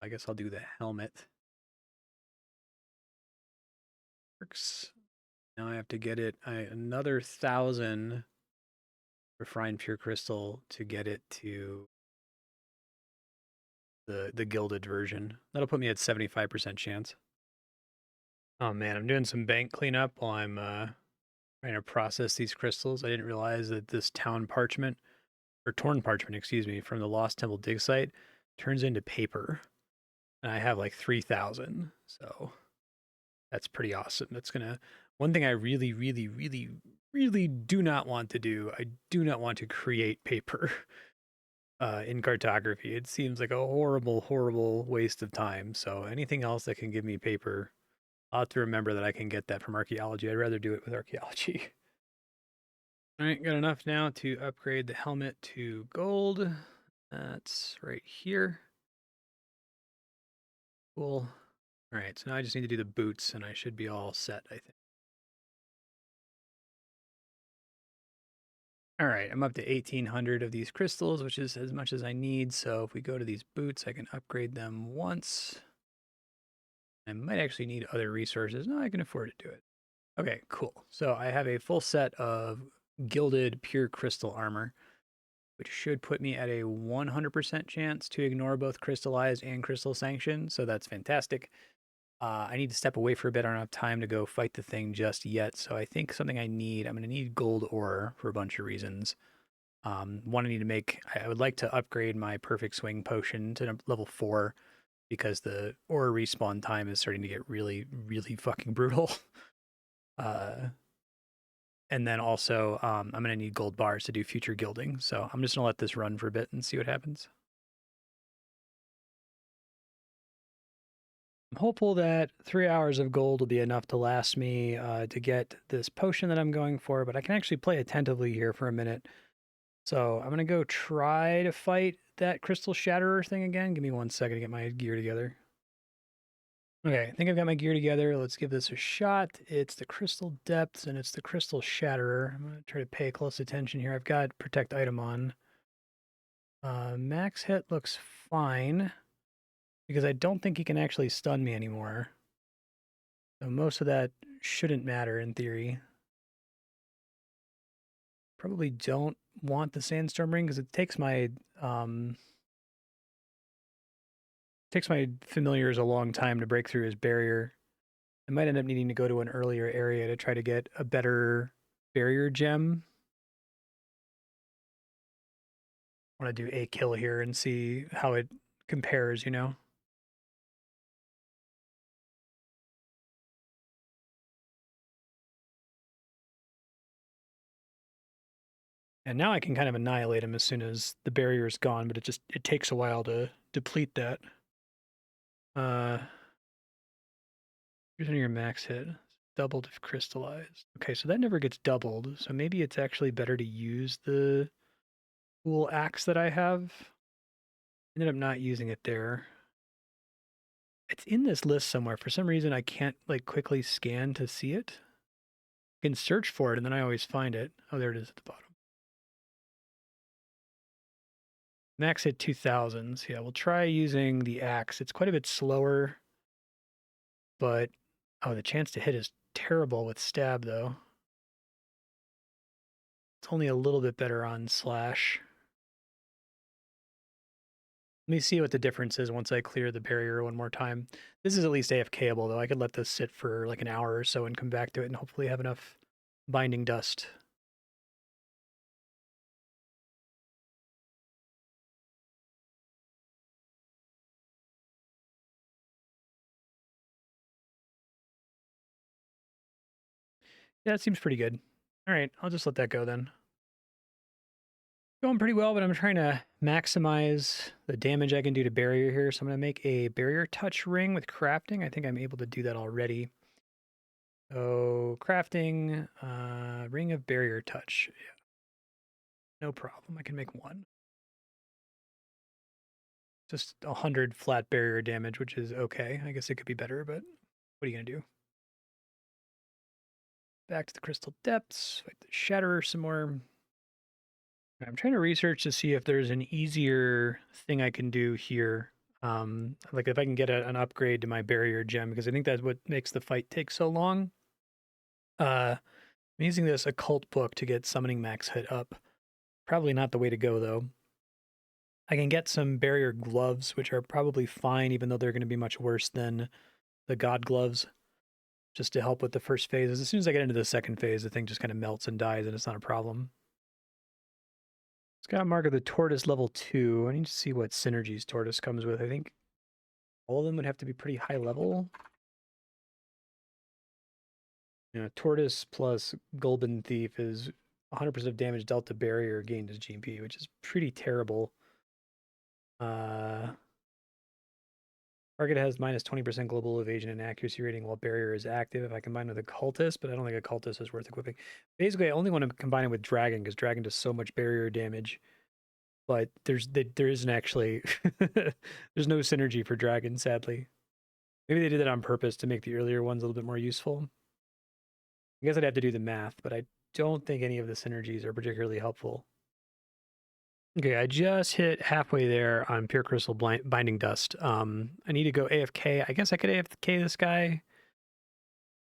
I guess I'll do the helmet. Works. Now I have to get it another 1,000 refined pure crystal to get it to the gilded version. That'll put me at 75% chance. Oh man, I'm doing some bank cleanup while I'm trying to process these crystals. I didn't realize that this town parchment, or torn parchment, excuse me, from the Lost Temple dig site turns into paper. And I have like 3,000. So that's pretty awesome. That's gonna, one thing I really, really, really, really do not want to do, I do not want to create paper in cartography. It seems like a horrible, horrible waste of time. So anything else that can give me paper, I'll have to remember that I can get that from archaeology. I'd rather do it with archaeology. All right, got enough now to upgrade the helmet to gold. That's right here. Cool. All right, so now I just need to do the boots and I should be all set, I think. All right, I'm up to 1,800 of these crystals, which is as much as I need. So if we go to these boots, I can upgrade them once. I might actually need other resources. No, I can afford to do it. Okay, cool. So I have a full set of gilded pure crystal armor, which should put me at a 100% chance to ignore both crystallized and crystal sanction. So that's fantastic. I need to step away for a bit. I don't have time to go fight the thing just yet. So I think something I need, I'm going to need gold ore for a bunch of reasons. One, I need to make, I would like to upgrade my perfect swing potion to level 4 because the ore respawn time is starting to get really, really fucking brutal. And then also, I'm going to need gold bars to do future gilding. So I'm just going to let this run for a bit and see what happens. I'm hopeful that 3 hours of gold will be enough to last me to get this potion that I'm going for, but I can actually play attentively here for a minute. So I'm going to go try to fight that crystal shatterer thing again. Give me 1 second to get my gear together. Okay, I think I've got my gear together. Let's give this a shot. It's the crystal depths and it's the crystal shatterer. I'm going to try to pay close attention here. I've got protect item on. Max hit looks fine because I don't think he can actually stun me anymore. So most of that shouldn't matter in theory. Probably don't want the sandstorm ring because it takes my familiars a long time to break through his barrier. I might end up needing to go to an earlier area to try to get a better barrier gem. I want to do a kill here and see how it compares, you know? And now I can kind of annihilate him as soon as the barrier is gone, but it takes a while to deplete that. Here's your max hit. Doubled if crystallized. Okay, so that never gets doubled. So maybe it's actually better to use the cool axe that I have. Ended up not using it there. It's in this list somewhere. For some reason, I can't like quickly scan to see it. I can search for it, and then I always find it. Oh, there it is at the bottom. Max hit 2000s. Yeah, we'll try using the axe. It's quite a bit slower, but oh, the chance to hit is terrible with stab, though. It's only a little bit better on slash. Let me see what the difference is once I clear the barrier one more time. This is at least AFKable, though. I could let this sit for like an hour or so and come back to it and hopefully have enough binding dust. Yeah, that seems pretty good. All right, I'll just let that go then. Going pretty well, but I'm trying to maximize the damage I can do to barrier here. So I'm going to make a barrier touch ring with crafting. I think I'm able to do that already. So crafting, ring of barrier touch. Yeah. No problem. I can make one. Just 100 flat barrier damage, which is okay. I guess it could be better, but what are you going to do? Back to the crystal depths, fight the shatterer some more. I'm trying to research to see if there's an easier thing I can do here. Like if I can get an upgrade to my barrier gem, because I think that's what makes the fight take so long. I'm using this occult book to get summoning max hit up. Probably not the way to go, though. I can get some barrier gloves, which are probably fine, even though they're going to be much worse than the god gloves, just to help with the first phase. As soon as I get into the second phase, the thing just kind of melts and dies, and it's not a problem. It's got Mark of the Tortoise level 2. I need to see what synergies Tortoise comes with. I think all of them would have to be pretty high level. You know, Tortoise plus Gulbin Thief is 100% of damage dealt to barrier gained as GP, which is pretty terrible. Target has minus 20% global evasion and accuracy rating while barrier is active. If I combine with Occultist, but I don't think Occultist is worth equipping. Basically, I only want to combine it with Dragon because Dragon does so much barrier damage. But there isn't actually there's no synergy for Dragon, sadly. Maybe they did that on purpose to make the earlier ones a little bit more useful. I guess I'd have to do the math, but I don't think any of the synergies are particularly helpful. Okay, I just hit halfway there on Pure Crystal Binding Dust. I need to go AFK. I guess I could AFK this guy. I'm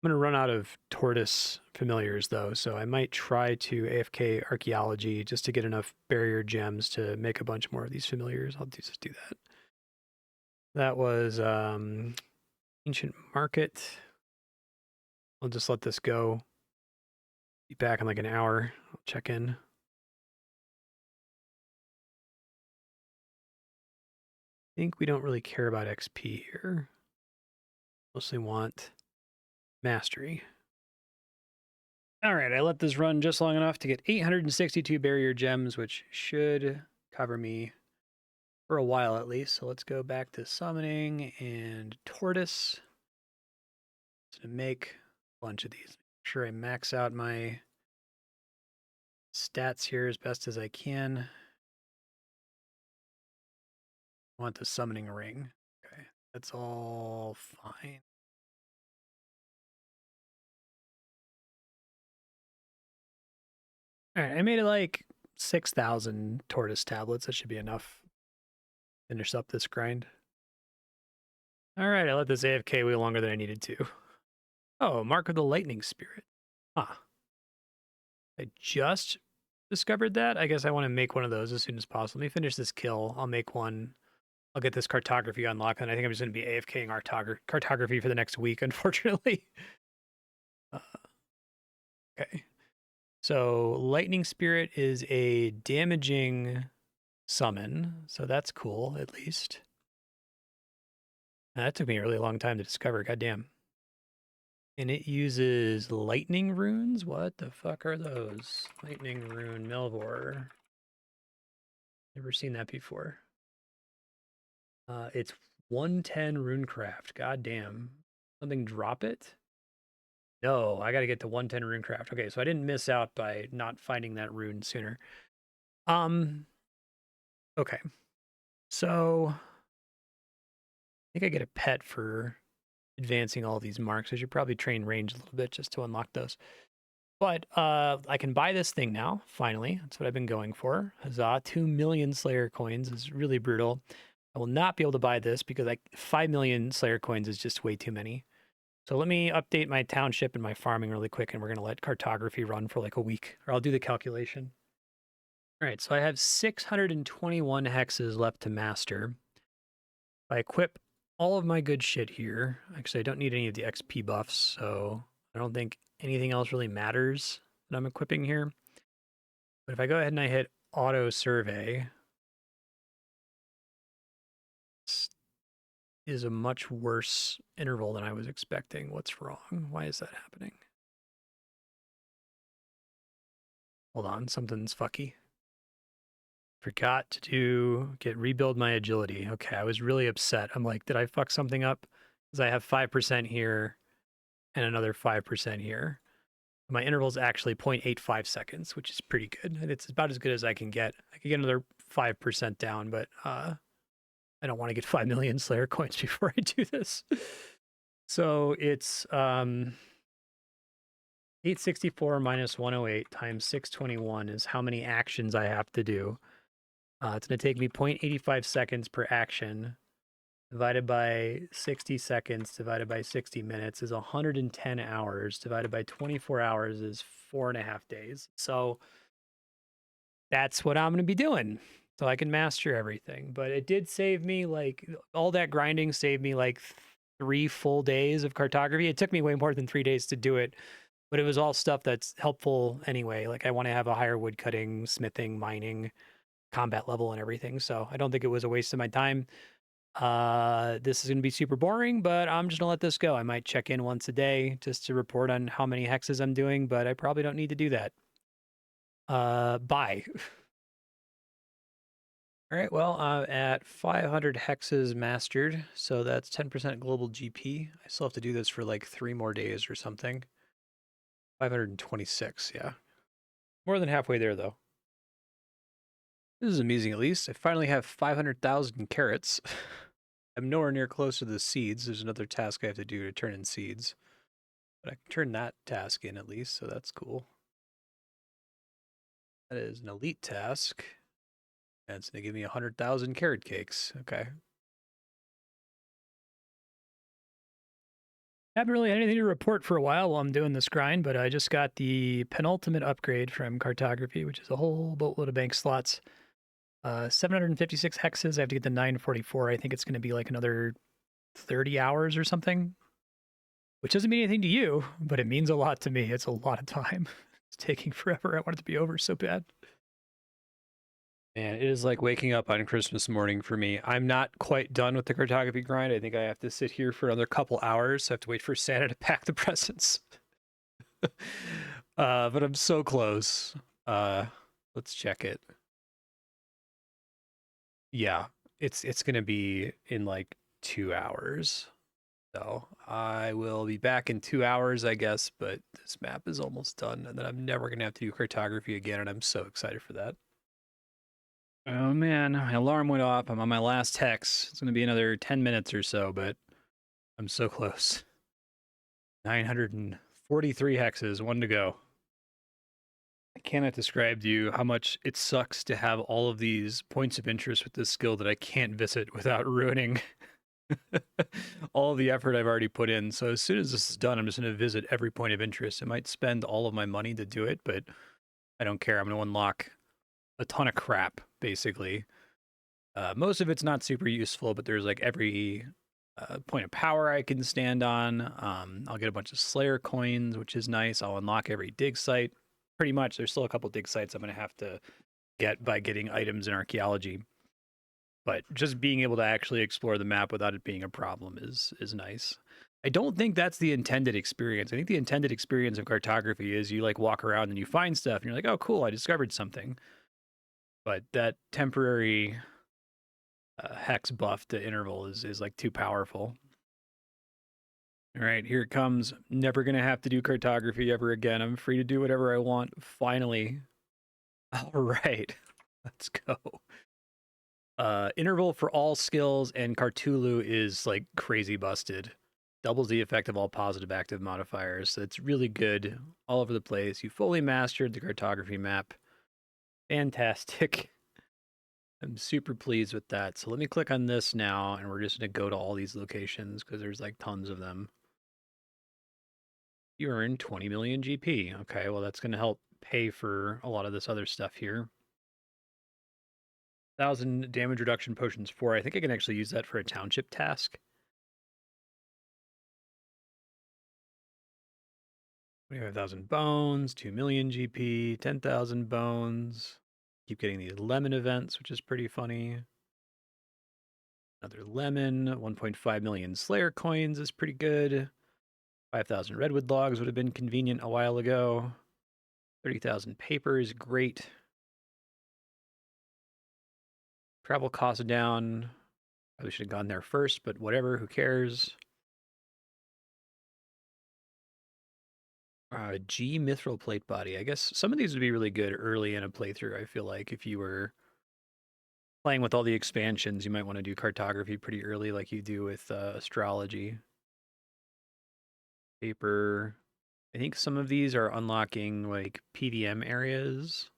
going to run out of Tortoise familiars, though, so I might try to AFK Archaeology just to get enough barrier gems to make a bunch more of these familiars. I'll just do that. That was Ancient Market. I'll just let this go. Be back in like an hour. I'll check in. I think we don't really care about XP here. Mostly want mastery. All right, I let this run just long enough to get 862 barrier gems, which should cover me for a while at least. So let's go back to summoning and tortoise. To make a bunch of these. Make sure I max out my stats here as best as I can. I want the summoning ring. Okay, that's all fine. All right, I made it like 6,000 tortoise tablets. That should be enough. Finish up this grind. All right, I let this AFK way longer than I needed to. Oh, Mark of the Lightning Spirit. Huh. I just discovered that. I guess I want to make one of those as soon as possible. Let me finish this kill. I'll make one. I'll get this cartography unlocked, and I think I'm just going to be AFKing cartography for the next week, unfortunately. Okay. So Lightning Spirit is a damaging summon, so that's cool, at least. That took me a really long time to discover, goddamn. And it uses lightning runes? What the fuck are those? Lightning rune Melvor. Never seen that before. It's 110 runecraft. Goddamn. Something drop it? No, I gotta get to 110 runecraft. Okay, so I didn't miss out by not finding that rune sooner. Okay. So I think I get a pet for advancing all these marks. I should probably train range a little bit just to unlock those. But I can buy this thing now, finally. That's what I've been going for. Huzzah. 2 million Slayer coins is really brutal. I will not be able to buy this because 5 million Slayer coins is just way too many. So let me update my township and my farming really quick, and we're going to let cartography run for like a week, or I'll do the calculation. All right, so I have 621 hexes left to master. If I equip all of my good shit here, actually, I don't need any of the XP buffs, so I don't think anything else really matters that I'm equipping here. But if I go ahead and I hit auto survey, this is a much worse interval than I was expecting. What's wrong? Why is that happening? Hold on, something's fucky. Forgot to rebuild my agility. Okay, I was really upset. I'm like, did I fuck something up? Because I have 5% here and another 5% here. My interval is actually 0.85 seconds, which is pretty good. And it's about as good as I can get. I could get another 5% down, but I don't want to get 5 million Slayer coins before I do this. So it's 864 minus 108 times 621 is how many actions I have to do. It's going to take me 0.85 seconds per action, divided by 60 seconds, divided by 60 minutes is 110 hours, divided by 24 hours is 4.5 days. So that's what I'm going to be doing so I can master everything. But it did save me, like, all that grinding saved me like 3 full days of cartography. It took me way more than 3 days to do it, but it was all stuff that's helpful anyway. Like, I want to have a higher wood cutting, smithing, mining, combat level and everything. So I don't think it was a waste of my time. This is going to be super boring, but I'm just going to let this go. I might check in once a day just to report on how many hexes I'm doing, but I probably don't need to do that. Bye. All right, well, I'm at 500 hexes mastered, so that's 10% global GP. I still have to do this for like 3 more days or something. 526, yeah. More than halfway there, though. This is amusing, at least. I finally have 500,000 carrots. I'm nowhere near close to the seeds. There's another task I have to do to turn in seeds. But I can turn that task in at least, so that's cool. That is an elite task. And it's going to give me 100,000 carrot cakes. Okay. Haven't really had anything to report for a while I'm doing this grind, but I just got the penultimate upgrade from cartography, which is a whole boatload of bank slots. 756 hexes. I have to get to 944. I think it's going to be like another 30 hours or something, which doesn't mean anything to you, but it means a lot to me. It's a lot of time. It's taking forever. I want it to be over so bad. Man, it is like waking up on Christmas morning for me. I'm not quite done with the cartography grind. I think I have to sit here for another couple hours. I have to wait for Santa to pack the presents. But I'm so close. Let's check it. Yeah, it's gonna be in like 2 hours. So I will be back in 2 hours, I guess, but this map is almost done, and then I'm never gonna have to do cartography again, and I'm so excited for that. Oh man, my alarm went off. I'm on my last hex. It's gonna be another 10 minutes or so, but I'm so close. 943 hexes, 1 to go. I cannot describe to you how much it sucks to have all of these points of interest with this skill that I can't visit without ruining all the effort I've already put in. So as soon as this is done, I'm just going to visit every point of interest. I might spend all of my money to do it, but I don't care. I'm going to unlock a ton of crap, basically. Most of it's not super useful, but there's like every point of power I can stand on. I'll get a bunch of Slayer coins, which is nice. I'll unlock every dig site. Pretty much, there's still a couple dig sites I'm going to have to get by getting items in archaeology. But just being able to actually explore the map without it being a problem is nice. I don't think that's the intended experience. I think the intended experience of cartography is you like walk around and you find stuff and you're like, oh, cool, I discovered something. But that temporary hex buff to interval is like too powerful. All right, here it comes. Never gonna have to do cartography ever again. I'm free to do whatever I want. Finally. All right, let's go. Interval for all skills and Carthulu is like crazy busted. Doubles the effect of all positive active modifiers. So it's really good all over the place. You fully mastered the cartography map. Fantastic. I'm super pleased with that. So let me click on this now, and we're just going to go to all these locations because there's like tons of them. You earn 20 million GP. Okay, well, that's going to help pay for a lot of this other stuff here. 1,000 damage reduction potions 4. I think I can actually use that for a township task. 25,000 bones, 2 million GP, 10,000 bones. Keep getting these lemon events, which is pretty funny. Another lemon, 1.5 million Slayer coins is pretty good. 5,000 redwood logs would have been convenient a while ago. 30,000 paper is great. Travel costs down. Probably should have gone there first, but whatever, who cares? G mithril plate body. I guess some of these would be really good early in a playthrough. I feel like if you were playing with all the expansions, you might want to do cartography pretty early, like you do with astrology. Paper. I think some of these are unlocking like PVM areas.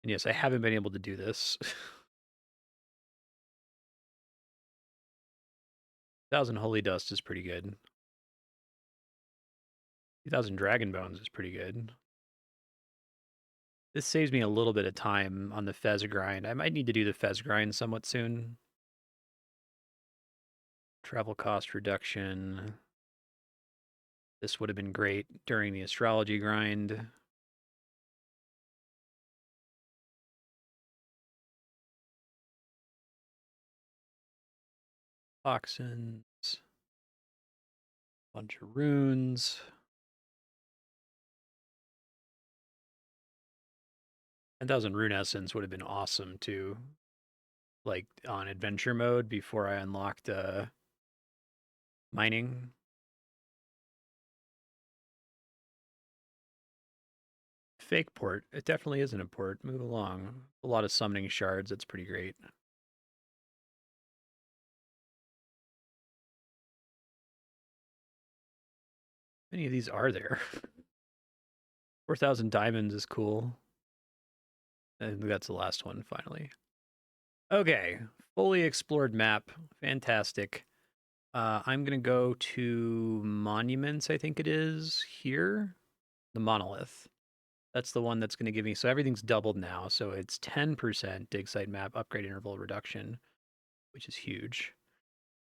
And yes, I haven't been able to do this. 1,000 holy dust is pretty good. 2,000 dragon bones is pretty good. This saves me a little bit of time on the Fez grind. I might need to do the Fez grind somewhat soon. Travel cost reduction. This would have been great during the astrology grind. Toxins. Bunch of runes. 10,000 rune essence would have been awesome too. Like on adventure mode before I unlocked mining. Fake port. It definitely isn't a port. Move along. A lot of summoning shards. That's pretty great. How many of these are there? 4,000 diamonds is cool. I think that's the last one, finally. Okay, fully explored map. Fantastic. I'm going to go to monuments, I think it is, here. The monolith. That's the one that's going to give me, so everything's doubled now. So it's 10% dig site map upgrade interval reduction, which is huge.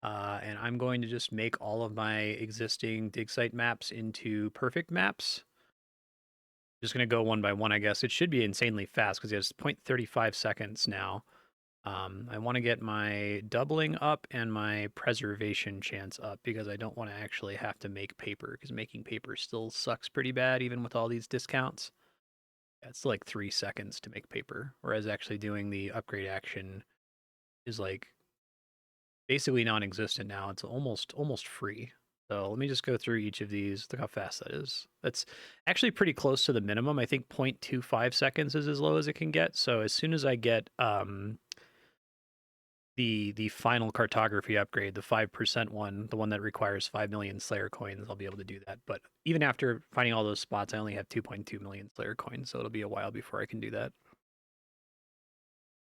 And I'm going to just make all of my existing dig site maps into perfect maps. Just going to go one by one, I guess. It should be insanely fast because it has 0.35 seconds now. I want to get my doubling up and my preservation chance up because I don't want to actually have to make paper because making paper still sucks pretty bad even with all these discounts. It's like 3 seconds to make paper, whereas actually doing the upgrade action is like basically non-existent now. It's almost free. So let me just go through each of these. Look how fast that is. That's actually pretty close to the minimum. I think 0.25 seconds is as low as it can get. So as soon as I get the final cartography upgrade, the 5% one, the one that requires 5 million Slayer coins, I'll be able to do that. But even after finding all those spots, I only have 2.2 million Slayer coins, so it'll be a while before I can do that.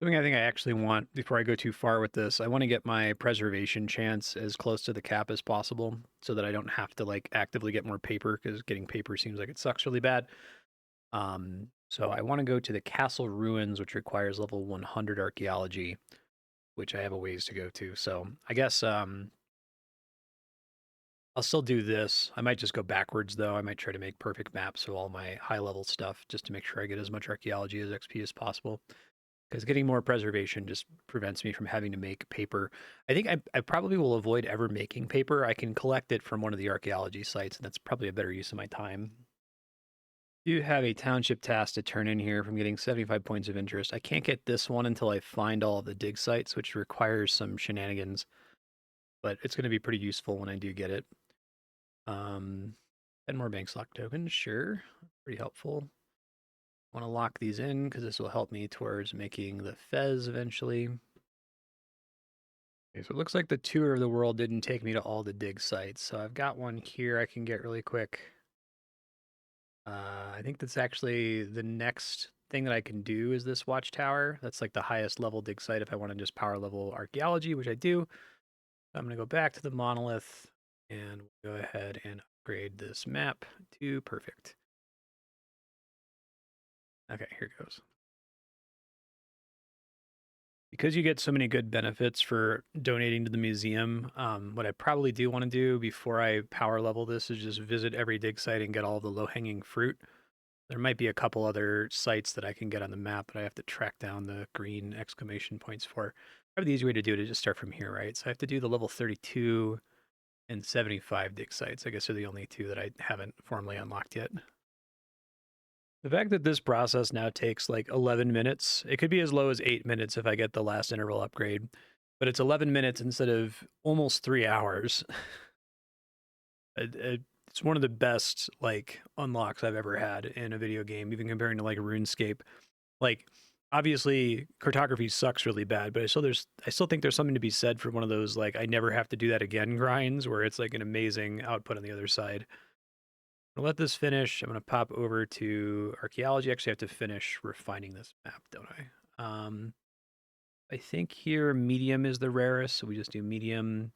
Something I think I actually want, before I go too far with this, I want to get my preservation chance as close to the cap as possible so that I don't have to like actively get more paper because getting paper seems like it sucks really bad. So I want to go to the castle ruins, which requires level 100 archaeology, which I have a ways to go to. So I guess I'll still do this. I might just go backwards though. I might try to make perfect maps of all my high level stuff just to make sure I get as much archaeology as XP as possible. Because getting more preservation just prevents me from having to make paper. I think I probably will avoid ever making paper. I can collect it from one of the archaeology sites, and that's probably a better use of my time. You have a township task to turn in here from getting 75 points of interest. I can't get this one until I find all of the dig sites, which requires some shenanigans, but it's going to be pretty useful when I do get it. 10 more bank slot tokens, sure. Pretty helpful. Want to lock these in because this will help me towards making the Fez eventually. Okay, so it looks like the tour of the world didn't take me to all the dig sites. So I've got one here I can get really quick. I think that's actually the next thing that I can do is this watchtower. That's like the highest level dig site if I want to just power level archaeology, which I do. So I'm going to go back to the monolith and go ahead and upgrade this map to perfect. Okay, here it goes. Because you get so many good benefits for donating to the museum, what I probably do want to do before I power level this is just visit every dig site and get all the low-hanging fruit. There might be a couple other sites that I can get on the map, but I have to track down the green exclamation points for. Probably the easy way to do it is just start from here, right? So I have to do the level 32 and 75 dig sites. I guess are the only two that I haven't formally unlocked yet. The fact that this process now takes like 11 minutes, it could be as low as 8 minutes if I get the last interval upgrade, but it's 11 minutes instead of almost 3 hours. It's one of the best like unlocks I've ever had in a video game, even comparing to like RuneScape. Like obviously cartography sucks really bad, but I still think there's something to be said for one of those like I never have to do that again grinds where it's like an amazing output on the other side. I'll let this finish. I'm going to pop over to archaeology. Actually, I have to finish refining this map, don't I? I think here medium is the rarest, so we just do medium.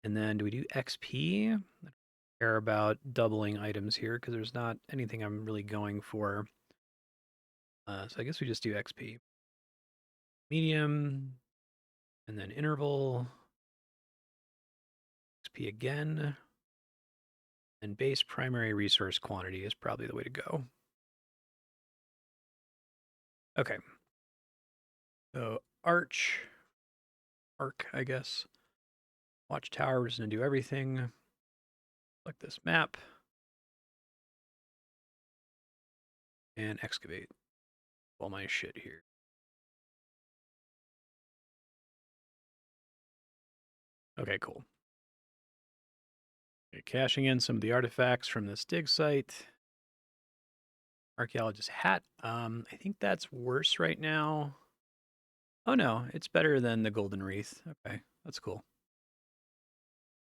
And then do we do XP? I don't care about doubling items here because there's not anything I'm really going for. So I guess we just do XP. Medium, and then interval. XP again. And base primary resource quantity is probably the way to go. Okay. So arc, I guess. Watchtower, we're just gonna do everything. Select this map. And excavate all my shit here. Okay, cool. Okay, cashing in some of the artifacts from this dig site. Archaeologist hat. I think that's worse right now. Oh no, it's better than the golden wreath. Okay, that's cool.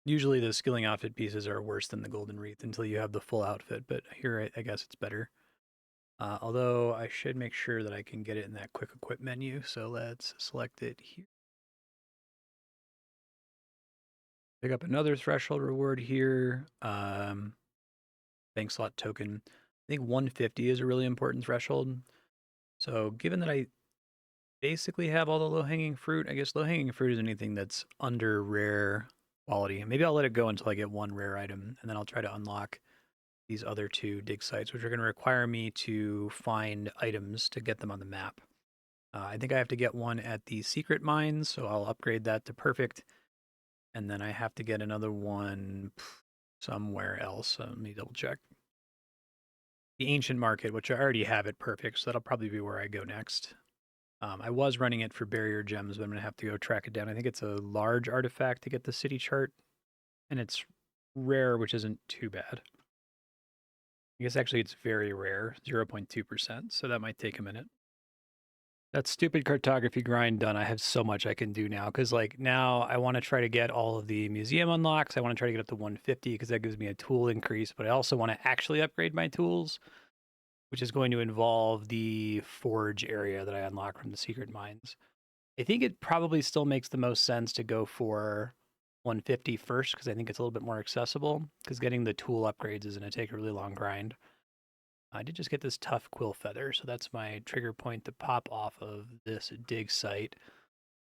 Usually the skilling outfit pieces are worse than the golden wreath until you have the full outfit, but here I guess it's better. Although I should make sure that I can get it in that quick equip menu, so let's select it here. Pick up another threshold reward here. Bank slot token. I think 150 is a really important threshold. So given that I basically have all the low-hanging fruit, I guess low-hanging fruit is anything that's under rare quality. Maybe I'll let it go until I get one rare item, and then I'll try to unlock these other two dig sites, which are going to require me to find items to get them on the map. I think I have to get one at the secret mines, so I'll upgrade that to perfect. And then I have to get another one somewhere else. So let me double check. The ancient market, which I already have it perfect, so that'll probably be where I go next. I was running it for barrier gems, but I'm going to have to go track it down. I think it's a large artifact to get the city chart, and it's rare, which isn't too bad. I guess actually it's very rare, 0.2%, so that might take a minute. That stupid cartography grind done. I have so much I can do now because like now I want to try to get all of the museum unlocks. I want to try to get up to 150 because that gives me a tool increase, but I also want to actually upgrade my tools, which is going to involve the forge area that I unlock from the secret mines. I think it probably still makes the most sense to go for 150 first because I think it's a little bit more accessible because getting the tool upgrades is going to take a really long grind. I did just get this tough quill feather, so that's my trigger point to pop off of this dig site.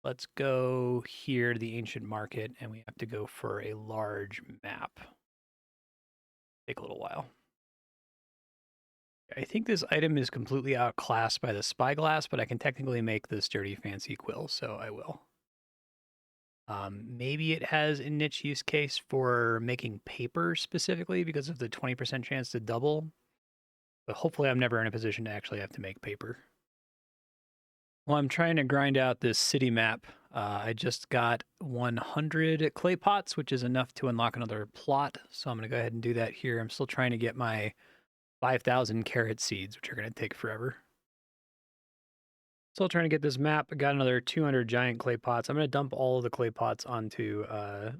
Let's go here to the ancient market, and we have to go for a large map. Take a little while. I think this item is completely outclassed by the spyglass, but I can technically make this dirty fancy quill, so I will. Maybe it has a niche use case for making paper specifically because of the 20% chance to double, but hopefully I'm never in a position to actually have to make paper. Well, I'm trying to grind out this city map. I just got 100 clay pots, which is enough to unlock another plot, so I'm going to go ahead and do that here. I'm still trying to get my 5,000 carrot seeds, which are going to take forever. Still trying to get this map. I got another 200 giant clay pots. I'm going to dump all of the clay pots onto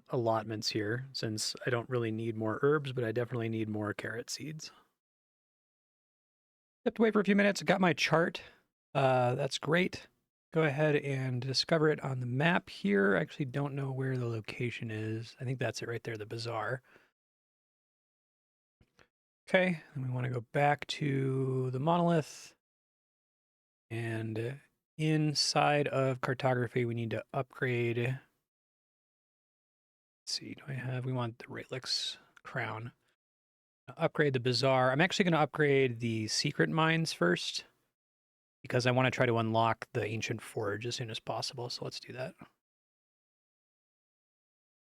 allotments here, since I don't really need more herbs, but I definitely need more carrot seeds. Have to wait for a few minutes. I got my chart. That's great. Go ahead and discover it on the map here. I actually don't know where the location is. I think that's it right there, the bazaar. Okay, and we want to go back to the monolith. And inside of cartography, we need to upgrade. Let's see, we want the Raelix crown. Upgrade the bazaar. I'm actually going to upgrade the secret mines first because I want to try to unlock the ancient forge as soon as possible. So let's do that.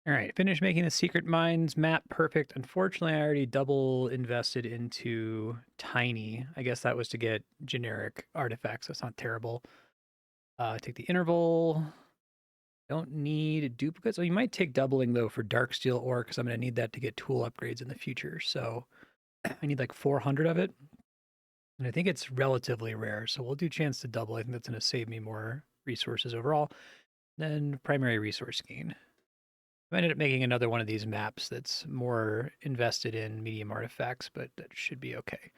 All right, finish making the secret mines map perfect. Unfortunately, I already double invested into tiny. I guess that was to get generic artifacts. That's not terrible. Take the interval. Don't need duplicates. Oh, you might take doubling though for dark steel ore because I'm going to need that to get tool upgrades in the future. So I need like 400 of it. And I think it's relatively rare. So we'll do chance to double. I think that's going to save me more resources overall than primary resource gain. I ended up making another one of these maps that's more invested in medium artifacts, but that should be okay.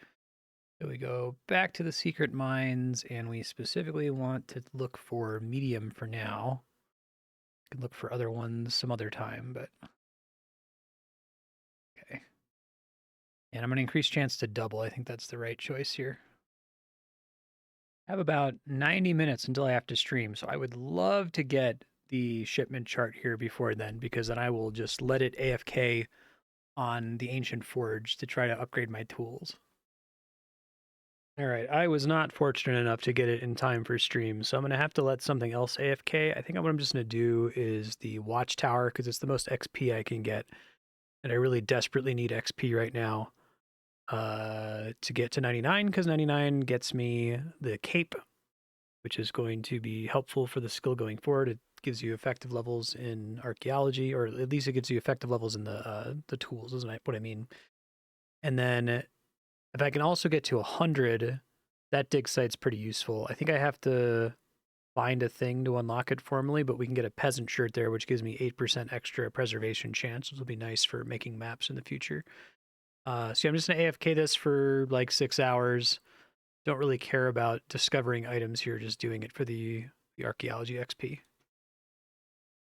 So we go back to the secret mines, and we specifically want to look for medium for now. We can look for other ones some other time, but okay. And I'm going to increase chance to double. I think that's the right choice here. I have about 90 minutes until I have to stream, so I would love to get the shipment chart here before then, because then I will just let it AFK on the ancient forge to try to upgrade my tools. All right, I was not fortunate enough to get it in time for stream, so I'm going to have to let something else AFK. I think what I'm just going to do is the watchtower, because it's the most XP I can get, and I really desperately need XP right now to get to 99, because 99 gets me the cape, which is going to be helpful for the skill going forward. It gives you effective levels in archaeology, or at least it gives you effective levels in the tools, isn't what I mean? And then if I can also get to 100, that dig site's pretty useful. I think I have to find a thing to unlock it formally, but we can get a peasant shirt there, which gives me 8% extra preservation chance, which will be nice for making maps in the future. So I'm just going to AFK this for like 6 hours. Don't really care about discovering items here, just doing it for the archaeology XP.